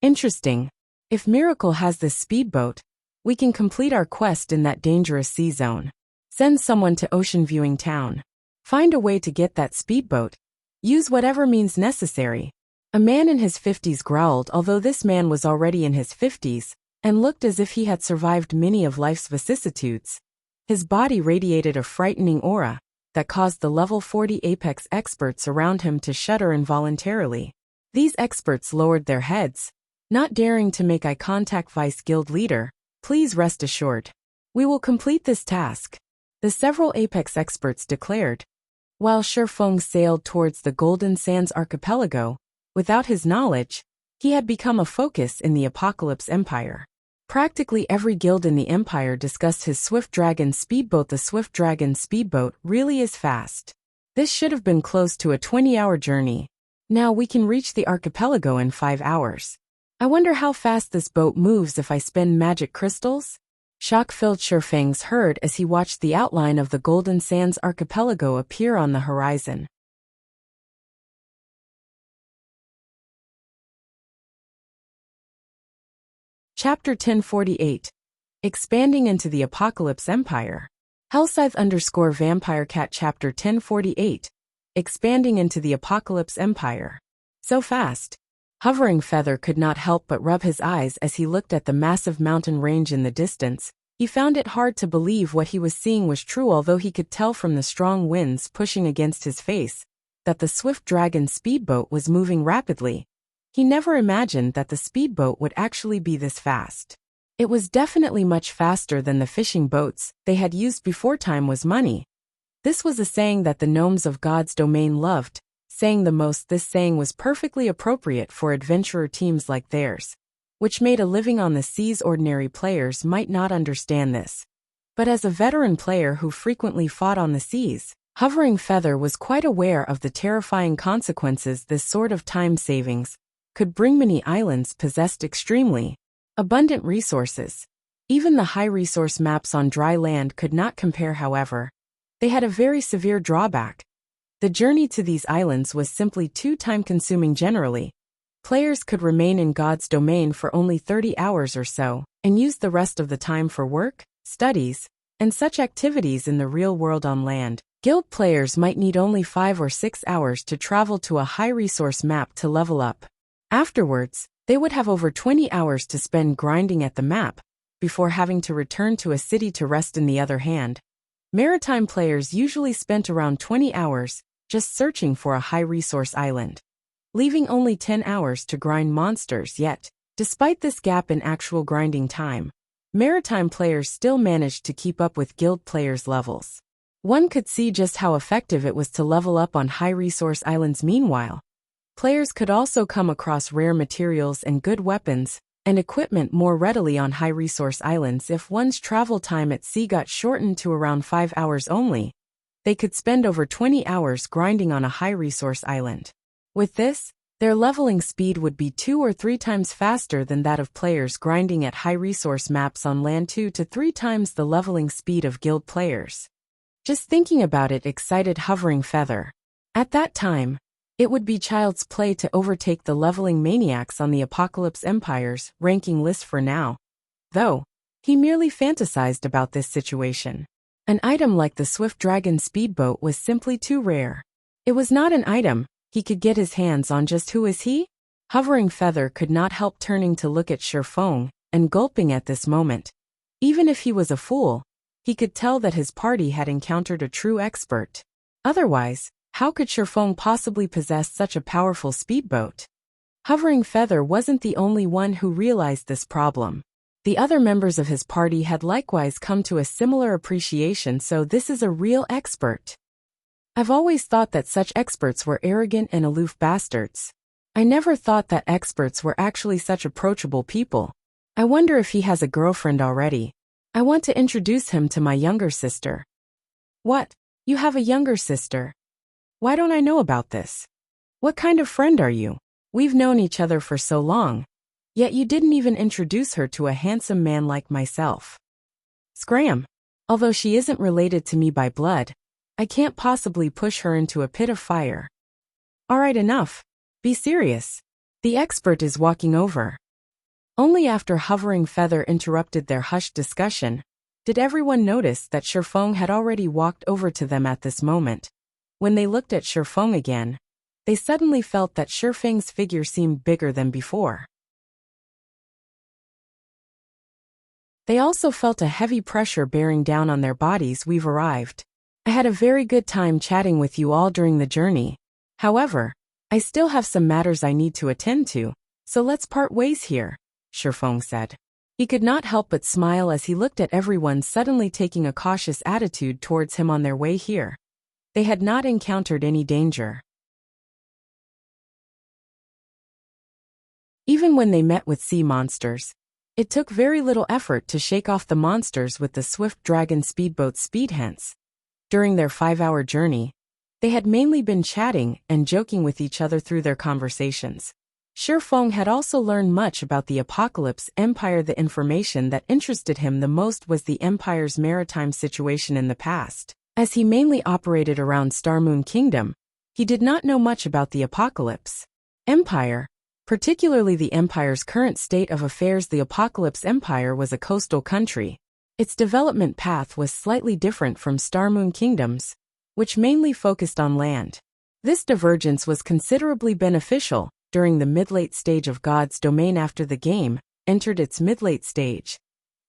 Interesting. If Miracle has this speedboat, we can complete our quest in that dangerous sea zone. Send someone to Ocean Viewing Town. Find a way to get that speedboat. Use whatever means necessary. A man in his 50s growled, although this man was already in his 50s and looked as if he had survived many of life's vicissitudes. His body radiated a frightening aura that caused the level 40 Apex experts around him to shudder involuntarily. These experts lowered their heads, not daring to make eye contact. "Vice Guild Leader, please rest assured. We will complete this task," the several Apex experts declared. While Shifeng sailed towards the Golden Sands archipelago, without his knowledge, he had become a focus in the Apocalypse Empire. Practically every guild in the Empire discussed his Swift Dragon speedboat. The Swift Dragon speedboat really is fast. This should have been close to a 20-hour journey. Now we can reach the archipelago in 5 hours. I wonder how fast this boat moves if I spend magic crystals? Shock-filled Shifeng's heard as he watched the outline of the Golden Sands archipelago appear on the horizon. Chapter 1048. Expanding into the Apocalypse Empire. Hellscythe_Vampire Cat Chapter 1048. Expanding into the Apocalypse Empire. So fast. Hovering Feather could not help but rub his eyes as he looked at the massive mountain range in the distance. He found it hard to believe what he was seeing was true, although he could tell from the strong winds pushing against his face that the Swift Dragon speedboat was moving rapidly. He never imagined that the speedboat would actually be this fast. It was definitely much faster than the fishing boats they had used before. Time was money. This was a saying that the gnomes of God's domain loved, saying the most. This saying was perfectly appropriate for adventurer teams like theirs, which made a living on the seas. Ordinary players might not understand this, but as a veteran player who frequently fought on the seas, Hovering Feather was quite aware of the terrifying consequences this sort of time savings could bring. Many islands possessed extremely abundant resources. Even the high-resource maps on dry land could not compare. However, they had a very severe drawback. The journey to these islands was simply too time-consuming. Generally, players could remain in God's domain for only 30 hours or so, and use the rest of the time for work, studies, and such activities in the real world. On land, guild players might need only 5 or 6 hours to travel to a high-resource map to level up. Afterwards, they would have over 20 hours to spend grinding at the map, before having to return to a city to rest. In the other hand, maritime players usually spent around 20 hours just searching for a high-resource island, leaving only 10 hours to grind monsters. Yet, despite this gap in actual grinding time, maritime players still managed to keep up with guild players' levels. One could see just how effective it was to level up on high-resource islands. Meanwhile, players could also come across rare materials and good weapons and equipment more readily on high-resource islands. If one's travel time at sea got shortened to around 5 hours only, they could spend over 20 hours grinding on a high-resource island. With this, their leveling speed would be 2 or 3 times faster than that of players grinding at high-resource maps on land. 2 to 3 times the leveling speed of guild players. Just thinking about it excited Hovering Feather. At that time, it would be child's play to overtake the leveling maniacs on the Apocalypse Empire's ranking list for now. Though, he merely fantasized about this situation. An item like the Swift Dragon speedboat was simply too rare. It was not an item he could get his hands on. Just who is he? Hovering Feather could not help turning to look at Shifeng and gulping at this moment. Even if he was a fool, he could tell that his party had encountered a true expert. Otherwise, how could Shifeng possibly possess such a powerful speedboat? Hovering Feather wasn't the only one who realized this problem. The other members of his party had likewise come to a similar appreciation. So this is a real expert. I've always thought that such experts were arrogant and aloof bastards. I never thought that experts were actually such approachable people. I wonder if he has a girlfriend already. I want to introduce him to my younger sister. What? You have a younger sister? Why don't I know about this? What kind of friend are you? We've known each other for so long, yet you didn't even introduce her to a handsome man like myself. Scram. Although she isn't related to me by blood, I can't possibly push her into a pit of fire. All right, enough. Be serious. The expert is walking over. Only after Hovering Feather interrupted their hushed discussion did everyone notice that Shifeng had already walked over to them at this moment. When they looked at Shifeng again, they suddenly felt that Shifeng's figure seemed bigger than before. They also felt a heavy pressure bearing down on their bodies. We've arrived. I had a very good time chatting with you all during the journey. However, I still have some matters I need to attend to, so let's part ways here, Shifeng said. He could not help but smile as he looked at everyone suddenly taking a cautious attitude towards him on their way here. They had not encountered any danger. Even when they met with sea monsters, it took very little effort to shake off the monsters with the Swift Dragon speedboat's speed. Hence, during their 5-hour journey, they had mainly been chatting and joking with each other through their conversations. Shifeng had also learned much about the Apocalypse Empire. The information that interested him the most was the Empire's maritime situation in the past. As he mainly operated around Starmoon Kingdom, he did not know much about the Apocalypse Empire, particularly the Empire's current state of affairs. The Apocalypse Empire was a coastal country. Its development path was slightly different from Starmoon Kingdom's, which mainly focused on land. This divergence was considerably beneficial during the mid-late stage of God's domain. After the game entered its mid-late stage,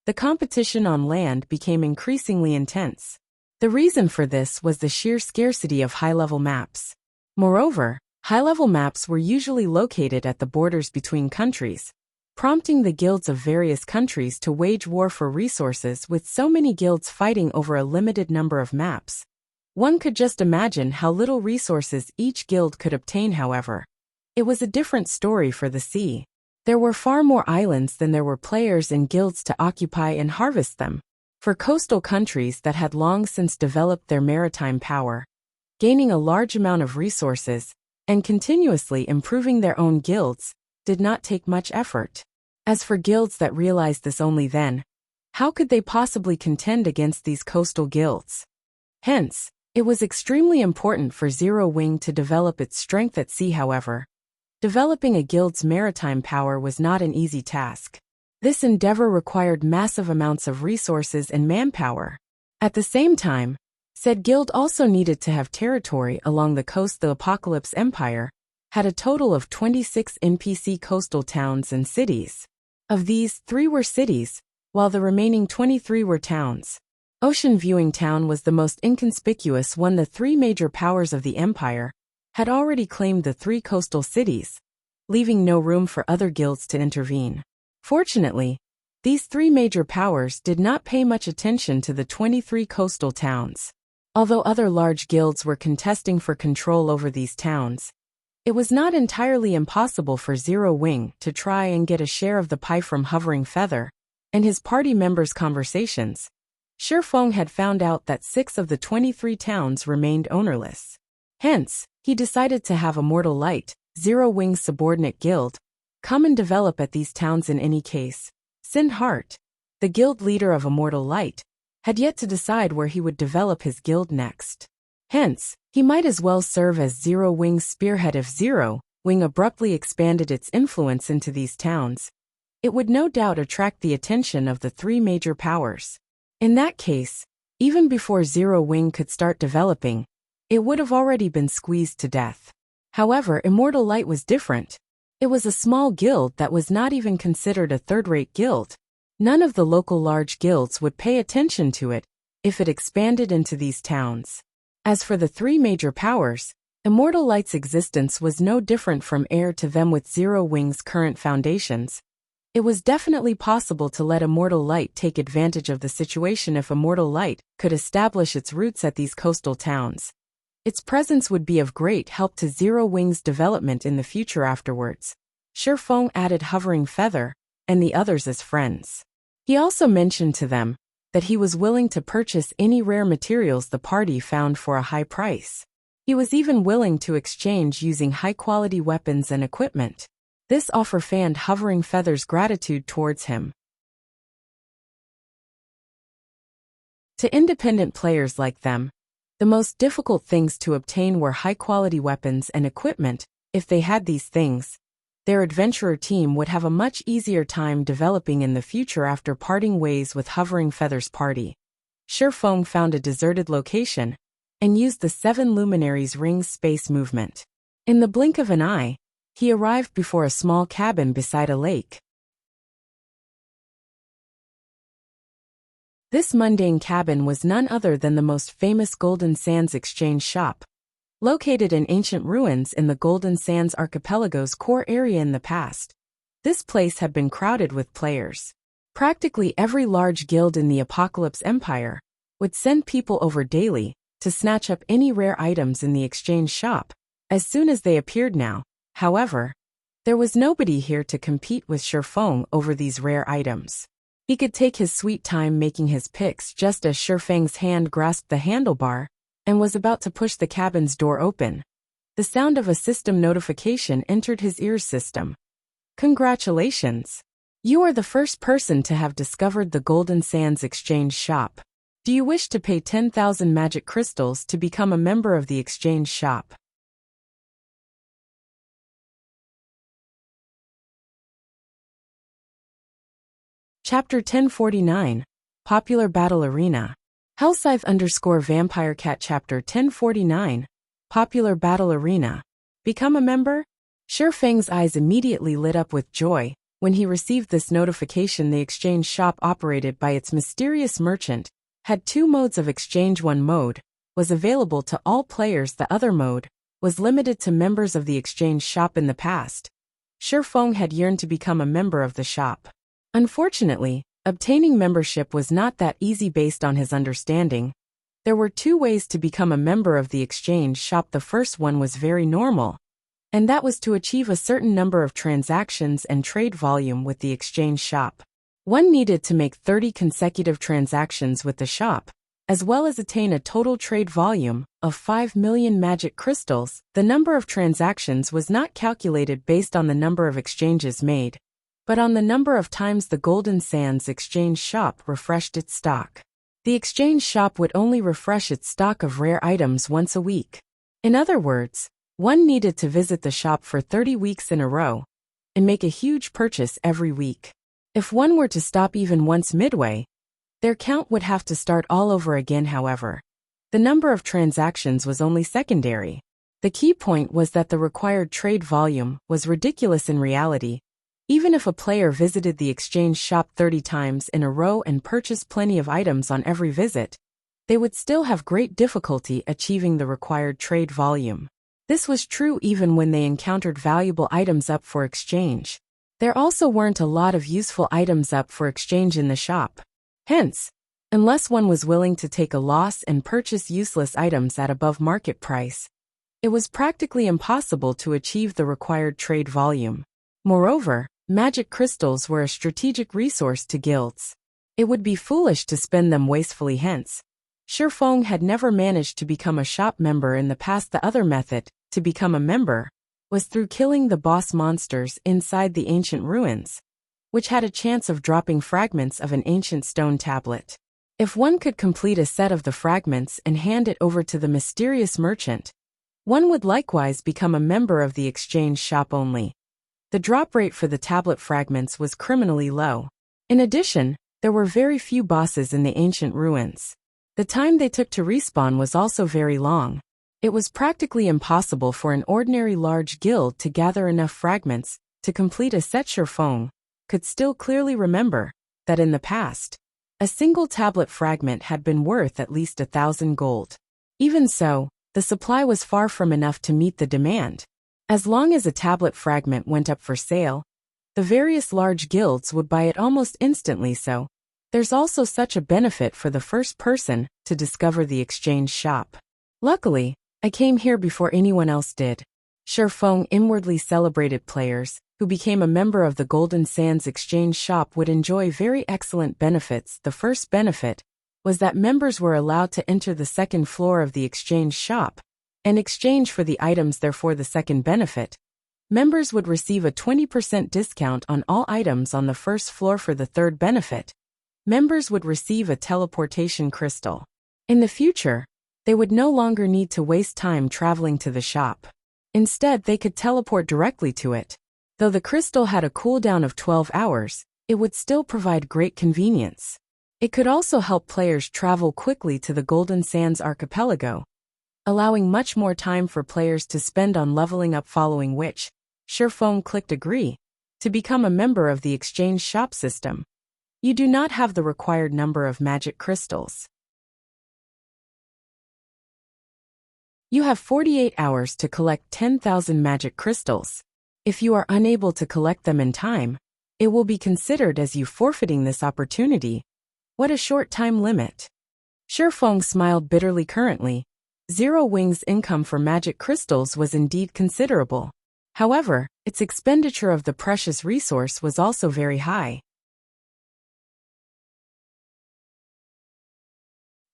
the competition on land became increasingly intense. The reason for this was the sheer scarcity of high-level maps. Moreover, high-level maps were usually located at the borders between countries, prompting the guilds of various countries to wage war for resources. With so many guilds fighting over a limited number of maps, one could just imagine how little resources each guild could obtain. However, it was a different story for the sea. There were far more islands than there were players and guilds to occupy and harvest them. For coastal countries that had long since developed their maritime power, gaining a large amount of resources, and continuously improving their own guilds, did not take much effort. As for guilds that realized this only then, how could they possibly contend against these coastal guilds? Hence, it was extremely important for Zero Wing to develop its strength at sea. However, developing a guild's maritime power was not an easy task. This endeavor required massive amounts of resources and manpower. At the same time, said guild also needed to have territory along the coast. The Apocalypse Empire had a total of 26 NPC coastal towns and cities. Of these, 3 were cities, while the remaining 23 were towns. Ocean Viewing Town was the most inconspicuous one. The 3 major powers of the Empire had already claimed the 3 coastal cities, leaving no room for other guilds to intervene. Fortunately, these 3 major powers did not pay much attention to the 23 coastal towns. Although other large guilds were contesting for control over these towns, it was not entirely impossible for Zero Wing to try and get a share of the pie. From Hovering Feather and his party members' conversations, Shifeng had found out that 6 of the 23 towns remained ownerless. Hence, he decided to have Immortal Light, Zero Wing's subordinate guild, come and develop at these towns. In any case, Sin Heart, the guild leader of Immortal Light, had yet to decide where he would develop his guild next. Hence, he might as well serve as Zero Wing's spearhead if Zero Wing abruptly expanded its influence into these towns. It would no doubt attract the attention of the three major powers. In that case, even before Zero Wing could start developing, it would have already been squeezed to death. However, Immortal Light was different. It was a small guild that was not even considered a third-rate guild. None of the local large guilds would pay attention to it if it expanded into these towns. As for the three major powers, Immortal Light's existence was no different from heir to them with Zero Wing's current foundations. It was definitely possible to let Immortal Light take advantage of the situation if Immortal Light could establish its roots at these coastal towns. Its presence would be of great help to Zero Wing's development in the future afterwards. Shifeng added Hovering Feather and the others as friends. He also mentioned to them that he was willing to purchase any rare materials the party found for a high price. He was even willing to exchange using high-quality weapons and equipment. This offer fanned Hovering Feather's gratitude towards him. To independent players like them, the most difficult things to obtain were high-quality weapons and equipment. If they had these things, their adventurer team would have a much easier time developing in the future after parting ways with Hovering Feather's party. Shifeng found a deserted location and used the Seven Luminaries Ring's space movement. In the blink of an eye, he arrived before a small cabin beside a lake. This mundane cabin was none other than the most famous Golden Sands exchange shop. Located in ancient ruins in the Golden Sands archipelago's core area in the past, this place had been crowded with players. Practically every large guild in the Apocalypse Empire would send people over daily to snatch up any rare items in the exchange shop as soon as they appeared now. However, there was nobody here to compete with Shifeng over these rare items. He could take his sweet time making his picks just as Shifeng's hand grasped the handlebar and was about to push the cabin's door open. The sound of a system notification entered his ear system. Congratulations! You are the first person to have discovered the Golden Sands exchange shop. Do you wish to pay 10,000 magic crystals to become a member of the exchange shop? Chapter 1049, Popular Battle Arena. Hellscythe_VampireCat Chapter 1049, Popular Battle Arena. Become a member? Shifeng's eyes immediately lit up with joy when he received this notification. The exchange shop operated by its mysterious merchant had two modes of exchange. One mode was available to all players. The other mode was limited to members of the exchange shop. In the past, Shifeng had yearned to become a member of the shop. Unfortunately, obtaining membership was not that easy based on his understanding. There were two ways to become a member of the exchange shop. The first one was very normal, and that was to achieve a certain number of transactions and trade volume with the exchange shop. One needed to make 30 consecutive transactions with the shop, as well as attain a total trade volume of 5 million magic crystals. The number of transactions was not calculated based on the number of exchanges made, but on the number of times the Golden Sands exchange shop refreshed its stock. The exchange shop would only refresh its stock of rare items once a week. In other words, one needed to visit the shop for 30 weeks in a row and make a huge purchase every week. If one were to stop even once midway, their count would have to start all over again. However, the number of transactions was only secondary. The key point was that the required trade volume was ridiculous in reality. Even if a player visited the exchange shop 30 times in a row and purchased plenty of items on every visit, they would still have great difficulty achieving the required trade volume. This was true even when they encountered valuable items up for exchange. There also weren't a lot of useful items up for exchange in the shop. Hence, unless one was willing to take a loss and purchase useless items at above market price, it was practically impossible to achieve the required trade volume. Moreover, magic crystals were a strategic resource to guilds. It would be foolish to spend them wastefully. Hence, Shifeng had never managed to become a shop member in the past. The other method to become a member was through killing the boss monsters inside the ancient ruins, which had a chance of dropping fragments of an ancient stone tablet. If one could complete a set of the fragments and hand it over to the mysterious merchant, one would likewise become a member of the exchange shop only. The drop rate for the tablet fragments was criminally low. In addition, there were very few bosses in the ancient ruins. The time they took to respawn was also very long. It was practically impossible for an ordinary large guild to gather enough fragments to complete a set. Sherfeng could still clearly remember that in the past, a single tablet fragment had been worth at least 1,000 gold. Even so, the supply was far from enough to meet the demand. As long as a tablet fragment went up for sale, the various large guilds would buy it almost instantly. So, there's also such a benefit for the first person to discover the exchange shop. Luckily, I came here before anyone else did. Sherfeng inwardly celebrated. Players who became a member of the Golden Sands exchange shop would enjoy very excellent benefits. The first benefit was that members were allowed to enter the second floor of the exchange shop and exchange for the items. Therefore, the second benefit, members would receive a 20% discount on all items on the first floor. For the third benefit, members would receive a teleportation crystal. In the future, they would no longer need to waste time traveling to the shop. Instead, they could teleport directly to it. Though the crystal had a cooldown of 12 hours, it would still provide great convenience. It could also help players travel quickly to the Golden Sands archipelago, allowing much more time for players to spend on leveling up, following which, Sherfeng clicked agree to become a member of the exchange shop system. You do not have the required number of magic crystals. You have 48 hours to collect 10,000 magic crystals. If you are unable to collect them in time, it will be considered as you forfeiting this opportunity. What a short time limit. Sherfeng smiled bitterly. Currently, Zero Wing's income for magic crystals was indeed considerable. However, its expenditure of the precious resource was also very high.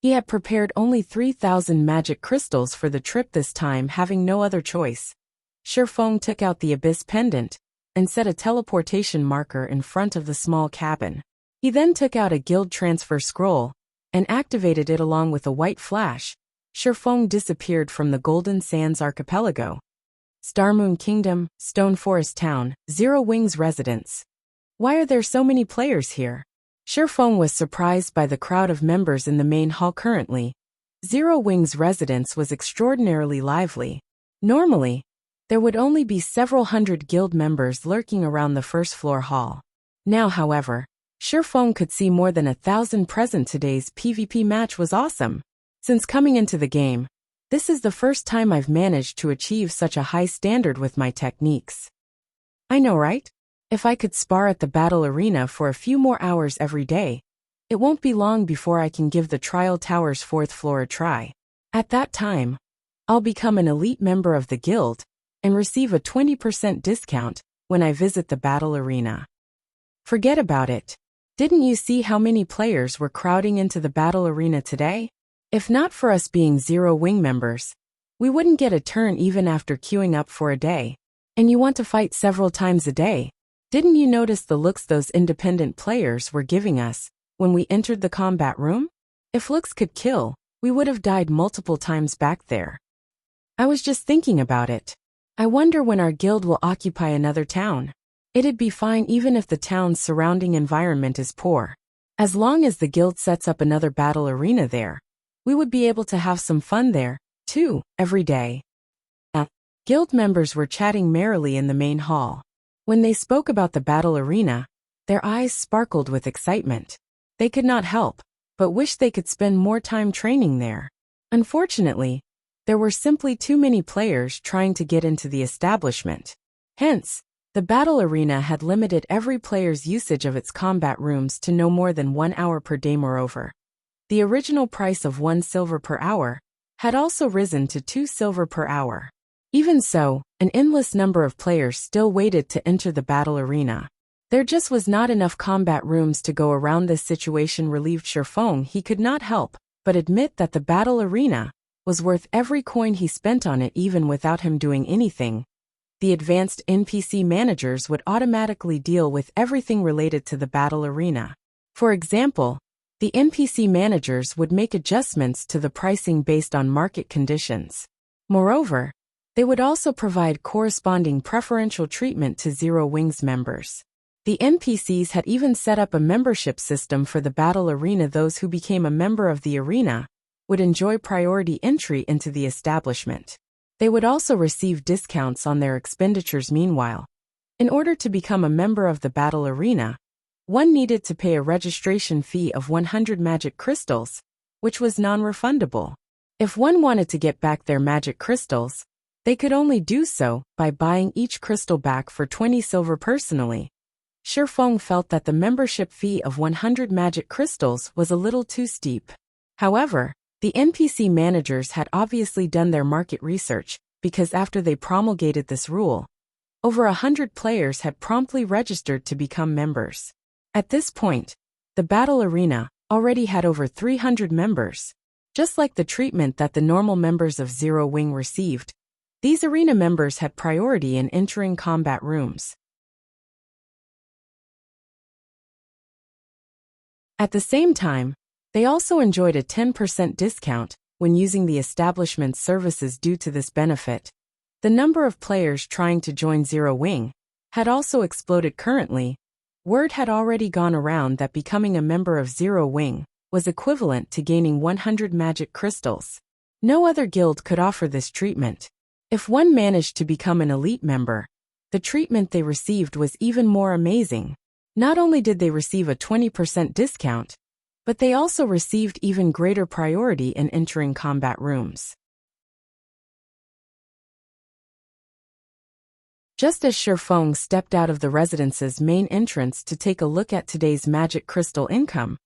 He had prepared only 3,000 magic crystals for the trip this time. Having no other choice, Sherfeng took out the Abyss pendant and set a teleportation marker in front of the small cabin. He then took out a guild transfer scroll and activated it. Along with a white flash, Sherfeng disappeared from the Golden Sands archipelago. Starmoon Kingdom, Stone Forest Town, Zero Wing's residence. Why are there so many players here? Sherfeng was surprised by the crowd of members in the main hall. Currently, Zero Wing's residence was extraordinarily lively. Normally, there would only be several hundred guild members lurking around the first floor hall. Now, however, Sherfeng could see more than 1,000 present. Today's PvP match was awesome. Since coming into the game, this is the first time I've managed to achieve such a high standard with my techniques. I know, right? If I could spar at the battle arena for a few more hours every day, it won't be long before I can give the Trial Tower's 4th floor a try. At that time, I'll become an elite member of the guild and receive a 20% discount when I visit the battle arena. Forget about it. Didn't you see how many players were crowding into the battle arena today? If not for us being Zero Wing members, we wouldn't get a turn even after queuing up for a day. And you want to fight several times a day. Didn't you notice the looks those independent players were giving us when we entered the combat room? If looks could kill, we would have died multiple times back there. I was just thinking about it. I wonder when our guild will occupy another town. It'd be fine even if the town's surrounding environment is poor. As long as the guild sets up another battle arena there, we would be able to have some fun there, too, every day. Guild members were chatting merrily in the main hall. When they spoke about the battle arena, their eyes sparkled with excitement. They could not help but wish they could spend more time training there. Unfortunately, there were simply too many players trying to get into the establishment. Hence, the battle arena had limited every player's usage of its combat rooms to no more than 1 hour per day. Moreover, the original price of 1 silver per hour had also risen to 2 silver per hour. Even so, an endless number of players still waited to enter the battle arena. There just was not enough combat rooms to go around. This situation relieved Sherfeng. He could not help but admit that the battle arena was worth every coin he spent on it. Even without him doing anything, the advanced NPC managers would automatically deal with everything related to the battle arena. For example, The NPC managers would make adjustments to the pricing based on market conditions. Moreover, they would also provide corresponding preferential treatment to Zero Wings members. The NPCs had even set up a membership system for the battle arena. Those who became a member of the arena would enjoy priority entry into the establishment. They would also receive discounts on their expenditures. Meanwhile, in order to become a member of the battle arena, one needed to pay a registration fee of 100 magic crystals, which was non-refundable. If one wanted to get back their magic crystals, they could only do so by buying each crystal back for 20 silver. Personally, Shifeng felt that the membership fee of 100 magic crystals was a little too steep. However, the NPC managers had obviously done their market research, because after they promulgated this rule, over 100 players had promptly registered to become members. At this point, the battle arena already had over 300 members. Just like the treatment that the normal members of Zero Wing received, these arena members had priority in entering combat rooms. At the same time, they also enjoyed a 10% discount when using the establishment's services. Due to this benefit, the number of players trying to join Zero Wing had also exploded. Currently, word had already gone around that becoming a member of Zero Wing was equivalent to gaining 100 magic crystals. No other guild could offer this treatment. If one managed to become an elite member, the treatment they received was even more amazing. Not only did they receive a 20% discount, but they also received even greater priority in entering combat rooms. Just as Shifeng stepped out of the residence's main entrance to take a look at today's magic crystal income,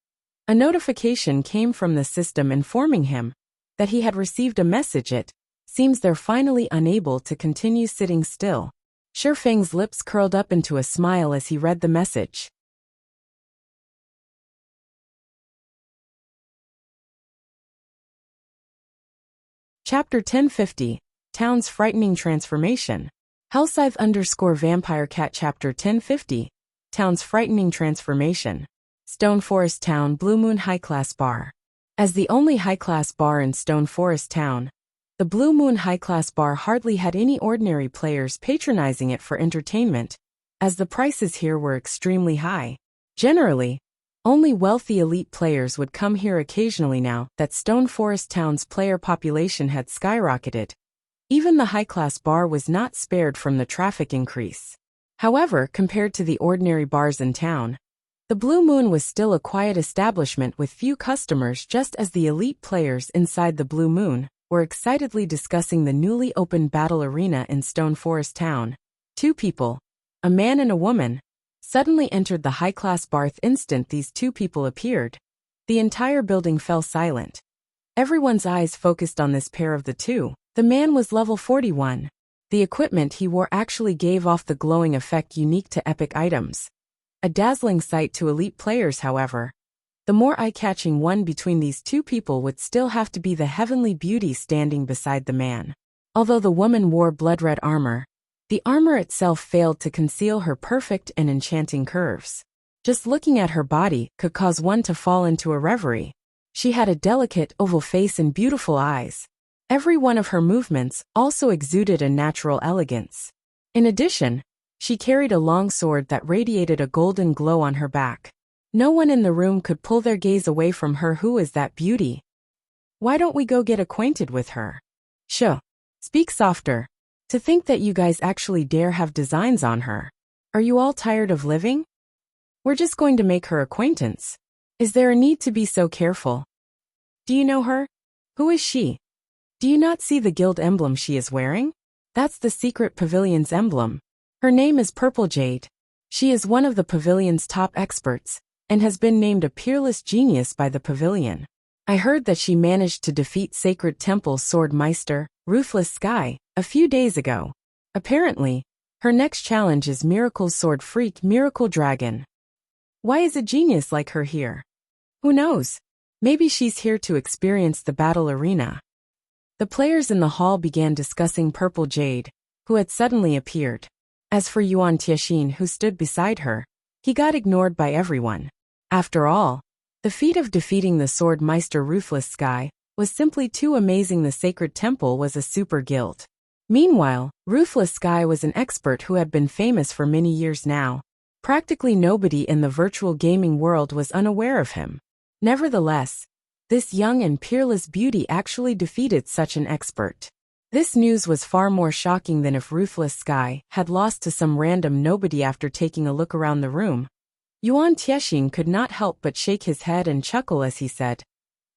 a notification came from the system informing him that he had received a message. It seems they're finally unable to continue sitting still. Shifeng's lips curled up into a smile as he read the message. Chapter 1050, Town's Frightening Transformation. Hellscythe_Vampire Cat. Chapter 1050, Town's Frightening Transformation. Stone Forest Town Blue Moon High-Class Bar. As the only high-class bar in Stone Forest Town, the Blue Moon High-Class Bar hardly had any ordinary players patronizing it for entertainment, as the prices here were extremely high. Generally, only wealthy elite players would come here occasionally. Now that Stone Forest Town's player population had skyrocketed, even the high-class bar was not spared from the traffic increase. However, compared to the ordinary bars in town, the Blue Moon was still a quiet establishment with few customers. Just as the elite players inside the Blue Moon were excitedly discussing the newly opened battle arena in Stone Forest Town, two people, a man and a woman, suddenly entered the high-class bar. The instant these two people appeared, the entire building fell silent. Everyone's eyes focused on this pair of the two. The man was level 41. The equipment he wore actually gave off the glowing effect unique to epic items. A dazzling sight to elite players. However, the more eye-catching one between these two people would still have to be the heavenly beauty standing beside the man. Although the woman wore blood-red armor, the armor itself failed to conceal her perfect and enchanting curves. Just looking at her body could cause one to fall into a reverie. She had a delicate oval face and beautiful eyes. Every one of her movements also exuded a natural elegance. In addition, she carried a long sword that radiated a golden glow on her back. No one in the room could pull their gaze away from her. Who is that beauty? Why don't we go get acquainted with her? Shh. Speak softer. To think that you guys actually dare have designs on her. Are you all tired of living? We're just going to make her acquaintance. Is there a need to be so careful? Do you know her? Who is she? Do you not see the guild emblem she is wearing? That's the secret pavilion's emblem. Her name is Purple Jade. She is one of the pavilion's top experts, and has been named a peerless genius by the pavilion. I heard that she managed to defeat Sacred Temple Swordmeister, Ruthless Sky, a few days ago. Apparently, her next challenge is Miracle's Sword Freak Miracle Dragon. Why is a genius like her here? Who knows? Maybe she's here to experience the battle arena. The players in the hall began discussing Purple Jade, who had suddenly appeared. As for Yuan Tianxin, who stood beside her, he got ignored by everyone. After all, The feat of defeating the Swordmeister Ruthless Sky was simply too amazing. The Sacred Temple was a super guild. Meanwhile, Ruthless Sky was an expert who had been famous for many years now. Practically nobody in the virtual gaming world was unaware of him. Nevertheless, this young and peerless beauty actually defeated such an expert. This news was far more shocking than if Ruthless Sky had lost to some random nobody. After taking a look around the room, Yuan Tiexin could not help but shake his head and chuckle as he said,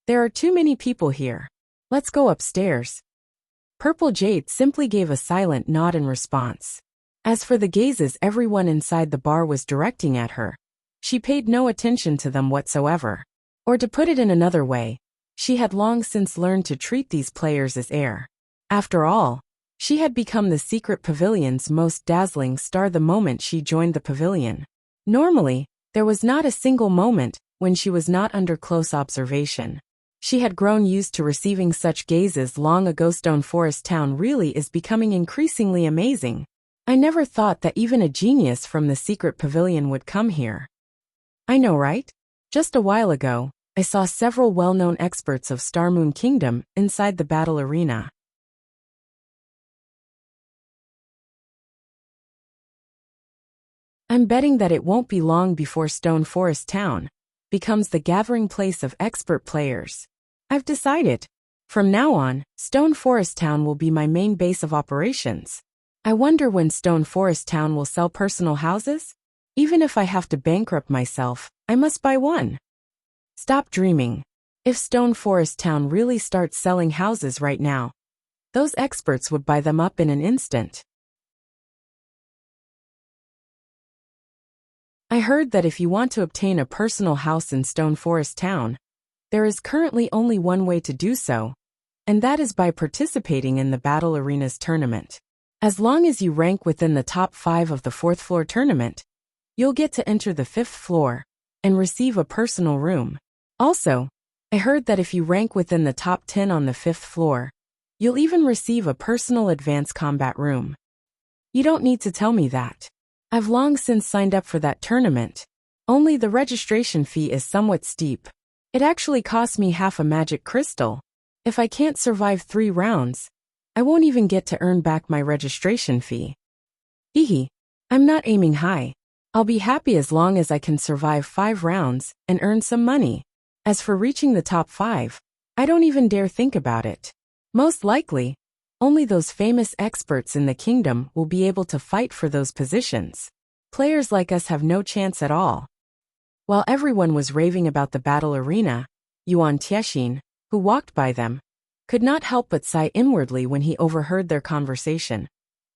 "There are too many people here. Let's go upstairs." Purple Jade simply gave a silent nod in response. As for the gazes everyone inside the bar was directing at her, she paid no attention to them whatsoever. Or to put it in another way, she had long since learned to treat these players as air. After all, she had become the secret pavilion's most dazzling star the moment she joined the pavilion. Normally, there was not a single moment when she was not under close observation. She had grown used to receiving such gazes long ago. Stone Forest Town really is becoming increasingly amazing. I never thought that even a genius from the secret pavilion would come here. I know, right? Just a while ago, I saw several well-known experts of Star Moon Kingdom inside the battle arena. I'm betting that it won't be long before Stone Forest Town becomes the gathering place of expert players. I've decided. From now on, Stone Forest Town will be my main base of operations. I wonder when Stone Forest Town will sell personal houses? Even if I have to bankrupt myself, I must buy one. Stop dreaming. If Stone Forest Town really starts selling houses right now, those experts would buy them up in an instant. I heard that if you want to obtain a personal house in Stone Forest Town, there is currently only one way to do so, and that is by participating in the Battle Arenas tournament. As long as you rank within the top 5 of the 4th floor tournament, you'll get to enter the 5th floor and receive a personal room. Also, I heard that if you rank within the top 10 on the 5th floor, you'll even receive a personal advanced combat room. You don't need to tell me that. I've long since signed up for that tournament. Only the registration fee is somewhat steep. It actually costs me half a magic crystal. If I can't survive 3 rounds, I won't even get to earn back my registration fee. Hehe, I'm not aiming high. I'll be happy as long as I can survive 5 rounds and earn some money. As for reaching the top 5, I don't even dare think about it. Most likely, only those famous experts in the kingdom will be able to fight for those positions. Players like us have no chance at all. While everyone was raving about the battle arena, Yuan Tiexin, who walked by them, could not help but sigh inwardly when he overheard their conversation.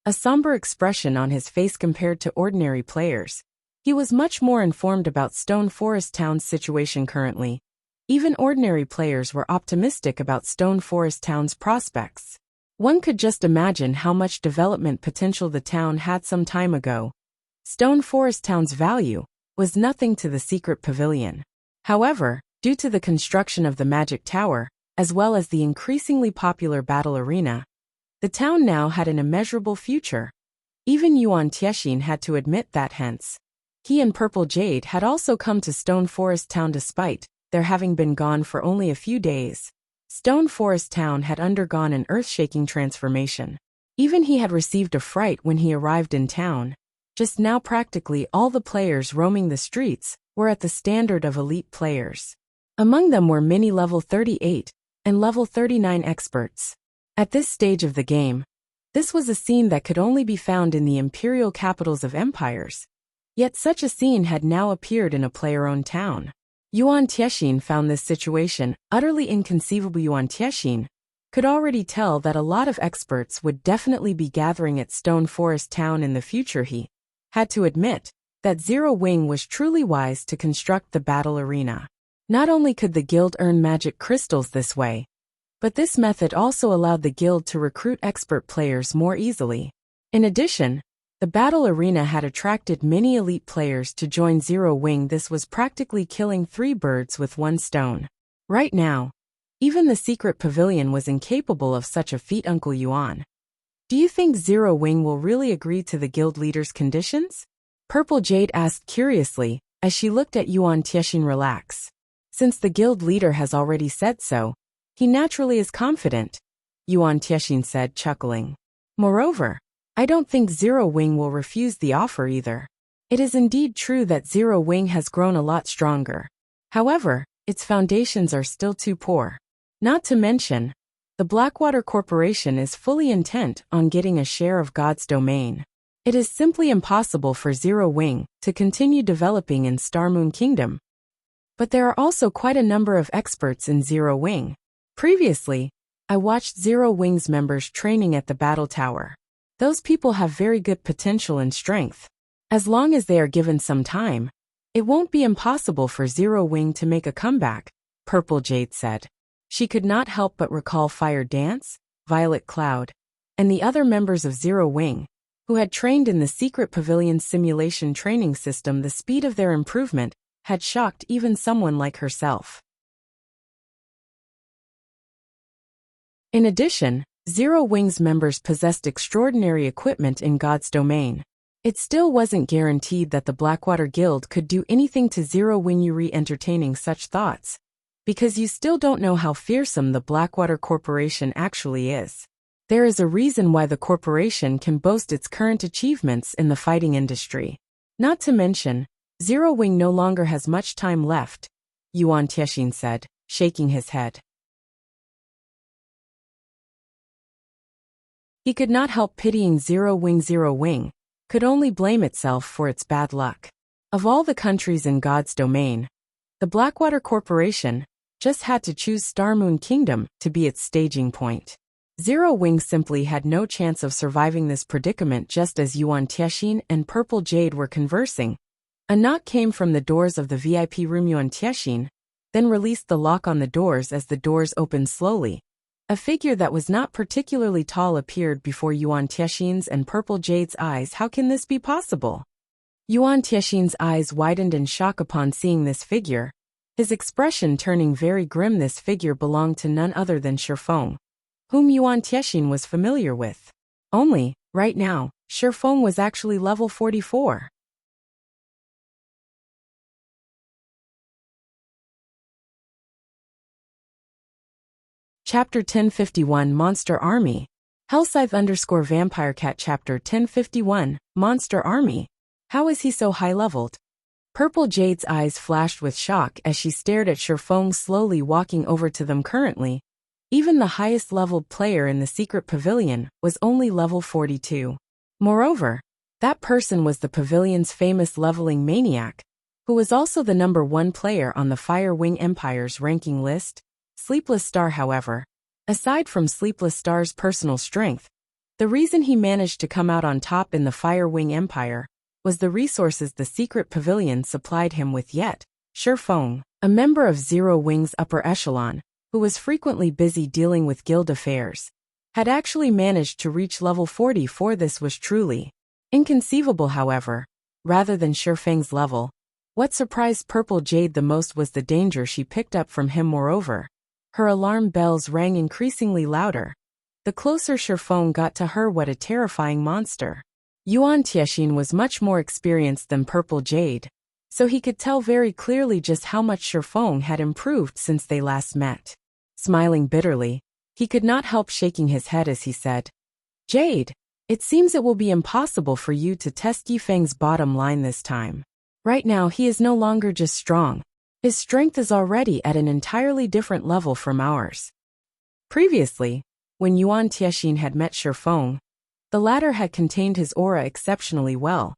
A somber expression on his face compared to ordinary players. He was much more informed about Stone Forest Town's situation currently. Even ordinary players were optimistic about Stone Forest Town's prospects. One could just imagine how much development potential the town had some time ago. Stone Forest Town's value was nothing to the secret pavilion. However, due to the construction of the Magic Tower, as well as the increasingly popular battle arena, the town now had an immeasurable future. Even Yuan Tiexin had to admit that. Hence, he and Purple Jade had also come to Stone Forest Town despite their having been gone for only a few days. Stone Forest Town had undergone an earth-shaking transformation. Even he had received a fright when he arrived in town. Just now practically all the players roaming the streets were at the standard of elite players. Among them were many level 38 and level 39 experts. At this stage of the game, this was a scene that could only be found in the imperial capitals of empires. Yet such a scene had now appeared in a player-owned town. Yuan Tiexin found this situation utterly inconceivable. Yuan Tiexin could already tell that a lot of experts would definitely be gathering at Stone Forest Town in the future. He had to admit that Zero Wing was truly wise to construct the battle arena. Not only could the guild earn magic crystals this way, but this method also allowed the guild to recruit expert players more easily. In addition, the battle arena had attracted many elite players to join Zero Wing. This was practically killing 3 birds with 1 stone. Right now, even the secret pavilion was incapable of such a feat. Uncle Yuan, do you think Zero Wing will really agree to the guild leader's conditions? Purple Jade asked curiously, as she looked at Yuan Tiexin relax. Since the guild leader has already said so, he naturally is confident, Yuan Tiexin said, chuckling. Moreover, I don't think Zero Wing will refuse the offer either. It is indeed true that Zero Wing has grown a lot stronger. However, its foundations are still too poor. Not to mention, the Blackwater Corporation is fully intent on getting a share of God's domain. It is simply impossible for Zero Wing to continue developing in Star Moon Kingdom. But there are also quite a number of experts in Zero Wing. Previously, I watched Zero Wing's members training at the Battle Tower. Those people have very good potential and strength. As long as they are given some time, it won't be impossible for Zero Wing to make a comeback, Purple Jade said. She could not help but recall Fire Dance, Violet Cloud, and the other members of Zero Wing, who had trained in the secret pavilion simulation training system. The speed of their improvement had shocked even someone like herself. In addition, Zero Wing's members possessed extraordinary equipment in God's domain. It still wasn't guaranteed that the Blackwater Guild could do anything to Zero Wing. Yuri entertaining such thoughts, because you still don't know how fearsome the Blackwater Corporation actually is. There is a reason why the corporation can boast its current achievements in the fighting industry. Not to mention, Zero Wing no longer has much time left, Yuan Tiexin said, shaking his head. He could not help pitying Zero Wing. Zero Wing could only blame itself for its bad luck. Of all the countries in God's domain, the Blackwater Corporation just had to choose Star Moon Kingdom to be its staging point. Zero Wing simply had no chance of surviving this predicament. Just as Yuan Tiexin and Purple Jade were conversing, a knock came from the doors of the VIP room. Yuan Tiexin then released the lock on the doors. As the doors opened slowly, a figure that was not particularly tall appeared before Yuan Tiexin's and Purple Jade's eyes. How can this be possible? Yuan Tiexin's eyes widened in shock upon seeing this figure, his expression turning very grim. This figure belonged to none other than Shifeng, whom Yuan Tiexin was familiar with. Only, right now, Shifeng was actually level 44. Chapter 1051 Monster Army. Hellscythe_VampireCat Chapter 1051 Monster Army. How is he so high-leveled? Purple Jade's eyes flashed with shock as she stared at Shifeng slowly walking over to them. Currently, even the highest-leveled player in the secret pavilion was only level 42. Moreover, that person was the pavilion's famous leveling maniac, who was also the #1 player on the Fire Wing Empire's ranking list. Sleepless Star. However, aside from Sleepless Star's personal strength, the reason he managed to come out on top in the Fire Wing Empire was the resources the secret pavilion supplied him with. Yet, Shifeng, a member of Zero Wing's upper echelon, who was frequently busy dealing with guild affairs, had actually managed to reach level 44. This was truly inconceivable. However, rather than Shifeng's level, what surprised Purple Jade the most was the danger she picked up from him. Moreover, her alarm bells rang increasingly louder. The closer Shifeng got to her, what a terrifying monster. Yuan Tiexin was much more experienced than Purple Jade, so he could tell very clearly just how much Shifeng had improved since they last met. Smiling bitterly, he could not help shaking his head as he said, "Jade, it seems it will be impossible for you to test Yifeng's bottom line this time. Right now he is no longer just strong. His strength is already at an entirely different level from ours." Previously, when Yuan Tiexin had met Shifeng, the latter had contained his aura exceptionally well,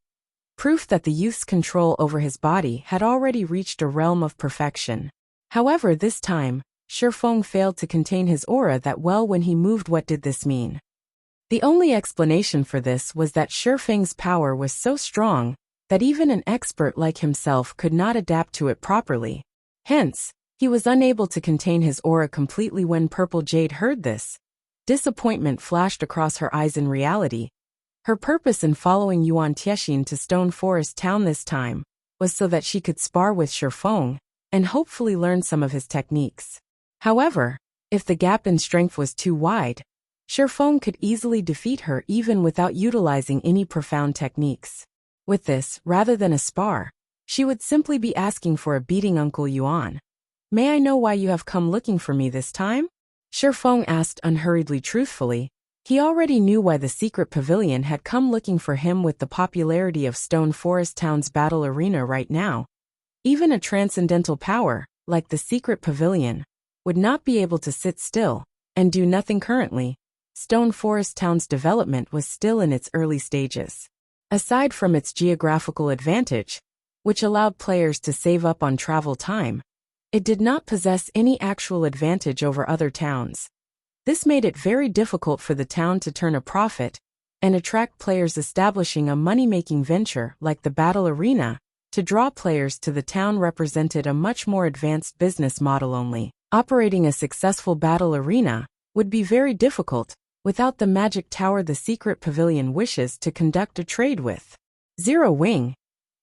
proof that the youth's control over his body had already reached a realm of perfection. However, this time, Shifeng failed to contain his aura that well when he moved. What did this mean? The only explanation for this was that Shifeng's power was so strong that even an expert like himself could not adapt to it properly. Hence, he was unable to contain his aura completely. When Purple Jade heard this, disappointment flashed across her eyes. In reality, her purpose in following Yuan Tiexin to Stone Forest Town this time was so that she could spar with Shifeng and hopefully learn some of his techniques. However, if the gap in strength was too wide, Shifeng could easily defeat her even without utilizing any profound techniques. With this, rather than a spar, she would simply be asking for a beating. Uncle Yuan, May I know why you have come looking for me this time? Shifeng asked unhurriedly truthfully. He already knew why the secret pavilion had come looking for him with the popularity of Stone Forest Town's battle arena right now. Even a transcendental power, like the secret pavilion, would not be able to sit still and do nothing currently. Stone Forest Town's development was still in its early stages. Aside from its geographical advantage, which allowed players to save up on travel time, it did not possess any actual advantage over other towns. This made it very difficult for the town to turn a profit and attract players. Establishing a money-making venture like the battle arena to draw players to the town represented a much more advanced business model. Only operating a successful battle arena would be very difficult without the magic tower the secret pavilion wishes to conduct a trade with. Zero Wing,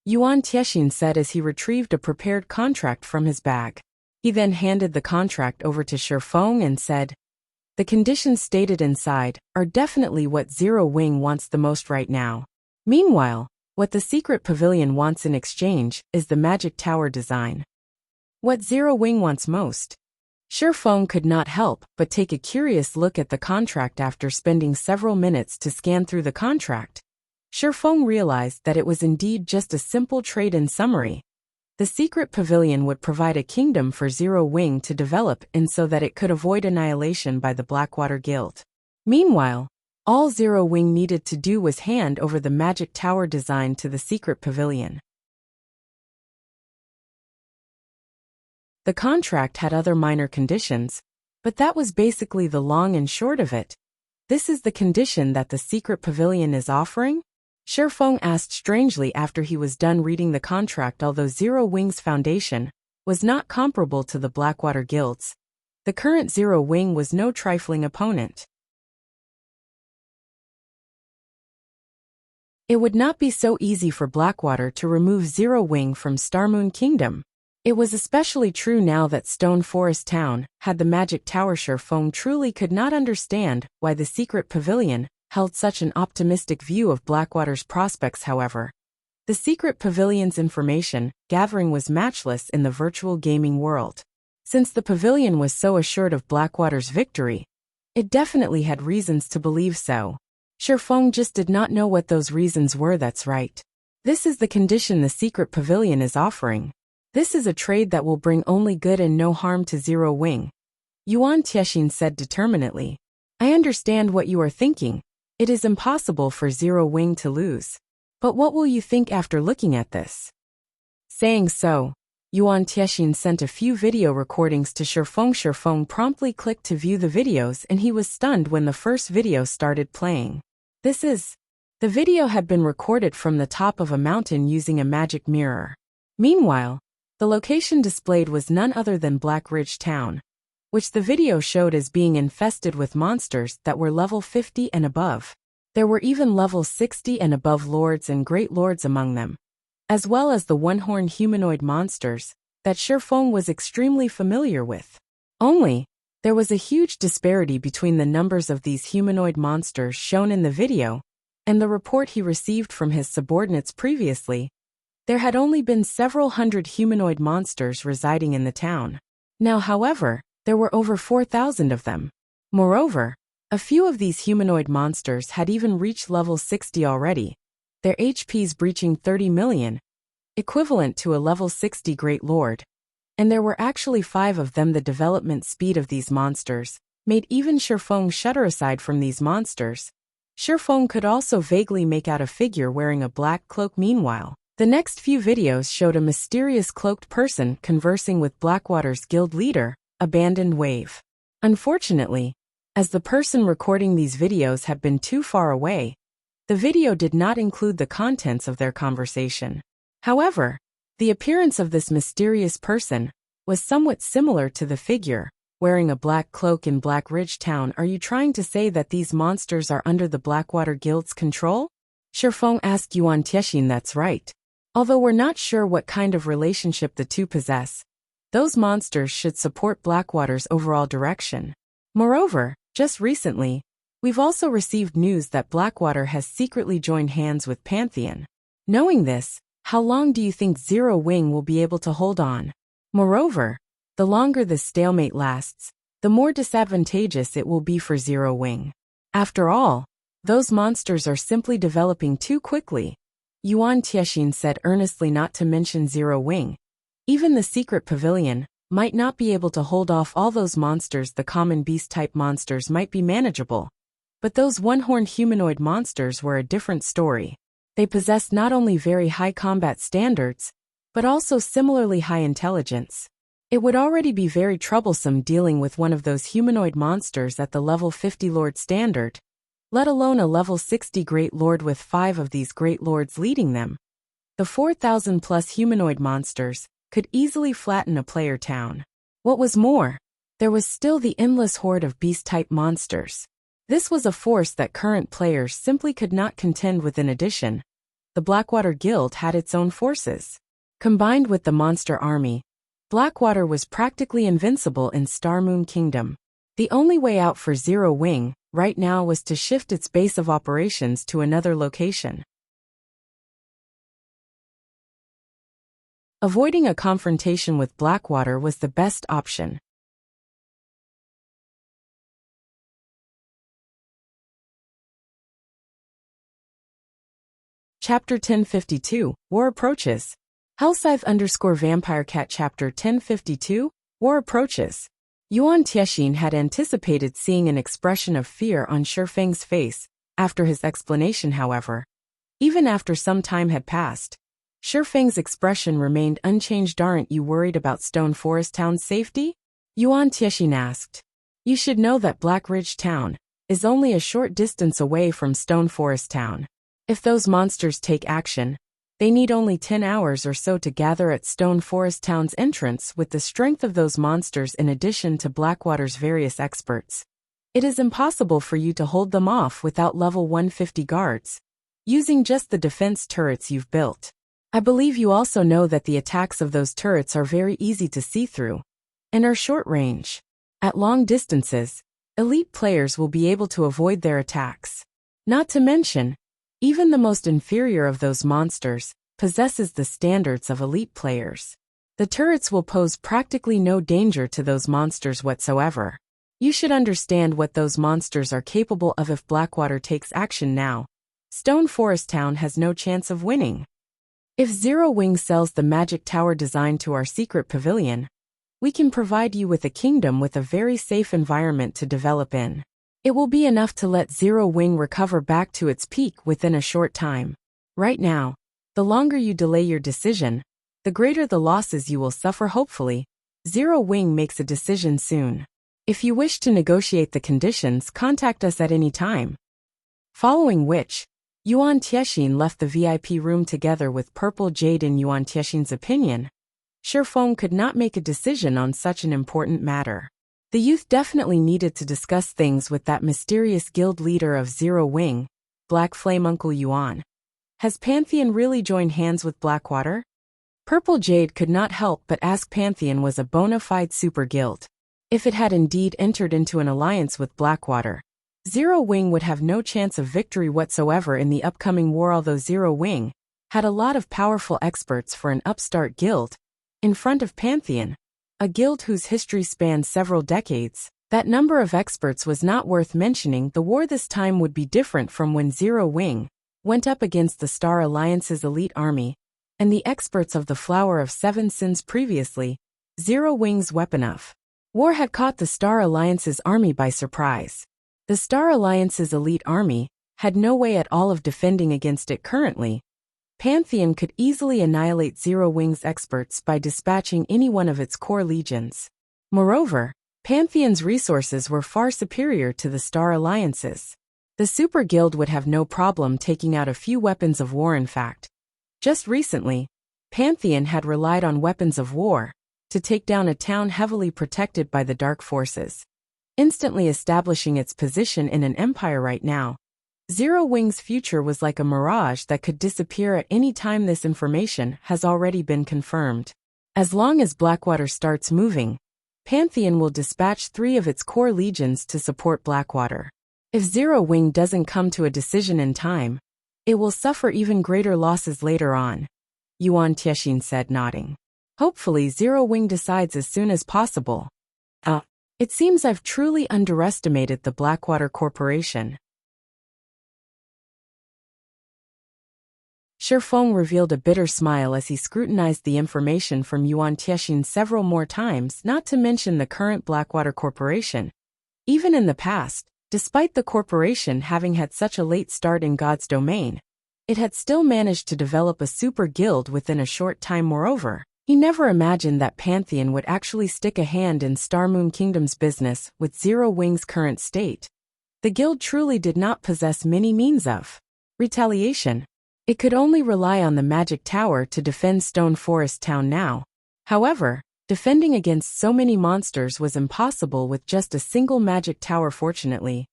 Yuan Tiexin said as he retrieved a prepared contract from his bag. He then handed the contract over to Shifeng and said, "The conditions stated inside are definitely what Zero Wing wants the most right now. Meanwhile, what the secret pavilion wants in exchange is the magic tower design." What Zero Wing wants most? Shifeng could not help but take a curious look at the contract. After spending several minutes to scan through the contract, Shifeng realized that it was indeed just a simple trade. In summary, the secret pavilion would provide a kingdom for Zero Wing to develop in so that it could avoid annihilation by the Blackwater Guild. Meanwhile, all Zero Wing needed to do was hand over the magic tower design to the secret pavilion. The contract had other minor conditions, but that was basically the long and short of it. This is the condition that the secret pavilion is offering? Shifeng asked strangely after he was done reading the contract. Although Zero Wing's foundation was not comparable to the Blackwater Guild's, the current Zero Wing was no trifling opponent. It would not be so easy for Blackwater to remove Zero Wing from Starmoon Kingdom. It was especially true now that Stone Forest Town had the magic tower. Shifeng truly could not understand why the secret pavilion held such an optimistic view of Blackwater's prospects. However, the secret pavilion's information gathering was matchless in the virtual gaming world. Since the pavilion was so assured of Blackwater's victory, it definitely had reasons to believe so. Shifeng just did not know what those reasons were. That's right. This is the condition the secret pavilion is offering. This is a trade that will bring only good and no harm to Zero Wing, Yuan Tiexin said determinedly. I understand what you are thinking. It is impossible for Zero Wing to lose. But what will you think after looking at this? Saying so, Yuan Tiexin sent a few video recordings to Shifeng. Shifeng promptly clicked to view the videos and he was stunned when the first video started playing. The video had been recorded from the top of a mountain using a magic mirror. Meanwhile, the location displayed was none other than Black Ridge Town, which the video showed as being infested with monsters that were level 50 and above. There were even level 60 and above lords and great lords among them, as well as the one-horned humanoid monsters that Shifeng was extremely familiar with. Only, there was a huge disparity between the numbers of these humanoid monsters shown in the video and the report he received from his subordinates previously. There had only been several hundred humanoid monsters residing in the town. Now, however, there were over 4,000 of them. Moreover, a few of these humanoid monsters had even reached level 60 already, their HPs breaching 30 million, equivalent to a level 60 Great Lord. And there were actually 5 of them. The development speed of these monsters made even Shifeng shudder. Aside from these monsters, Shifeng could also vaguely make out a figure wearing a black cloak. Meanwhile, the next few videos showed a mysterious cloaked person conversing with Blackwater's guild leader, Abandoned Wave. Unfortunately, as the person recording these videos had been too far away, the video did not include the contents of their conversation. However, the appearance of this mysterious person was somewhat similar to the figure wearing a black cloak in Black Ridge Town. Are you trying to say that these monsters are under the Blackwater Guild's control? Shifeng asked Yuan Tiexin. That's right. Although we're not sure what kind of relationship the two possess, those monsters should support Blackwater's overall direction. Moreover, just recently, we've also received news that Blackwater has secretly joined hands with Pantheon. Knowing this, how long do you think Zero Wing will be able to hold on? Moreover, The longer this stalemate lasts, the more disadvantageous it will be for Zero Wing. After all, those monsters are simply developing too quickly, Yuan Tiexin said earnestly, not to mention Zero Wing. Even the secret pavilion might not be able to hold off all those monsters. The common beast-type monsters might be manageable, but those one-horned humanoid monsters were a different story. They possessed not only very high combat standards, but also similarly high intelligence. It would already be very troublesome dealing with one of those humanoid monsters at the level 50 Lord standard, let alone a level 60 Great Lord with 5 of these Great Lords leading them. The 4,000+ humanoid monsters could easily flatten a player town. What was more, there was still the endless horde of beast-type monsters. This was a force that current players simply could not contend with. In addition, the Blackwater Guild had its own forces. Combined with the monster army, Blackwater was practically invincible in Star Moon Kingdom. The only way out for Zero Wing right now was to shift its base of operations to another location. Avoiding a confrontation with Blackwater was the best option. Chapter 1052, War Approaches. Hellscythe_VampireCat Chapter 1052, War Approaches. Yuan Tiexin had anticipated seeing an expression of fear on Shifeng's face after his explanation. However, even after some time had passed, Shifeng's expression remained unchanged. Aren't you worried about Stone Forest Town's safety? Yuan Tiexin asked. You should know that Black Ridge Town is only a short distance away from Stone Forest Town. If those monsters take action, they need only 10 hours or so to gather at Stone Forest Town's entrance. With the strength of those monsters in addition to Blackwater's various experts, it is impossible for you to hold them off without level 150 guards, using just the defense turrets you've built. I believe you also know that the attacks of those turrets are very easy to see through, and are short range. At long distances, elite players will be able to avoid their attacks. Not to mention, even the most inferior of those monsters possesses the standards of elite players. The turrets will pose practically no danger to those monsters whatsoever. You should understand what those monsters are capable of. If Blackwater takes action now, Stone Forest Town has no chance of winning. If Zero Wing sells the magic tower design to our secret pavilion, we can provide you with a kingdom with a very safe environment to develop in. It will be enough to let Zero Wing recover back to its peak within a short time. Right now, the longer you delay your decision, the greater the losses you will suffer. Hopefully, Zero Wing makes a decision soon. If you wish to negotiate the conditions, contact us at any time. Following which, Yuan Tiexin left the VIP room together with Purple Jade. In Yuan Tiexin's opinion, Shifeng could not make a decision on such an important matter. The youth definitely needed to discuss things with that mysterious guild leader of Zero Wing, Black Flame Uncle Yuan. Has Pantheon really joined hands with Blackwater? Purple Jade could not help but ask. Pantheon was a bona fide super guild. If it had indeed entered into an alliance with Blackwater, Zero Wing would have no chance of victory whatsoever in the upcoming war. Although Zero Wing had a lot of powerful experts for an upstart guild, in front of Pantheon, a guild whose history spanned several decades, that number of experts was not worth mentioning. The war this time would be different from when Zero Wing went up against the Star Alliance's elite army and the experts of the Flower of Seven Sins previously. Zero Wing's weapon of war had caught the Star Alliance's army by surprise. The Star Alliance's elite army had no way at all of defending against it currently. Pantheon could easily annihilate Zero Wing's experts by dispatching any one of its core legions. Moreover, Pantheon's resources were far superior to the Star Alliance's. The Super Guild would have no problem taking out a few weapons of war. In fact, just recently, Pantheon had relied on weapons of war to take down a town heavily protected by the dark forces, instantly establishing its position in an empire. Right now, Zero Wing's future was like a mirage that could disappear at any time. This information has already been confirmed. As long as Blackwater starts moving, Pantheon will dispatch 3 of its core legions to support Blackwater. If Zero Wing doesn't come to a decision in time, it will suffer even greater losses later on, Yuan Tiexin said, nodding. Hopefully Zero Wing decides as soon as possible. It seems I've truly underestimated the Blackwater Corporation. Shifeng revealed a bitter smile as he scrutinized the information from Yuan Tiexin several more times, not to mention the current Blackwater Corporation. Even in the past, despite the corporation having had such a late start in God's domain, it had still managed to develop a super guild within a short time. Moreover, he never imagined that Pantheon would actually stick a hand in Star Moon Kingdom's business with Zero Wing's current state. The guild truly did not possess many means of retaliation. It could only rely on the magic tower to defend Stone Forest Town now. However, defending against so many monsters was impossible with just a single magic tower. Fortunately,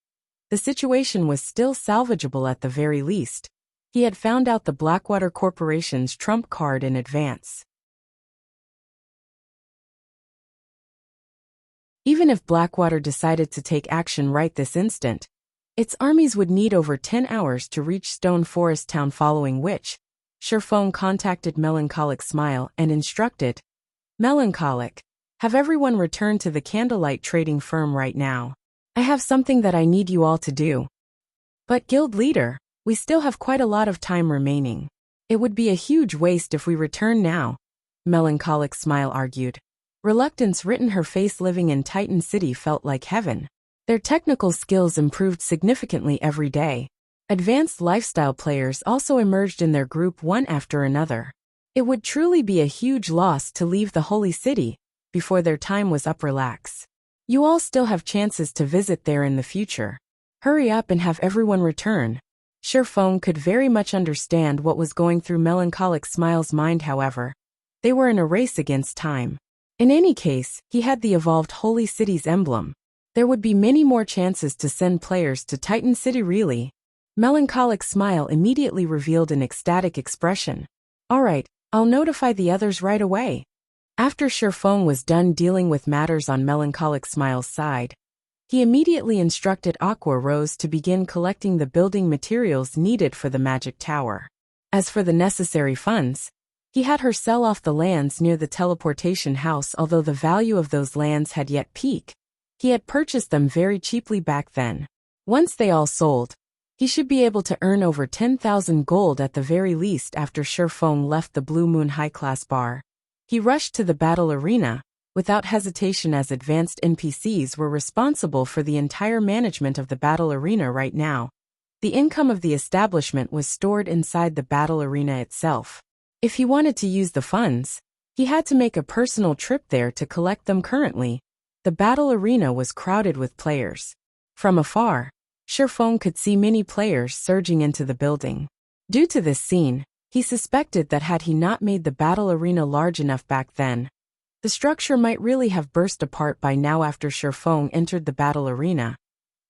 the situation was still salvageable at the very least. He had found out the Blackwater Corporation's trump card in advance. Even if Blackwater decided to take action right this instant, its armies would need over 10 hours to reach Stone Forest Town, following which, Shifeng contacted Melancholic Smile and instructed, "Melancholic, have everyone return to the Candlelight trading firm right now. I have something that I need you all to do." "But guild leader, we still have quite a lot of time remaining. It would be a huge waste if we return now," Melancholic Smile argued. Reluctance written her face. Living in Titan City felt like heaven. Their technical skills improved significantly every day. Advanced lifestyle players also emerged in their group one after another. It would truly be a huge loss to leave the Holy City before their time was up. "Relax. You all still have chances to visit there in the future. Hurry up and have everyone return." Shifeng could very much understand what was going through Melancholic Smile's mind. However, they were in a race against time. In any case, he had the evolved Holy City's emblem. There would be many more chances to send players to Titan City. Really? Melancholic Smile immediately revealed an ecstatic expression. "Alright, I'll notify the others right away." After Shifeng was done dealing with matters on Melancholic Smile's side, he immediately instructed Aqua Rose to begin collecting the building materials needed for the magic tower. As for the necessary funds, he had her sell off the lands near the teleportation house. Although the value of those lands had yet peaked, he had purchased them very cheaply back then. Once they all sold, he should be able to earn over 10,000 gold at the very least. After Shifeng left the Blue Moon high-class bar, he rushed to the battle arena, without hesitation, as advanced NPCs were responsible for the entire management of the battle arena right now. The income of the establishment was stored inside the battle arena itself. If he wanted to use the funds, he had to make a personal trip there to collect them. Currently, the battle arena was crowded with players. From afar, Shifeng could see many players surging into the building. Due to this scene, he suspected that had he not made the battle arena large enough back then, the structure might really have burst apart by now. After Shifeng entered the battle arena,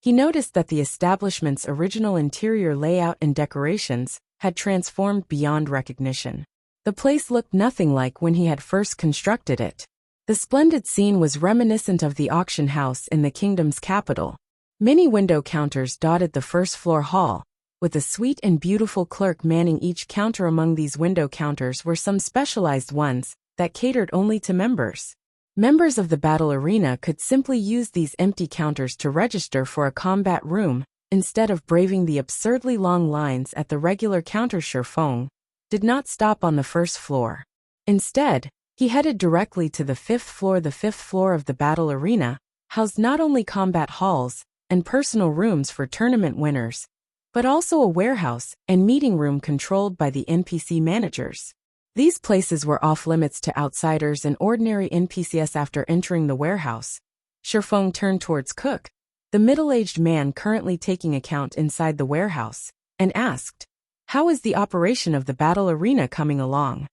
he noticed that the establishment's original interior layout and decorations had transformed beyond recognition. The place looked nothing like when he had first constructed it. The splendid scene was reminiscent of the auction house in the kingdom's capital. Many window counters dotted the first-floor hall, with a sweet and beautiful clerk manning each counter. Among these window counters were some specialized ones that catered only to members. Members of the battle arena could simply use these empty counters to register for a combat room, instead of braving the absurdly long lines at the regular counter. Shifeng did not stop on the first floor. Instead, he headed directly to the 5th floor. The 5th floor of the battle arena housed not only combat halls and personal rooms for tournament winners, but also a warehouse and meeting room controlled by the NPC managers. These places were off-limits to outsiders and ordinary NPCs. After entering the warehouse, Shifeng turned towards Cook, the middle-aged man currently taking account inside the warehouse, and asked, "How is the operation of the battle arena coming along?"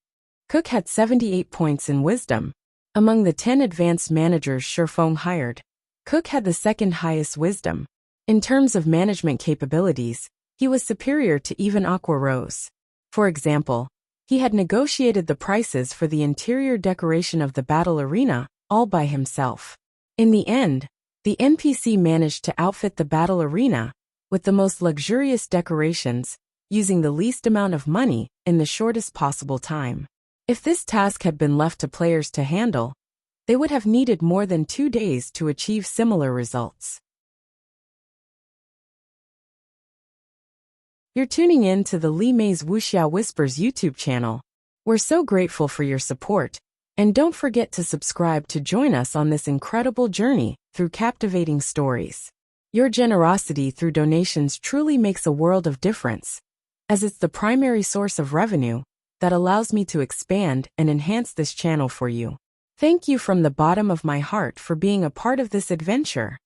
Cook had 78 points in wisdom. Among the 10 advanced managers Shifeng hired, Cook had the second highest wisdom. In terms of management capabilities, he was superior to even Aqua Rose. For example, he had negotiated the prices for the interior decoration of the battle arena all by himself. In the end, the NPC managed to outfit the battle arena with the most luxurious decorations, using the least amount of money in the shortest possible time. If this task had been left to players to handle, they would have needed more than 2 days to achieve similar results. You're tuning in to the Li Mei's Wuxia Whispers YouTube channel. We're so grateful for your support, and don't forget to subscribe to join us on this incredible journey through captivating stories. Your generosity through donations truly makes a world of difference, as it's the primary source of revenue that allows me to expand and enhance this channel for you. Thank you from the bottom of my heart for being a part of this adventure.